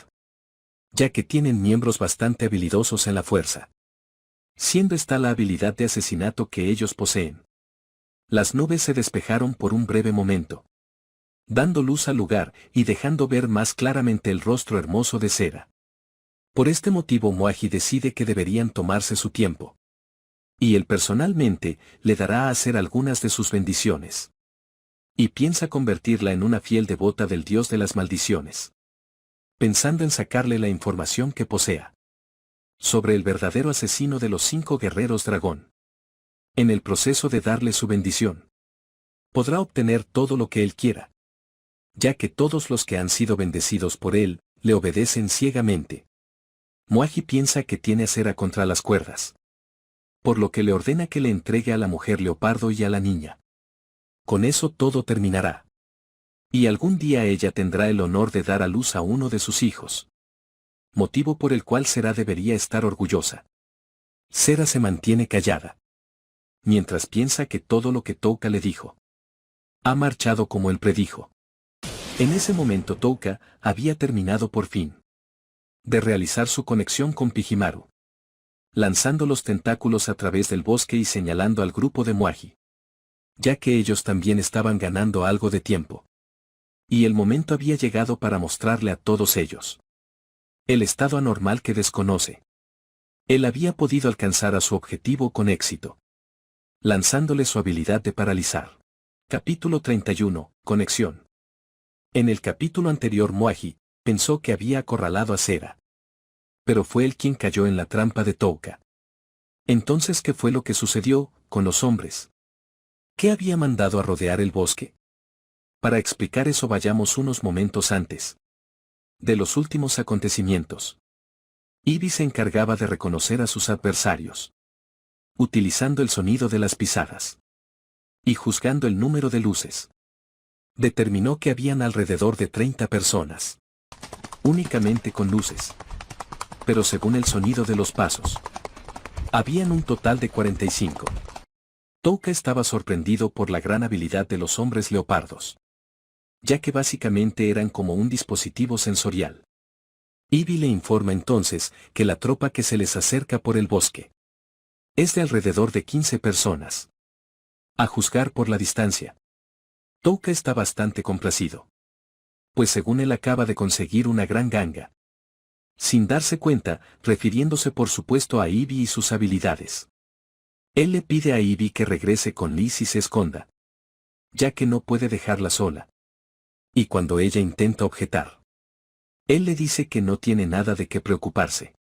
ya que tienen miembros bastante habilidosos en la fuerza, siendo esta la habilidad de asesinato que ellos poseen. Las nubes se despejaron por un breve momento, dando luz al lugar y dejando ver más claramente el rostro hermoso de Cera. Por este motivo Moaji decide que deberían tomarse su tiempo, y él personalmente le dará a hacer algunas de sus bendiciones. Y piensa convertirla en una fiel devota del dios de las maldiciones, pensando en sacarle la información que posea sobre el verdadero asesino de los 5 guerreros dragón. En el proceso de darle su bendición, podrá obtener todo lo que él quiera, ya que todos los que han sido bendecidos por él, le obedecen ciegamente. Moaji piensa que tiene a Cera contra las cuerdas, por lo que le ordena que le entregue a la mujer leopardo y a la niña. Con eso todo terminará. Y algún día ella tendrá el honor de dar a luz a uno de sus hijos, motivo por el cual Cera debería estar orgullosa. Cera se mantiene callada, mientras piensa que todo lo que Touka le dijo ha marchado como él predijo. En ese momento Touka había terminado por fin de realizar su conexión con Pijimaru, lanzando los tentáculos a través del bosque y señalando al grupo de Moaji, ya que ellos también estaban ganando algo de tiempo. Y el momento había llegado para mostrarle a todos ellos el estado anormal que desconoce. Él había podido alcanzar a su objetivo con éxito, lanzándole su habilidad de paralizar. Capítulo 31. Conexión. En el capítulo anterior Moaji pensó que había acorralado a Cera, pero fue él quien cayó en la trampa de Touka. Entonces, ¿qué fue lo que sucedió con los hombres? ¿Qué había mandado a rodear el bosque? Para explicar eso vayamos unos momentos antes de los últimos acontecimientos. Ivy se encargaba de reconocer a sus adversarios, utilizando el sonido de las pisadas y juzgando el número de luces. Determinó que habían alrededor de 30 personas, únicamente con luces. Pero según el sonido de los pasos, habían un total de 45. Touka estaba sorprendido por la gran habilidad de los hombres leopardos, ya que básicamente eran como un dispositivo sensorial. Ivy le informa entonces que la tropa que se les acerca por el bosque es de alrededor de 15 personas. A juzgar por la distancia, Touka está bastante complacido, pues según él acaba de conseguir una gran ganga. Sin darse cuenta, refiriéndose por supuesto a Ivy y sus habilidades. Él le pide a Ivy que regrese con Liz y se esconda, ya que no puede dejarla sola. Y cuando ella intenta objetar, Él le dice que no tiene nada de qué preocuparse.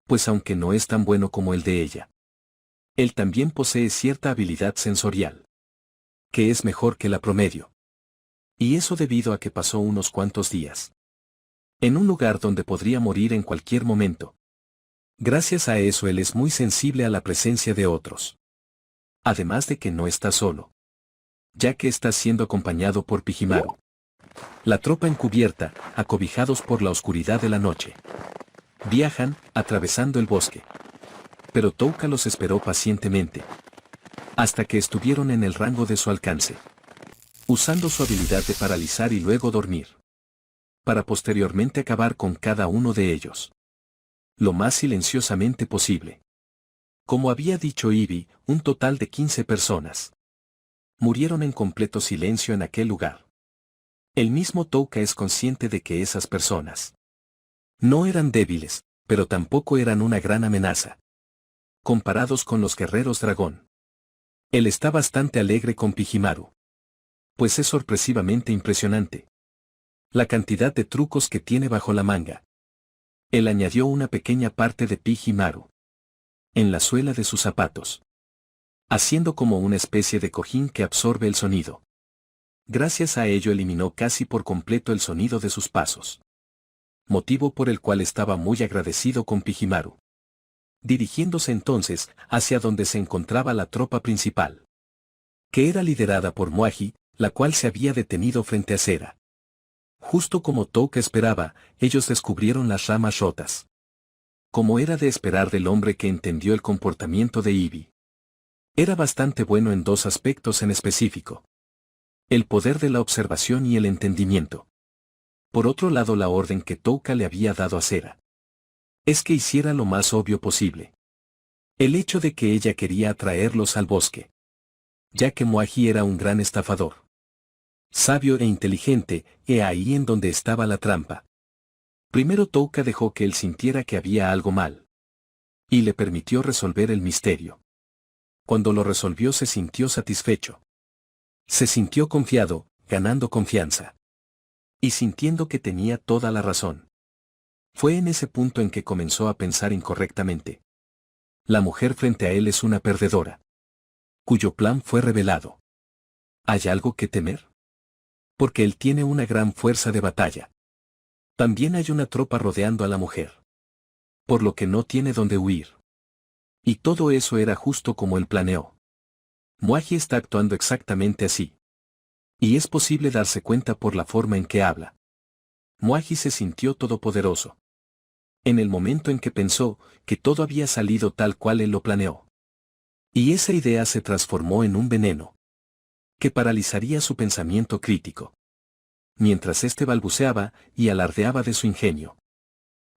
Pues aunque no es tan bueno como el de ella, él también posee cierta habilidad sensorial, que es mejor que la promedio. Y eso debido a que pasó unos cuantos días en un lugar donde podría morir en cualquier momento. Gracias a eso él es muy sensible a la presencia de otros. Además de que no está solo, ya que está siendo acompañado por Pijimaru. La tropa encubierta, acobijados por la oscuridad de la noche. Viajan, atravesando el bosque. Pero Touka los esperó pacientemente, hasta que estuvieron en el rango de su alcance, usando su habilidad de paralizar y luego dormir, para posteriormente acabar con cada uno de ellos, lo más silenciosamente posible. Como había dicho Ivy, un total de 15 personas murieron en completo silencio en aquel lugar. El mismo Touka es consciente de que esas personas no eran débiles, pero tampoco eran una gran amenaza, comparados con los guerreros dragón. Él está bastante alegre con Pijimaru, pues es sorpresivamente impresionante la cantidad de trucos que tiene bajo la manga. Él añadió una pequeña parte de Pijimaru en la suela de sus zapatos, haciendo como una especie de cojín que absorbe el sonido. Gracias a ello eliminó casi por completo el sonido de sus pasos, motivo por el cual estaba muy agradecido con Pijimaru. Dirigiéndose entonces hacia donde se encontraba la tropa principal, que era liderada por Muaji, la cual se había detenido frente a Sera. Justo como Touka esperaba, ellos descubrieron las ramas rotas. Como era de esperar del hombre que entendió el comportamiento de Ivy. Era bastante bueno en dos aspectos en específico: el poder de la observación y el entendimiento. Por otro lado, la orden que Touka le había dado a Sera es que hiciera lo más obvio posible. El hecho de que ella quería atraerlos al bosque, ya que Muaji era un gran estafador, sabio e inteligente, ahí en donde estaba la trampa. Primero Touka dejó que él sintiera que había algo mal, y le permitió resolver el misterio. Cuando lo resolvió se sintió satisfecho. Se sintió confiado, ganando confianza. Y sintiendo que tenía toda la razón. Fue en ese punto en que comenzó a pensar incorrectamente. La mujer frente a él es una perdedora, cuyo plan fue revelado. ¿Hay algo que temer? Porque él tiene una gran fuerza de batalla. También hay una tropa rodeando a la mujer, por lo que no tiene dónde huir. Y todo eso era justo como él planeó. Muaji está actuando exactamente así. Y es posible darse cuenta por la forma en que habla. Muaji se sintió todopoderoso en el momento en que pensó que todo había salido tal cual él lo planeó. Y esa idea se transformó en un veneno que paralizaría su pensamiento crítico. Mientras éste balbuceaba y alardeaba de su ingenio,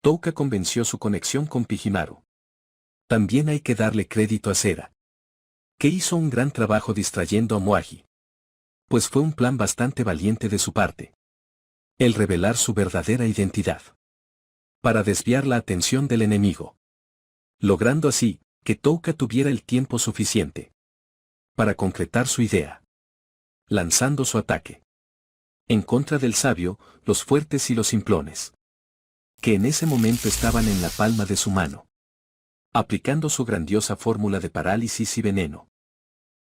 Touka convenció su conexión con Pijimaru. También hay que darle crédito a Sera, que hizo un gran trabajo distrayendo a Muaji. Pues fue un plan bastante valiente de su parte. El revelar su verdadera identidad, para desviar la atención del enemigo, logrando así que Touka tuviera el tiempo suficiente para concretar su idea, lanzando su ataque en contra del sabio, los fuertes y los simplones, que en ese momento estaban en la palma de su mano, aplicando su grandiosa fórmula de parálisis y veneno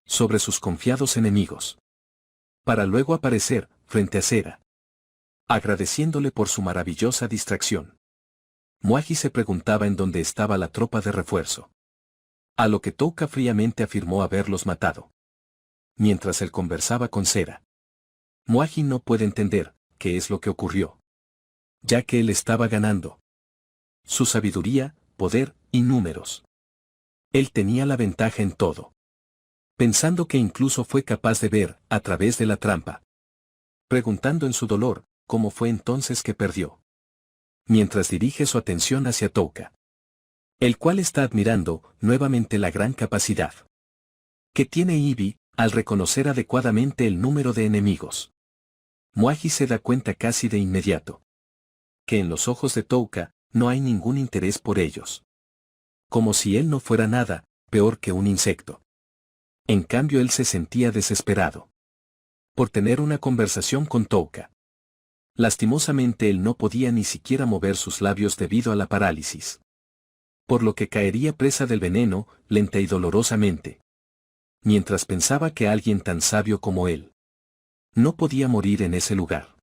sobre sus confiados enemigos, para luego aparecer frente a Sera, agradeciéndole por su maravillosa distracción. Muaji se preguntaba en dónde estaba la tropa de refuerzo, a lo que Touka fríamente afirmó haberlos matado. Mientras él conversaba con Sera, Muaji no puede entender qué es lo que ocurrió, ya que él estaba ganando. Su sabiduría, poder y números. Él tenía la ventaja en todo. Pensando que incluso fue capaz de ver a través de la trampa. Preguntando en su dolor, ¿cómo fue entonces que perdió? Mientras dirige su atención hacia Touka, el cual está admirando nuevamente la gran capacidad que tiene Ivy al reconocer adecuadamente el número de enemigos. Muaji se da cuenta casi de inmediato que en los ojos de Touka no hay ningún interés por ellos. Como si él no fuera nada peor que un insecto. En cambio él se sentía desesperado por tener una conversación con Touka. Lastimosamente él no podía ni siquiera mover sus labios debido a la parálisis. Por lo que caería presa del veneno, lenta y dolorosamente. Mientras pensaba que alguien tan sabio como él no podía morir en ese lugar.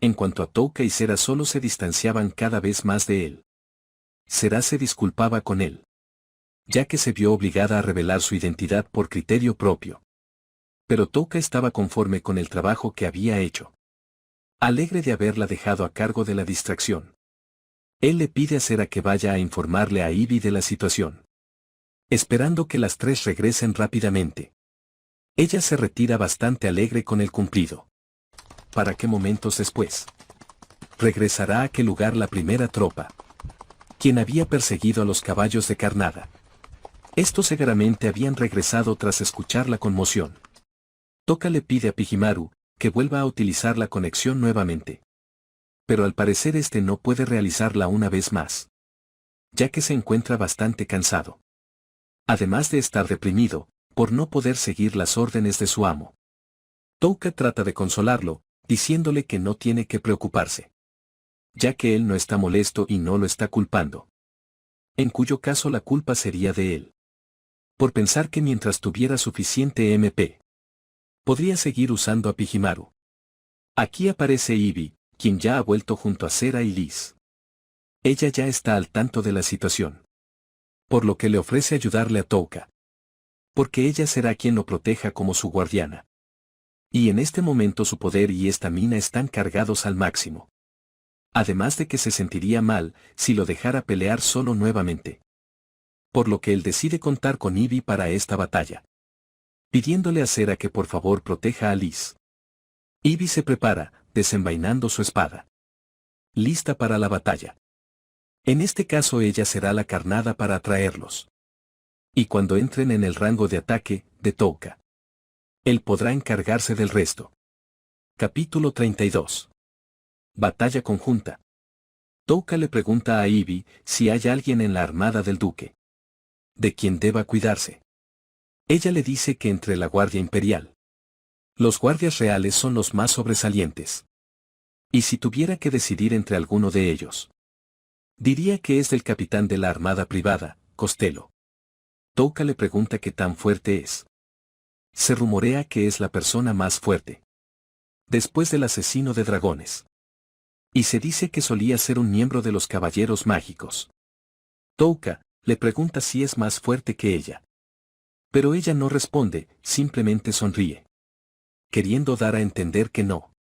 En cuanto a Touka y Sera solo se distanciaban cada vez más de él. Sera se disculpaba con él, ya que se vio obligada a revelar su identidad por criterio propio. Pero Touka estaba conforme con el trabajo que había hecho, alegre de haberla dejado a cargo de la distracción. Él le pide a Sera que vaya a informarle a Ivy de la situación, esperando que las tres regresen rápidamente. Ella se retira bastante alegre con el cumplido. ¿Para qué momentos después? Regresará a aquel lugar la primera tropa, quien había perseguido a los caballos de carnada. Estos seguramente habían regresado tras escuchar la conmoción. Touka le pide a Pijimaru que vuelva a utilizar la conexión nuevamente. Pero al parecer este no puede realizarla una vez más, ya que se encuentra bastante cansado. Además de estar deprimido, por no poder seguir las órdenes de su amo. Touka trata de consolarlo, diciéndole que no tiene que preocuparse, ya que él no está molesto y no lo está culpando. En cuyo caso la culpa sería de él. Por pensar que mientras tuviera suficiente MP, podría seguir usando a Pijimaru. Aquí aparece Ivy, quien ya ha vuelto junto a Sera y Liz. Ella ya está al tanto de la situación, por lo que le ofrece ayudarle a Touka, porque ella será quien lo proteja como su guardiana. Y en este momento su poder y estamina están cargados al máximo. Además de que se sentiría mal si lo dejara pelear solo nuevamente. Por lo que él decide contar con Ivy para esta batalla, pidiéndole a Sera que por favor proteja a Liz. Ivy se prepara, desenvainando su espada, lista para la batalla. En este caso ella será la carnada para atraerlos. Y cuando entren en el rango de ataque de Touka, él podrá encargarse del resto. Capítulo 32. Batalla conjunta. Touka le pregunta a Ivy si hay alguien en la armada del duque, de quien deba cuidarse. Ella le dice que entre la Guardia Imperial, los guardias reales son los más sobresalientes. Y si tuviera que decidir entre alguno de ellos, diría que es del capitán de la armada privada, Costello. Touka le pregunta qué tan fuerte es. Se rumorea que es la persona más fuerte, después del asesino de dragones. Y se dice que solía ser un miembro de los caballeros mágicos. Touka le pregunta si es más fuerte que ella. Pero ella no responde, simplemente sonríe, queriendo dar a entender que no.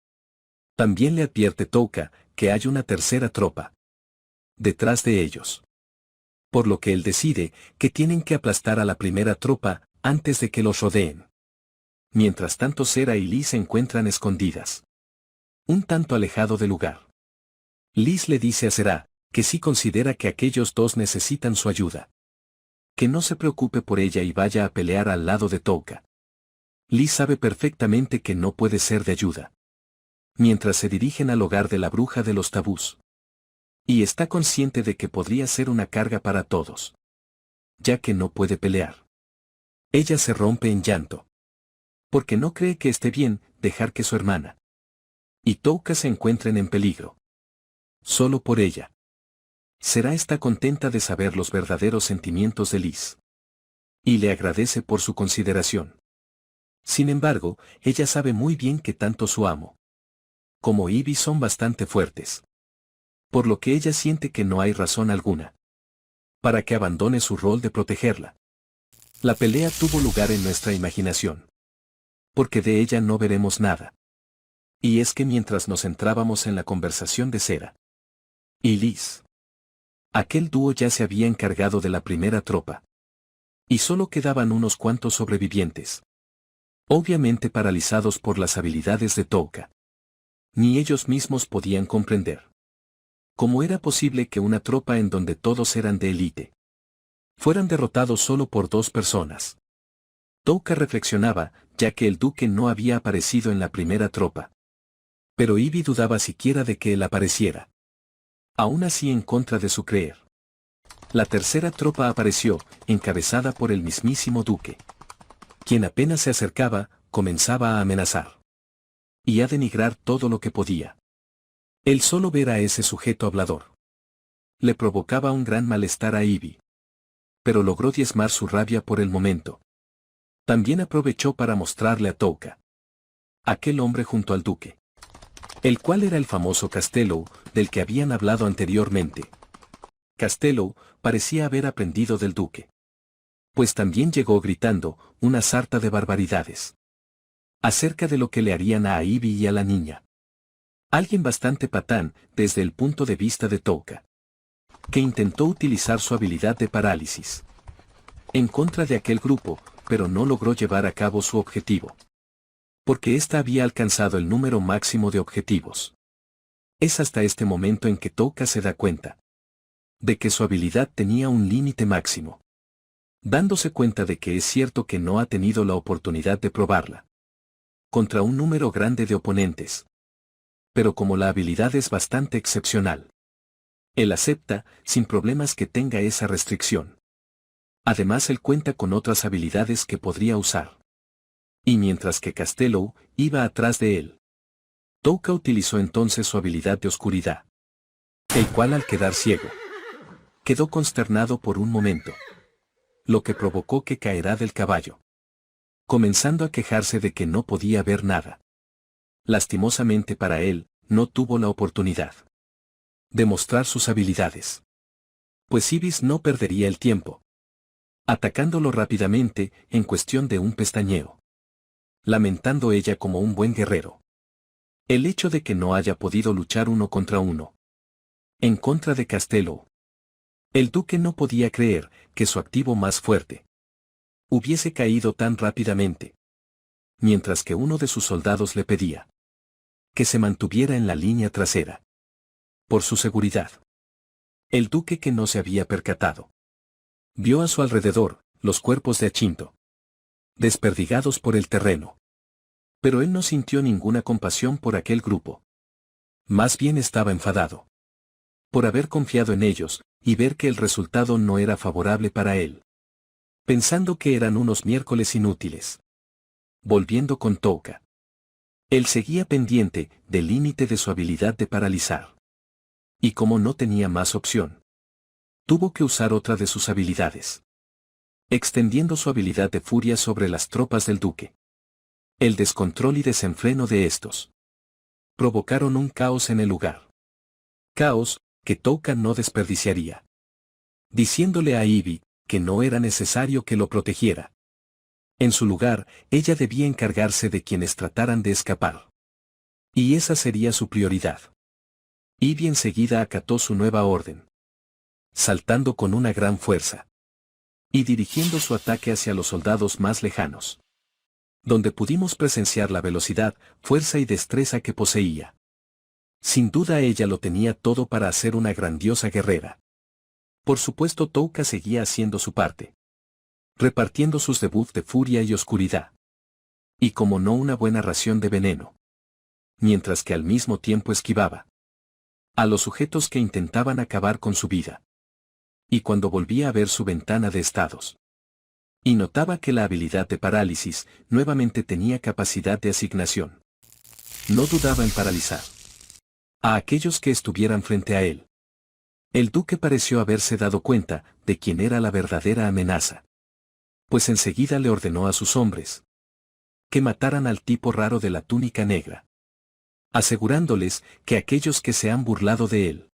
También le advierte Touka que hay una tercera tropa detrás de ellos. Por lo que él decide que tienen que aplastar a la primera tropa antes de que los rodeen. Mientras tanto Sera y Liz se encuentran escondidas, un tanto alejado del lugar. Liz le dice a Sera que sí considera que aquellos dos necesitan su ayuda, que no se preocupe por ella y vaya a pelear al lado de Touka. Liz sabe perfectamente que no puede ser de ayuda, mientras se dirigen al hogar de la bruja de los tabús. Y está consciente de que podría ser una carga para todos, ya que no puede pelear. Ella se rompe en llanto, porque no cree que esté bien dejar que su hermana y Touka se encuentren en peligro. Solo por ella. Sera está contenta de saber los verdaderos sentimientos de Liz. Y le agradece por su consideración. Sin embargo, ella sabe muy bien que tanto su amo como Ivy son bastante fuertes. Por lo que ella siente que no hay razón alguna para que abandone su rol de protegerla. La pelea tuvo lugar en nuestra imaginación, porque de ella no veremos nada. Y es que mientras nos centrábamos en la conversación de Sera y Liz, aquel dúo ya se había encargado de la primera tropa. Y solo quedaban unos cuantos sobrevivientes, obviamente paralizados por las habilidades de Touka. Ni ellos mismos podían comprender cómo era posible que una tropa en donde todos eran de élite fueran derrotados solo por dos personas. Touka reflexionaba, ya que el duque no había aparecido en la primera tropa. Pero Ivy dudaba siquiera de que él apareciera. Aún así en contra de su creer. La tercera tropa apareció, encabezada por el mismísimo duque, quien apenas se acercaba, comenzaba a amenazar y a denigrar todo lo que podía. El solo ver a ese sujeto hablador le provocaba un gran malestar a Ivy. Pero logró diezmar su rabia por el momento. También aprovechó para mostrarle a Touka aquel hombre junto al duque, el cual era el famoso Castello, del que habían hablado anteriormente. Castello parecía haber aprendido del duque, pues también llegó gritando una sarta de barbaridades acerca de lo que le harían a Ivy y a la niña. Alguien bastante patán desde el punto de vista de Touka, que intentó utilizar su habilidad de parálisis en contra de aquel grupo, pero no logró llevar a cabo su objetivo, porque ésta había alcanzado el número máximo de objetivos. Es hasta este momento en que Touka se da cuenta de que su habilidad tenía un límite máximo, dándose cuenta de que es cierto que no ha tenido la oportunidad de probarla contra un número grande de oponentes. Pero como la habilidad es bastante excepcional, él acepta sin problemas que tenga esa restricción. Además él cuenta con otras habilidades que podría usar. Y mientras que Castello iba atrás de él, Touka utilizó entonces su habilidad de oscuridad, el cual al quedar ciego, quedó consternado por un momento, lo que provocó que caerá del caballo, comenzando a quejarse de que no podía ver nada. Lastimosamente para él, no tuvo la oportunidad de mostrar sus habilidades, pues Ibis no perdería el tiempo atacándolo rápidamente en cuestión de un pestañeo, lamentando ella como un buen guerrero el hecho de que no haya podido luchar uno contra uno en contra de Castello. El duque no podía creer que su activo más fuerte hubiese caído tan rápidamente, mientras que uno de sus soldados le pedía que se mantuviera en la línea trasera por su seguridad. El duque, que no se había percatado, vio a su alrededor los cuerpos de Achinto desperdigados por el terreno. Pero él no sintió ninguna compasión por aquel grupo. Más bien estaba enfadado por haber confiado en ellos y ver que el resultado no era favorable para él, pensando que eran unos miércoles inútiles. Volviendo con Touka, él seguía pendiente del límite de su habilidad de paralizar. Y como no tenía más opción, tuvo que usar otra de sus habilidades, extendiendo su habilidad de furia sobre las tropas del duque. El descontrol y desenfreno de estos provocaron un caos en el lugar. Caos que Touka no desperdiciaría, diciéndole a Ivy que no era necesario que lo protegiera. En su lugar, ella debía encargarse de quienes trataran de escapar. Y esa sería su prioridad. Ivy enseguida acató su nueva orden, saltando con una gran fuerza y dirigiendo su ataque hacia los soldados más lejanos, donde pudimos presenciar la velocidad, fuerza y destreza que poseía. Sin duda ella lo tenía todo para hacer una grandiosa guerrera. Por supuesto Touka seguía haciendo su parte, repartiendo sus debuffs de furia y oscuridad, y como no una buena ración de veneno, mientras que al mismo tiempo esquivaba a los sujetos que intentaban acabar con su vida. Y cuando volvía a ver su ventana de estados, y notaba que la habilidad de parálisis nuevamente tenía capacidad de asignación, no dudaba en paralizar a aquellos que estuvieran frente a él. El duque pareció haberse dado cuenta de quién era la verdadera amenaza, pues enseguida le ordenó a sus hombres que mataran al tipo raro de la túnica negra, asegurándoles que aquellos que se han burlado de él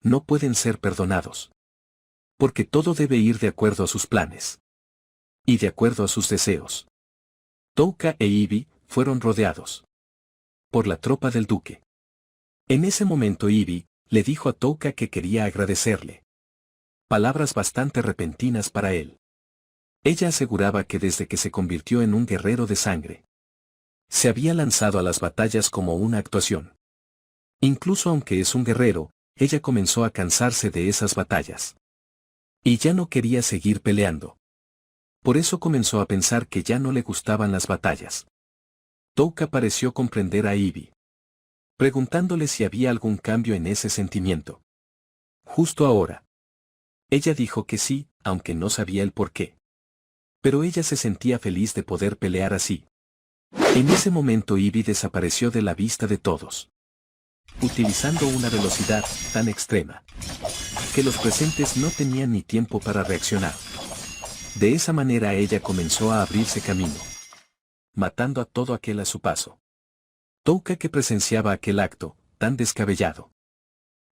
no pueden ser perdonados, porque todo debe ir de acuerdo a sus planes y de acuerdo a sus deseos. Touka e Ivy fueron rodeados por la tropa del duque. En ese momento Ivy le dijo a Touka que quería agradecerle. Palabras bastante repentinas para él. Ella aseguraba que desde que se convirtió en un guerrero de sangre, se había lanzado a las batallas como una actuación. Incluso aunque es un guerrero, ella comenzó a cansarse de esas batallas. Y ya no quería seguir peleando. Por eso comenzó a pensar que ya no le gustaban las batallas. Touka pareció comprender a Ivy, preguntándole si había algún cambio en ese sentimiento. Justo ahora. Ella dijo que sí, aunque no sabía el por qué. Pero ella se sentía feliz de poder pelear así. En ese momento Ivy desapareció de la vista de todos. utilizando una velocidad tan extrema que los presentes no tenían ni tiempo para reaccionar. De esa manera ella comenzó a abrirse camino, matando a todo aquel a su paso. Touka, que presenciaba aquel acto tan descabellado,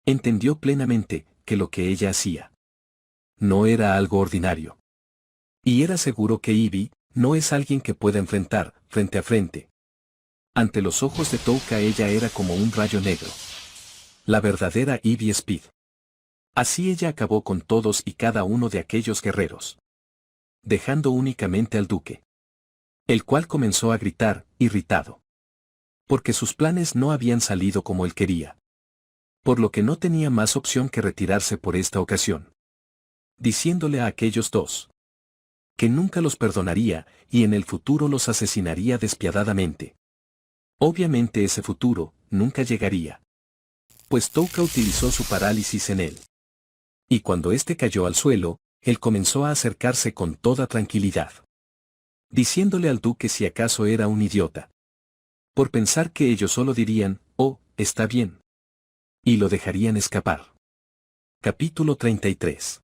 entendió plenamente que lo que ella hacía no era algo ordinario. Y era seguro que Ivy no es alguien que pueda enfrentar frente a frente. Ante los ojos de Touka ella era como un rayo negro. La verdadera Ivy Speed. Así ella acabó con todos y cada uno de aquellos guerreros, dejando únicamente al duque, el cual comenzó a gritar, irritado, porque sus planes no habían salido como él quería, por lo que no tenía más opción que retirarse por esta ocasión, diciéndole a aquellos dos que nunca los perdonaría y en el futuro los asesinaría despiadadamente. Obviamente ese futuro nunca llegaría, pues Touka utilizó su parálisis en él. Y cuando éste cayó al suelo, él comenzó a acercarse con toda tranquilidad, diciéndole al duque si acaso era un idiota, por pensar que ellos solo dirían, oh, está bien, y lo dejarían escapar. Capítulo 33.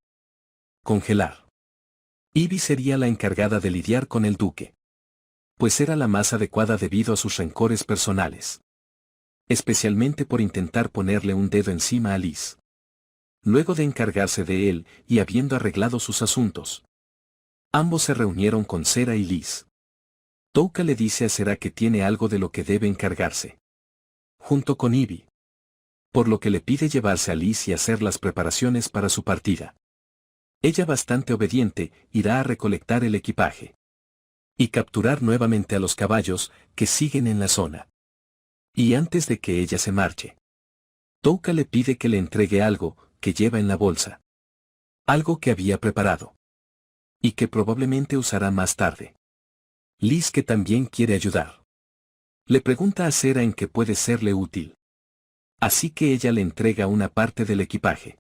Congelar. Ivy sería la encargada de lidiar con el duque, pues era la más adecuada debido a sus rencores personales, especialmente por intentar ponerle un dedo encima a Liz. Luego de encargarse de él y habiendo arreglado sus asuntos, ambos se reunieron con Sera y Liz. Touka le dice a Sera que tiene algo de lo que debe encargarse, junto con Ivy, por lo que le pide llevarse a Liz y hacer las preparaciones para su partida. Ella, bastante obediente, irá a recolectar el equipaje y capturar nuevamente a los caballos que siguen en la zona. Y antes de que ella se marche, Touka le pide que le entregue algo que lleva en la bolsa, algo que había preparado y que probablemente usará más tarde. Liz, que también quiere ayudar, le pregunta a Sera en qué puede serle útil. Así que ella le entrega una parte del equipaje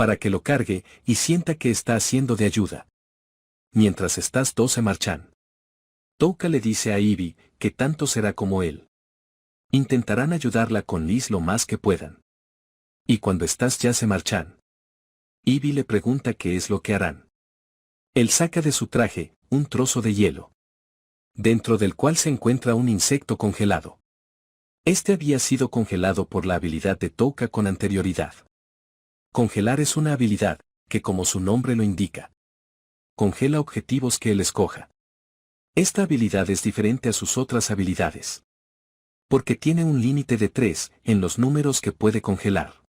para que lo cargue y sienta que está haciendo de ayuda. Mientras estas dos se marchan, Touka le dice a Ivy que tanto Sera como él intentarán ayudarla con Liz lo más que puedan. Y cuando estas ya se marchan, Ivy le pregunta qué es lo que harán. Él saca de su traje un trozo de hielo, dentro del cual se encuentra un insecto congelado. Este había sido congelado por la habilidad de Touka con anterioridad. Congelar es una habilidad que, como su nombre lo indica, congela objetivos que él escoja. Esta habilidad es diferente a sus otras habilidades, porque tiene un límite de 3 en los números que puede congelar.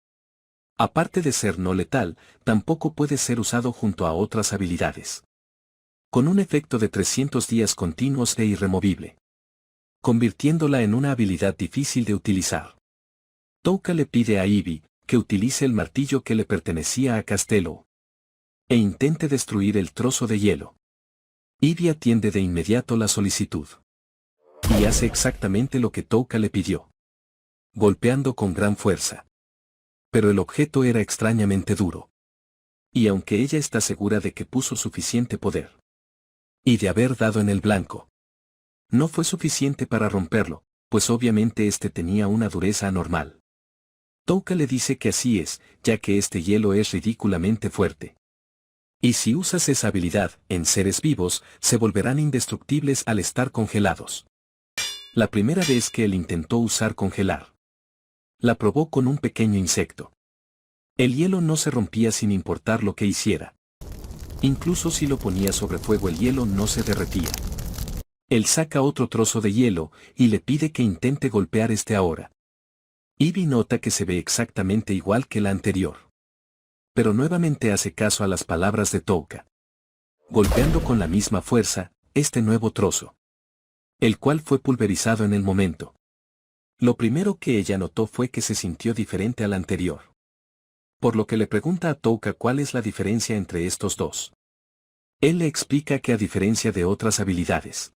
Aparte de ser no letal, tampoco puede ser usado junto a otras habilidades, con un efecto de 300 días continuos e irremovible, convirtiéndola en una habilidad difícil de utilizar. Touka le pide a Ivy que utilice el martillo que le pertenecía a Castello e intente destruir el trozo de hielo. Ivy atiende de inmediato la solicitud y hace exactamente lo que Touka le pidió, golpeando con gran fuerza. Pero el objeto era extrañamente duro. Y aunque ella está segura de que puso suficiente poder y de haber dado en el blanco, no fue suficiente para romperlo, pues obviamente este tenía una dureza anormal. Touka le dice que así es, ya que este hielo es ridículamente fuerte. Y si usas esa habilidad en seres vivos, se volverán indestructibles al estar congelados. La primera vez que él intentó usar congelar, la probó con un pequeño insecto. El hielo no se rompía sin importar lo que hiciera. Incluso si lo ponía sobre fuego, el hielo no se derretía. Él saca otro trozo de hielo y le pide que intente golpear este ahora. Ivy nota que se ve exactamente igual que la anterior, pero nuevamente hace caso a las palabras de Touka, golpeando con la misma fuerza este nuevo trozo, el cual fue pulverizado en el momento. Lo primero que ella notó fue que se sintió diferente al anterior, por lo que le pregunta a Touka cuál es la diferencia entre estos dos. Él le explica que, a diferencia de otras habilidades,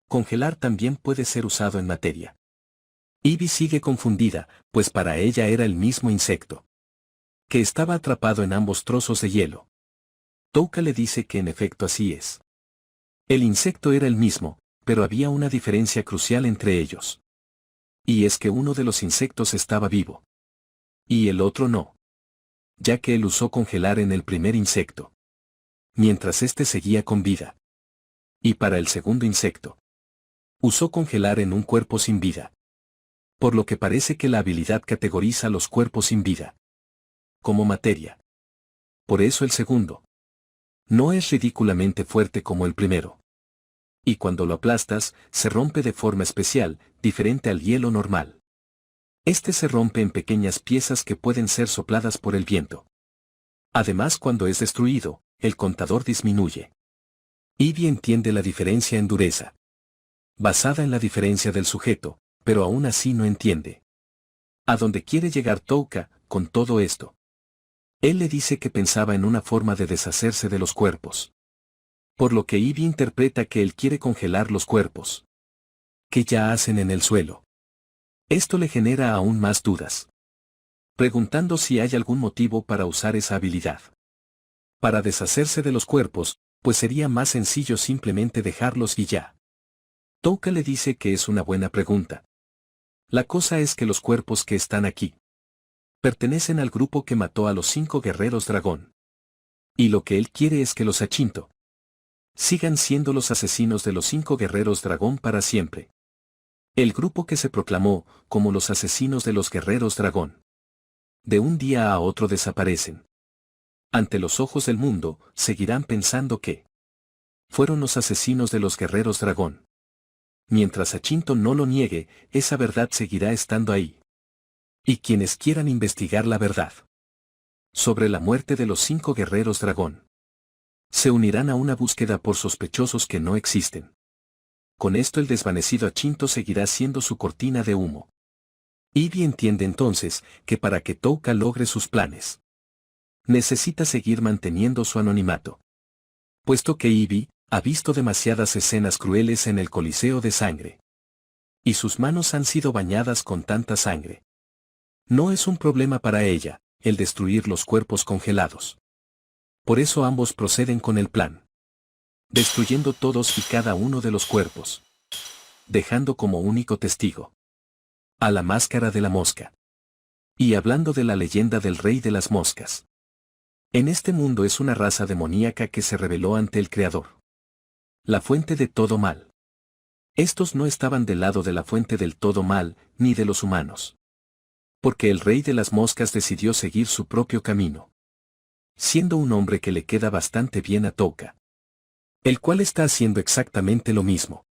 congelar también puede ser usado en materia. Ivy sigue confundida, pues para ella era el mismo insecto, que estaba atrapado en ambos trozos de hielo. Touka le dice que en efecto así es. El insecto era el mismo, pero había una diferencia crucial entre ellos. Y es que uno de los insectos estaba vivo. Y el otro no. Ya que él usó congelar en el primer insecto. Mientras éste seguía con vida. Y para el segundo insecto. Usó congelar en un cuerpo sin vida. Por lo que parece que la habilidad categoriza los cuerpos sin vida. Como materia. Por eso el segundo. No es ridículamente fuerte como el primero. Y cuando lo aplastas, se rompe de forma especial, diferente al hielo normal. Este se rompe en pequeñas piezas que pueden ser sopladas por el viento. Además, cuando es destruido, el contador disminuye. Ivy entiende la diferencia en dureza. Basada en la diferencia del sujeto, pero aún así no entiende. ¿A dónde quiere llegar Touka con todo esto? Él le dice que pensaba en una forma de deshacerse de los cuerpos. Por lo que Ivy interpreta que él quiere congelar los cuerpos. Que ya hacen en el suelo. Esto le genera aún más dudas. Preguntando si hay algún motivo para usar esa habilidad. Para deshacerse de los cuerpos, pues sería más sencillo simplemente dejarlos y ya. Touka le dice que es una buena pregunta. La cosa es que los cuerpos que están aquí pertenecen al grupo que mató a los 5 guerreros dragón. Y lo que él quiere es que los Achinto sigan siendo los asesinos de los 5 guerreros dragón para siempre. El grupo que se proclamó como los asesinos de los guerreros dragón. De un día a otro desaparecen. Ante los ojos del mundo, seguirán pensando que fueron los asesinos de los guerreros dragón. Mientras Achinto no lo niegue, esa verdad seguirá estando ahí. Y quienes quieran investigar la verdad sobre la muerte de los 5 guerreros dragón se unirán a una búsqueda por sospechosos que no existen. Con esto el desvanecido Achinto seguirá siendo su cortina de humo. Ivy entiende entonces que para que Touka logre sus planes, necesita seguir manteniendo su anonimato. Puesto que Ivy ha visto demasiadas escenas crueles en el Coliseo de sangre. Y sus manos han sido bañadas con tanta sangre. No es un problema para ella, el destruir los cuerpos congelados. Por eso ambos proceden con el plan. Destruyendo todos y cada uno de los cuerpos. Dejando como único testigo a la máscara de la mosca. Y hablando de la leyenda del rey de las moscas. En este mundo es una raza demoníaca que se rebeló ante el Creador. La fuente de todo mal. Estos no estaban del lado de la fuente del todo mal, ni de los humanos. Porque el rey de las moscas decidió seguir su propio camino. Siendo un hombre que le queda bastante bien a Touka. El cual está haciendo exactamente lo mismo.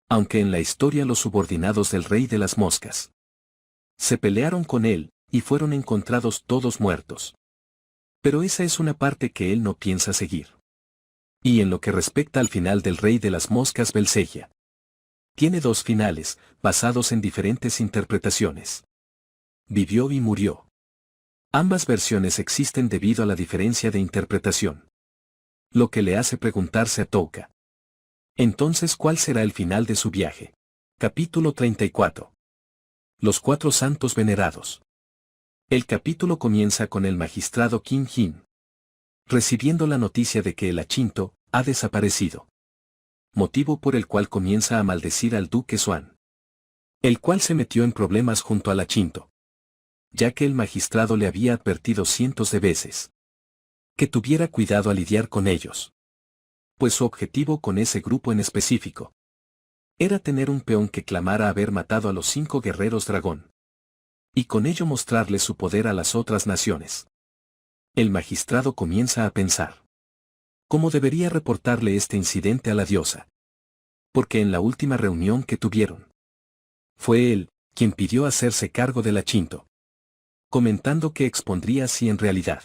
Aunque en la historia los subordinados del rey de las moscas se pelearon con él, y fueron encontrados todos muertos. Pero esa es una parte que él no piensa seguir. Y en lo que respecta al final del rey de las moscas Belzegia. Tiene 2 finales, basados en diferentes interpretaciones. Vivió y murió. Ambas versiones existen debido a la diferencia de interpretación. Lo que le hace preguntarse a Touka. Entonces, ¿cuál será el final de su viaje? Capítulo 34. Los 4 santos venerados. El capítulo comienza con el magistrado Kim Jin recibiendo la noticia de que el Achinto ha desaparecido. Motivo por el cual comienza a maldecir al duque Swan. El cual se metió en problemas junto al Achinto. Ya que el magistrado le había advertido cientos de veces que tuviera cuidado al lidiar con ellos. Pues su objetivo con ese grupo en específico era tener un peón que clamara haber matado a los 5 guerreros dragón. Y con ello mostrarle su poder a las otras naciones. El magistrado comienza a pensar cómo debería reportarle este incidente a la diosa. Porque en la última reunión que tuvieron, fue él quien pidió hacerse cargo del Achinto. Comentando que expondría si en realidad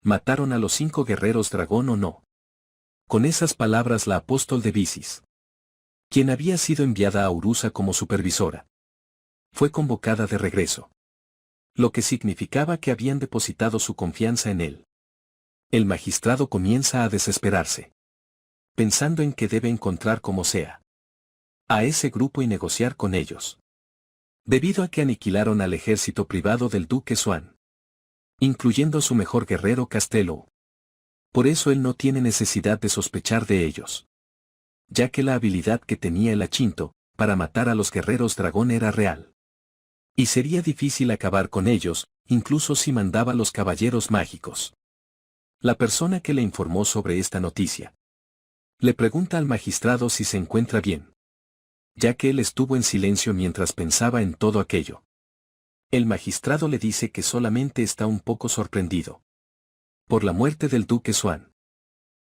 mataron a los 5 guerreros dragón o no. Con esas palabras la apóstol de Visis, quien había sido enviada a Urusa como supervisora, fue convocada de regreso. Lo que significaba que habían depositado su confianza en él. El magistrado comienza a desesperarse. Pensando en que debe encontrar como sea a ese grupo y negociar con ellos. Debido a que aniquilaron al ejército privado del duque Swan. Incluyendo a su mejor guerrero Castello. Por eso él no tiene necesidad de sospechar de ellos. Ya que la habilidad que tenía el Achinto para matar a los guerreros dragón era real. Y sería difícil acabar con ellos, incluso si mandaba los caballeros mágicos. La persona que le informó sobre esta noticia le pregunta al magistrado si se encuentra bien, ya que él estuvo en silencio mientras pensaba en todo aquello. El magistrado le dice que solamente está un poco sorprendido por la muerte del duque Swan.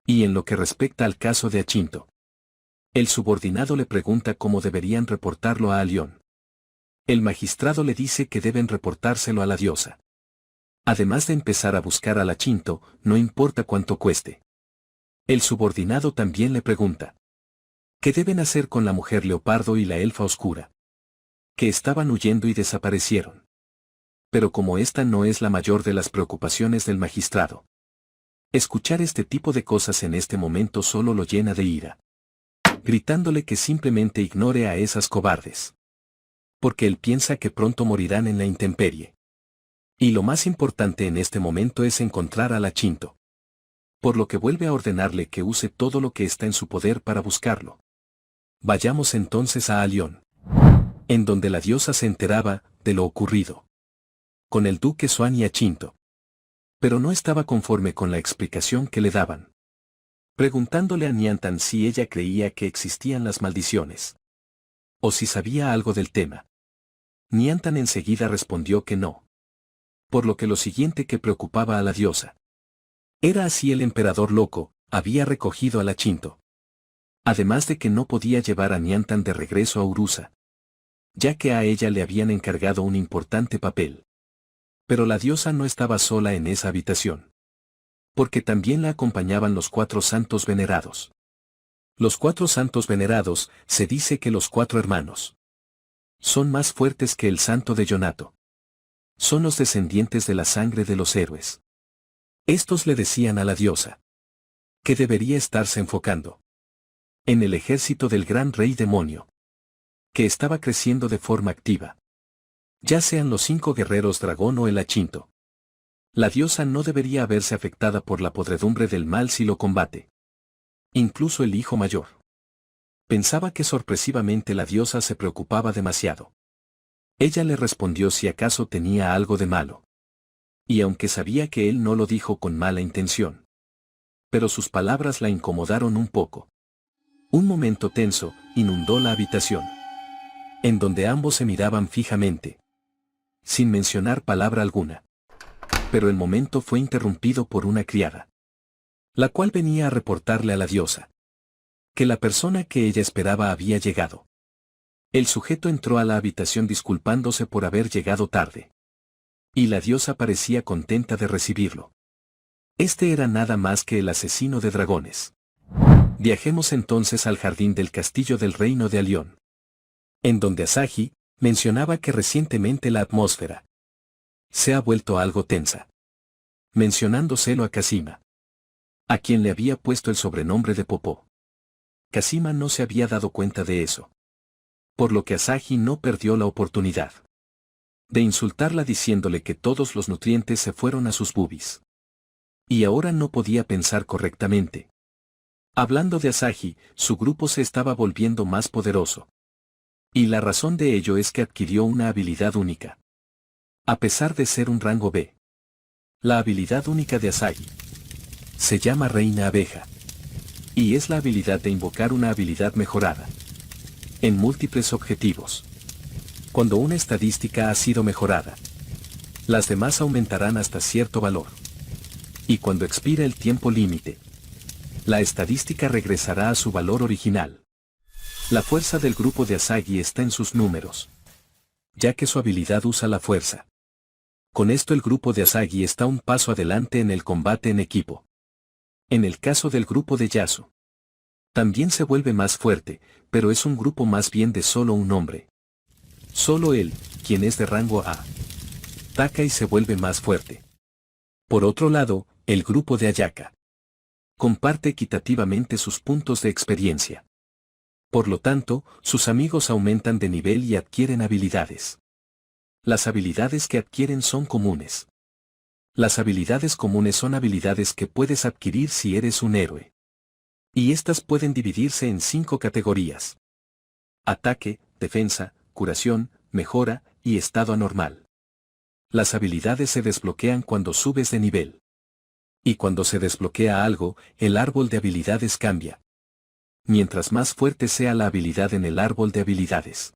Y en lo que respecta al caso de Achinto, el subordinado le pregunta cómo deberían reportarlo a Alión. El magistrado le dice que deben reportárselo a la diosa. Además de empezar a buscar al Achinto, no importa cuánto cueste. El subordinado también le pregunta ¿qué deben hacer con la mujer leopardo y la elfa oscura? Que estaban huyendo y desaparecieron. Pero como esta no es la mayor de las preocupaciones del magistrado, escuchar este tipo de cosas en este momento solo lo llena de ira, gritándole que simplemente ignore a esas cobardes. Porque él piensa que pronto morirán en la intemperie. Y lo más importante en este momento es encontrar al Achinto. Por lo que vuelve a ordenarle que use todo lo que está en su poder para buscarlo. Vayamos entonces a Alión, en donde la diosa se enteraba de lo ocurrido con el duque Swan y Achinto. Pero no estaba conforme con la explicación que le daban, preguntándole a Niantan si ella creía que existían las maldiciones, o si sabía algo del tema. Niantan enseguida respondió que no. Por lo que lo siguiente que preocupaba a la diosa era así el emperador loco había recogido al Achinto. Además de que no podía llevar a Niantan de regreso a Urusa, ya que a ella le habían encargado un importante papel. Pero la diosa no estaba sola en esa habitación, porque también la acompañaban los 4 santos venerados. Los 4 santos venerados, se dice que los 4 hermanos son más fuertes que el santo de Yonato. Son los descendientes de la sangre de los héroes. Estos le decían a la diosa que debería estarse enfocando en el ejército del gran rey demonio, que estaba creciendo de forma activa. Ya sean los 5 guerreros dragón o el Achinto. La diosa no debería verse afectada por la podredumbre del mal si lo combate. Incluso el hijo mayor. Pensaba que sorpresivamente la diosa se preocupaba demasiado. Ella le respondió si acaso tenía algo de malo. Y aunque sabía que él no lo dijo con mala intención, pero sus palabras la incomodaron un poco. Un momento tenso inundó la habitación, en donde ambos se miraban fijamente, sin mencionar palabra alguna. Pero el momento fue interrumpido por una criada, la cual venía a reportarle a la diosa que la persona que ella esperaba había llegado. El sujeto entró a la habitación disculpándose por haber llegado tarde. Y la diosa parecía contenta de recibirlo. Este era nada más que el asesino de dragones. Viajemos entonces al jardín del castillo del reino de Alión, en donde Asahi mencionaba que recientemente la atmósfera se ha vuelto algo tensa, mencionándoselo a Kazima, a quien le había puesto el sobrenombre de Popó. Kazima no se había dado cuenta de eso, por lo que Asahi no perdió la oportunidad de insultarla diciéndole que todos los nutrientes se fueron a sus bubis. Y ahora no podía pensar correctamente. Hablando de Asahi, su grupo se estaba volviendo más poderoso. Y la razón de ello es que adquirió una habilidad única. A pesar de ser un rango B. La habilidad única de Asahi se llama Reina Abeja. Y es la habilidad de invocar una habilidad mejorada en múltiples objetivos. Cuando una estadística ha sido mejorada, las demás aumentarán hasta cierto valor. Y cuando expira el tiempo límite, la estadística regresará a su valor original. La fuerza del grupo de Asahi está en sus números, ya que su habilidad usa la fuerza. Con esto el grupo de Asahi está un paso adelante en el combate en equipo. En el caso del grupo de Yasu, también se vuelve más fuerte, pero es un grupo más bien de solo un hombre. Solo él, quien es de rango A, ataca y se vuelve más fuerte. Por otro lado, el grupo de Ayaka comparte equitativamente sus puntos de experiencia. Por lo tanto, sus amigos aumentan de nivel y adquieren habilidades. Las habilidades que adquieren son comunes. Las habilidades comunes son habilidades que puedes adquirir si eres un héroe. Y estas pueden dividirse en 5 categorías. Ataque, defensa, curación, mejora y estado anormal. Las habilidades se desbloquean cuando subes de nivel. Y cuando se desbloquea algo, el árbol de habilidades cambia. Mientras más fuerte sea la habilidad en el árbol de habilidades,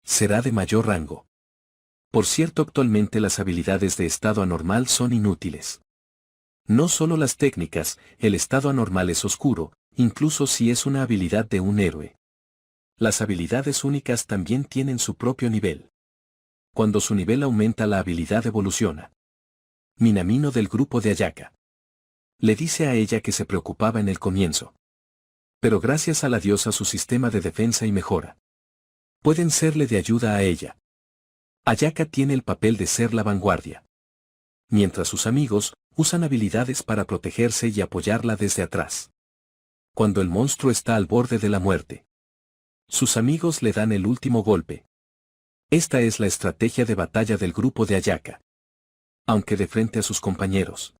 será de mayor rango. Por cierto, actualmente las habilidades de estado anormal son inútiles. No solo las técnicas, el estado anormal es oscuro, incluso si es una habilidad de un héroe. Las habilidades únicas también tienen su propio nivel. Cuando su nivel aumenta, la habilidad evoluciona. Minamino del grupo de Ayaka le dice a ella que se preocupaba en el comienzo. Pero gracias a la diosa su sistema de defensa y mejora pueden serle de ayuda a ella. Ayaka tiene el papel de ser la vanguardia, mientras sus amigos usan habilidades para protegerse y apoyarla desde atrás. Cuando el monstruo está al borde de la muerte, sus amigos le dan el último golpe. Esta es la estrategia de batalla del grupo de Ayaka. Aunque de frente a sus compañeros,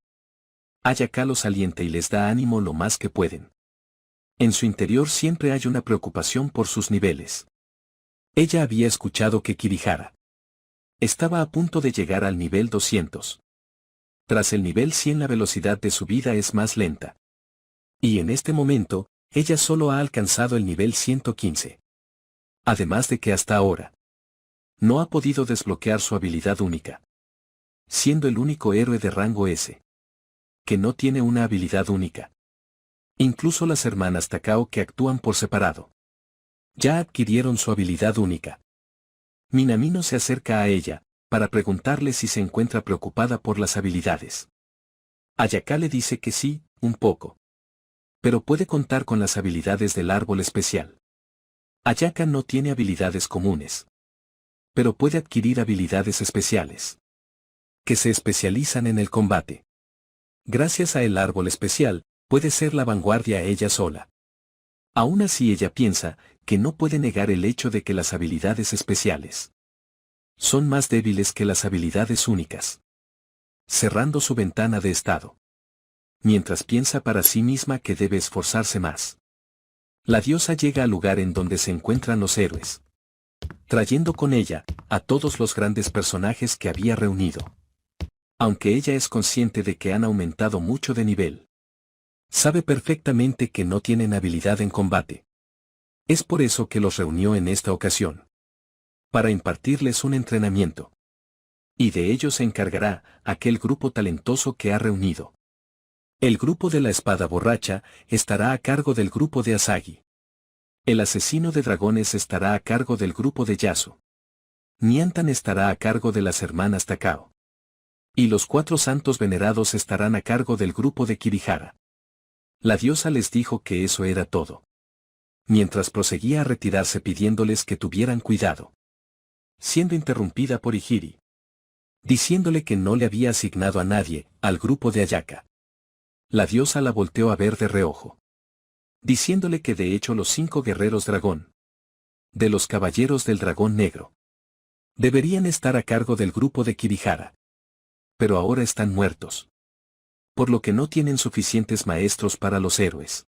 Ayaka los alienta y les da ánimo lo más que pueden. En su interior siempre hay una preocupación por sus niveles. Ella había escuchado que Kirihara estaba a punto de llegar al nivel 200. Tras el nivel 100 la velocidad de su vida es más lenta. Y en este momento, ella solo ha alcanzado el nivel 115. Además de que hasta ahora no ha podido desbloquear su habilidad única, siendo el único héroe de rango S que no tiene una habilidad única. Incluso las hermanas Takao, que actúan por separado, ya adquirieron su habilidad única. Minamino se acerca a ella para preguntarle si se encuentra preocupada por las habilidades. Ayaka le dice que sí, un poco. Pero puede contar con las habilidades del árbol especial. Ayaka no tiene habilidades comunes, pero puede adquirir habilidades especiales que se especializan en el combate. Gracias a el árbol especial, puede ser la vanguardia ella sola. Aún así ella piensa que no puede negar el hecho de que las habilidades especiales son más débiles que las habilidades únicas. Cerrando su ventana de estado, mientras piensa para sí misma que debe esforzarse más, la diosa llega al lugar en donde se encuentran los héroes, trayendo con ella a todos los grandes personajes que había reunido. Aunque ella es consciente de que han aumentado mucho de nivel, sabe perfectamente que no tienen habilidad en combate. Es por eso que los reunió en esta ocasión, para impartirles un entrenamiento. Y de ello se encargará aquel grupo talentoso que ha reunido. El grupo de la espada borracha estará a cargo del grupo de Asagi. El asesino de dragones estará a cargo del grupo de Yasu. Niantan estará a cargo de las hermanas Takao. Y los 4 santos venerados estarán a cargo del grupo de Kirihara. La diosa les dijo que eso era todo, mientras proseguía a retirarse pidiéndoles que tuvieran cuidado, siendo interrumpida por Ihiri, diciéndole que no le había asignado a nadie al grupo de Ayaka. La diosa la volteó a ver de reojo, diciéndole que de hecho los 5 guerreros dragón de los caballeros del dragón negro deberían estar a cargo del grupo de Kirihara. Pero ahora están muertos, por lo que no tienen suficientes maestros para los héroes.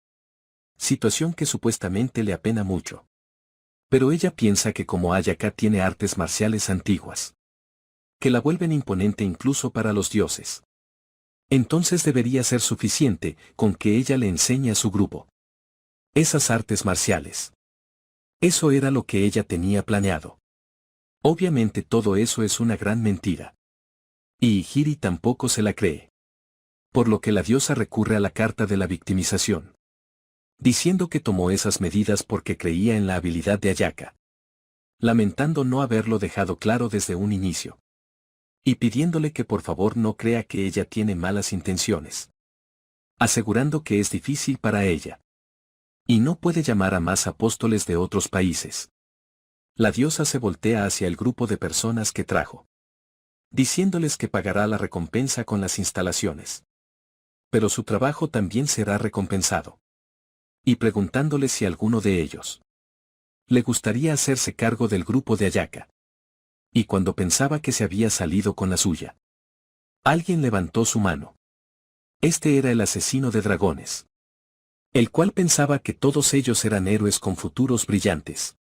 Situación que supuestamente le apena mucho. Pero ella piensa que como Ayaka tiene artes marciales antiguas, que la vuelven imponente incluso para los dioses, entonces debería ser suficiente con que ella le enseñe a su grupo esas artes marciales. Eso era lo que ella tenía planeado. Obviamente todo eso es una gran mentira. Y Ihiri tampoco se la cree. Por lo que la diosa recurre a la carta de la victimización, diciendo que tomó esas medidas porque creía en la habilidad de Ayaka, lamentando no haberlo dejado claro desde un inicio, y pidiéndole que por favor no crea que ella tiene malas intenciones, asegurando que es difícil para ella, y no puede llamar a más apóstoles de otros países. La diosa se voltea hacia el grupo de personas que trajo, diciéndoles que pagará la recompensa con las instalaciones. Pero su trabajo también será recompensado. Y preguntándoles si alguno de ellos le gustaría hacerse cargo del grupo de Ayaka. Y cuando pensaba que se había salido con la suya, alguien levantó su mano. Este era el asesino de dragones, el cual pensaba que todos ellos eran héroes con futuros brillantes.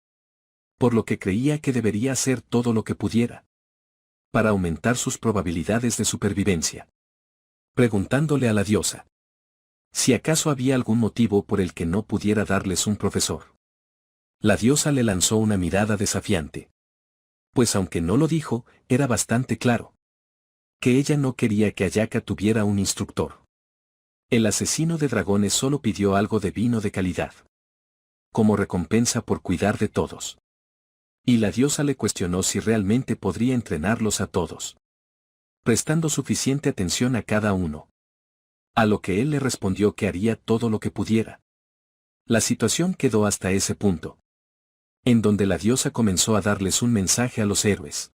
por lo que creía que debería hacer todo lo que pudiera para aumentar sus probabilidades de supervivencia. Preguntándole a la diosa si acaso había algún motivo por el que no pudiera darles un profesor. La diosa le lanzó una mirada desafiante. Pues aunque no lo dijo, era bastante claro que ella no quería que Ayaka tuviera un instructor. El asesino de dragones solo pidió algo de vino de calidad, como recompensa por cuidar de todos. Y la diosa le cuestionó si realmente podría entrenarlos a todos, prestando suficiente atención a cada uno. A lo que él le respondió que haría todo lo que pudiera. La situación quedó hasta ese punto, en donde la diosa comenzó a darles un mensaje a los héroes.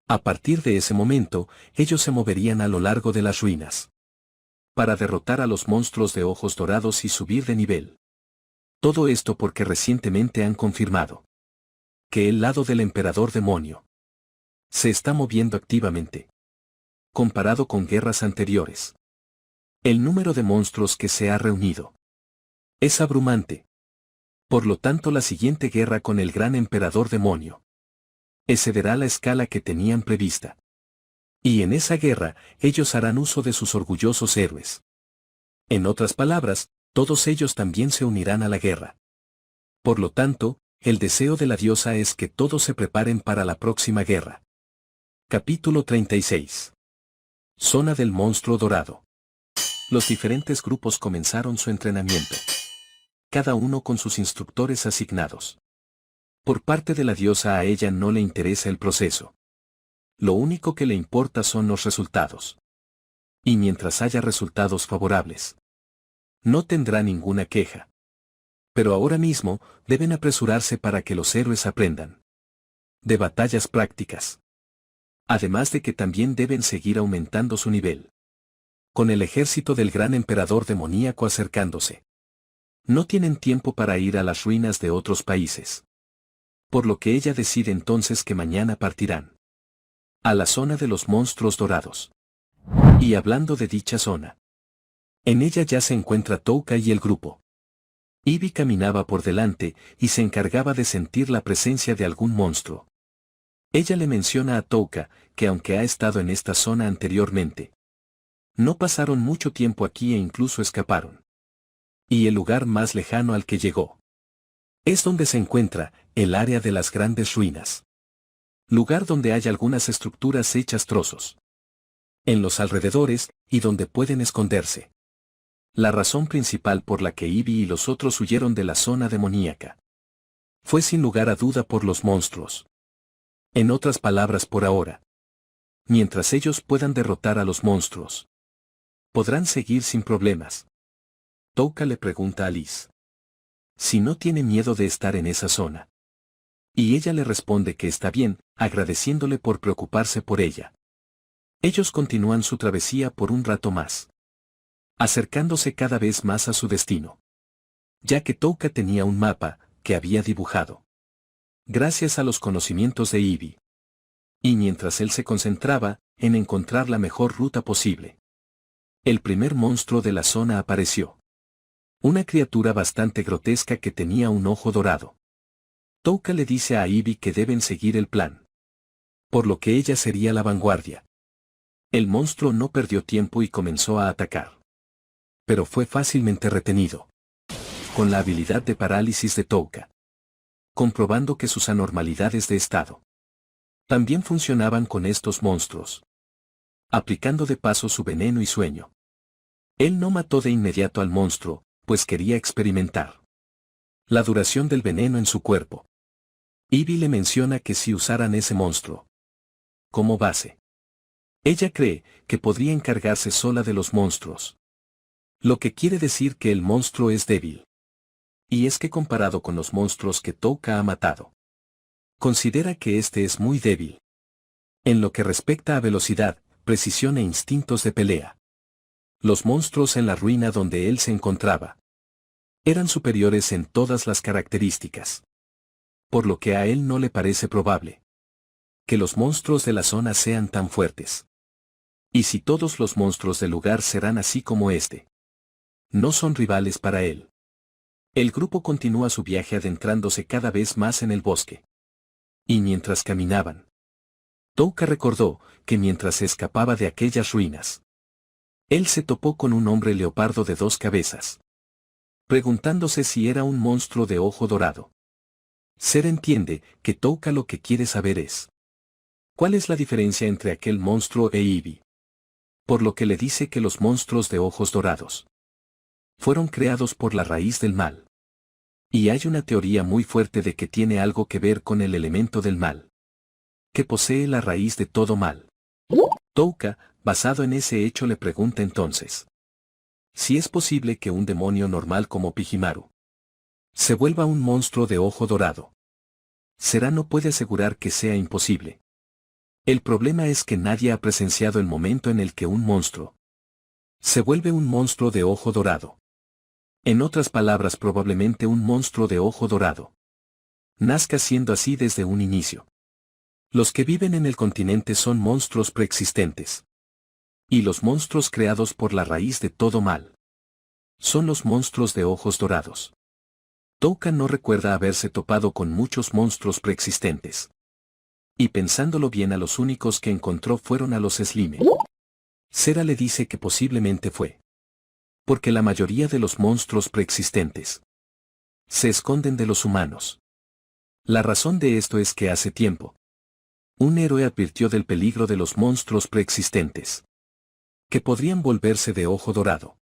A partir de ese momento, ellos se moverían a lo largo de las ruinas para derrotar a los monstruos de ojos dorados y subir de nivel. Todo esto porque recientemente han confirmado que el lado del emperador demonio se está moviendo activamente. Comparado con guerras anteriores, el número de monstruos que se ha reunido es abrumante. Por lo tanto, la siguiente guerra con el gran emperador demonio excederá la escala que tenían prevista. Y en esa guerra, ellos harán uso de sus orgullosos héroes. En otras palabras, todos ellos también se unirán a la guerra. Por lo tanto, el deseo de la diosa es que todos se preparen para la próxima guerra. Capítulo 36. Zona del monstruo dorado. Los diferentes grupos comenzaron su entrenamiento, cada uno con sus instructores asignados. Por parte de la diosa, a ella no le interesa el proceso. Lo único que le importa son los resultados. Y mientras haya resultados favorables, no tendrá ninguna queja. Pero ahora mismo, deben apresurarse para que los héroes aprendan de batallas prácticas. Además de que también deben seguir aumentando su nivel. Con el ejército del gran emperador demoníaco acercándose, no tienen tiempo para ir a las ruinas de otros países. Por lo que ella decide entonces que mañana partirán a la zona de los monstruos dorados. Y hablando de dicha zona, en ella ya se encuentra Touka y el grupo. Ivy caminaba por delante y se encargaba de sentir la presencia de algún monstruo. Ella le menciona a Touka que aunque ha estado en esta zona anteriormente, no pasaron mucho tiempo aquí e incluso escaparon. Y el lugar más lejano al que llegó es donde se encuentra el área de las grandes ruinas. Lugar donde hay algunas estructuras hechas trozos en los alrededores y donde pueden esconderse. La razón principal por la que Ivy y los otros huyeron de la zona demoníaca fue sin lugar a duda por los monstruos. En otras palabras, por ahora, mientras ellos puedan derrotar a los monstruos, podrán seguir sin problemas. Touka le pregunta a Liz si no tiene miedo de estar en esa zona. Y ella le responde que está bien, agradeciéndole por preocuparse por ella. Ellos continúan su travesía por un rato más, acercándose cada vez más a su destino, ya que Touka tenía un mapa que había dibujado gracias a los conocimientos de Ivy. Y mientras él se concentraba en encontrar la mejor ruta posible, el primer monstruo de la zona apareció. Una criatura bastante grotesca que tenía un ojo dorado. Touka le dice a Ivy que deben seguir el plan, por lo que ella sería la vanguardia. El monstruo no perdió tiempo y comenzó a atacar. Pero fue fácilmente retenido con la habilidad de parálisis de Touka, comprobando que sus anormalidades de estado también funcionaban con estos monstruos, aplicando de paso su veneno y sueño. Él no mató de inmediato al monstruo, pues quería experimentar la duración del veneno en su cuerpo. Ivy le menciona que si usaran ese monstruo como base, ella cree que podría encargarse sola de los monstruos. Lo que quiere decir que el monstruo es débil. Y es que comparado con los monstruos que Touka ha matado, considera que este es muy débil en lo que respecta a velocidad, precisión e instintos de pelea. Los monstruos en la ruina donde él se encontraba eran superiores en todas las características. Por lo que a él no le parece probable que los monstruos de la zona sean tan fuertes. Y si todos los monstruos del lugar serán así como este, no son rivales para él. El grupo continúa su viaje adentrándose cada vez más en el bosque. Y mientras caminaban, Touka recordó que mientras se escapaba de aquellas ruinas, él se topó con un hombre leopardo de 2 cabezas, preguntándose si era un monstruo de ojo dorado. Ser entiende que Touka lo que quiere saber es ¿cuál es la diferencia entre aquel monstruo e Ivy? Por lo que le dice que los monstruos de ojos dorados fueron creados por la raíz del mal. Y hay una teoría muy fuerte de que tiene algo que ver con el elemento del mal, que posee la raíz de todo mal. Touka, basado en ese hecho, le pregunta entonces si es posible que un demonio normal como Pijimaru se vuelva un monstruo de ojo dorado. Sera no puede asegurar que sea imposible. El problema es que nadie ha presenciado el momento en el que un monstruo se vuelve un monstruo de ojo dorado. En otras palabras, probablemente un monstruo de ojo dorado nazca siendo así desde un inicio. Los que viven en el continente son monstruos preexistentes. Y los monstruos creados por la raíz de todo mal son los monstruos de ojos dorados. Touka no recuerda haberse topado con muchos monstruos preexistentes. Y pensándolo bien, a los únicos que encontró fueron a los Slime. Sera le dice que posiblemente fue porque la mayoría de los monstruos preexistentes se esconden de los humanos. La razón de esto es que hace tiempo un héroe advirtió del peligro de los monstruos preexistentes, que podrían volverse de ojo dorado.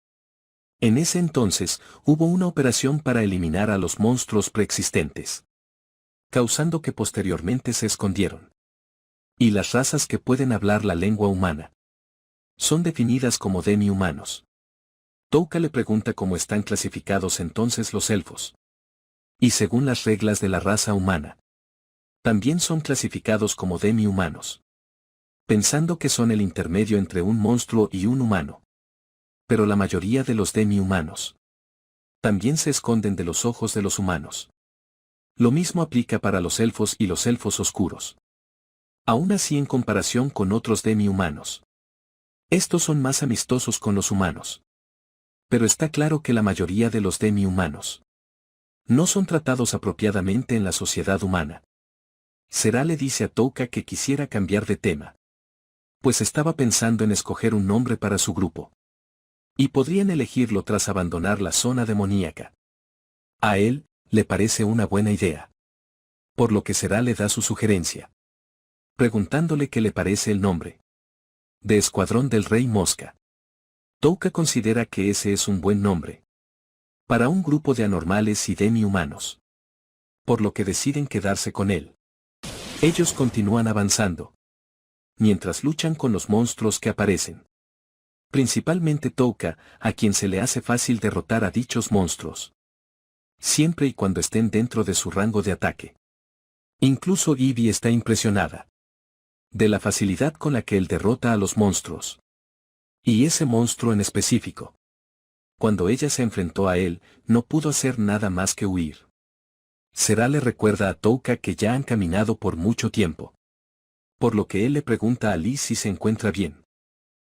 En ese entonces, hubo una operación para eliminar a los monstruos preexistentes, causando que posteriormente se escondieron. Y las razas que pueden hablar la lengua humana son definidas como demi-humanos. Touka le pregunta cómo están clasificados entonces los elfos. Y según las reglas de la raza humana, también son clasificados como demi-humanos, pensando que son el intermedio entre un monstruo y un humano. Pero la mayoría de los demi-humanos también se esconden de los ojos de los humanos. Lo mismo aplica para los elfos y los elfos oscuros. Aún así, en comparación con otros demi-humanos, estos son más amistosos con los humanos. Pero está claro que la mayoría de los demi-humanos no son tratados apropiadamente en la sociedad humana. Sera le dice a Touka que quisiera cambiar de tema, pues estaba pensando en escoger un nombre para su grupo. Y podrían elegirlo tras abandonar la zona demoníaca. A él le parece una buena idea, por lo que Sera le da su sugerencia, preguntándole qué le parece el nombre de Escuadrón del Rey Mosca. Touka considera que ese es un buen nombre para un grupo de anormales y demi-humanos, por lo que deciden quedarse con él. Ellos continúan avanzando, mientras luchan con los monstruos que aparecen. Principalmente Touka, a quien se le hace fácil derrotar a dichos monstruos, siempre y cuando estén dentro de su rango de ataque. Incluso Ivy está impresionada de la facilidad con la que él derrota a los monstruos. Y ese monstruo en específico, cuando ella se enfrentó a él, no pudo hacer nada más que huir. Sera le recuerda a Touka que ya han caminado por mucho tiempo, por lo que él le pregunta a Liz si se encuentra bien,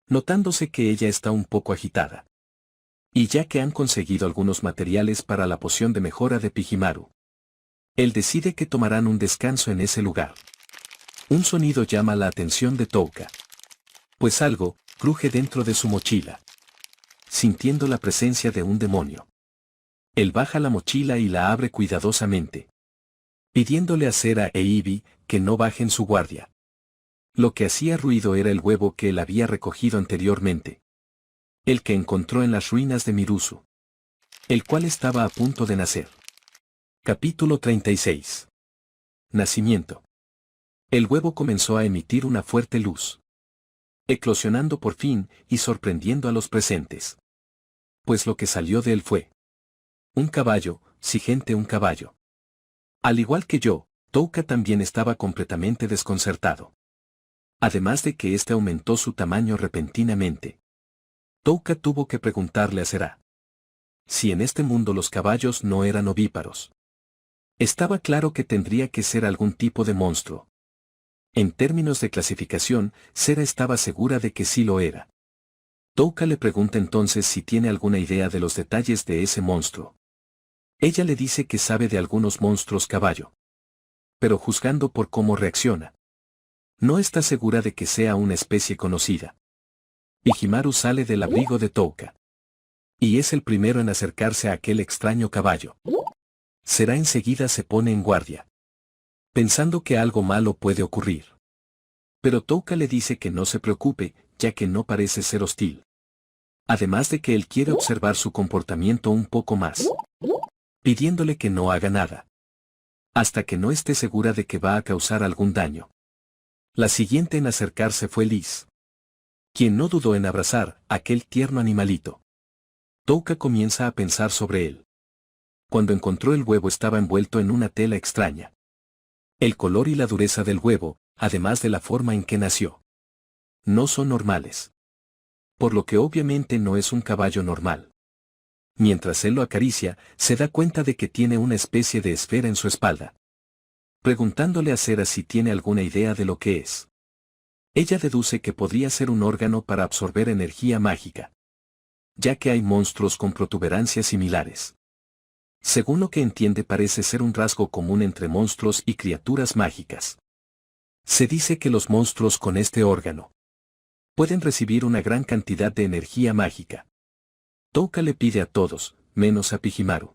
notándose que ella está un poco agitada. Y ya que han conseguido algunos materiales para la poción de mejora de Pijimaru, él decide que tomarán un descanso en ese lugar. Un sonido llama la atención de Touka, pues algo cruje dentro de su mochila, sintiendo la presencia de un demonio. Él baja la mochila y la abre cuidadosamente, pidiéndole a Sera e Ivy que no bajen su guardia. Lo que hacía ruido era el huevo que él había recogido anteriormente, el que encontró en las ruinas de Mirusu, el cual estaba a punto de nacer. Capítulo 36. Nacimiento. El huevo comenzó a emitir una fuerte luz, eclosionando por fin y sorprendiendo a los presentes. Pues lo que salió de él fue un caballo, sí gente, un caballo. Al igual que yo, Touka también estaba completamente desconcertado. Además de que este aumentó su tamaño repentinamente. Touka tuvo que preguntarle a Sera si en este mundo los caballos no eran ovíparos. Estaba claro que tendría que ser algún tipo de monstruo. En términos de clasificación, Sera estaba segura de que sí lo era. Touka le pregunta entonces si tiene alguna idea de los detalles de ese monstruo. Ella le dice que sabe de algunos monstruos caballo, pero juzgando por cómo reacciona. No está segura de que sea una especie conocida. Pijimaru sale del abrigo de Touka. Y es el primero en acercarse a aquel extraño caballo. Será enseguida se pone en guardia, pensando que algo malo puede ocurrir. Pero Touka le dice que no se preocupe, ya que no parece ser hostil. Además de que él quiere observar su comportamiento un poco más, pidiéndole que no haga nada, hasta que no esté segura de que va a causar algún daño. La siguiente en acercarse fue Liz, quien no dudó en abrazar a aquel tierno animalito. Touka comienza a pensar sobre él. Cuando encontró el huevo estaba envuelto en una tela extraña. El color y la dureza del huevo, además de la forma en que nació, no son normales. Por lo que obviamente no es un caballo normal. Mientras él lo acaricia, se da cuenta de que tiene una especie de esfera en su espalda. Preguntándole a Sera si tiene alguna idea de lo que es. Ella deduce que podría ser un órgano para absorber energía mágica, ya que hay monstruos con protuberancias similares. Según lo que entiende parece ser un rasgo común entre monstruos y criaturas mágicas. Se dice que los monstruos con este órgano pueden recibir una gran cantidad de energía mágica. Touka le pide a todos, menos a Pijimaru,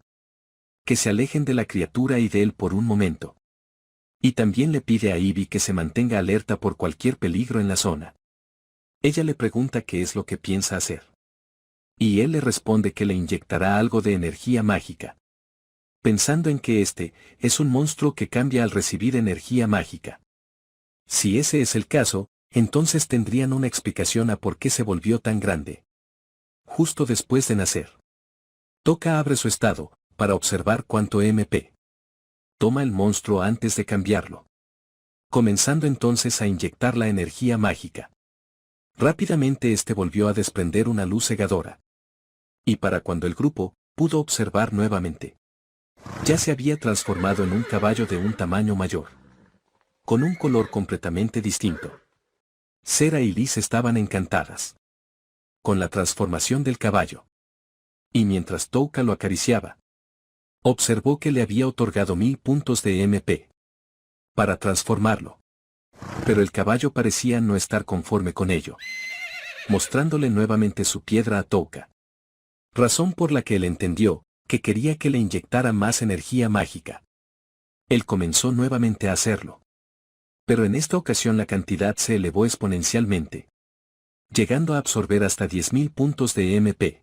que se alejen de la criatura y de él por un momento. Y también le pide a Ivy que se mantenga alerta por cualquier peligro en la zona. Ella le pregunta qué es lo que piensa hacer. Y él le responde que le inyectará algo de energía mágica, pensando en que este es un monstruo que cambia al recibir energía mágica. Si ese es el caso, entonces tendrían una explicación a por qué se volvió tan grande. Justo después de nacer, Touka abre su estado, para observar cuánto MP toma el monstruo antes de cambiarlo, comenzando entonces a inyectar la energía mágica. Rápidamente este volvió a desprender una luz cegadora. Y para cuando el grupo pudo observar nuevamente, ya se había transformado en un caballo de un tamaño mayor, con un color completamente distinto. Sera y Liz estaban encantadas con la transformación del caballo. Y mientras Touka lo acariciaba, observó que le había otorgado 1000 puntos de MP para transformarlo. Pero el caballo parecía no estar conforme con ello, mostrándole nuevamente su piedra a Touka. Razón por la que él entendió que quería que le inyectara más energía mágica. Él comenzó nuevamente a hacerlo. Pero en esta ocasión la cantidad se elevó exponencialmente, llegando a absorber hasta 10.000 puntos de MP.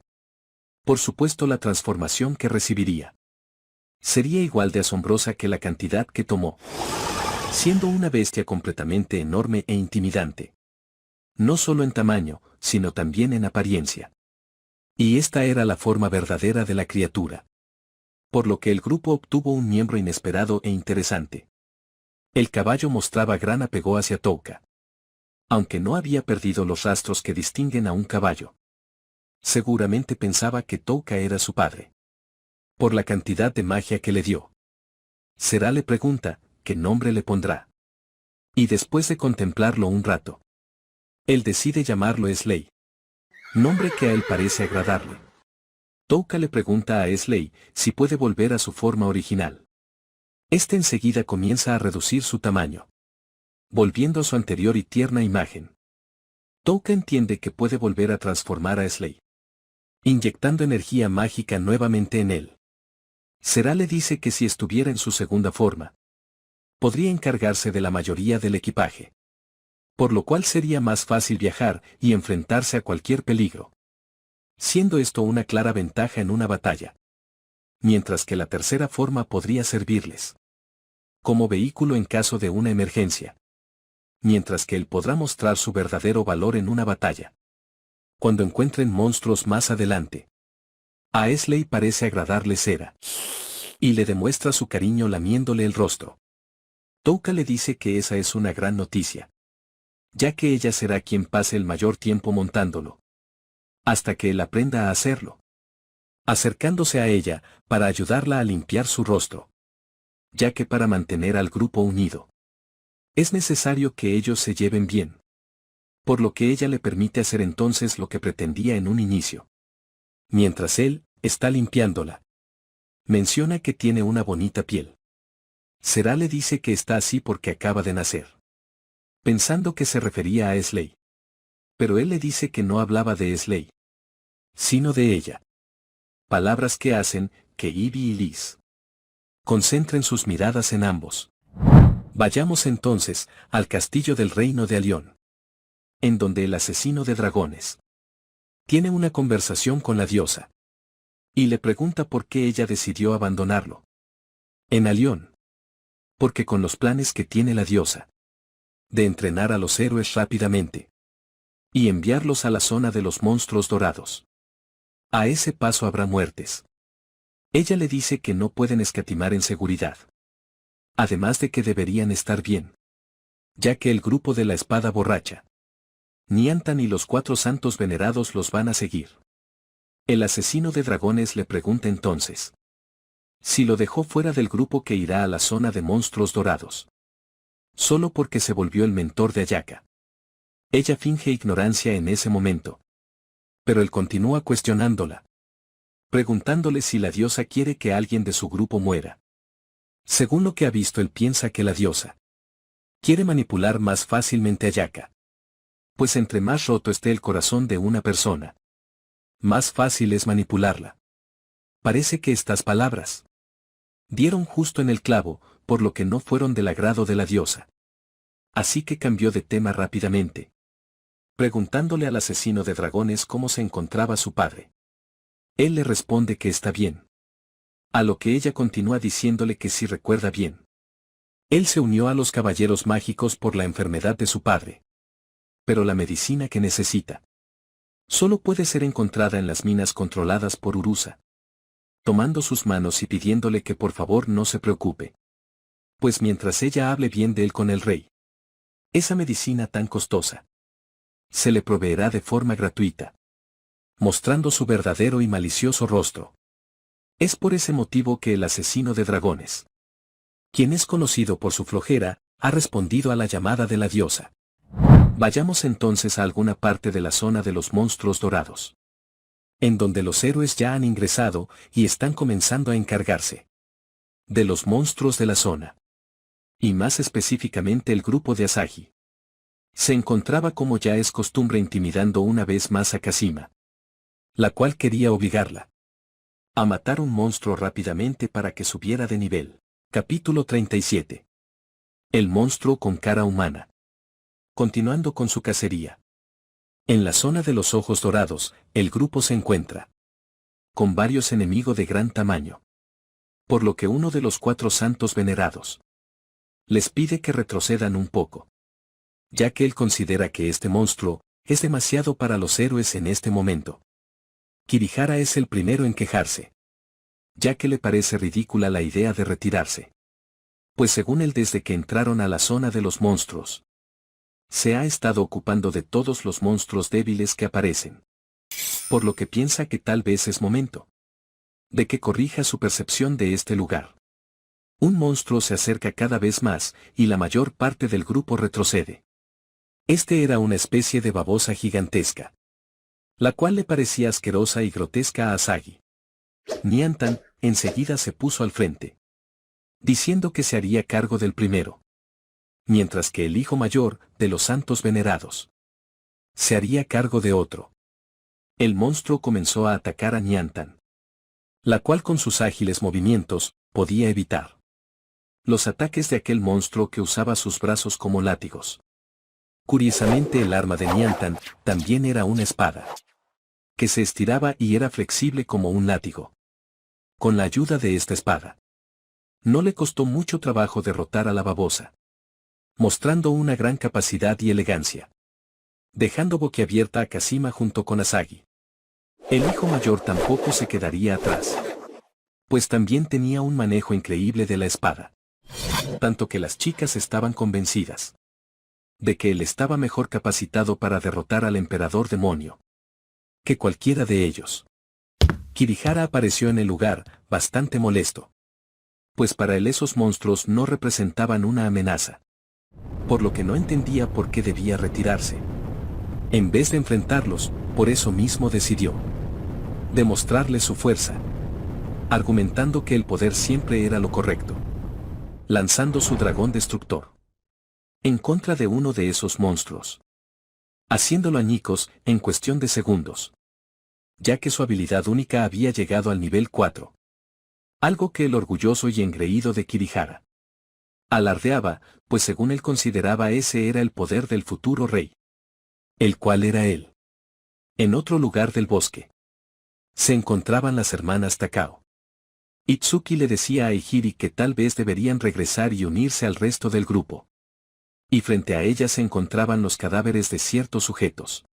Por supuesto la transformación que recibiría sería igual de asombrosa que la cantidad que tomó, siendo una bestia completamente enorme e intimidante. No solo en tamaño, sino también en apariencia. Y esta era la forma verdadera de la criatura. Por lo que el grupo obtuvo un miembro inesperado e interesante. El caballo mostraba gran apego hacia Touka, aunque no había perdido los rastros que distinguen a un caballo. Seguramente pensaba que Touka era su padre, por la cantidad de magia que le dio. Sera le pregunta, ¿qué nombre le pondrá? Y después de contemplarlo un rato, él decide llamarlo Slay, nombre que a él parece agradarle. Touka le pregunta a Slay si puede volver a su forma original. Este enseguida comienza a reducir su tamaño, volviendo a su anterior y tierna imagen. Touka entiende que puede volver a transformar a Slay, inyectando energía mágica nuevamente en él. Sera le dice que si estuviera en su segunda forma, podría encargarse de la mayoría del equipaje, por lo cual sería más fácil viajar y enfrentarse a cualquier peligro, siendo esto una clara ventaja en una batalla. Mientras que la tercera forma podría servirles como vehículo en caso de una emergencia, mientras que él podrá mostrar su verdadero valor en una batalla, cuando encuentren monstruos más adelante. A Slay parece agradarle Sera, y le demuestra su cariño lamiéndole el rostro. Touka le dice que esa es una gran noticia, ya que ella será quien pase el mayor tiempo montándolo, hasta que él aprenda a hacerlo, acercándose a ella para ayudarla a limpiar su rostro, ya que para mantener al grupo unido es necesario que ellos se lleven bien, por lo que ella le permite hacer entonces lo que pretendía en un inicio. Mientras él está limpiándola, menciona que tiene una bonita piel. Será le dice que está así porque acaba de nacer. Pensando que se refería a Esley. Pero él le dice que no hablaba de Esley, sino de ella. Palabras que hacen que Ivy y Liz concentren sus miradas en ambos. Vayamos entonces al castillo del reino de Alión, en donde el asesino de dragones tiene una conversación con la diosa y le pregunta por qué ella decidió abandonarlo. En Alión, porque con los planes que tiene la diosa de entrenar a los héroes rápidamente y enviarlos a la zona de los monstruos dorados, a ese paso habrá muertes. Ella le dice que no pueden escatimar en seguridad. Además de que deberían estar bien, ya que el grupo de la espada borracha, Niantan y los 4 santos venerados los van a seguir. El asesino de dragones le pregunta entonces si lo dejó fuera del grupo que irá a la zona de monstruos dorados, solo porque se volvió el mentor de Ayaka. Ella finge ignorancia en ese momento, pero él continúa cuestionándola, preguntándole si la diosa quiere que alguien de su grupo muera. Según lo que ha visto, él piensa que la diosa quiere manipular más fácilmente a Ayaka. Pues entre más roto esté el corazón de una persona, más fácil es manipularla. Parece que estas palabras dieron justo en el clavo, por lo que no fueron del agrado de la diosa. Así que cambió de tema rápidamente, preguntándole al asesino de dragones cómo se encontraba su padre. Él le responde que está bien. A lo que ella continúa diciéndole que si recuerda bien, él se unió a los caballeros mágicos por la enfermedad de su padre. Pero la medicina que necesita solo puede ser encontrada en las minas controladas por Urusa. Tomando sus manos y pidiéndole que por favor no se preocupe, pues mientras ella hable bien de él con el rey, esa medicina tan costosa se le proveerá de forma gratuita, mostrando su verdadero y malicioso rostro. Es por ese motivo que el asesino de dragones, quien es conocido por su flojera, ha respondido a la llamada de la diosa. Vayamos entonces a alguna parte de la zona de los monstruos dorados, en donde los héroes ya han ingresado y están comenzando a encargarse de los monstruos de la zona. Y más específicamente el grupo de Asahi se encontraba, como ya es costumbre, intimidando una vez más a Kazima, la cual quería obligarla a matar un monstruo rápidamente para que subiera de nivel. Capítulo 37. El monstruo con cara humana. Continuando con su cacería. En la zona de los ojos dorados, el grupo se encuentra con varios enemigos de gran tamaño, por lo que uno de los 4 santos venerados les pide que retrocedan un poco, ya que él considera que este monstruo es demasiado para los héroes en este momento. Kirihara es el primero en quejarse, ya que le parece ridícula la idea de retirarse. Pues según él, desde que entraron a la zona de los monstruos, se ha estado ocupando de todos los monstruos débiles que aparecen. Por lo que piensa que tal vez es momento de que corrija su percepción de este lugar. Un monstruo se acerca cada vez más, y la mayor parte del grupo retrocede. Este era una especie de babosa gigantesca, la cual le parecía asquerosa y grotesca a Asagi. Niantan enseguida se puso al frente, diciendo que se haría cargo del primero, mientras que el hijo mayor de los santos venerados se haría cargo de otro. El monstruo comenzó a atacar a Niantan, la cual con sus ágiles movimientos podía evitar los ataques de aquel monstruo que usaba sus brazos como látigos. Curiosamente, el arma de Niantan también era una espada, que se estiraba y era flexible como un látigo. Con la ayuda de esta espada, no le costó mucho trabajo derrotar a la babosa, mostrando una gran capacidad y elegancia, dejando boquiabierta a Kazima junto con Asagi. El hijo mayor tampoco se quedaría atrás, pues también tenía un manejo increíble de la espada, tanto que las chicas estaban convencidas de que él estaba mejor capacitado para derrotar al emperador demonio que cualquiera de ellos. Kirihara apareció en el lugar, bastante molesto, pues para él esos monstruos no representaban una amenaza, por lo que no entendía por qué debía retirarse. En vez de enfrentarlos, por eso mismo decidió demostrarles su fuerza, argumentando que el poder siempre era lo correcto. lanzando su dragón destructor en contra de uno de esos monstruos, haciéndolo añicos en cuestión de segundos, ya que su habilidad única había llegado al nivel 4. Algo que el orgulloso y engreído de Kirihara alardeaba, pues según él consideraba ese era el poder del futuro rey. El cual era él. En otro lugar del bosque se encontraban las hermanas Takao. Itsuki le decía a Ihiri que tal vez deberían regresar y unirse al resto del grupo. Y frente a ellas se encontraban los cadáveres de ciertos sujetos.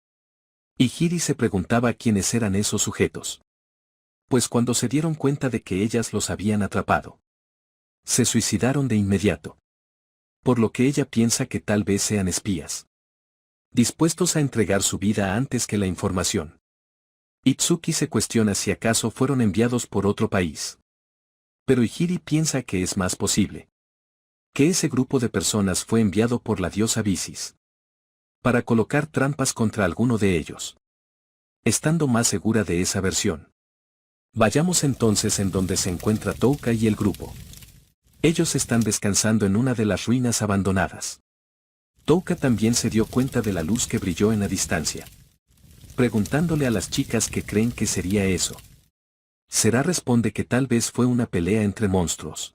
Ihiri se preguntaba quiénes eran esos sujetos. Pues cuando se dieron cuenta de que ellas los habían atrapado, se suicidaron de inmediato. Por lo que ella piensa que tal vez sean espías, dispuestos a entregar su vida antes que la información. Itsuki se cuestiona si acaso fueron enviados por otro país. Pero Ihiri piensa que es más posible que ese grupo de personas fue enviado por la diosa Bisis para colocar trampas contra alguno de ellos. Estando más segura de esa versión, vayamos entonces en donde se encuentra Touka y el grupo. Ellos están descansando en una de las ruinas abandonadas. Touka también se dio cuenta de la luz que brilló en la distancia, preguntándole a las chicas qué creen que sería eso. Sera responde que tal vez fue una pelea entre monstruos.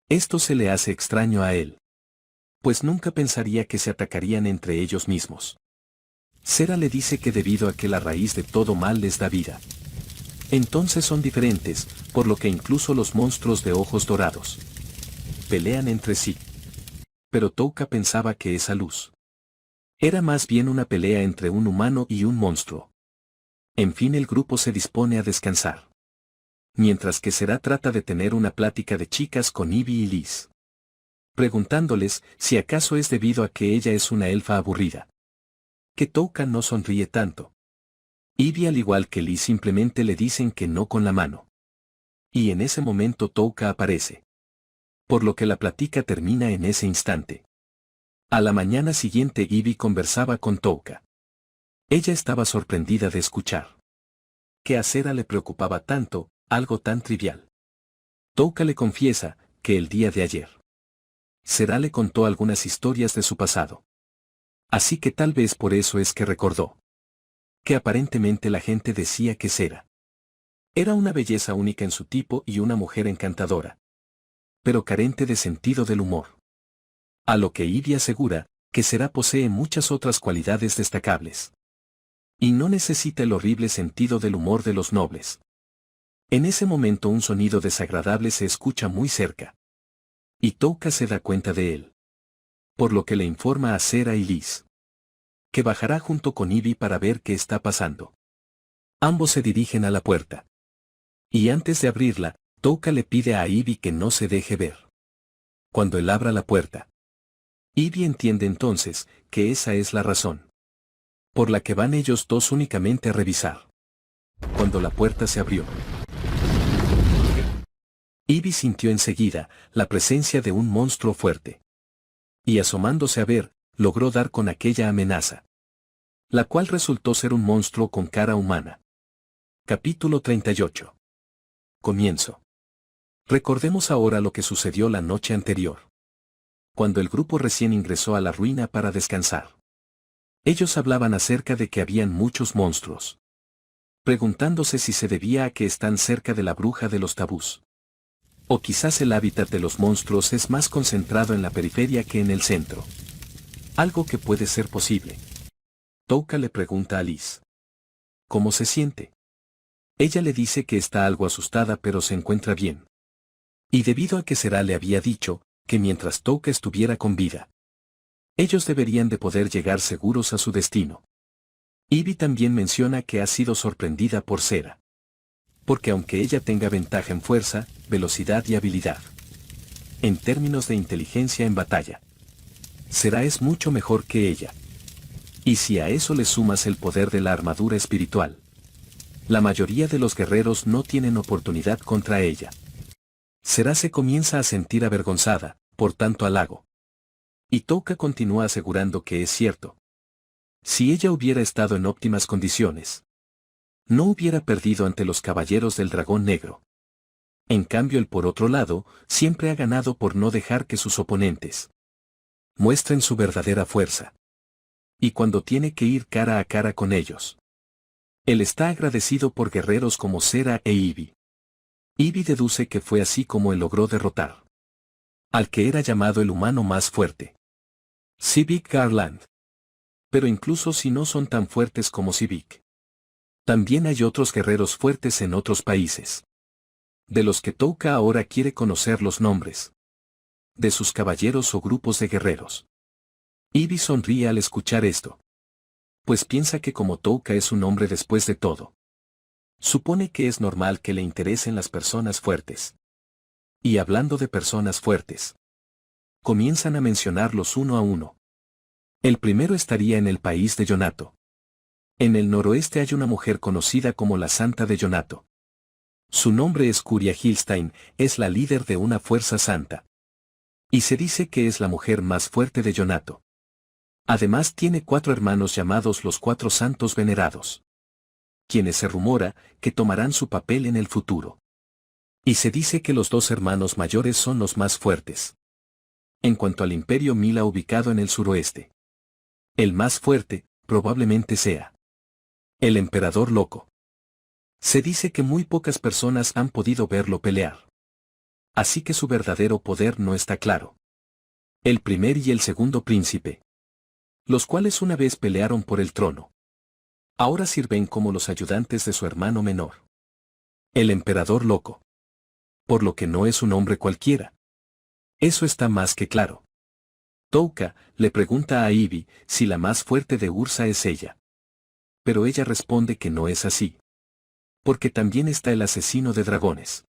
Esto se le hace extraño a él, pues nunca pensaría que se atacarían entre ellos mismos. Sera le dice que debido a que la raíz de todo mal les da vida, entonces son diferentes, por lo que incluso los monstruos de ojos dorados pelean entre sí. Pero Touka pensaba que esa luz era más bien una pelea entre un humano y un monstruo. En fin, el grupo se dispone a descansar, mientras que Sera trata de tener una plática de chicas con Ivy y Liz, preguntándoles si acaso es debido a que ella es una elfa aburrida, que Touka no sonríe tanto. Ivy al igual que Liz simplemente le dicen que no con la mano. Y en ese momento Touka aparece, por lo que la plática termina en ese instante. A la mañana siguiente Ivy conversaba con Touka. Ella estaba sorprendida de escuchar que a Sera le preocupaba tanto, algo tan trivial. Touka le confiesa que el día de ayer Sera le contó algunas historias de su pasado. Así que tal vez por eso es que recordó que aparentemente la gente decía que Sera era una belleza única en su tipo y una mujer encantadora, pero carente de sentido del humor. A lo que Ivy asegura que Sera posee muchas otras cualidades destacables y no necesita el horrible sentido del humor de los nobles. En ese momento un sonido desagradable se escucha muy cerca, y Touka se da cuenta de él, por lo que le informa a Sera y Liz que bajará junto con Ivy para ver qué está pasando. Ambos se dirigen a la puerta, y antes de abrirla, Touka le pide a Ivy que no se deje ver. Cuando él abra la puerta, Ivy entiende entonces que esa es la razón por la que van ellos dos únicamente a revisar. Cuando la puerta se abrió, Ivy sintió enseguida la presencia de un monstruo fuerte. Y asomándose a ver, logró dar con aquella amenaza, la cual resultó ser un monstruo con cara humana. Capítulo 38. Comienzo. Recordemos ahora lo que sucedió la noche anterior, cuando el grupo recién ingresó a la ruina para descansar. Ellos hablaban acerca de que habían muchos monstruos, preguntándose si se debía a que están cerca de la bruja de los tabús. O quizás el hábitat de los monstruos es más concentrado en la periferia que en el centro. Algo que puede ser posible. Touka le pregunta a Liz ¿cómo se siente? Ella le dice que está algo asustada pero se encuentra bien. Y debido a que Sera le había dicho que mientras Touka estuviera con vida, ellos deberían de poder llegar seguros a su destino. Ivy también menciona que ha sido sorprendida por Sera, porque aunque ella tenga ventaja en fuerza, velocidad y habilidad, en términos de inteligencia en batalla, Sera es mucho mejor que ella. Y si a eso le sumas el poder de la armadura espiritual, la mayoría de los guerreros no tienen oportunidad contra ella. Sera se comienza a sentir avergonzada, por tanto halago. Y Touka continúa asegurando que es cierto. Si ella hubiera estado en óptimas condiciones, no hubiera perdido ante los caballeros del dragón negro. En cambio, él por otro lado, siempre ha ganado por no dejar que sus oponentes muestren su verdadera fuerza. Y cuando tiene que ir cara a cara con ellos, él está agradecido por guerreros como Sera e Ivy. Ivy deduce que fue así como él logró derrotar al que era llamado el humano más fuerte, Civic Garland. Pero incluso si no son tan fuertes como Civic, también hay otros guerreros fuertes en otros países, de los que Touka ahora quiere conocer los nombres de sus caballeros o grupos de guerreros. Ivy sonríe al escuchar esto, pues piensa que como Touka es un hombre después de todo, supone que es normal que le interesen las personas fuertes. Y hablando de personas fuertes, comienzan a mencionarlos uno a uno. El primero estaría en el país de Yonato. En el noroeste hay una mujer conocida como la Santa de Yonato. Su nombre es Curia Hilstein, es la líder de una fuerza santa. Y se dice que es la mujer más fuerte de Yonato. Además tiene 4 hermanos llamados los 4 santos venerados, quienes se rumora que tomarán su papel en el futuro. Y se dice que los 2 hermanos mayores son los más fuertes. En cuanto al imperio Mila ubicado en el suroeste, el más fuerte, probablemente sea el emperador loco. Se dice que muy pocas personas han podido verlo pelear. Así que su verdadero poder no está claro. El primer y el segundo príncipe, los cuales una vez pelearon por el trono, ahora sirven como los ayudantes de su hermano menor, el emperador loco. Por lo que no es un hombre cualquiera. Eso está más que claro. Touka le pregunta a Ivy si la más fuerte de Ursa es ella. Pero ella responde que no es así. Porque también está el asesino de dragones,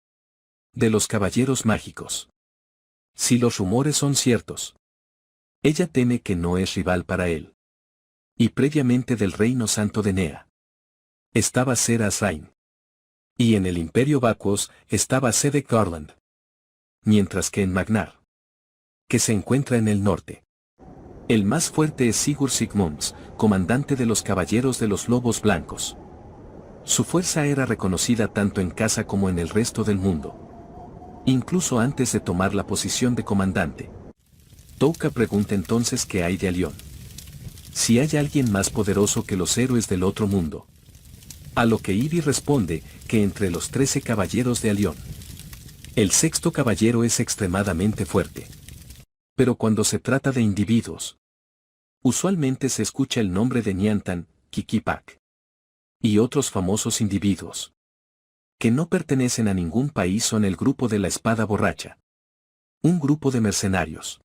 de los caballeros mágicos. Si los rumores son ciertos, ella teme que no es rival para él. Y previamente del reino santo de Nea estaba Ser Azrain. Y en el imperio Vacuos estaba Sedek Garland. Mientras que en Magnar, que se encuentra en el norte, el más fuerte es Sigurd Sigmunds, comandante de los caballeros de los lobos blancos. Su fuerza era reconocida tanto en casa como en el resto del mundo, incluso antes de tomar la posición de comandante. Touka pregunta entonces qué hay de Alión. Si hay alguien más poderoso que los héroes del otro mundo. A lo que Ivy responde que entre los 13 caballeros de Alión, el 6º caballero es extremadamente fuerte. Pero cuando se trata de individuos, usualmente se escucha el nombre de Niantan, Kikipak y otros famosos individuos que no pertenecen a ningún país son el grupo de la espada borracha, un grupo de mercenarios.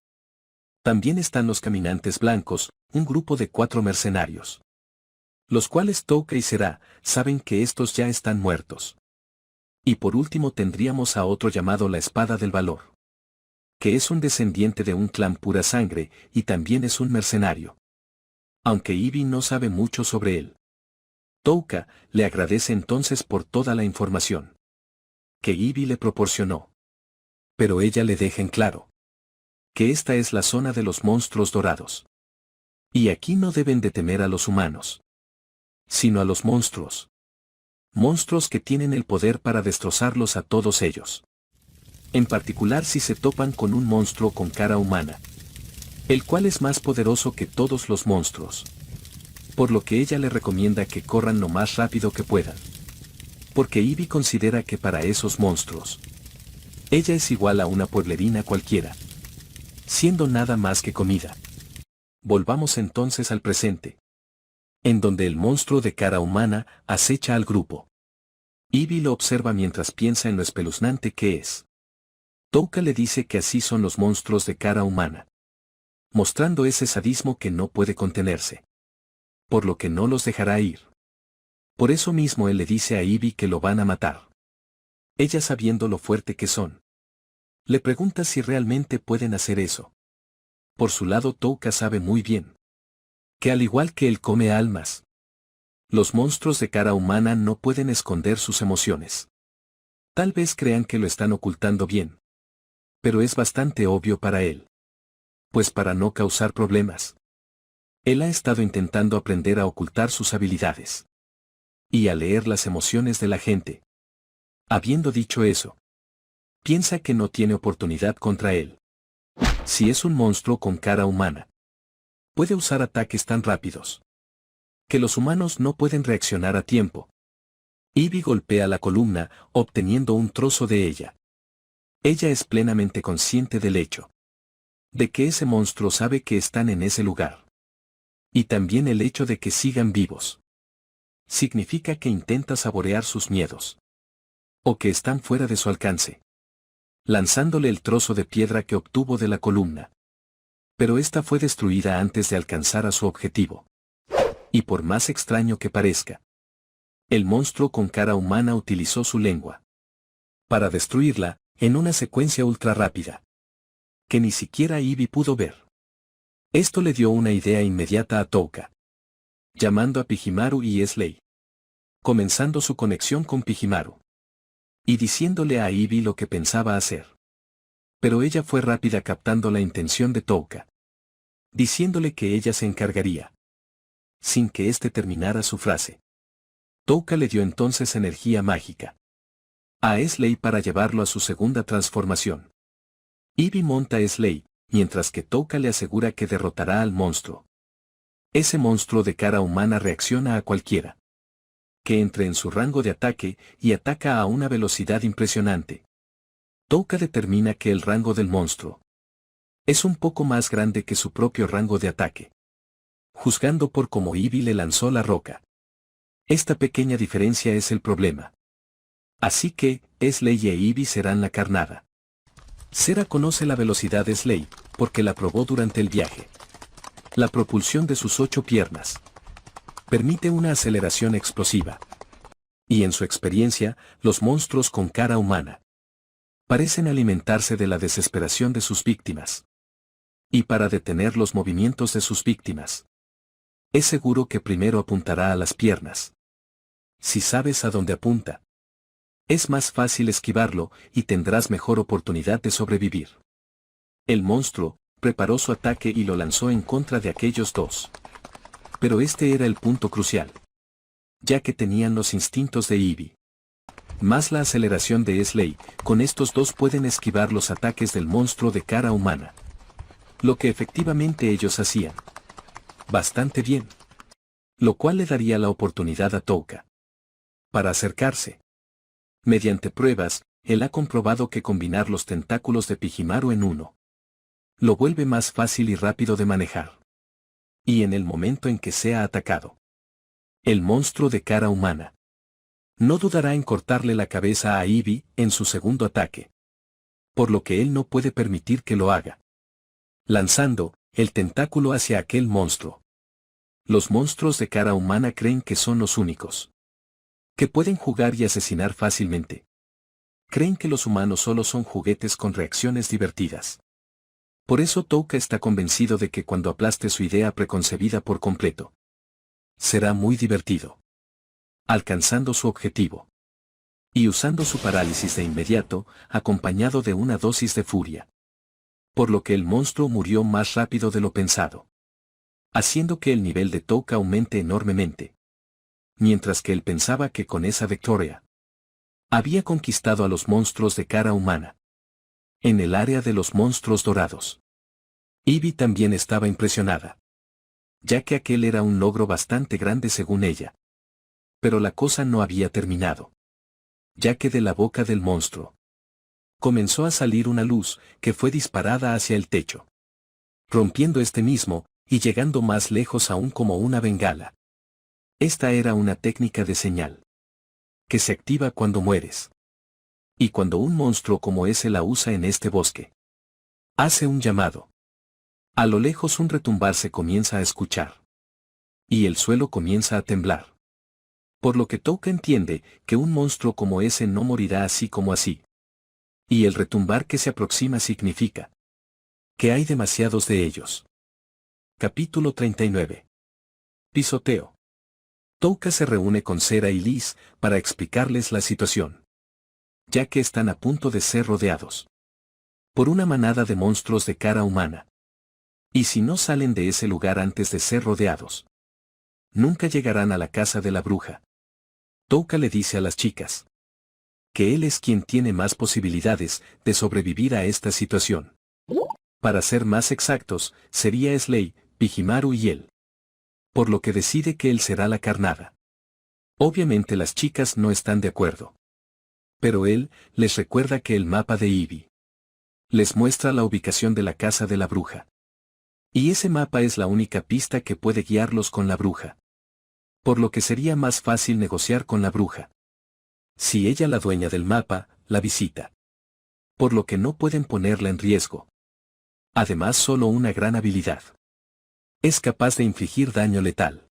También están los caminantes blancos, un grupo de 4 mercenarios, los cuales Touka y Sera saben que estos ya están muertos. Y por último tendríamos a otro llamado la Espada del Valor, que es un descendiente de un clan pura sangre y también es un mercenario. Aunque Ivy no sabe mucho sobre él, Touka le agradece entonces por toda la información que Ivy le proporcionó. Pero ella le deja en claro que esta es la zona de los monstruos dorados. Y aquí no deben de temer a los humanos, sino a los monstruos. Monstruos que tienen el poder para destrozarlos a todos ellos. En particular si se topan con un monstruo con cara humana, el cual es más poderoso que todos los monstruos. Por lo que ella le recomienda que corran lo más rápido que puedan. Porque Ivy considera que para esos monstruos, ella es igual a una pueblerina cualquiera, siendo nada más que comida. Volvamos entonces al presente, en donde el monstruo de cara humana acecha al grupo. Ivy lo observa mientras piensa en lo espeluznante que es. Touka le dice que así son los monstruos de cara humana, mostrando ese sadismo que no puede contenerse, por lo que no los dejará ir. Por eso mismo él le dice a Ivy que lo van a matar. Ella sabiendo lo fuerte que son, le pregunta si realmente pueden hacer eso. Por su lado Touka sabe muy bien que al igual que él come almas, los monstruos de cara humana no pueden esconder sus emociones. Tal vez crean que lo están ocultando bien, pero es bastante obvio para él. Pues para no causar problemas, él ha estado intentando aprender a ocultar sus habilidades y a leer las emociones de la gente. Habiendo dicho eso, Piensa que no tiene oportunidad contra él. Si es un monstruo con cara humana, puede usar ataques tan rápidos que los humanos no pueden reaccionar a tiempo. Ivy golpea la columna, obteniendo un trozo de ella. Ella es plenamente consciente del hecho de que ese monstruo sabe que están en ese lugar. Y también el hecho de que sigan vivos significa que intenta saborear sus miedos, o que están fuera de su alcance, lanzándole el trozo de piedra que obtuvo de la columna. Pero esta fue destruida antes de alcanzar a su objetivo. Y por más extraño que parezca, el monstruo con cara humana utilizó su lengua para destruirla, en una secuencia ultra rápida que ni siquiera Ivy pudo ver. Esto le dio una idea inmediata a Touka, llamando a Pijimaru y Slay, comenzando su conexión con Pijimaru y diciéndole a Ivy lo que pensaba hacer. Pero ella fue rápida captando la intención de Touka, diciéndole que ella se encargaría, sin que éste terminara su frase. Touka le dio entonces energía mágica a Slay para llevarlo a su segunda transformación. Ivy monta a Slay, mientras que Touka le asegura que derrotará al monstruo. Ese monstruo de cara humana reacciona a cualquiera que entre en su rango de ataque y ataca a una velocidad impresionante. Touka determina que el rango del monstruo es un poco más grande que su propio rango de ataque, juzgando por cómo Ivy le lanzó la roca. Esta pequeña diferencia es el problema. Así que, Slay e Ivy serán la carnada. Sera conoce la velocidad de Slay, porque la probó durante el viaje. La propulsión de sus 8 piernas permite una aceleración explosiva. Y en su experiencia, los monstruos con cara humana parecen alimentarse de la desesperación de sus víctimas. Y para detener los movimientos de sus víctimas, es seguro que primero apuntará a las piernas. Si sabes a dónde apunta, es más fácil esquivarlo y tendrás mejor oportunidad de sobrevivir. El monstruo preparó su ataque y lo lanzó en contra de aquellos dos. Pero este era el punto crucial, ya que tenían los instintos de Ivy más la aceleración de Slay. Con estos dos pueden esquivar los ataques del monstruo de cara humana, lo que efectivamente ellos hacían bastante bien, lo cual le daría la oportunidad a Touka para acercarse. Mediante pruebas, él ha comprobado que combinar los tentáculos de Pijimaru en uno lo vuelve más fácil y rápido de manejar. Y en el momento en que sea atacado, el monstruo de cara humana no dudará en cortarle la cabeza a Ivy en su segundo ataque, por lo que él no puede permitir que lo haga, lanzando el tentáculo hacia aquel monstruo. Los monstruos de cara humana creen que son los únicos que pueden jugar y asesinar fácilmente. Creen que los humanos solo son juguetes con reacciones divertidas. Por eso Touka está convencido de que cuando aplaste su idea preconcebida por completo, será muy divertido, alcanzando su objetivo y usando su parálisis de inmediato, acompañado de una dosis de furia. Por lo que el monstruo murió más rápido de lo pensado, haciendo que el nivel de Touka aumente enormemente. Mientras que él pensaba que con esa victoria había conquistado a los monstruos de cara humana. En el área de los monstruos dorados, Ivy también estaba impresionada, ya que aquel era un logro bastante grande según ella. Pero la cosa no había terminado, ya que de la boca del monstruo comenzó a salir una luz que fue disparada hacia el techo, rompiendo este mismo y llegando más lejos aún como una bengala. Esta era una técnica de señal que se activa cuando mueres. Y cuando un monstruo como ese la usa en este bosque, hace un llamado. A lo lejos un retumbar se comienza a escuchar. Y el suelo comienza a temblar. Por lo que Touka entiende que un monstruo como ese no morirá así como así. Y el retumbar que se aproxima significa que hay demasiados de ellos. Capítulo 39. Pisoteo. Touka se reúne con Sera y Liz para explicarles la situación, ya que están a punto de ser rodeados por una manada de monstruos de cara humana. Y si no salen de ese lugar antes de ser rodeados, nunca llegarán a la casa de la bruja. Touka le dice a las chicas que él es quien tiene más posibilidades de sobrevivir a esta situación. Para ser más exactos, sería Slay, Pijimaru y él. Por lo que decide que él será la carnada. Obviamente las chicas no están de acuerdo. Pero él les recuerda que el mapa de Eevee les muestra la ubicación de la casa de la bruja. Y ese mapa es la única pista que puede guiarlos con la bruja. Por lo que sería más fácil negociar con la bruja. Si ella, la dueña del mapa, la visita. Por lo que no pueden ponerla en riesgo. Además, solo una gran habilidad. Es capaz de infligir daño letal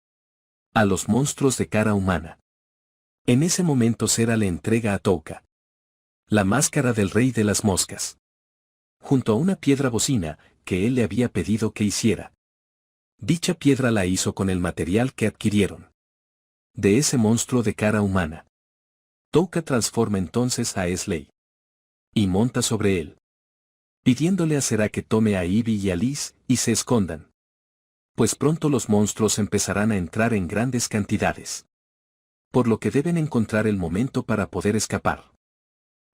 a los monstruos de cara humana. En ese momento Cera le entrega a Touka la máscara del rey de las moscas, junto a una piedra bocina que él le había pedido que hiciera. Dicha piedra la hizo con el material que adquirieron de ese monstruo de cara humana. Touka transforma entonces a Slay y monta sobre él, pidiéndole a Cera que tome a Eevee y a Liz y se escondan. Pues pronto los monstruos empezarán a entrar en grandes cantidades. Por lo que deben encontrar el momento para poder escapar.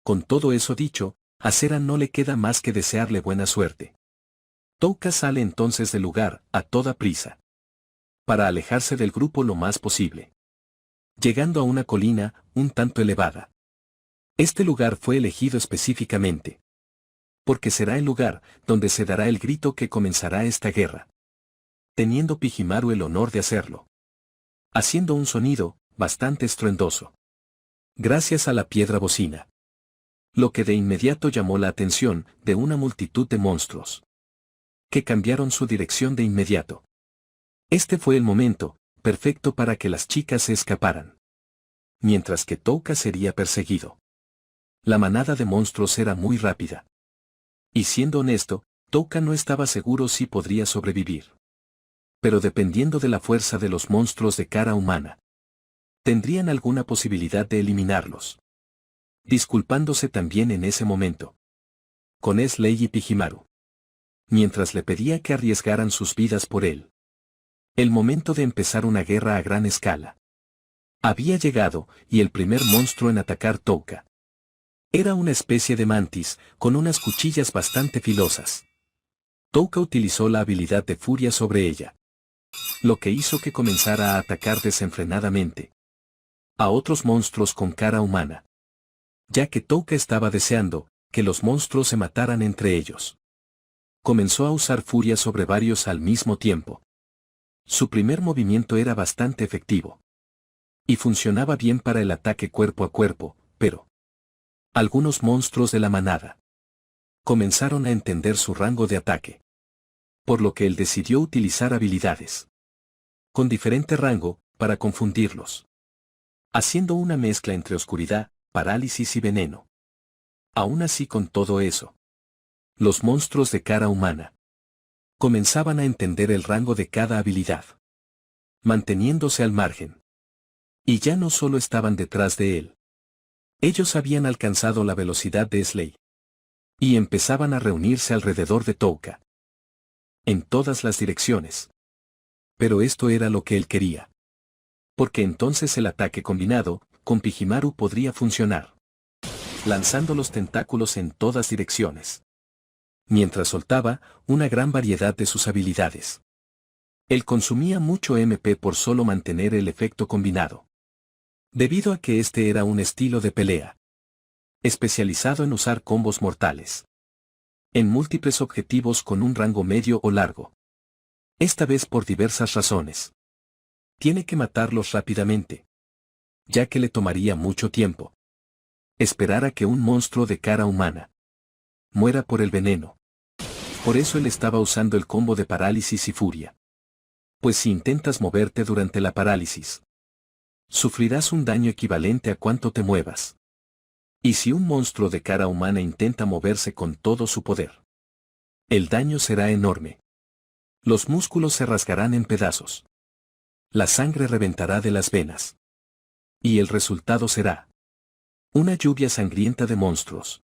Con todo eso dicho, a Cera no le queda más que desearle buena suerte. Touka sale entonces del lugar, a toda prisa, para alejarse del grupo lo más posible. Llegando a una colina, un tanto elevada. Este lugar fue elegido específicamente, porque será el lugar donde se dará el grito que comenzará esta guerra. Teniendo Pijimaru el honor de hacerlo. Haciendo un sonido bastante estruendoso. Gracias a la piedra bocina. Lo que de inmediato llamó la atención de una multitud de monstruos. Que cambiaron su dirección de inmediato. Este fue el momento perfecto para que las chicas se escaparan. Mientras que Touka sería perseguido. La manada de monstruos era muy rápida. Y siendo honesto, Touka no estaba seguro si podría sobrevivir. Pero dependiendo de la fuerza de los monstruos de cara humana, tendrían alguna posibilidad de eliminarlos. Disculpándose también en ese momento con Slay y Pijimaru. Mientras le pedía que arriesgaran sus vidas por él. El momento de empezar una guerra a gran escala había llegado, y el primer monstruo en atacar Touka era una especie de mantis, con unas cuchillas bastante filosas. Touka utilizó la habilidad de furia sobre ella. Lo que hizo que comenzara a atacar desenfrenadamente a otros monstruos con cara humana. Ya que Touka estaba deseando que los monstruos se mataran entre ellos. Comenzó a usar furia sobre varios al mismo tiempo. Su primer movimiento era bastante efectivo. Y funcionaba bien para el ataque cuerpo a cuerpo, pero algunos monstruos de la manada comenzaron a entender su rango de ataque. Por lo que él decidió utilizar habilidades con diferente rango, para confundirlos. Haciendo una mezcla entre oscuridad, parálisis y veneno. Aún así, con todo eso, los monstruos de cara humana comenzaban a entender el rango de cada habilidad, manteniéndose al margen. Y ya no solo estaban detrás de él. Ellos habían alcanzado la velocidad de Slay. Y empezaban a reunirse alrededor de Touka. En todas las direcciones. Pero esto era lo que él quería. Porque entonces el ataque combinado, con Pijimaru podría funcionar. Lanzando los tentáculos en todas direcciones. Mientras soltaba una gran variedad de sus habilidades. Él consumía mucho MP por solo mantener el efecto combinado. Debido a que este era un estilo de pelea especializado en usar combos mortales en múltiples objetivos con un rango medio o largo. Esta vez por diversas razones. Tiene que matarlos rápidamente, ya que le tomaría mucho tiempo esperar a que un monstruo de cara humana muera por el veneno. Por eso él estaba usando el combo de parálisis y furia. Pues si intentas moverte durante la parálisis, sufrirás un daño equivalente a cuánto te muevas. Y si un monstruo de cara humana intenta moverse con todo su poder, el daño será enorme. Los músculos se rasgarán en pedazos. La sangre reventará de las venas. Y el resultado será una lluvia sangrienta de monstruos.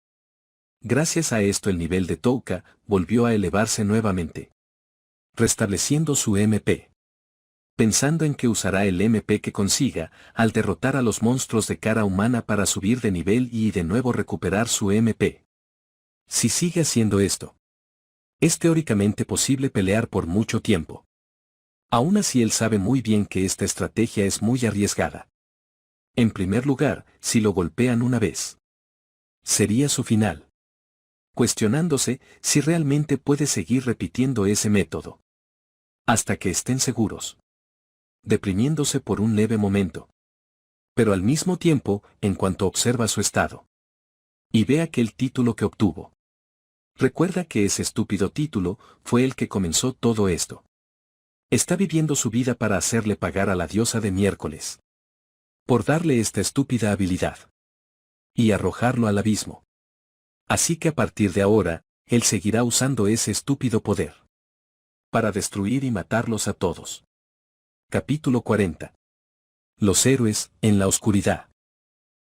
Gracias a esto el nivel de Touka volvió a elevarse nuevamente, restableciendo su MP. pensando en que usará el MP que consiga al derrotar a los monstruos de cara humana para subir de nivel y de nuevo recuperar su MP. Si sigue haciendo esto, es teóricamente posible pelear por mucho tiempo. Aún así él sabe muy bien que esta estrategia es muy arriesgada. En primer lugar, si lo golpean una vez, sería su final. Cuestionándose si realmente puede seguir repitiendo ese método. Hasta que estén seguros. Deprimiéndose por un leve momento. Pero al mismo tiempo, en cuanto observa su estado. Y ve aquel título que obtuvo. Recuerda que ese estúpido título fue el que comenzó todo esto. Está viviendo su vida para hacerle pagar a la diosa de miércoles. Por darle esta estúpida habilidad. Y arrojarlo al abismo. Así que a partir de ahora, él seguirá usando ese estúpido poder. Para destruir y matarlos a todos. Capítulo 40. Los héroes, en la oscuridad.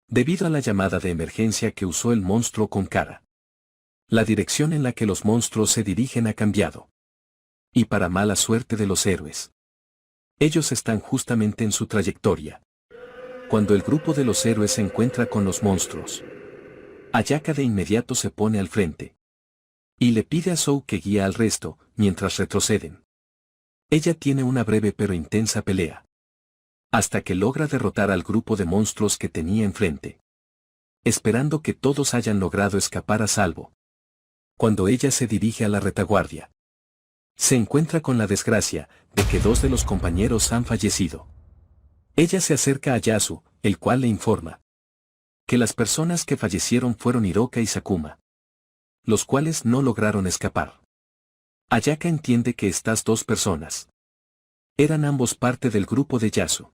Debido a la llamada de emergencia que usó el monstruo con cara. La dirección en la que los monstruos se dirigen ha cambiado. Y para mala suerte de los héroes. Ellos están justamente en su trayectoria. Cuando el grupo de los héroes se encuentra con los monstruos, Ayaka de inmediato se pone al frente. Y le pide a Zou que guíe al resto, mientras retroceden. Ella tiene una breve pero intensa pelea. Hasta que logra derrotar al grupo de monstruos que tenía enfrente. Esperando que todos hayan logrado escapar a salvo. Cuando ella se dirige a la retaguardia, se encuentra con la desgracia de que 2 de los compañeros han fallecido. Ella se acerca a Yasu, el cual le informa que las personas que fallecieron fueron Hiroka y Sakuma, los cuales no lograron escapar. Ayaka entiende que estas 2 personas eran ambos parte del grupo de Yasu,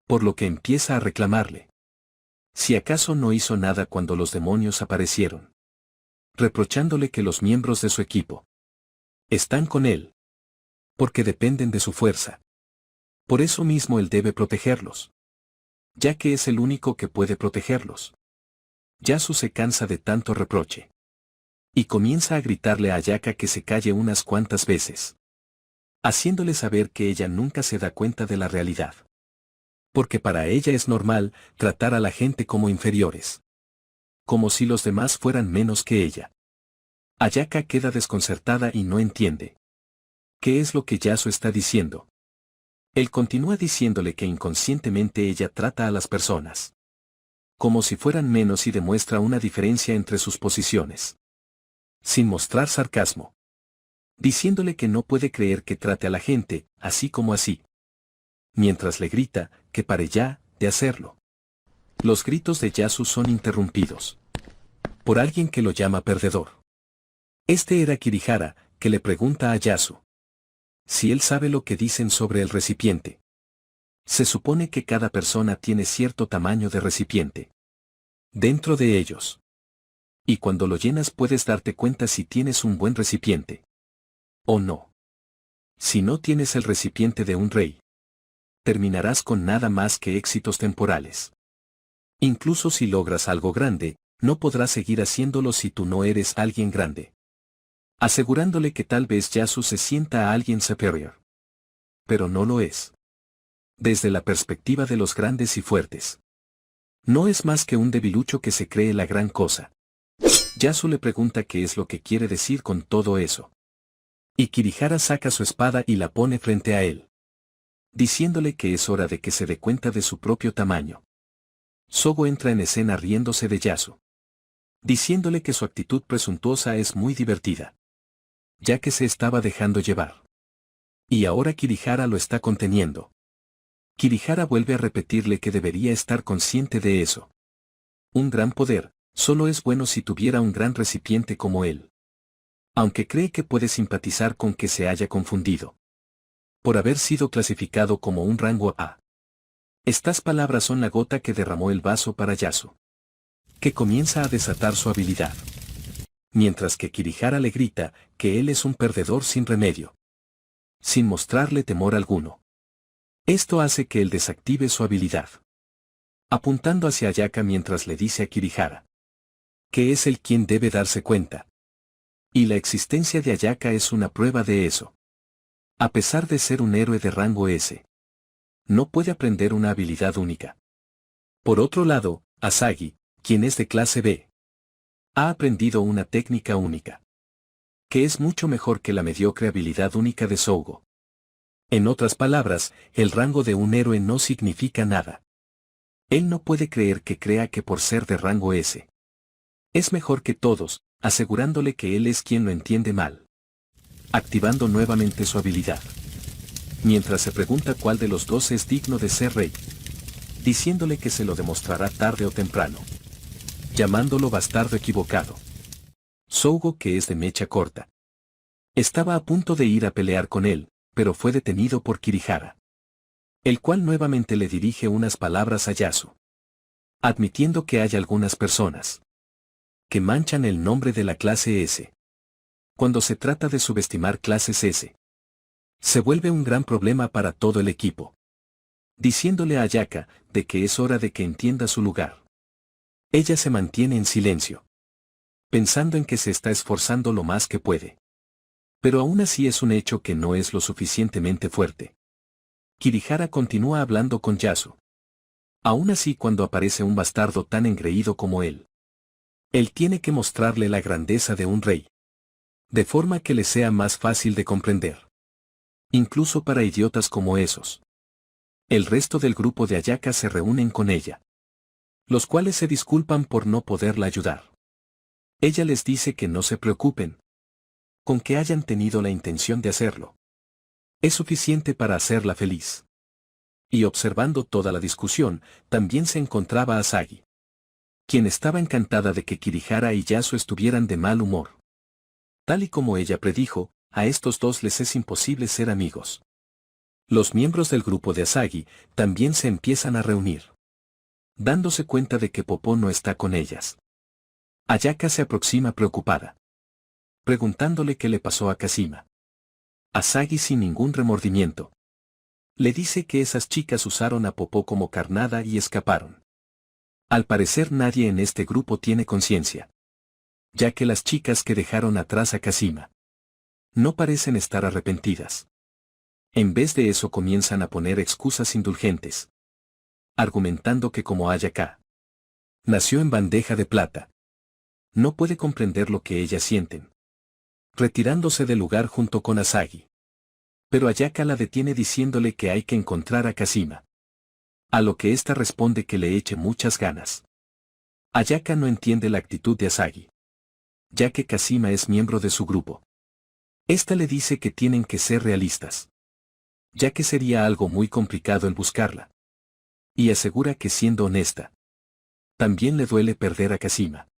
por lo que empieza a reclamarle si acaso no hizo nada cuando los demonios aparecieron, reprochándole que los miembros de su equipo están con él, porque dependen de su fuerza. Por eso mismo él debe protegerlos, ya que es el único que puede protegerlos. Yasu se cansa de tanto reproche. Y comienza a gritarle a Ayaka que se calle unas cuantas veces. Haciéndole saber que ella nunca se da cuenta de la realidad. Porque para ella es normal tratar a la gente como inferiores. Como si los demás fueran menos que ella. Ayaka queda desconcertada y no entiende. ¿Qué es lo que Yasu está diciendo? Él continúa diciéndole que inconscientemente ella trata a las personas como si fueran menos y demuestra una diferencia entre sus posiciones. Sin mostrar sarcasmo. Diciéndole que no puede creer que trate a la gente, así como así. Mientras le grita, que pare ya, de hacerlo. Los gritos de Yasu son interrumpidos. Por alguien que lo llama perdedor. Este era Kirihara, que le pregunta a Yasu si él sabe lo que dicen sobre el recipiente. Se supone que cada persona tiene cierto tamaño de recipiente dentro de ellos. Y cuando lo llenas puedes darte cuenta si tienes un buen recipiente o no. Si no tienes el recipiente de un rey, terminarás con nada más que éxitos temporales. Incluso si logras algo grande, no podrás seguir haciéndolo si tú no eres alguien grande. Asegurándole que tal vez Yasu se sienta a alguien superior. Pero no lo es. Desde la perspectiva de los grandes y fuertes. No es más que un debilucho que se cree la gran cosa. Yasu le pregunta qué es lo que quiere decir con todo eso. Y Kirihara saca su espada y la pone frente a él. Diciéndole que es hora de que se dé cuenta de su propio tamaño. Sogo entra en escena riéndose de Yasu. Diciéndole que su actitud presuntuosa es muy divertida. Ya que se estaba dejando llevar. Y ahora Kirihara lo está conteniendo. Kirihara vuelve a repetirle que debería estar consciente de eso. Un gran poder, solo es bueno si tuviera un gran recipiente como él. Aunque cree que puede simpatizar con que se haya confundido. Por haber sido clasificado como un rango A. Estas palabras son la gota que derramó el vaso para Yasu. Que comienza a desatar su habilidad. Mientras que Kirihara le grita que él es un perdedor sin remedio. Sin mostrarle temor alguno. Esto hace que él desactive su habilidad. Apuntando hacia Ayaka mientras le dice a Kirihara que es él quien debe darse cuenta. Y la existencia de Ayaka es una prueba de eso. A pesar de ser un héroe de rango S. no puede aprender una habilidad única. Por otro lado, Asagi, quien es de clase B, ha aprendido una técnica única, que es mucho mejor que la mediocre habilidad única de Sougo. En otras palabras, el rango de un héroe no significa nada. Él no puede creer que crea que por ser de rango S es mejor que todos, asegurándole que él es quien lo entiende mal. Activando nuevamente su habilidad. Mientras se pregunta cuál de los dos es digno de ser rey. Diciéndole que se lo demostrará tarde o temprano. Llamándolo bastardo equivocado. Sougo, que es de mecha corta, estaba a punto de ir a pelear con él, pero fue detenido por Kirihara, el cual nuevamente le dirige unas palabras a Yasu, admitiendo que hay algunas personas que manchan el nombre de la clase S. Cuando se trata de subestimar clases S, se vuelve un gran problema para todo el equipo. Diciéndole a Ayaka de que es hora de que entienda su lugar. Ella se mantiene en silencio, pensando en que se está esforzando lo más que puede. Pero aún así es un hecho que no es lo suficientemente fuerte. Kirihara continúa hablando con Yasu. Aún así, cuando aparece un bastardo tan engreído como él tiene que mostrarle la grandeza de un rey, de forma que le sea más fácil de comprender. Incluso para idiotas como esos. El resto del grupo de Ayaka se reúnen con ella, los cuales se disculpan por no poderla ayudar. Ella les dice que no se preocupen, con que hayan tenido la intención de hacerlo. Es suficiente para hacerla feliz. Y observando toda la discusión, también se encontraba Asagi, quien estaba encantada de que Kirihara y Yasu estuvieran de mal humor. Tal y como ella predijo, a estos dos les es imposible ser amigos. Los miembros del grupo de Asagi también se empiezan a reunir, dándose cuenta de que Popó no está con ellas. Ayaka se aproxima preocupada, preguntándole qué le pasó a Kashima. Asagi, sin ningún remordimiento, le dice que esas chicas usaron a Popó como carnada y escaparon. Al parecer nadie en este grupo tiene conciencia, ya que las chicas que dejaron atrás a Kashima no parecen estar arrepentidas. En vez de eso comienzan a poner excusas indulgentes, argumentando que como Ayaka nació en bandeja de plata, no puede comprender lo que ellas sienten, retirándose del lugar junto con Asagi. Pero Ayaka la detiene diciéndole que hay que encontrar a Kashima. A lo que ésta responde que le eche muchas ganas. Ayaka no entiende la actitud de Asagi, ya que Kashima es miembro de su grupo. Esta le dice que tienen que ser realistas, ya que sería algo muy complicado el buscarla. Y asegura que siendo honesta, también le duele perder a Kashima.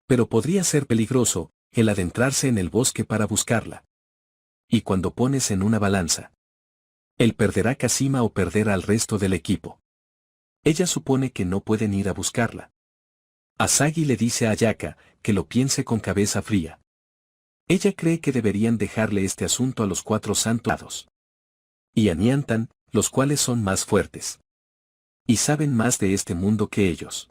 Pero podría ser peligroso el adentrarse en el bosque para buscarla. Y cuando pones en una balanza, él perderá a Kashima o perderá al resto del equipo. Ella supone que no pueden ir a buscarla. Asagi le dice a Ayaka que lo piense con cabeza fría. Ella cree que deberían dejarle este asunto a los cuatro santos y a Niantan, los cuales son más fuertes y saben más de este mundo que ellos.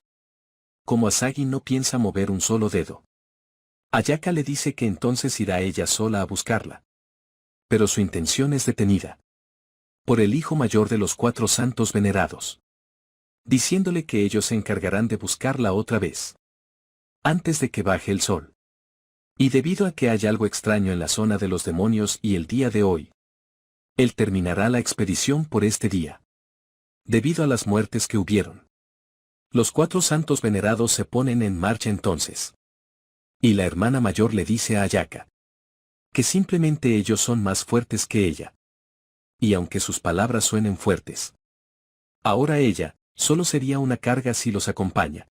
Como Asagi no piensa mover un solo dedo, Ayaka le dice que entonces irá ella sola a buscarla. Pero su intención es detenida por el hijo mayor de los cuatro santos venerados, diciéndole que ellos se encargarán de buscarla otra vez, antes de que baje el sol. Y debido a que hay algo extraño en la zona de los demonios y el día de hoy, él terminará la expedición por este día. Debido a las muertes que hubieron, los cuatro santos venerados se ponen en marcha entonces. Y la hermana mayor le dice a Ayaka que simplemente ellos son más fuertes que ella. Y aunque sus palabras suenen fuertes, ahora ella solo sería una carga si los acompaña.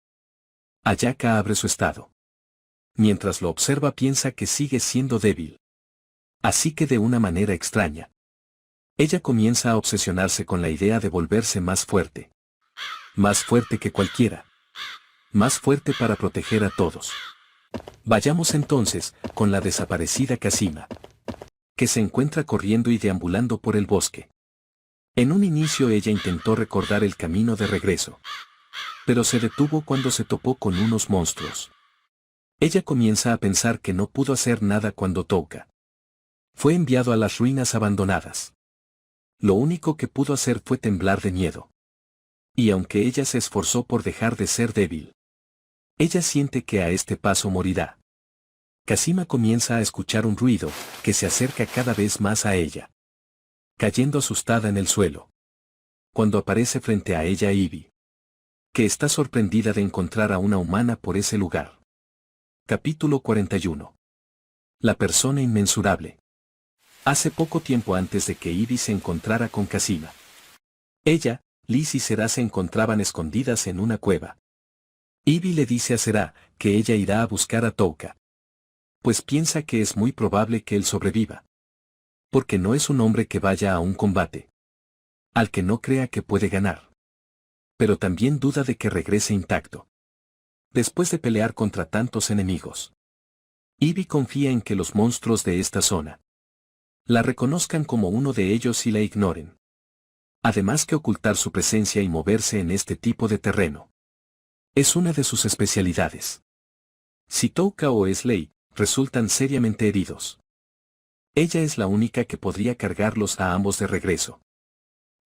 Ayaka abre su estado. Mientras lo observa piensa que sigue siendo débil. Así que de una manera extraña, ella comienza a obsesionarse con la idea de volverse más fuerte. Más fuerte que cualquiera. Más fuerte para proteger a todos. Vayamos entonces con la desaparecida Kashima, que se encuentra corriendo y deambulando por el bosque. En un inicio ella intentó recordar el camino de regreso, pero se detuvo cuando se topó con unos monstruos. Ella comienza a pensar que no pudo hacer nada cuando Touka fue enviado a las ruinas abandonadas. Lo único que pudo hacer fue temblar de miedo. Y aunque ella se esforzó por dejar de ser débil, ella siente que a este paso morirá. Kazima comienza a escuchar un ruido, que se acerca cada vez más a ella. Cayendo asustada en el suelo. Cuando aparece frente a ella Ivy, que está sorprendida de encontrar a una humana por ese lugar. Capítulo 41. La persona inmensurable. Hace poco tiempo antes de que Ivy se encontrara con Kazima, ella, Liz y Será se encontraban escondidas en una cueva. Ivy le dice a Será que ella irá a buscar a Touka, pues piensa que es muy probable que él sobreviva. Porque no es un hombre que vaya a un combate al que no crea que puede ganar. Pero también duda de que regrese intacto, después de pelear contra tantos enemigos. Ivy confía en que los monstruos de esta zona la reconozcan como uno de ellos y la ignoren. Además que ocultar su presencia y moverse en este tipo de terreno es una de sus especialidades. Si Touka o Slay resultan seriamente heridos, ella es la única que podría cargarlos a ambos de regreso.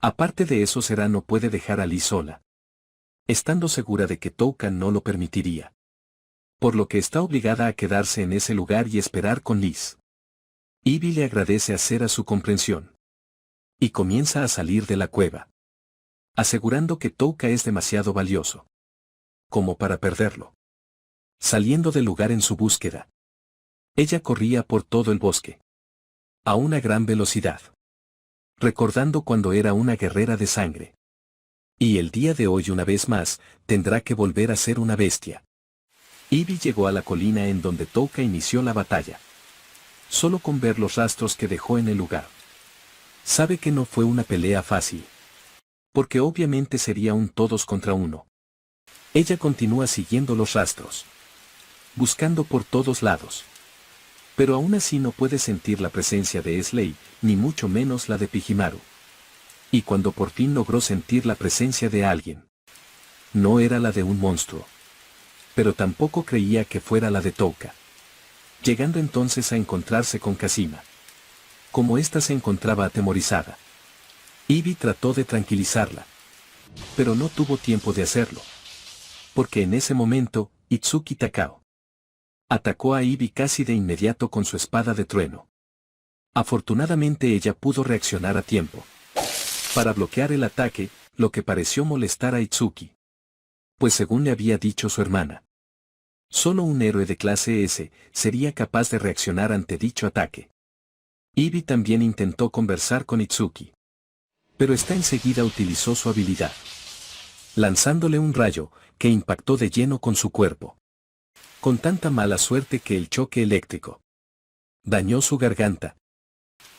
Aparte de eso, Será no puede dejar a Liz sola, estando segura de que Touka no lo permitiría. Por lo que está obligada a quedarse en ese lugar y esperar con Liz. Ivy le agradece a Será su comprensión. Y comienza a salir de la cueva, asegurando que Touka es demasiado valioso como para perderlo. Saliendo del lugar en su búsqueda, ella corría por todo el bosque, a una gran velocidad, recordando cuando era una guerrera de sangre. Y el día de hoy una vez más, tendrá que volver a ser una bestia. Ivy llegó a la colina en donde Touka inició la batalla. Solo con ver los rastros que dejó en el lugar, sabe que no fue una pelea fácil. Porque obviamente sería un todos contra uno. Ella continúa siguiendo los rastros, buscando por todos lados. Pero aún así no puede sentir la presencia de Slay, ni mucho menos la de Pijimaru. Y cuando por fin logró sentir la presencia de alguien, no era la de un monstruo. Pero tampoco creía que fuera la de Touka. Llegando entonces a encontrarse con Kazima. Como ésta se encontraba atemorizada, Ivy trató de tranquilizarla. Pero no tuvo tiempo de hacerlo. Porque en ese momento, Itsuki Takao atacó a Ivy casi de inmediato con su espada de trueno. Afortunadamente ella pudo reaccionar a tiempo para bloquear el ataque, lo que pareció molestar a Itsuki. Pues según le había dicho su hermana, solo un héroe de clase S sería capaz de reaccionar ante dicho ataque. Ivy también intentó conversar con Itsuki, pero esta enseguida utilizó su habilidad, lanzándole un rayo que impactó de lleno con su cuerpo. Con tanta mala suerte que el choque eléctrico dañó su garganta.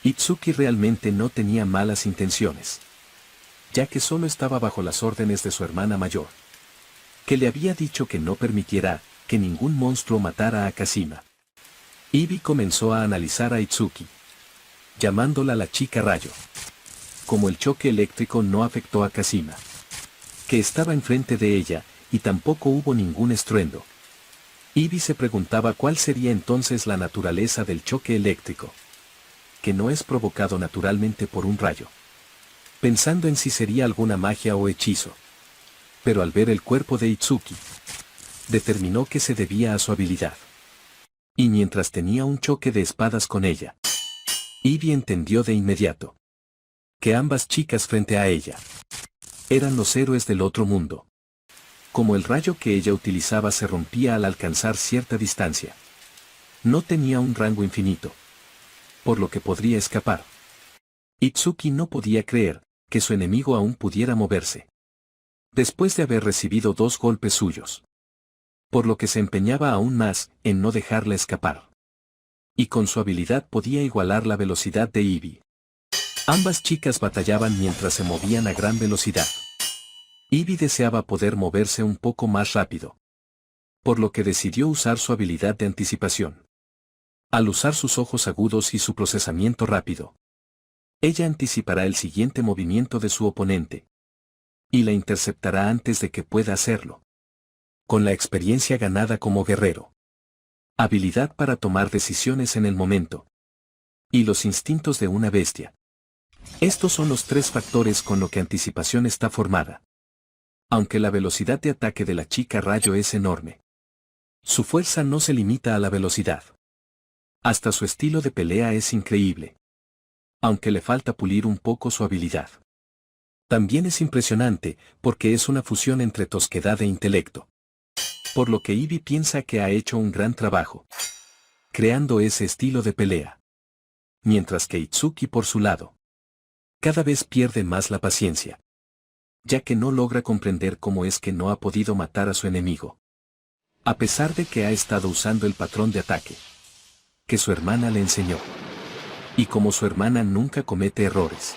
Itsuki realmente no tenía malas intenciones, ya que solo estaba bajo las órdenes de su hermana mayor, que le había dicho que no permitiera que ningún monstruo matara a Kazima. Ivy comenzó a analizar a Itsuki, llamándola la chica rayo. Como el choque eléctrico no afectó a Kazima, que estaba enfrente de ella, y tampoco hubo ningún estruendo, Ivy se preguntaba cuál sería entonces la naturaleza del choque eléctrico, que no es provocado naturalmente por un rayo. Pensando en si sería alguna magia o hechizo. Pero al ver el cuerpo de Itsuki, determinó que se debía a su habilidad. Y mientras tenía un choque de espadas con ella, Ivy entendió de inmediato que ambas chicas frente a ella eran los héroes del otro mundo. Como el rayo que ella utilizaba se rompía al alcanzar cierta distancia, no tenía un rango infinito, por lo que podría escapar. Itsuki no podía creer que su enemigo aún pudiera moverse, después de haber recibido 2 golpes suyos, por lo que se empeñaba aún más en no dejarla escapar. Y con su habilidad podía igualar la velocidad de Ivy. Ambas chicas batallaban mientras se movían a gran velocidad. Ivy deseaba poder moverse un poco más rápido, por lo que decidió usar su habilidad de anticipación. Al usar sus ojos agudos y su procesamiento rápido, ella anticipará el siguiente movimiento de su oponente y la interceptará antes de que pueda hacerlo. Con la experiencia ganada como guerrero, habilidad para tomar decisiones en el momento y los instintos de una bestia, Estos son los tres factores con los que anticipación está formada. Aunque la velocidad de ataque de la chica rayo es enorme, su fuerza no se limita a la velocidad. Hasta su estilo de pelea es increíble. Aunque le falta pulir un poco su habilidad. También es impresionante, porque es una fusión entre tosquedad e intelecto. Por lo que Ivy piensa que ha hecho un gran trabajo, creando ese estilo de pelea. Mientras que Itsuki por su lado, cada vez pierde más la paciencia, ya que no logra comprender cómo es que no ha podido matar a su enemigo. A pesar de que ha estado usando el patrón de ataque que su hermana le enseñó. Y como su hermana nunca comete errores,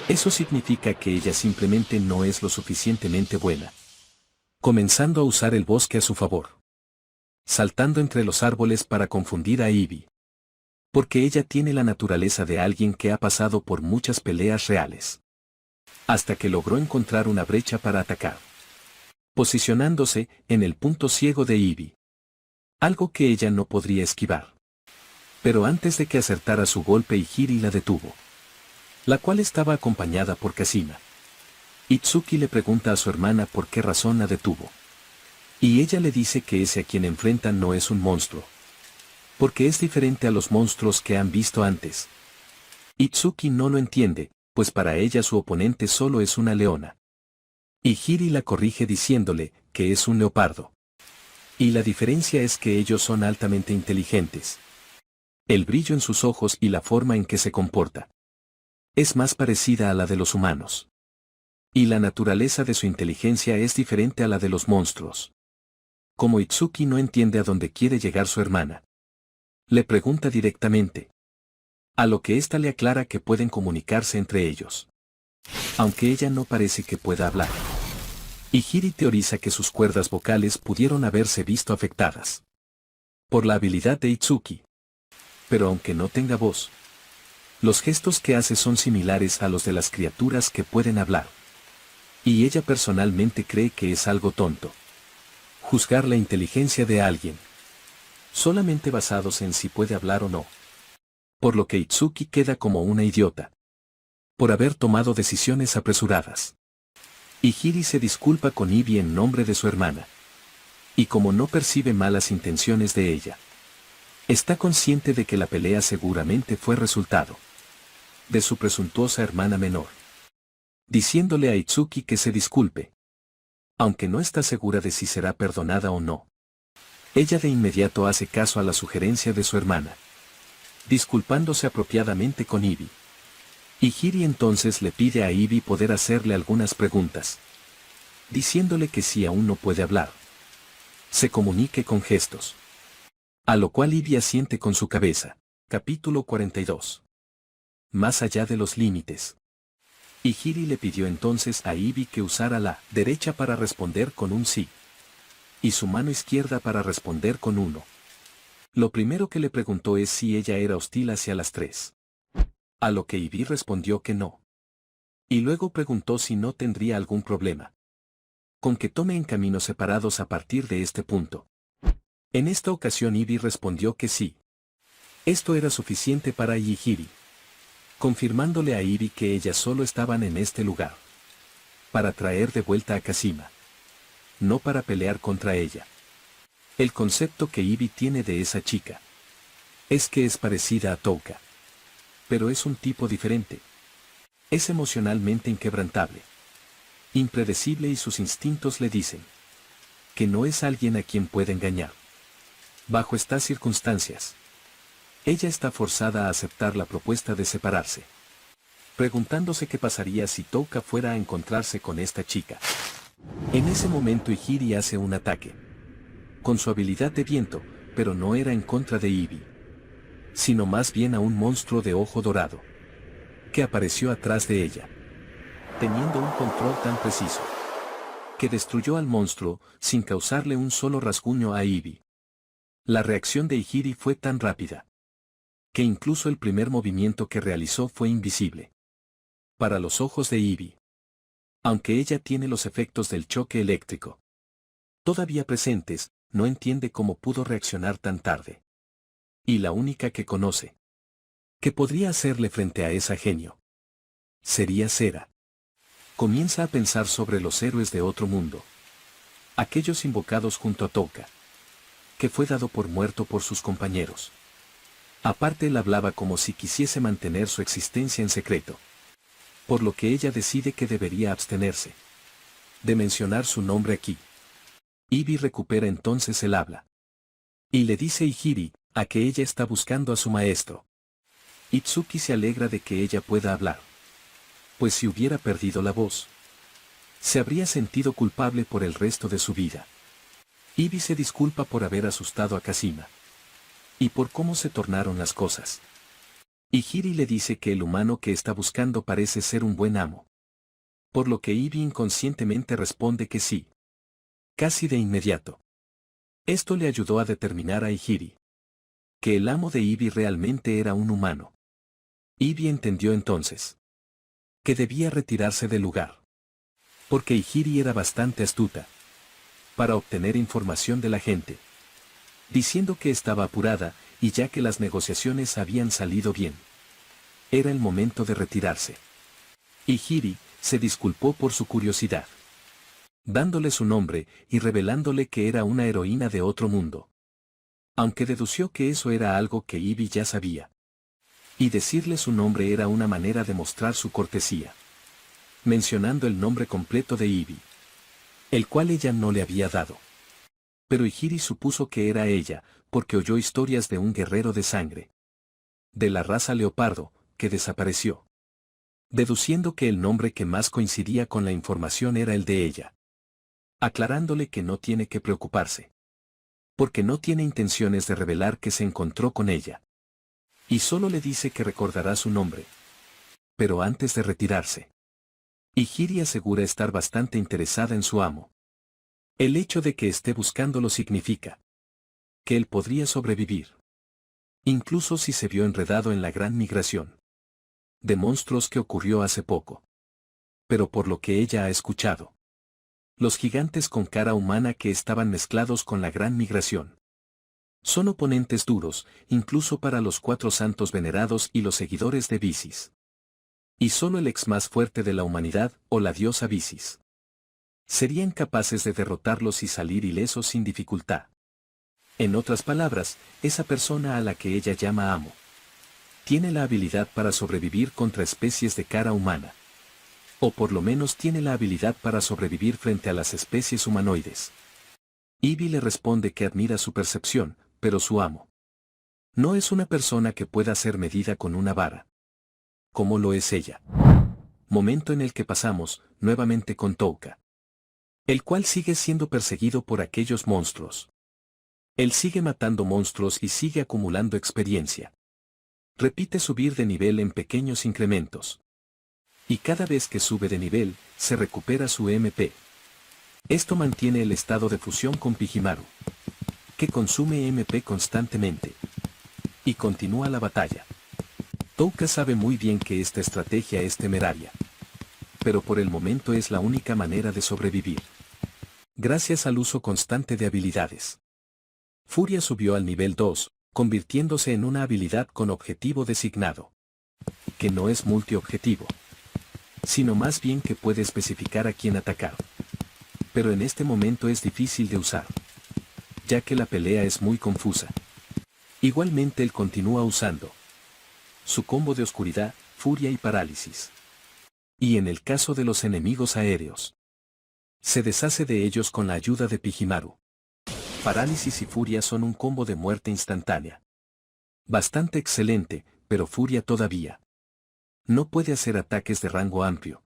eso significa que ella simplemente no es lo suficientemente buena. Comenzando a usar el bosque a su favor. Saltando entre los árboles para confundir a Ivy. Porque ella tiene la naturaleza de alguien que ha pasado por muchas peleas reales. Hasta que logró encontrar una brecha para atacar. Posicionándose en el punto ciego de Ivy. Algo que ella no podría esquivar. Pero antes de que acertara su golpe Hiri la detuvo. La cual estaba acompañada por Kashima. Itsuki le pregunta a su hermana por qué razón la detuvo. Y ella le dice que ese a quien enfrenta no es un monstruo. Porque es diferente a los monstruos que han visto antes. Itsuki no lo entiende, pues para ella su oponente solo es una leona. Y Hiri la corrige diciéndole que es un leopardo. Y la diferencia es que ellos son altamente inteligentes. El brillo en sus ojos y la forma en que se comporta es más parecida a la de los humanos. Y la naturaleza de su inteligencia es diferente a la de los monstruos. Como Itsuki no entiende a dónde quiere llegar su hermana, le pregunta directamente. A lo que ésta le aclara que pueden comunicarse entre ellos. Aunque ella no parece que pueda hablar. Y Hiri teoriza que sus cuerdas vocales pudieron haberse visto afectadas por la habilidad de Itsuki. Pero aunque no tenga voz, los gestos que hace son similares a los de las criaturas que pueden hablar. Y ella personalmente cree que es algo tonto juzgar la inteligencia de alguien solamente basados en si puede hablar o no. Por lo que Itsuki queda como una idiota por haber tomado decisiones apresuradas. Y Hiri se disculpa con Ivy en nombre de su hermana. Y como no percibe malas intenciones de ella, está consciente de que la pelea seguramente fue resultado de su presuntuosa hermana menor. Diciéndole a Itsuki que se disculpe. Aunque no está segura de si será perdonada o no. Ella de inmediato hace caso a la sugerencia de su hermana. Disculpándose apropiadamente con Ivy. Y Hiri entonces le pide a Ivy poder hacerle algunas preguntas. Diciéndole que si aún no puede hablar, se comunique con gestos. A lo cual Ivy asiente con su cabeza. Capítulo 42. Más allá de los límites. Y Hiri le pidió entonces a Ivy que usara la derecha para responder con un sí. Y su mano izquierda para responder con uno. Lo primero que le preguntó es si ella era hostil hacia las tres. A lo que Ivy respondió que no. Y luego preguntó si no tendría algún problema con que tomen caminos separados a partir de este punto. En esta ocasión Ivy respondió que sí. Esto era suficiente para Hiri, confirmándole a Ivy que ellas solo estaban en este lugar para traer de vuelta a Kashima, no para pelear contra ella. El concepto que Ivy tiene de esa chica es que es parecida a Touka, pero es un tipo diferente. Es emocionalmente inquebrantable, impredecible y sus instintos le dicen que no es alguien a quien puede engañar. Bajo estas circunstancias, ella está forzada a aceptar la propuesta de separarse, preguntándose qué pasaría si Touka fuera a encontrarse con esta chica. En ese momento Hiri hace un ataque con su habilidad de viento, pero no era en contra de Ivy, sino más bien a un monstruo de ojo dorado que apareció atrás de ella, teniendo un control tan preciso que destruyó al monstruo sin causarle un solo rasguño a Ivy. La reacción de Hiri fue tan rápida que incluso el primer movimiento que realizó fue invisible para los ojos de Ivy. Aunque ella tiene los efectos del choque eléctrico todavía presentes, no entiende cómo pudo reaccionar tan tarde. Y la única que conoce que podría hacerle frente a esa genio Sería Cera. Comienza a pensar sobre los héroes de otro mundo. Aquellos invocados junto a Touka, que fue dado por muerto por sus compañeros. Aparte él hablaba como si quisiese mantener su existencia en secreto. Por lo que ella decide que debería abstenerse de mencionar su nombre aquí. Ibi recupera entonces el habla. Y le dice a Ihiri, a que ella está buscando a su maestro. Itsuki se alegra de que ella pueda hablar. Pues si hubiera perdido la voz, se habría sentido culpable por el resto de su vida. Ibi se disculpa por haber asustado a Kazima. Y por cómo se tornaron las cosas. Ihiri le dice que el humano que está buscando parece ser un buen amo. Por lo que Ibi inconscientemente responde que sí. Casi de inmediato. Esto le ayudó a determinar a Ihiri que el amo de Ibi realmente era un humano. Ibi entendió entonces que debía retirarse del lugar. Porque Ihiri era bastante astuta para obtener información de la gente, diciendo que estaba apurada, y ya que las negociaciones habían salido bien, era el momento de retirarse. Ihiri se disculpó por su curiosidad, dándole su nombre y revelándole que era una heroína de otro mundo. Aunque dedució que eso era algo que Ibi ya sabía. Y decirle su nombre era una manera de mostrar su cortesía, mencionando el nombre completo de Ibi, el cual ella no le había dado. Pero Ihiri supuso que era ella, porque oyó historias de un guerrero de sangre, de la raza leopardo, que desapareció, deduciendo que el nombre que más coincidía con la información era el de ella, aclarándole que no tiene que preocuparse, porque no tiene intenciones de revelar que se encontró con ella. Y solo le dice que recordará su nombre. Pero antes de retirarse, Ihiri asegura estar bastante interesada en su amo. El hecho de que esté buscándolo significa que él podría sobrevivir, incluso si se vio enredado en la gran migración de monstruos que ocurrió hace poco. Pero por lo que ella ha escuchado, los gigantes con cara humana que estaban mezclados con la gran migración son oponentes duros, incluso para los 4 santos venerados y los seguidores de Visis. Y solo el ex más fuerte de la humanidad, o la diosa Visis, serían capaces de derrotarlos y salir ilesos sin dificultad. En otras palabras, esa persona a la que ella llama amo tiene la habilidad para sobrevivir contra especies de cara humana. O por lo menos tiene la habilidad para sobrevivir frente a las especies humanoides. Ibi le responde que admira su percepción, pero su amo no es una persona que pueda ser medida con una vara, como lo es ella. Momento en el que pasamos, nuevamente con Touka, el cual sigue siendo perseguido por aquellos monstruos. Él sigue matando monstruos y sigue acumulando experiencia. Repite subir de nivel en pequeños incrementos. Y cada vez que sube de nivel, se recupera su MP. Esto mantiene el estado de fusión con Pijimaru, que consume MP constantemente. Y continúa la batalla. Touka sabe muy bien que esta estrategia es temeraria, pero por el momento es la única manera de sobrevivir. Gracias al uso constante de habilidades. Furia subió al nivel 2, convirtiéndose en una habilidad con objetivo designado, que no es multiobjetivo, sino más bien que puede especificar a quién atacar. Pero en este momento es difícil de usar, ya que la pelea es muy confusa. Igualmente él continúa usando su combo de oscuridad, furia y parálisis. Y en el caso de los enemigos aéreos, se deshace de ellos con la ayuda de Pijimaru. Parálisis y furia son un combo de muerte instantánea. Bastante excelente, pero furia todavía no puede hacer ataques de rango amplio.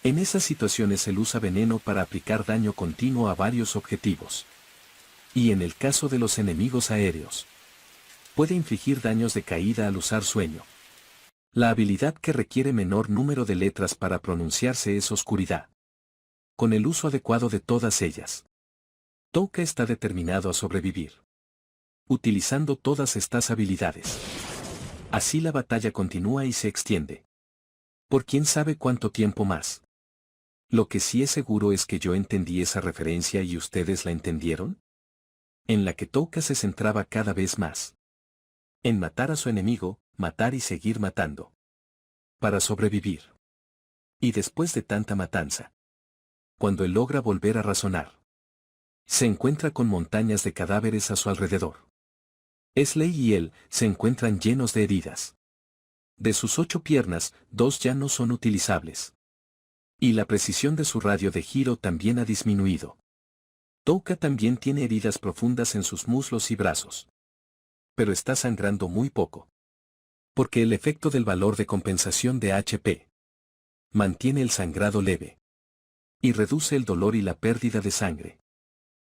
En esas situaciones él usa veneno para aplicar daño continuo a varios objetivos. Y en el caso de los enemigos aéreos, puede infligir daños de caída al usar sueño. La habilidad que requiere menor número de letras para pronunciarse es oscuridad. Con el uso adecuado de todas ellas, Touka está determinado a sobrevivir, utilizando todas estas habilidades. Así la batalla continúa y se extiende. Por quién sabe cuánto tiempo más. Lo que sí es seguro es que yo entendí esa referencia y ustedes la entendieron, en la que Touka se centraba cada vez más en matar a su enemigo, matar y seguir matando, para sobrevivir. Y después de tanta matanza, cuando él logra volver a razonar, se encuentra con montañas de cadáveres a su alrededor. Esley y él se encuentran llenos de heridas. De sus 8 piernas, 2 ya no son utilizables. Y la precisión de su radio de giro también ha disminuido. Touka también tiene heridas profundas en sus muslos y brazos. Pero está sangrando muy poco. Porque el efecto del valor de compensación de HP mantiene el sangrado leve. Y reduce el dolor y la pérdida de sangre.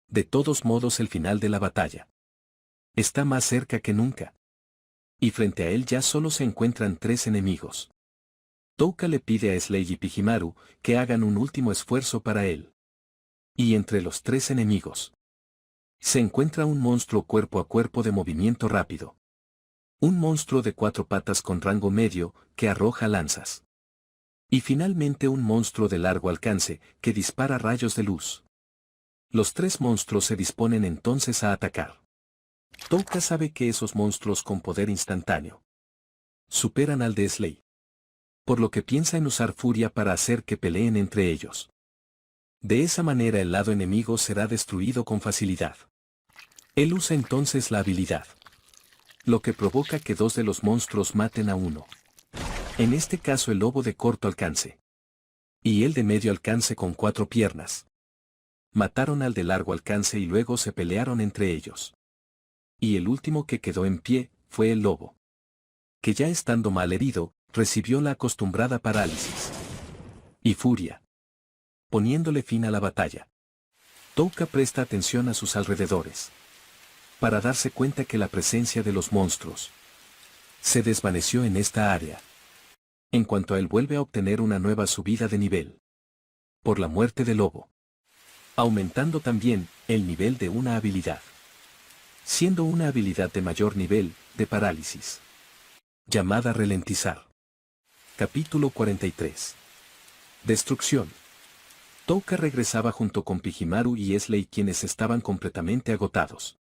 De todos modos, el final de la batalla está más cerca que nunca. Y frente a él ya solo se encuentran 3 enemigos. Touka le pide a Esley y Pijimaru que hagan un último esfuerzo para él. Y entre los 3 enemigos se encuentra un monstruo cuerpo a cuerpo de movimiento rápido. Un monstruo de 4 patas con rango medio que arroja lanzas. Y finalmente un monstruo de largo alcance que dispara rayos de luz. Los 3 monstruos se disponen entonces a atacar. Touka sabe que esos monstruos con poder instantáneo superan al de Esley. Por lo que piensa en usar furia para hacer que peleen entre ellos. De esa manera el lado enemigo será destruido con facilidad. Él usa entonces la habilidad, lo que provoca que 2 de los monstruos maten a uno. En este caso el lobo de corto alcance. Y el de medio alcance con 4 piernas. Mataron al de largo alcance y luego se pelearon entre ellos. Y el último que quedó en pie fue el lobo, que ya estando mal herido, recibió la acostumbrada parálisis y furia, poniéndole fin a la batalla. Touka presta atención a sus alrededores, para darse cuenta que la presencia de los monstruos se desvaneció en esta área. En cuanto a él vuelve a obtener una nueva subida de nivel, por la muerte del lobo, aumentando también el nivel de una habilidad, siendo una habilidad de mayor nivel, de parálisis, llamada ralentizar. Capítulo 43. Destrucción. Touka regresaba junto con Pijimaru y Esley, quienes estaban completamente agotados.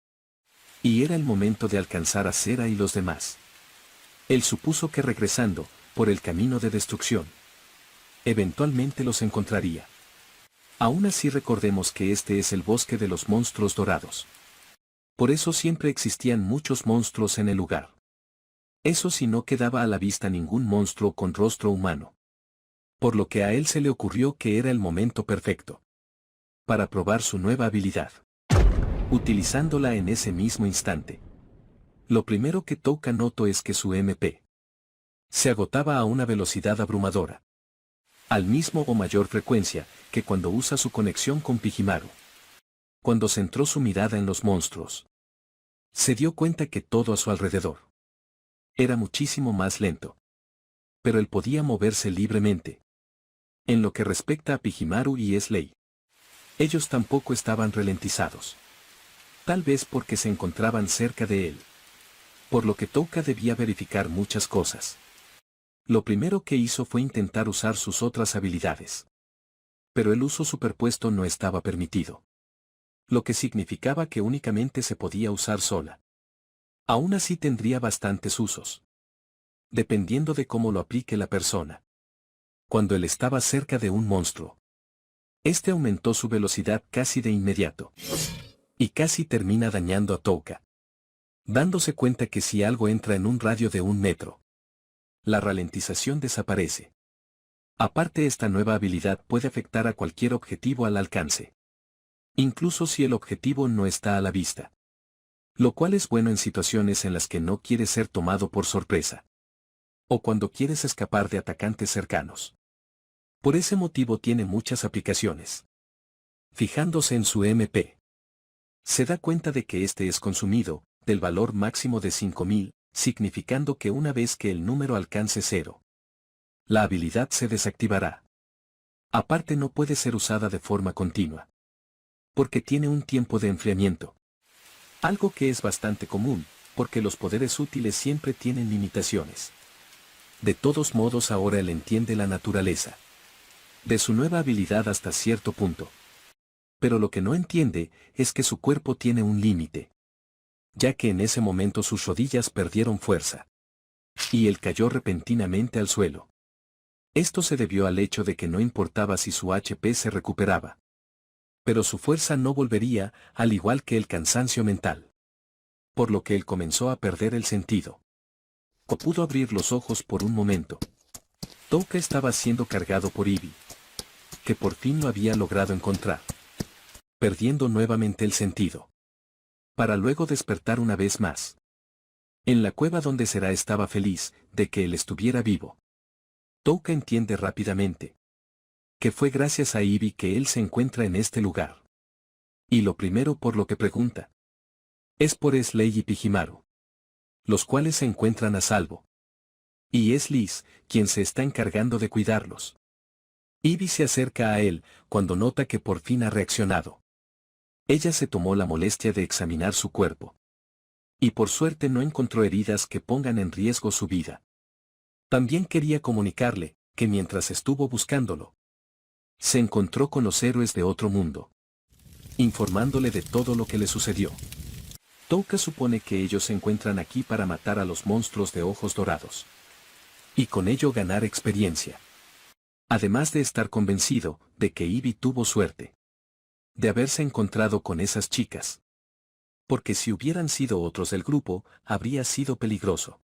Y era el momento de alcanzar a Sera y los demás. Él supuso que regresando, por el camino de destrucción, eventualmente los encontraría. Aún así recordemos que este es el bosque de los monstruos dorados. Por eso siempre existían muchos monstruos en el lugar. Eso si no quedaba a la vista ningún monstruo con rostro humano. Por lo que a él se le ocurrió que era el momento perfecto para probar su nueva habilidad, utilizándola en ese mismo instante. Lo primero que Touka notó es que su MP se agotaba a una velocidad abrumadora, al mismo o mayor frecuencia que cuando usa su conexión con Pijimaru. Cuando centró su mirada en los monstruos, se dio cuenta que todo a su alrededor era muchísimo más lento. Pero él podía moverse libremente. En lo que respecta a Pijimaru y Esley, ellos tampoco estaban ralentizados. Tal vez porque se encontraban cerca de él. Por lo que Touka debía verificar muchas cosas. Lo primero que hizo fue intentar usar sus otras habilidades. Pero el uso superpuesto no estaba permitido. Lo que significaba que únicamente se podía usar sola. Aún así tendría bastantes usos, dependiendo de cómo lo aplique la persona. Cuando él estaba cerca de un monstruo, este aumentó su velocidad casi de inmediato. Y casi termina dañando a Touka, dándose cuenta que si algo entra en un radio de 1 metro, la ralentización desaparece. Aparte, esta nueva habilidad puede afectar a cualquier objetivo al alcance, incluso si el objetivo no está a la vista. Lo cual es bueno en situaciones en las que no quieres ser tomado por sorpresa. O cuando quieres escapar de atacantes cercanos. Por ese motivo tiene muchas aplicaciones. Fijándose en su MP, se da cuenta de que este es consumido, del valor máximo de 5000, significando que una vez que el número alcance 0, la habilidad se desactivará. Aparte no puede ser usada de forma continua, porque tiene un tiempo de enfriamiento. Algo que es bastante común, porque los poderes útiles siempre tienen limitaciones. De todos modos ahora él entiende la naturaleza de su nueva habilidad hasta cierto punto. Pero lo que no entiende es que su cuerpo tiene un límite, ya que en ese momento sus rodillas perdieron fuerza. Y él cayó repentinamente al suelo. Esto se debió al hecho de que no importaba si su HP se recuperaba. Pero su fuerza no volvería, al igual que el cansancio mental. Por lo que él comenzó a perder el sentido. O pudo abrir los ojos por un momento. Touka estaba siendo cargado por Ivy, que por fin lo había logrado encontrar. Perdiendo nuevamente el sentido. Para luego despertar una vez más. En la cueva donde Sera estaba feliz de que él estuviera vivo. Touka entiende rápidamente que fue gracias a Ivy que él se encuentra en este lugar. Y lo primero por lo que pregunta es por Slade y Pijimaru, los cuales se encuentran a salvo. Y es Liz quien se está encargando de cuidarlos. Ivy se acerca a él cuando nota que por fin ha reaccionado. Ella se tomó la molestia de examinar su cuerpo. Y por suerte no encontró heridas que pongan en riesgo su vida. También quería comunicarle que mientras estuvo buscándolo, se encontró con los héroes de otro mundo, informándole de todo lo que le sucedió. Touka supone que ellos se encuentran aquí para matar a los monstruos de ojos dorados. Y con ello ganar experiencia. Además de estar convencido de que Ivy tuvo suerte de haberse encontrado con esas chicas. Porque si hubieran sido otros del grupo, habría sido peligroso.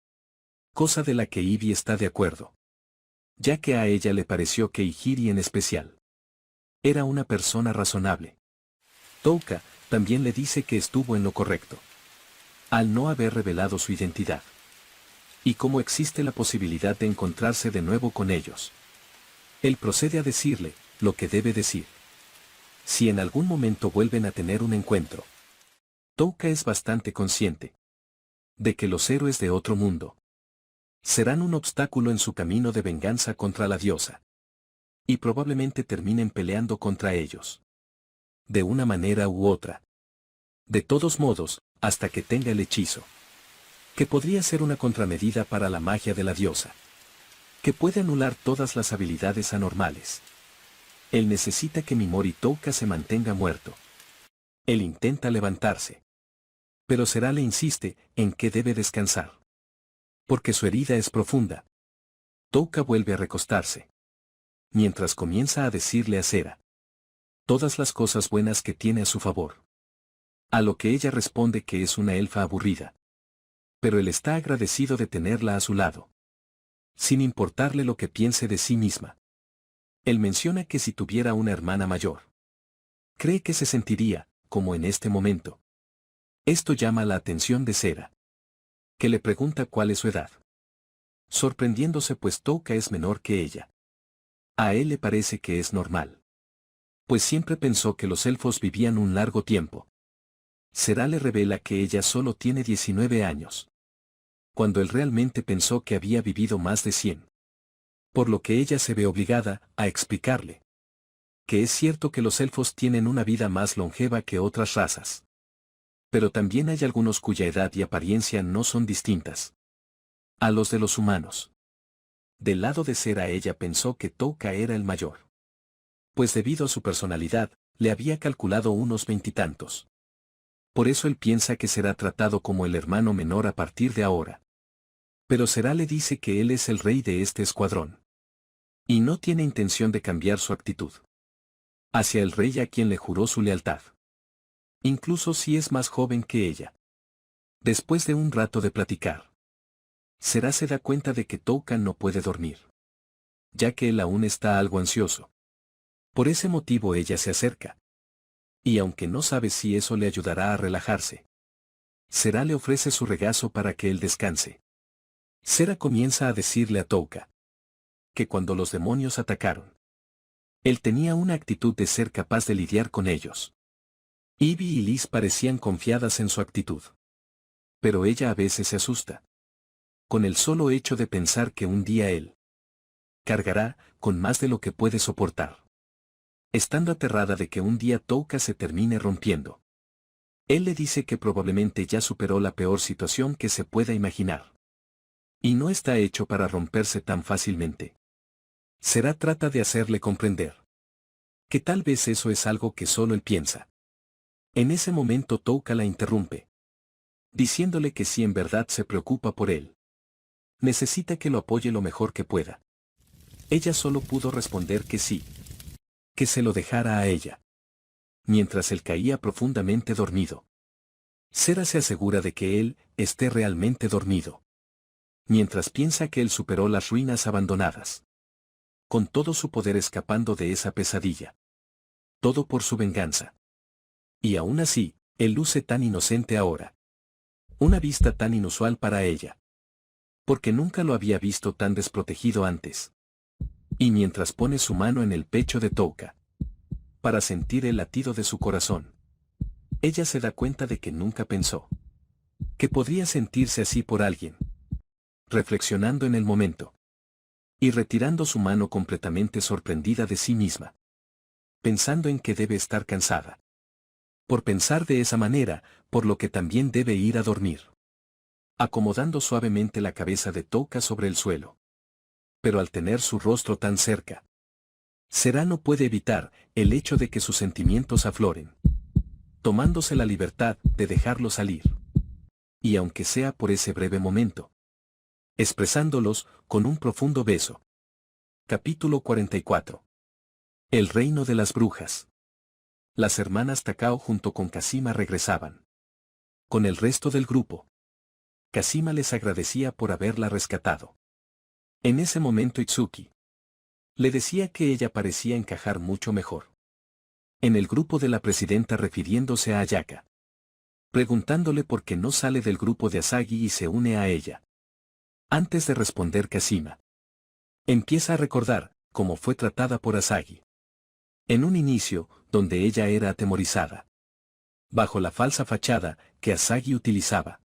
Cosa de la que Ivy está de acuerdo. Ya que a ella le pareció que Ihiri en especial era una persona razonable. Touka también le dice que estuvo en lo correcto, al no haber revelado su identidad. Y como existe la posibilidad de encontrarse de nuevo con ellos. Él procede a decirle lo que debe decir. Si en algún momento vuelven a tener un encuentro. Touka es bastante consciente de que los héroes de otro mundo serán un obstáculo en su camino de venganza contra la diosa. Y probablemente terminen peleando contra ellos. De una manera u otra. De todos modos, hasta que tenga el hechizo. Que podría ser una contramedida para la magia de la diosa. Que puede anular todas las habilidades anormales. Él necesita que Mimori Touka se mantenga muerto. Él intenta levantarse. Pero Sera le insiste en que debe descansar. Porque su herida es profunda. Touka vuelve a recostarse. Mientras comienza a decirle a Sera todas las cosas buenas que tiene a su favor. A lo que ella responde que es una elfa aburrida. Pero él está agradecido de tenerla a su lado. Sin importarle lo que piense de sí misma. Él menciona que si tuviera una hermana mayor, cree que se sentiría, como en este momento. Esto llama la atención de Sera, que le pregunta cuál es su edad. Sorprendiéndose pues Touka es menor que ella. A él le parece que es normal. Pues siempre pensó que los elfos vivían un largo tiempo. Sera le revela que ella solo tiene 19 años. Cuando él realmente pensó que había vivido más de 100. Por lo que ella se ve obligada a explicarle que es cierto que los elfos tienen una vida más longeva que otras razas. Pero también hay algunos cuya edad y apariencia no son distintas a los de los humanos. Del lado de Sera ella pensó que Touka era el mayor. Pues debido a su personalidad, le había calculado unos 20 y tantos. Por eso él piensa que será tratado como el hermano menor a partir de ahora. Pero Sera le dice que él es el rey de este escuadrón. Y no tiene intención de cambiar su actitud hacia el rey a quien le juró su lealtad. Incluso si es más joven que ella. Después de un rato de platicar, Sera se da cuenta de que Touka no puede dormir. Ya que él aún está algo ansioso. Por ese motivo ella se acerca. Y aunque no sabe si eso le ayudará a relajarse, Sera le ofrece su regazo para que él descanse. Sera comienza a decirle a Touka que cuando los demonios atacaron, él tenía una actitud de ser capaz de lidiar con ellos. Ivy y Liz parecían confiadas en su actitud. Pero ella a veces se asusta. Con el solo hecho de pensar que un día él cargará con más de lo que puede soportar. Estando aterrada de que un día Touka se termine rompiendo. Él le dice que probablemente ya superó la peor situación que se pueda imaginar. Y no está hecho para romperse tan fácilmente. Sera trata de hacerle comprender que tal vez eso es algo que solo él piensa. En ese momento Touka la interrumpe, diciéndole que si en verdad se preocupa por él, necesita que lo apoye lo mejor que pueda. Ella solo pudo responder que sí. Que se lo dejara a ella. Mientras él caía profundamente dormido. Sera se asegura de que él esté realmente dormido. Mientras piensa que él superó las ruinas abandonadas. Con todo su poder escapando de esa pesadilla. Todo por su venganza. Y aún así, él luce tan inocente ahora. Una vista tan inusual para ella. Porque nunca lo había visto tan desprotegido antes. Y mientras pone su mano en el pecho de Touka. Para sentir el latido de su corazón. Ella se da cuenta de que nunca pensó. Que podría sentirse así por alguien. Reflexionando en el momento. Y retirando su mano completamente sorprendida de sí misma. Pensando en que debe estar cansada. Por pensar de esa manera, por lo que también debe ir a dormir. Acomodando suavemente la cabeza de Touka sobre el suelo. Pero al tener su rostro tan cerca. Sera no puede evitar el hecho de que sus sentimientos afloren. Tomándose la libertad de dejarlo salir. Y aunque sea por ese breve momento. Expresándolos con un profundo beso. Capítulo 44. El reino de las brujas. Las hermanas Takao junto con Kazima regresaban. Con el resto del grupo. Kazima les agradecía por haberla rescatado. En ese momento Itsuki le decía que ella parecía encajar mucho mejor. En el grupo de la presidenta refiriéndose a Ayaka. Preguntándole por qué no sale del grupo de Asagi y se une a ella. Antes de responder Kazima. Empieza a recordar cómo fue tratada por Asagi. En un inicio, donde ella era atemorizada. Bajo la falsa fachada que Asagi utilizaba.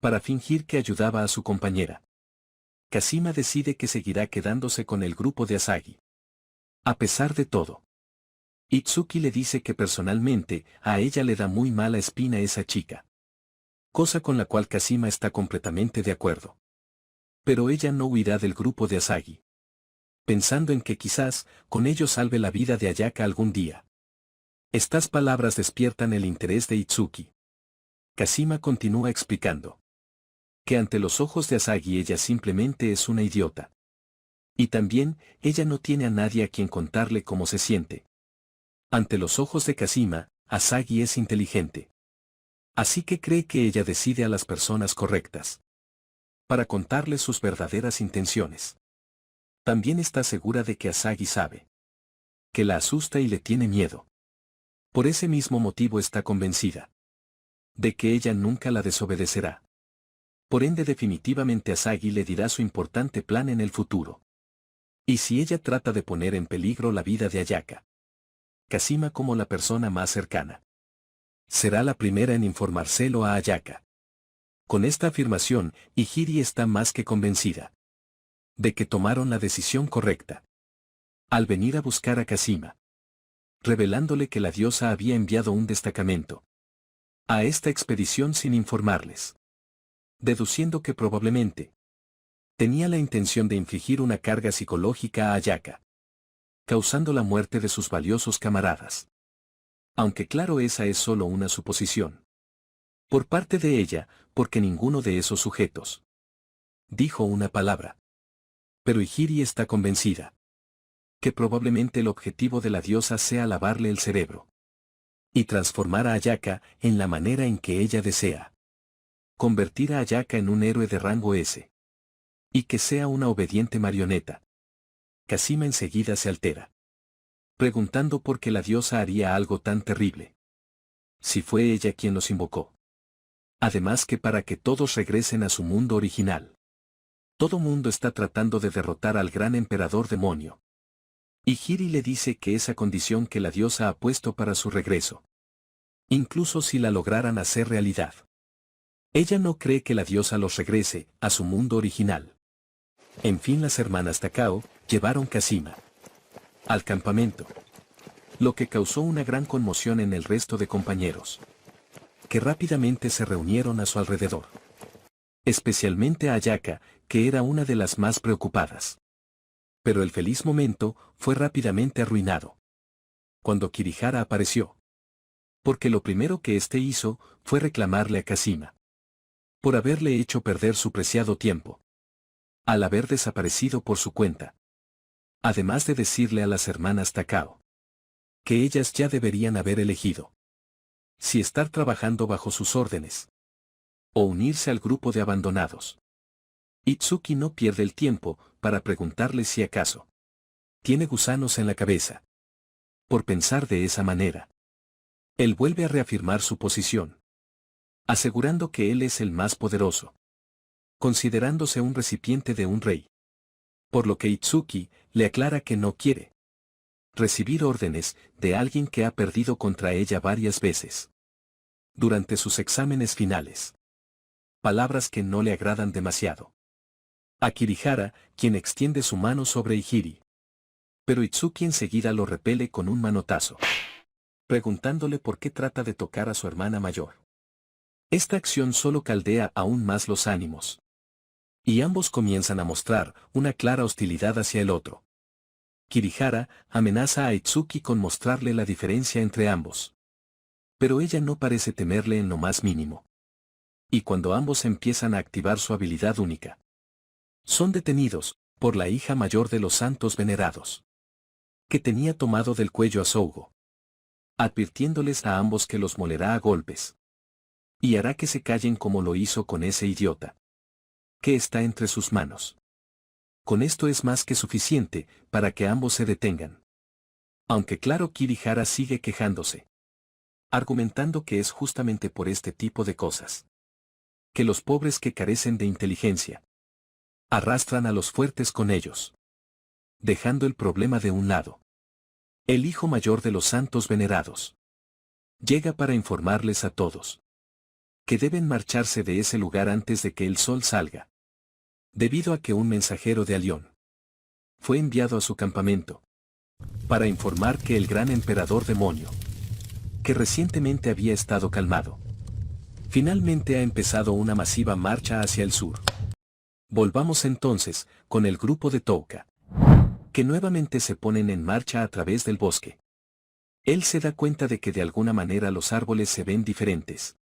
Para fingir que ayudaba a su compañera. Kazima decide que seguirá quedándose con el grupo de Asagi. A pesar de todo. Itsuki le dice que personalmente a ella le da muy mala espina esa chica. Cosa con la cual Kazima está completamente de acuerdo. Pero ella no huirá del grupo de Asagi. Pensando en que quizás con ello salve la vida de Ayaka algún día. Estas palabras despiertan el interés de Itsuki. Kazima continúa explicando. Que ante los ojos de Asagi ella simplemente es una idiota. Y también, ella no tiene a nadie a quien contarle cómo se siente. Ante los ojos de Kazima, Asagi es inteligente. Así que cree que ella decide a las personas correctas. Para contarle sus verdaderas intenciones. También está segura de que Asagi sabe. Que la asusta y le tiene miedo. Por ese mismo motivo está convencida. De que ella nunca la desobedecerá. Por ende definitivamente Asagi le dirá su importante plan en el futuro. Y si ella trata de poner en peligro la vida de Ayaka. Kazima como la persona más cercana. Será la primera en informárselo a Ayaka. Con esta afirmación, Hihiri está más que convencida. De que tomaron la decisión correcta. Al venir a buscar a Kazima. Revelándole que la diosa había enviado un destacamento. A esta expedición sin informarles. Deduciendo que probablemente. Tenía la intención de infligir una carga psicológica a Ayaka. Causando la muerte de sus valiosos camaradas. Aunque claro esa es solo una suposición. Por parte de ella, porque ninguno de esos sujetos. Dijo una palabra. Pero Hihiri está convencida. Que probablemente el objetivo de la diosa sea lavarle el cerebro. Y transformar a Ayaka en la manera en que ella desea. Convertir a Ayaka en un héroe de rango S. Y que sea una obediente marioneta. Kazima enseguida se altera. Preguntando por qué la diosa haría algo tan terrible. Si fue ella quien los invocó. Además que para que todos regresen a su mundo original. Todo mundo está tratando de derrotar al gran emperador demonio. Y Hiri le dice que esa condición que la diosa ha puesto para su regreso. Incluso si la lograran hacer realidad. Ella no cree que la diosa los regrese a su mundo original. En fin las hermanas Takao llevaron Kazima al campamento. Lo que causó una gran conmoción en el resto de compañeros. Que rápidamente se reunieron a su alrededor. Especialmente a Ayaka, que era una de las más preocupadas. Pero el feliz momento fue rápidamente arruinado. Cuando Kirihara apareció. Porque lo primero que éste hizo fue reclamarle a Kazima. Por haberle hecho perder su preciado tiempo. Al haber desaparecido por su cuenta. Además de decirle a las hermanas Takao que ellas ya deberían haber elegido si estar trabajando bajo sus órdenes o unirse al grupo de abandonados. Itsuki no pierde el tiempo para preguntarle si acaso tiene gusanos en la cabeza. Por pensar de esa manera, él vuelve a reafirmar su posición, asegurando que él es el más poderoso, considerándose un recipiente de un rey. Por lo que Itsuki le aclara que no quiere recibir órdenes de alguien que ha perdido contra ella varias veces durante sus exámenes finales. Palabras que no le agradan demasiado a Kirihara, quien extiende su mano sobre Ihiri. Pero Itsuki enseguida lo repele con un manotazo, preguntándole por qué trata de tocar a su hermana mayor. Esta acción solo caldea aún más los ánimos, y ambos comienzan a mostrar una clara hostilidad hacia el otro. Kirihara amenaza a Itsuki con mostrarle la diferencia entre ambos. Pero ella no parece temerle en lo más mínimo. Y cuando ambos empiezan a activar su habilidad única, son detenidos por la hija mayor de los santos venerados, que tenía tomado del cuello a Sougo, advirtiéndoles a ambos que los molerá a golpes. Y hará que se callen como lo hizo con ese idiota que está entre sus manos. Con esto es más que suficiente para que ambos se detengan. Aunque claro, Kirihara sigue quejándose, argumentando que es justamente por este tipo de cosas que los pobres que carecen de inteligencia arrastran a los fuertes con ellos, dejando el problema de un lado. El hijo mayor de los santos venerados llega para informarles a todos que deben marcharse de ese lugar antes de que el sol salga, debido a que un mensajero de Alión fue enviado a su campamento para informar que el gran emperador demonio, que recientemente había estado calmado, finalmente ha empezado una masiva marcha hacia el sur. Volvamos entonces con el grupo de Touka, que nuevamente se ponen en marcha a través del bosque. Él se da cuenta de que de alguna manera los árboles se ven diferentes,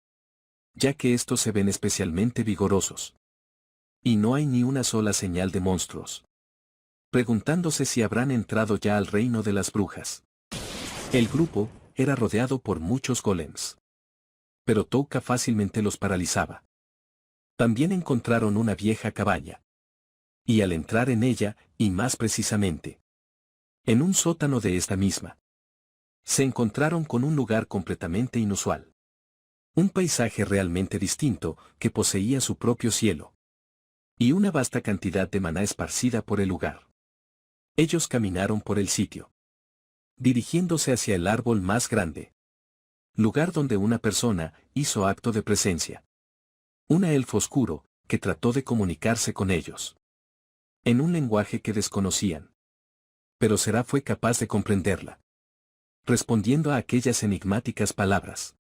ya que estos se ven especialmente vigorosos. Y no hay ni una sola señal de monstruos, preguntándose si habrán entrado ya al reino de las brujas. El grupo era rodeado por muchos golems, pero Touka fácilmente los paralizaba. También encontraron una vieja cabaña. Y al entrar en ella, y más precisamente, en un sótano de esta misma, se encontraron con un lugar completamente inusual. Un paisaje realmente distinto, que poseía su propio cielo. Y una vasta cantidad de maná esparcida por el lugar. Ellos caminaron por el sitio, dirigiéndose hacia el árbol más grande. Lugar donde una persona hizo acto de presencia. Una elfo oscuro, que trató de comunicarse con ellos en un lenguaje que desconocían. Pero Será fue capaz de comprenderla, respondiendo a aquellas enigmáticas palabras.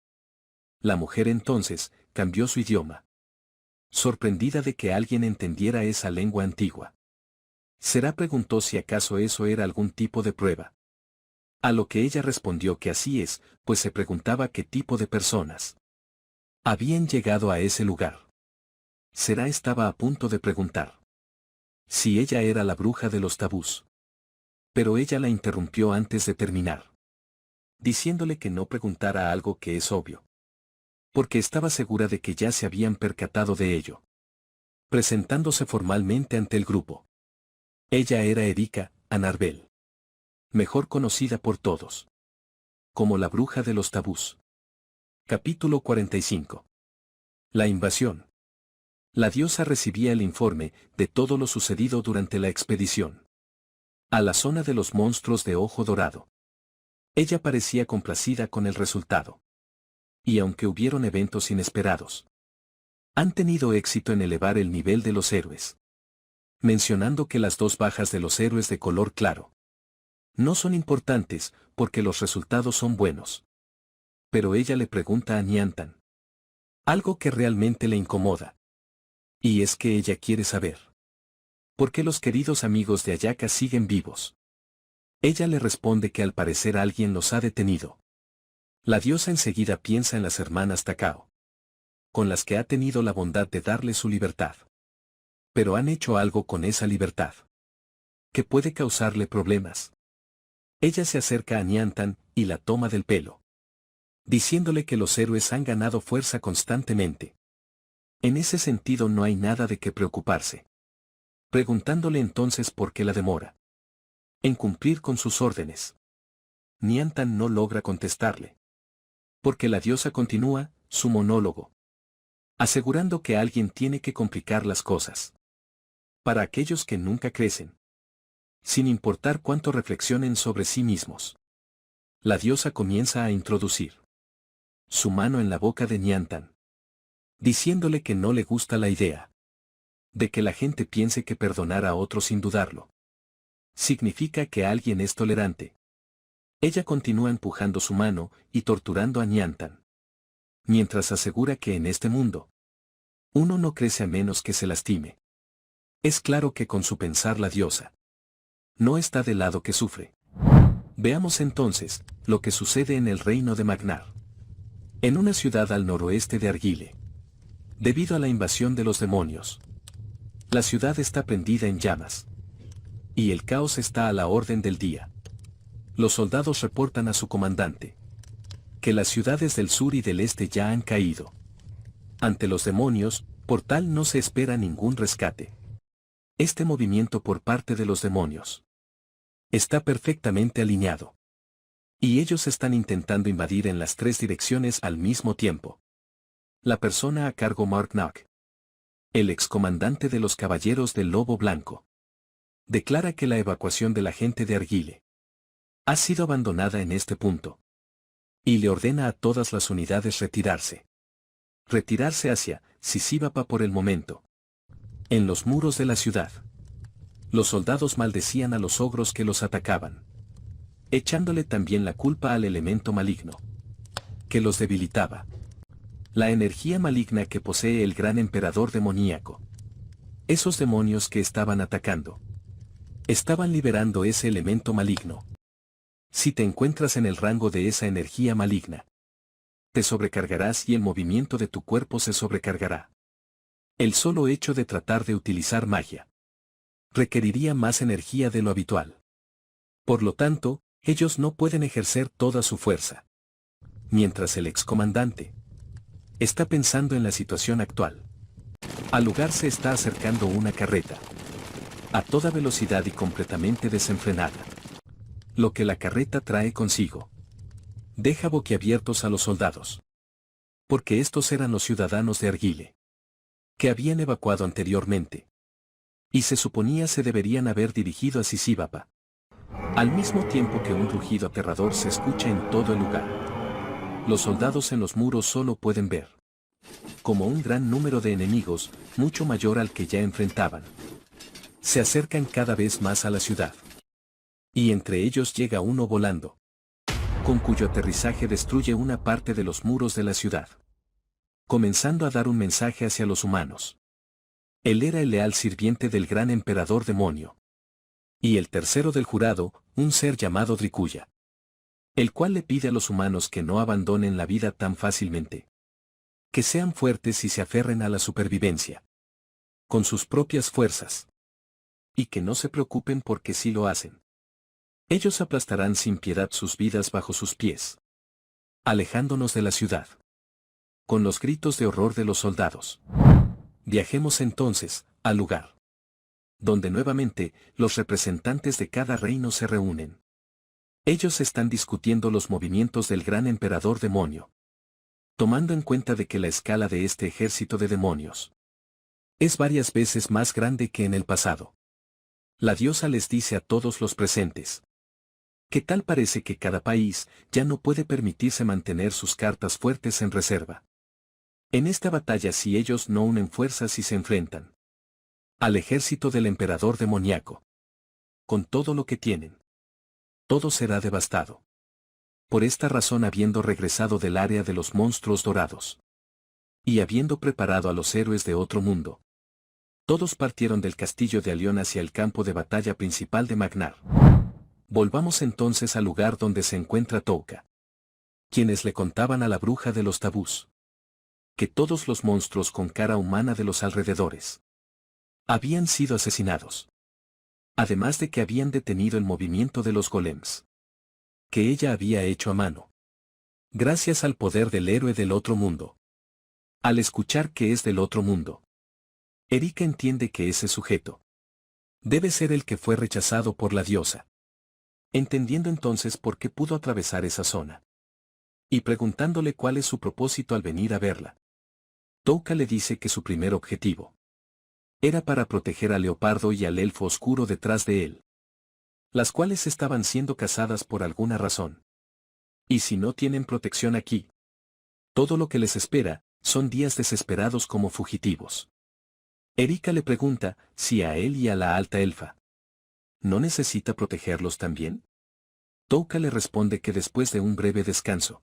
La mujer entonces cambió su idioma, sorprendida de que alguien entendiera esa lengua antigua. Será preguntó si acaso eso era algún tipo de prueba. A lo que ella respondió que así es, pues se preguntaba qué tipo de personas habían llegado a ese lugar. Será estaba a punto de preguntar si ella era la bruja de los tabús. Pero ella la interrumpió antes de terminar, diciéndole que no preguntara algo que es obvio, porque estaba segura de que ya se habían percatado de ello. Presentándose formalmente ante el grupo. Ella era Erika Anarbel, mejor conocida por todos como la bruja de los tabús. Capítulo 45. La invasión. La diosa recibía el informe de todo lo sucedido durante la expedición a la zona de los monstruos de ojo dorado. Ella parecía complacida con el resultado. Y aunque hubieron eventos inesperados, han tenido éxito en elevar el nivel de los héroes. Mencionando que las dos bajas de los héroes de color claro no son importantes porque los resultados son buenos. Pero ella le pregunta a Niantan algo que realmente le incomoda. Y es que ella quiere saber por qué los queridos amigos de Ayaka siguen vivos. Ella le responde que al parecer alguien los ha detenido. La diosa enseguida piensa en las hermanas Takao, con las que ha tenido la bondad de darle su libertad. Pero han hecho algo con esa libertad. que puede causarle problemas. Ella se acerca a Niantan y la toma del pelo, diciéndole que los héroes han ganado fuerza constantemente. En ese sentido no hay nada de qué preocuparse. Preguntándole entonces por qué la demora en cumplir con sus órdenes. Niantan no logra contestarle. Porque la diosa continúa su monólogo, asegurando que alguien tiene que complicar las cosas. Para aquellos que nunca crecen, sin importar cuánto reflexionen sobre sí mismos. La diosa comienza a introducir su mano en la boca de Niantan, diciéndole que no le gusta la idea de que la gente piense que perdonar a otro sin dudarlo significa que alguien es tolerante. Ella continúa empujando su mano y torturando a Niantan, mientras asegura que en este mundo uno no crece a menos que se lastime. Es claro que con su pensar la diosa no está del lado que sufre. Veamos entonces lo que sucede en el reino de Magnar. En una ciudad al noroeste de Argyle. Debido a la invasión de los demonios, la ciudad está prendida en llamas. Y el caos está a la orden del día. Los soldados reportan a su comandante que las ciudades del sur y del este ya han caído. Ante los demonios, por tal no se espera ningún rescate. Este movimiento por parte de los demonios está perfectamente alineado. Y ellos están intentando invadir en las tres direcciones al mismo tiempo. La persona a cargo Mark Knock, el excomandante de los Caballeros del Lobo Blanco, declara que la evacuación de la gente de Argyle ha sido abandonada en este punto. Y le ordena a todas las unidades retirarse. Retirarse hacia Sisíbapa por el momento. En los muros de la ciudad, los soldados maldecían a los ogros que los atacaban, echándole también la culpa al elemento maligno que los debilitaba. La energía maligna que posee el gran emperador demoníaco. Esos demonios que estaban atacando estaban liberando ese elemento maligno. Si te encuentras en el rango de esa energía maligna, te sobrecargarás y el movimiento de tu cuerpo se sobrecargará. El solo hecho de tratar de utilizar magia requeriría más energía de lo habitual. Por lo tanto, ellos no pueden ejercer toda su fuerza. Mientras el excomandante está pensando en la situación actual. Al lugar se está acercando una carreta, a toda velocidad y completamente desenfrenada. Lo que la carreta trae consigo deja boquiabiertos a los soldados. Porque estos eran los ciudadanos de Argyle, que habían evacuado anteriormente. Y se suponía se deberían haber dirigido a Sisíbapa. Al mismo tiempo que un rugido aterrador se escucha en todo el lugar. Los soldados en los muros solo pueden ver como un gran número de enemigos, mucho mayor al que ya enfrentaban, se acercan cada vez más a la ciudad. Y entre ellos llega uno volando, con cuyo aterrizaje destruye una parte de los muros de la ciudad, comenzando a dar un mensaje hacia los humanos. Él era el leal sirviente del gran emperador demonio. Y el tercero del jurado, un ser llamado Drikuya, el cual le pide a los humanos que no abandonen la vida tan fácilmente. Que sean fuertes y se aferren a la supervivencia con sus propias fuerzas. Y que no se preocupen porque sí lo hacen. Ellos aplastarán sin piedad sus vidas bajo sus pies. Alejándonos de la ciudad. Con los gritos de horror de los soldados. Viajemos entonces, al lugar donde nuevamente, los representantes de cada reino se reúnen. Ellos están discutiendo los movimientos del gran emperador demonio. Tomando en cuenta de que la escala de este ejército de demonios es varias veces más grande que en el pasado. La diosa les dice a todos los presentes que tal parece que cada país ya no puede permitirse mantener sus cartas fuertes en reserva. En esta batalla si ellos no unen fuerzas y se enfrentan al ejército del emperador demoníaco, con todo lo que tienen, todo será devastado. Por esta razón habiendo regresado del área de los monstruos dorados, y habiendo preparado a los héroes de otro mundo, todos partieron del castillo de Alión hacia el campo de batalla principal de Magnar. Volvamos entonces al lugar donde se encuentra Touka, quienes le contaban a la bruja de los tabús que todos los monstruos con cara humana de los alrededores habían sido asesinados. Además de que habían detenido el movimiento de los golems, que ella había hecho a mano. Gracias al poder del héroe del otro mundo. Al escuchar que es del otro mundo, Erika entiende que ese sujeto debe ser el que fue rechazado por la diosa. Entendiendo entonces por qué pudo atravesar esa zona. Y preguntándole cuál es su propósito al venir a verla. Touka le dice que su primer objetivo era para proteger a Leopardo y al elfo oscuro detrás de él, las cuales estaban siendo cazadas por alguna razón. Y si no tienen protección aquí, todo lo que les espera son días desesperados como fugitivos. Erika le pregunta si a él y a la alta elfa ¿no necesita protegerlos también? Touka le responde que después de un breve descanso,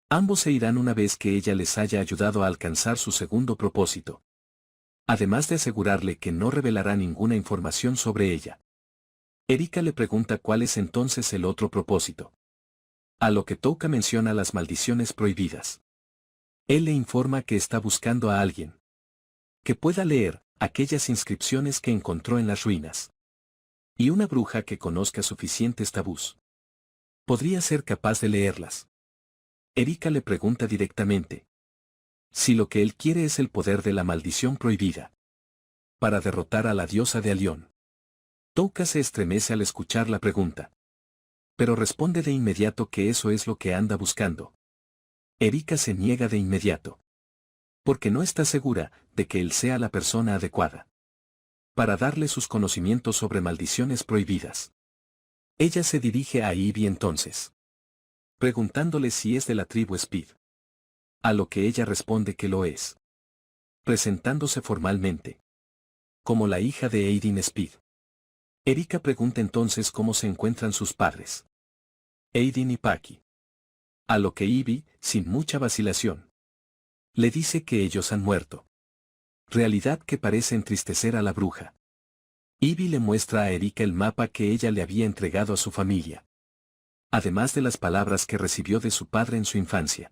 ambos se irán una vez que ella les haya ayudado a alcanzar su segundo propósito. Además de asegurarle que no revelará ninguna información sobre ella. Erika le pregunta cuál es entonces el otro propósito. A lo que Touka menciona las maldiciones prohibidas. Él le informa que está buscando a alguien que pueda leer aquellas inscripciones que encontró en las ruinas. Y una bruja que conozca suficientes tabús podría ser capaz de leerlas. Erika le pregunta directamente si lo que él quiere es el poder de la maldición prohibida para derrotar a la diosa de Alión. Touka se estremece al escuchar la pregunta, pero responde de inmediato que eso es lo que anda buscando. Erika se niega de inmediato, porque no está segura de que él sea la persona adecuada para darle sus conocimientos sobre maldiciones prohibidas. Ella se dirige a Ivy entonces, preguntándole si es de la tribu Speed. A lo que ella responde que lo es, presentándose formalmente como la hija de Aidyn Speed. Erika pregunta entonces cómo se encuentran sus padres, Aidyn y Paki. A lo que Ivy, sin mucha vacilación, le dice que ellos han muerto. Realidad que parece entristecer a la bruja. Ivy le muestra a Erika el mapa que ella le había entregado a su familia. Además de las palabras que recibió de su padre en su infancia.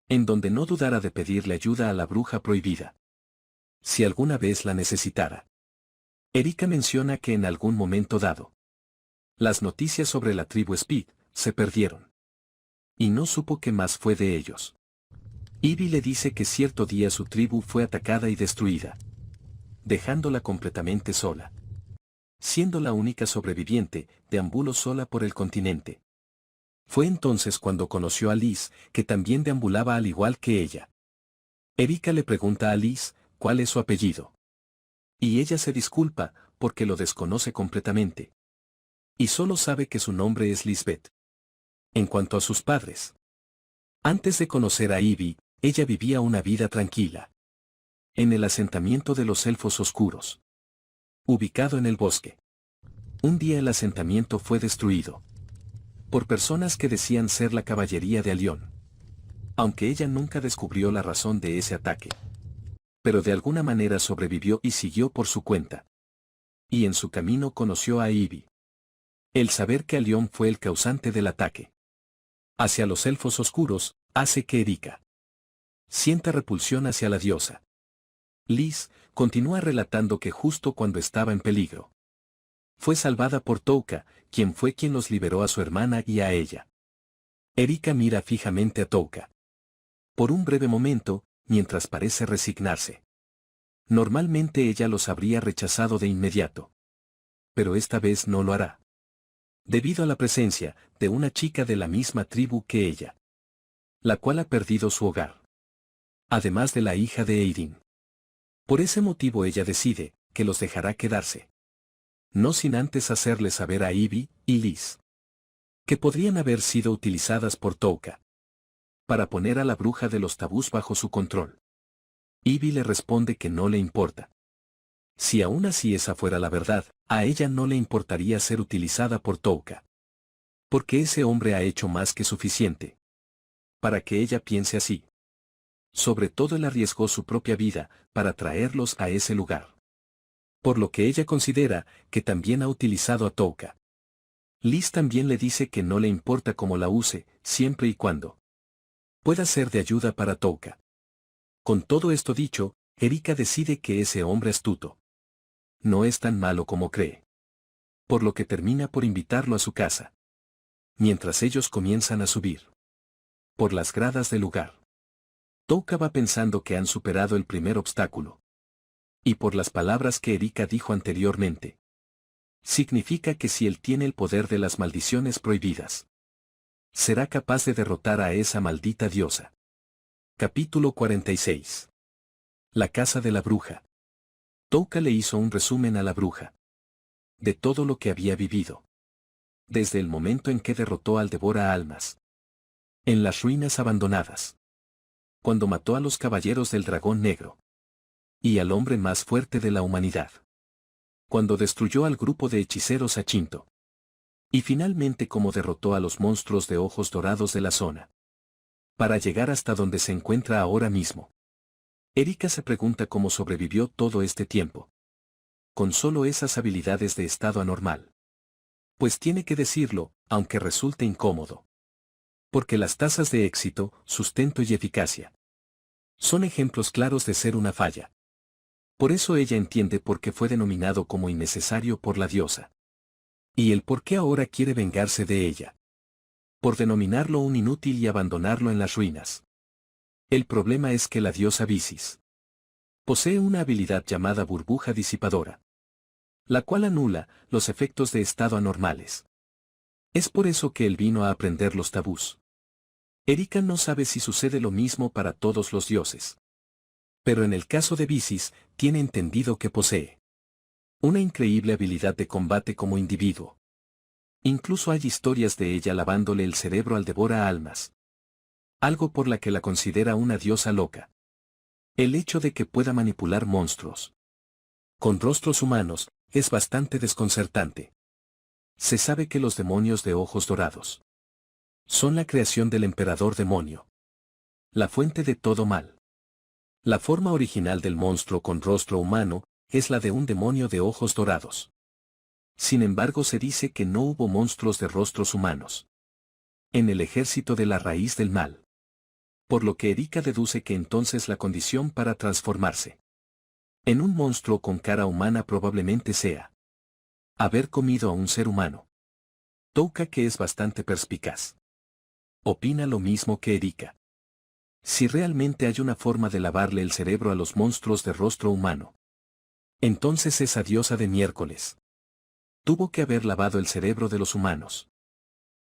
En donde no dudara de pedirle ayuda a la bruja prohibida. Si alguna vez la necesitara. Erika menciona que en algún momento dado, las noticias sobre la tribu Speed se perdieron. Y no supo qué más fue de ellos. Ivy le dice que cierto día su tribu fue atacada y destruida, dejándola completamente sola. Siendo la única sobreviviente, deambuló sola por el continente. Fue entonces cuando conoció a Liz, que también deambulaba al igual que ella. Erika le pregunta a Liz cuál es su apellido. Y ella se disculpa, porque lo desconoce completamente. Y solo sabe que su nombre es Lisbeth. En cuanto a sus padres. Antes de conocer a Ivy, ella vivía una vida tranquila. En el asentamiento de los elfos oscuros. Ubicado en el bosque. Un día el asentamiento fue destruido. Por personas que decían ser la caballería de Alión. Aunque ella nunca descubrió la razón de ese ataque. Pero de alguna manera sobrevivió y siguió por su cuenta. Y en su camino conoció a Ivy. El saber que Alión fue el causante del ataque hacia los elfos oscuros, hace que Erika sienta repulsión hacia la diosa. Liz continúa relatando que justo cuando estaba en peligro, fue salvada por Touka, quien fue quien los liberó a su hermana y a ella. Erika mira fijamente a Touka. Por un breve momento, mientras parece resignarse. Normalmente ella los habría rechazado de inmediato. Pero esta vez no lo hará. Debido a la presencia de una chica de la misma tribu que ella, la cual ha perdido su hogar. Además de la hija de Aidyn. Por ese motivo ella decide que los dejará quedarse. No sin antes hacerle saber a Ivy y Liz que podrían haber sido utilizadas por Touka para poner a la bruja de los tabús bajo su control. Ivy le responde que no le importa. Si aún así esa fuera la verdad, a ella no le importaría ser utilizada por Touka. Porque ese hombre ha hecho más que suficiente para que ella piense así. Sobre todo él arriesgó su propia vida para traerlos a ese lugar. Por lo que ella considera que también ha utilizado a Touka. Liz también le dice que no le importa cómo la use, siempre y cuando pueda ser de ayuda para Touka. Con todo esto dicho, Erika decide que ese hombre astuto no es tan malo como cree. por lo que termina por invitarlo a su casa. Mientras ellos comienzan a subir por las gradas del lugar, Touka va pensando que han superado el primer obstáculo. Y por las palabras que Erika dijo anteriormente, significa que si él tiene el poder de las maldiciones prohibidas, será capaz de derrotar a esa maldita diosa. Capítulo 46. La casa de la bruja. Touka le hizo un resumen a la bruja de todo lo que había vivido, desde el momento en que derrotó al devora almas en las ruinas abandonadas, cuando mató a los caballeros del dragón negro y al hombre más fuerte de la humanidad, cuando destruyó al grupo de hechiceros Achinto, y finalmente cómo derrotó a los monstruos de ojos dorados de la zona, para llegar hasta donde se encuentra ahora mismo. Erika se pregunta cómo sobrevivió todo este tiempo, con solo esas habilidades de estado anormal. Pues tiene que decirlo, aunque resulte incómodo. Porque las tasas de éxito, sustento y eficacia son ejemplos claros de ser una falla. Por eso ella entiende por qué fue denominado como innecesario por la diosa. Y el por qué ahora quiere vengarse de ella. Por denominarlo un inútil y abandonarlo en las ruinas. El problema es que la diosa Bisis posee una habilidad llamada burbuja disipadora, la cual anula los efectos de estado anormales. Es por eso que él vino a aprender los tabús. Erika no sabe si sucede lo mismo para todos los dioses. Pero en el caso de Bisis, tiene entendido que posee una increíble habilidad de combate como individuo. Incluso hay historias de ella lavándole el cerebro al devora almas. Algo por la que la considera una diosa loca. El hecho de que pueda manipular monstruos con rostros humanos es bastante desconcertante. Se sabe que los demonios de ojos dorados son la creación del emperador demonio, la fuente de todo mal. La forma original del monstruo con rostro humano es la de un demonio de ojos dorados. Sin embargo, se dice que no hubo monstruos de rostros humanos en el ejército de la raíz del mal. Por lo que Erika deduce que entonces la condición para transformarse en un monstruo con cara humana probablemente sea haber comido a un ser humano. Touka, que es bastante perspicaz, opina lo mismo que Erika. Si realmente hay una forma de lavarle el cerebro a los monstruos de rostro humano, entonces esa diosa de miércoles tuvo que haber lavado el cerebro de los humanos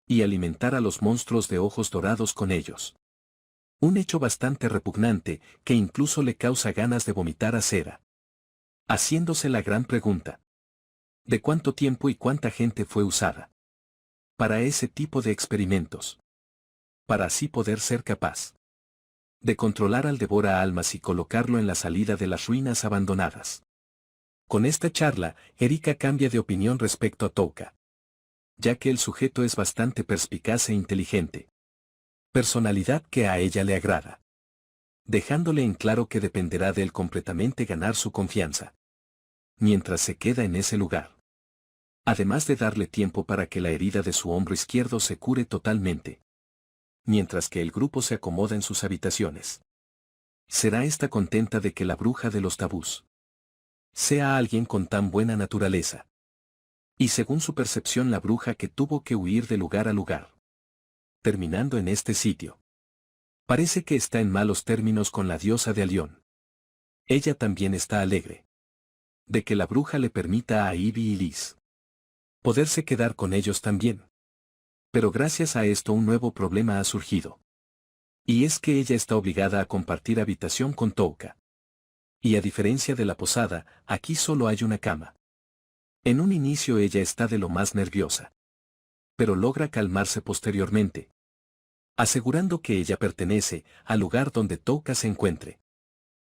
y alimentar a los monstruos de ojos dorados con ellos. Un hecho bastante repugnante que incluso le causa ganas de vomitar a cera. Haciéndose la gran pregunta: ¿de cuánto tiempo y cuánta gente fue usada para ese tipo de experimentos? Para así poder ser capaz de controlar al devora almas y colocarlo en la salida de las ruinas abandonadas. Con esta charla, Erika cambia de opinión respecto a Touka, ya que el sujeto es bastante perspicaz e inteligente. Personalidad que a ella le agrada. Dejándole en claro que dependerá de él completamente ganar su confianza mientras se queda en ese lugar. Además de darle tiempo para que la herida de su hombro izquierdo se cure totalmente. Mientras que el grupo se acomoda en sus habitaciones. ¿Será esta contenta de que la bruja de los tabús sea alguien con tan buena naturaleza? Y según su percepción, la bruja que tuvo que huir de lugar a lugar, terminando en este sitio, parece que está en malos términos con la diosa de Alión. Ella también está alegre de que la bruja le permita a Ivy y Liz poderse quedar con ellos también. Pero gracias a esto un nuevo problema ha surgido. Y es que ella está obligada a compartir habitación con Touka. Y a diferencia de la posada, aquí solo hay una cama. En un inicio ella está de lo más nerviosa. Pero logra calmarse posteriormente, asegurando que ella pertenece al lugar donde Touka se encuentre,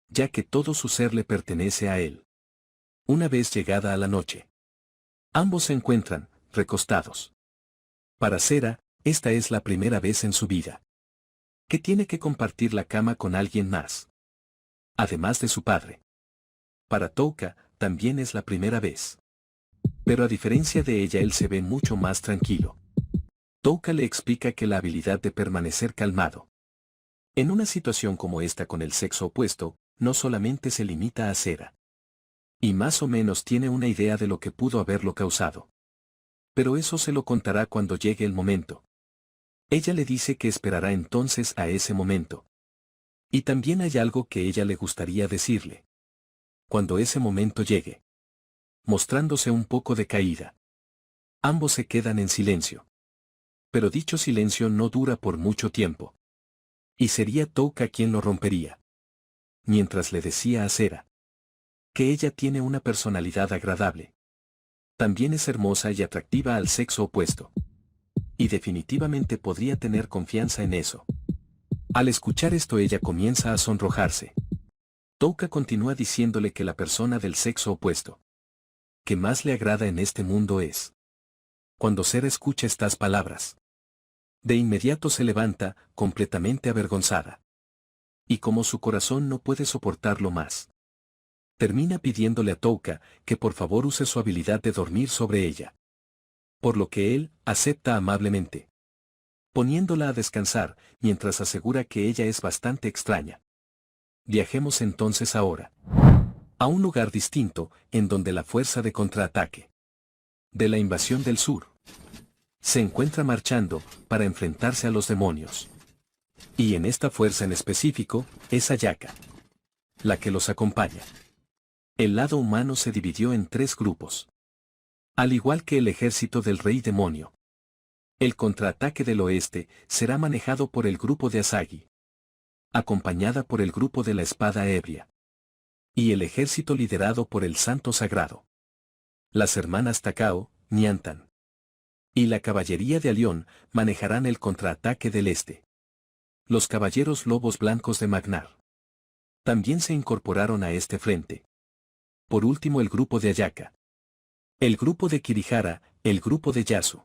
ya que todo su ser le pertenece a él. Una vez llegada a la noche, ambos se encuentran recostados. Para Cera, esta es la primera vez en su vida que tiene que compartir la cama con alguien más, además de su padre. Para Touka, también es la primera vez. Pero a diferencia de ella, él se ve mucho más tranquilo. Touka le explica que la habilidad de permanecer calmado en una situación como esta con el sexo opuesto, no solamente se limita a Cera. Y más o menos tiene una idea de lo que pudo haberlo causado. Pero eso se lo contará cuando llegue el momento. Ella le dice que esperará entonces a ese momento. Y también hay algo que ella le gustaría decirle. Cuando ese momento llegue. Mostrándose un poco decaída. Ambos se quedan en silencio. Pero dicho silencio no dura por mucho tiempo. Y sería Touka quien lo rompería. Mientras le decía a Sera que ella tiene una personalidad agradable. También es hermosa y atractiva al sexo opuesto. Y definitivamente podría tener confianza en eso. Al escuchar esto ella comienza a sonrojarse. Touka continúa diciéndole que la persona del sexo opuesto que más le agrada en este mundo es. Cuando Sera escucha estas palabras, de inmediato se levanta, completamente avergonzada. Y como su corazón no puede soportarlo más, termina pidiéndole a Touka que por favor use su habilidad de dormir sobre ella. Por lo que él acepta amablemente, poniéndola a descansar, mientras asegura que ella es bastante extraña. Viajemos entonces ahora a un lugar distinto, en donde la fuerza de contraataque de la invasión del sur se encuentra marchando para enfrentarse a los demonios. Y en esta fuerza en específico, es Ayaka la que los acompaña. El lado humano se dividió en 3 grupos. Al igual que el ejército del rey demonio. El contraataque del oeste será manejado por el grupo de Asagi, acompañada por el grupo de la espada ebria. Y el ejército liderado por el santo sagrado. Las hermanas Takao, Nyantan y la caballería de Alión manejarán el contraataque del este. Los caballeros lobos blancos de Magnar también se incorporaron a este frente. Por último el grupo de Ayaka. El grupo de Kirihara, el grupo de Yasu.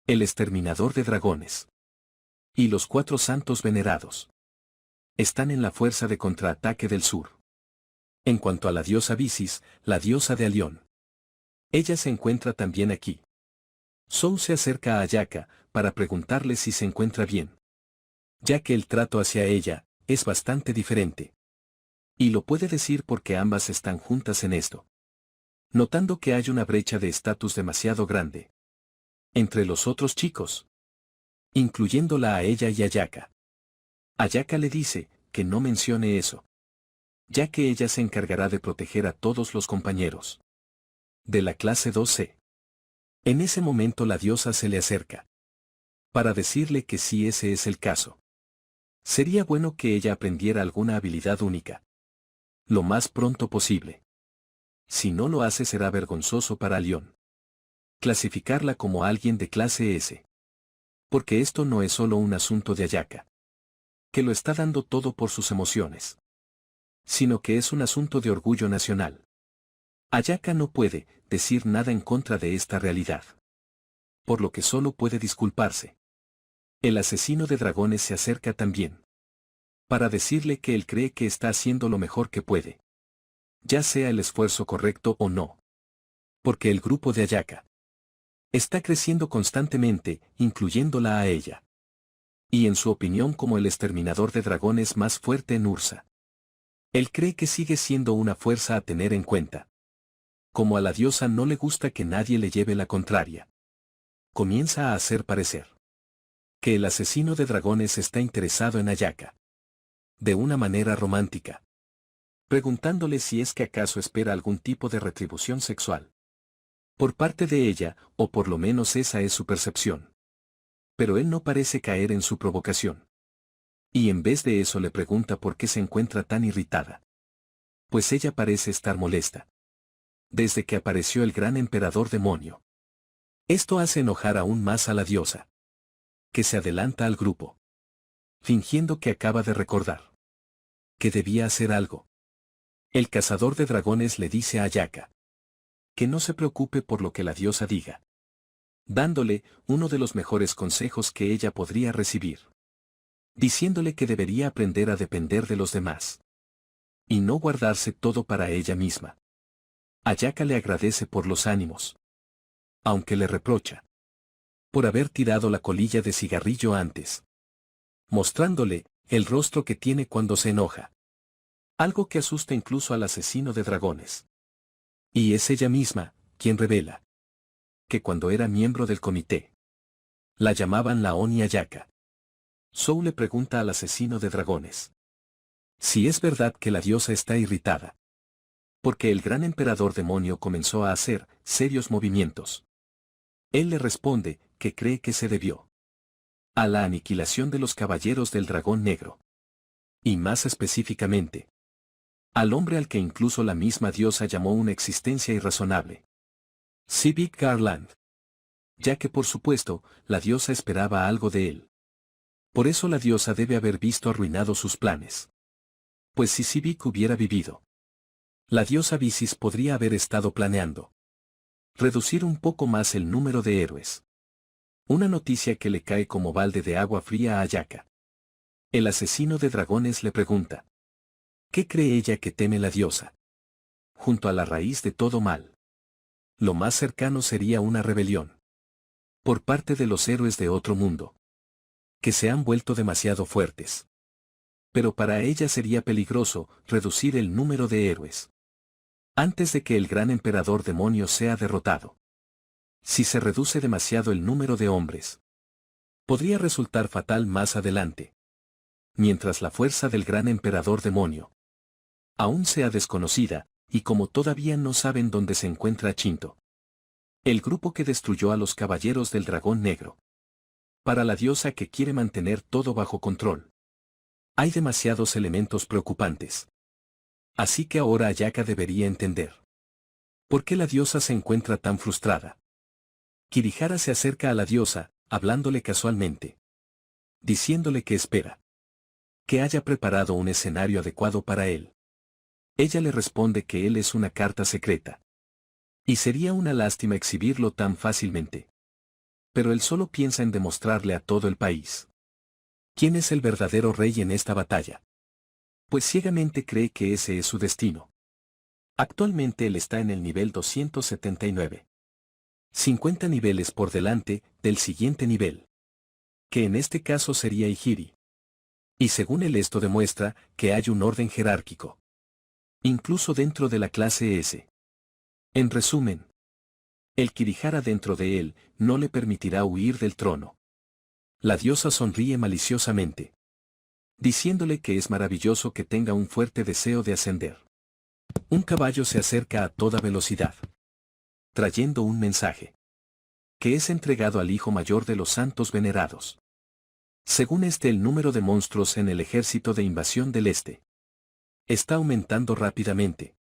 El exterminador de dragones. Y los 4 santos venerados. Están en la fuerza de contraataque del sur. En cuanto a la diosa Bisis, la diosa de Alión. Ella se encuentra también aquí. Sou se acerca a Ayaka para preguntarle si se encuentra bien. Ya que el trato hacia ella es bastante diferente. Y lo puede decir porque ambas están juntas en esto. Notando que hay una brecha de estatus demasiado grande entre los otros chicos, incluyéndola a ella y Ayaka. Ayaka le dice que no mencione eso, ya que ella se encargará de proteger a todos los compañeros de la clase 2C. En ese momento la diosa se le acerca para decirle que si ese es el caso, sería bueno que ella aprendiera alguna habilidad única lo más pronto posible. Si no lo hace será vergonzoso para Alión clasificarla como alguien de clase S. Porque esto no es solo un asunto de Ayaka, que lo está dando todo por sus emociones, sino que es un asunto de orgullo nacional. Ayaka no puede decir nada en contra de esta realidad, por lo que solo puede disculparse. El asesino de dragones se acerca también para decirle que él cree que está haciendo lo mejor que puede, ya sea el esfuerzo correcto o no. Porque el grupo de Ayaka está creciendo constantemente, incluyéndola a ella. Y en su opinión como el exterminador de dragones más fuerte en Ursa. Él cree que sigue siendo una fuerza a tener en cuenta. Como a la diosa no le gusta que nadie le lleve la contraria, comienza a hacer parecer que el asesino de dragones está interesado en Ayaka. De una manera romántica. Preguntándole si es que acaso espera algún tipo de retribución sexual por parte de ella, o por lo menos esa es su percepción. Pero él no parece caer en su provocación. Y en vez de eso le pregunta por qué se encuentra tan irritada. Pues ella parece estar molesta. Desde que apareció el gran emperador demonio. Esto hace enojar aún más a la diosa, que se adelanta al grupo, fingiendo que acaba de recordar que debía hacer algo. El cazador de dragones le dice a Ayaka que no se preocupe por lo que la diosa diga, dándole uno de los mejores consejos que ella podría recibir, diciéndole que debería aprender a depender de los demás y no guardarse todo para ella misma. Ayaka le agradece por los ánimos, aunque le reprocha por haber tirado la colilla de cigarrillo antes, mostrándole el rostro que tiene cuando se enoja, algo que asusta incluso al asesino de dragones. Y es ella misma quien revela que cuando era miembro del comité. La llamaban la Oni Ayaka. Zhou le pregunta al asesino de dragones si es verdad que la diosa está irritada, porque el gran emperador demonio comenzó a hacer serios movimientos. Él le responde que cree que se debió a la aniquilación de los caballeros del dragón negro. Y más específicamente, al hombre al que incluso la misma diosa llamó una existencia irrazonable. Civic Garland. Ya que por supuesto, la diosa esperaba algo de él. Por eso la diosa debe haber visto arruinados sus planes. Pues si Civic hubiera vivido, la diosa Visis podría haber estado planeando reducir un poco más el número de héroes. Una noticia que le cae como balde de agua fría a Ayaka. El asesino de dragones le pregunta: ¿qué cree ella que teme la diosa? Junto a la raíz de todo mal, lo más cercano sería una rebelión por parte de los héroes de otro mundo, que se han vuelto demasiado fuertes. Pero para ella sería peligroso reducir el número de héroes antes de que el gran emperador demonio sea derrotado. Si se reduce demasiado el número de hombres, podría resultar fatal más adelante. Mientras la fuerza del gran emperador demonio aún sea desconocida, y como todavía no saben dónde se encuentra Chinto, el grupo que destruyó a los caballeros del dragón negro. Para la diosa que quiere mantener todo bajo control, hay demasiados elementos preocupantes. Así que ahora Ayaka debería entender por qué la diosa se encuentra tan frustrada. Kirihara se acerca a la diosa, hablándole casualmente, diciéndole que espera que haya preparado un escenario adecuado para él. Ella le responde que él es una carta secreta, y sería una lástima exhibirlo tan fácilmente. Pero él solo piensa en demostrarle a todo el país quién es el verdadero rey en esta batalla, pues ciegamente cree que ese es su destino. Actualmente él está en el nivel 279. 50 niveles por delante del siguiente nivel, que en este caso sería Ihiri. Y según él esto demuestra que hay un orden jerárquico, incluso dentro de la clase S. En resumen, el Kirihara dentro de él no le permitirá huir del trono. La diosa sonríe maliciosamente, diciéndole que es maravilloso que tenga un fuerte deseo de ascender. Un caballo se acerca a toda velocidad, trayendo un mensaje, que es entregado al hijo mayor de los santos venerados. Según el número de monstruos en el ejército de invasión del este está aumentando rápidamente.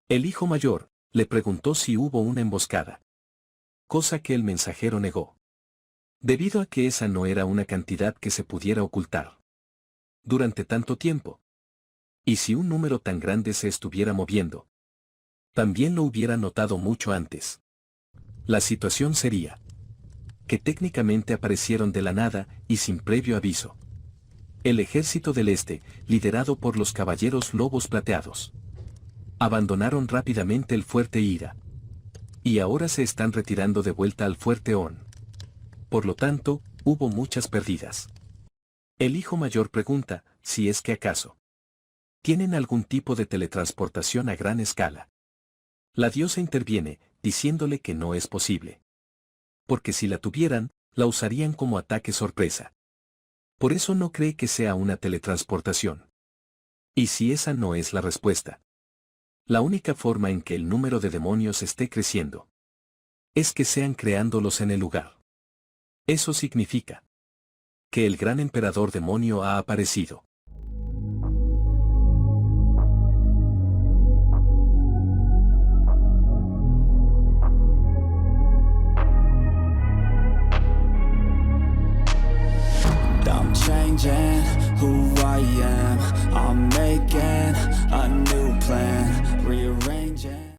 El hijo mayor le preguntó si hubo una emboscada, cosa que el mensajero negó, debido a que esa no era una cantidad que se pudiera ocultar durante tanto tiempo. Y si un número tan grande se estuviera moviendo, también lo hubiera notado mucho antes. La situación sería que técnicamente aparecieron de la nada y sin previo aviso. El ejército del este, liderado por los caballeros lobos plateados, abandonaron rápidamente el fuerte Ira, y ahora se están retirando de vuelta al fuerte On. Por lo tanto, hubo muchas pérdidas. El hijo mayor pregunta si es que acaso tienen algún tipo de teletransportación a gran escala. La diosa interviene, diciéndole que no es posible, porque si la tuvieran, la usarían como ataque sorpresa. Por eso no cree que sea una teletransportación. Y si esa no es la respuesta, la única forma en que el número de demonios esté creciendo es que sean creándolos en el lugar. Eso significa que el gran emperador demonio ha aparecido. I'm changing who I am. I'm making a new plan, rearranging.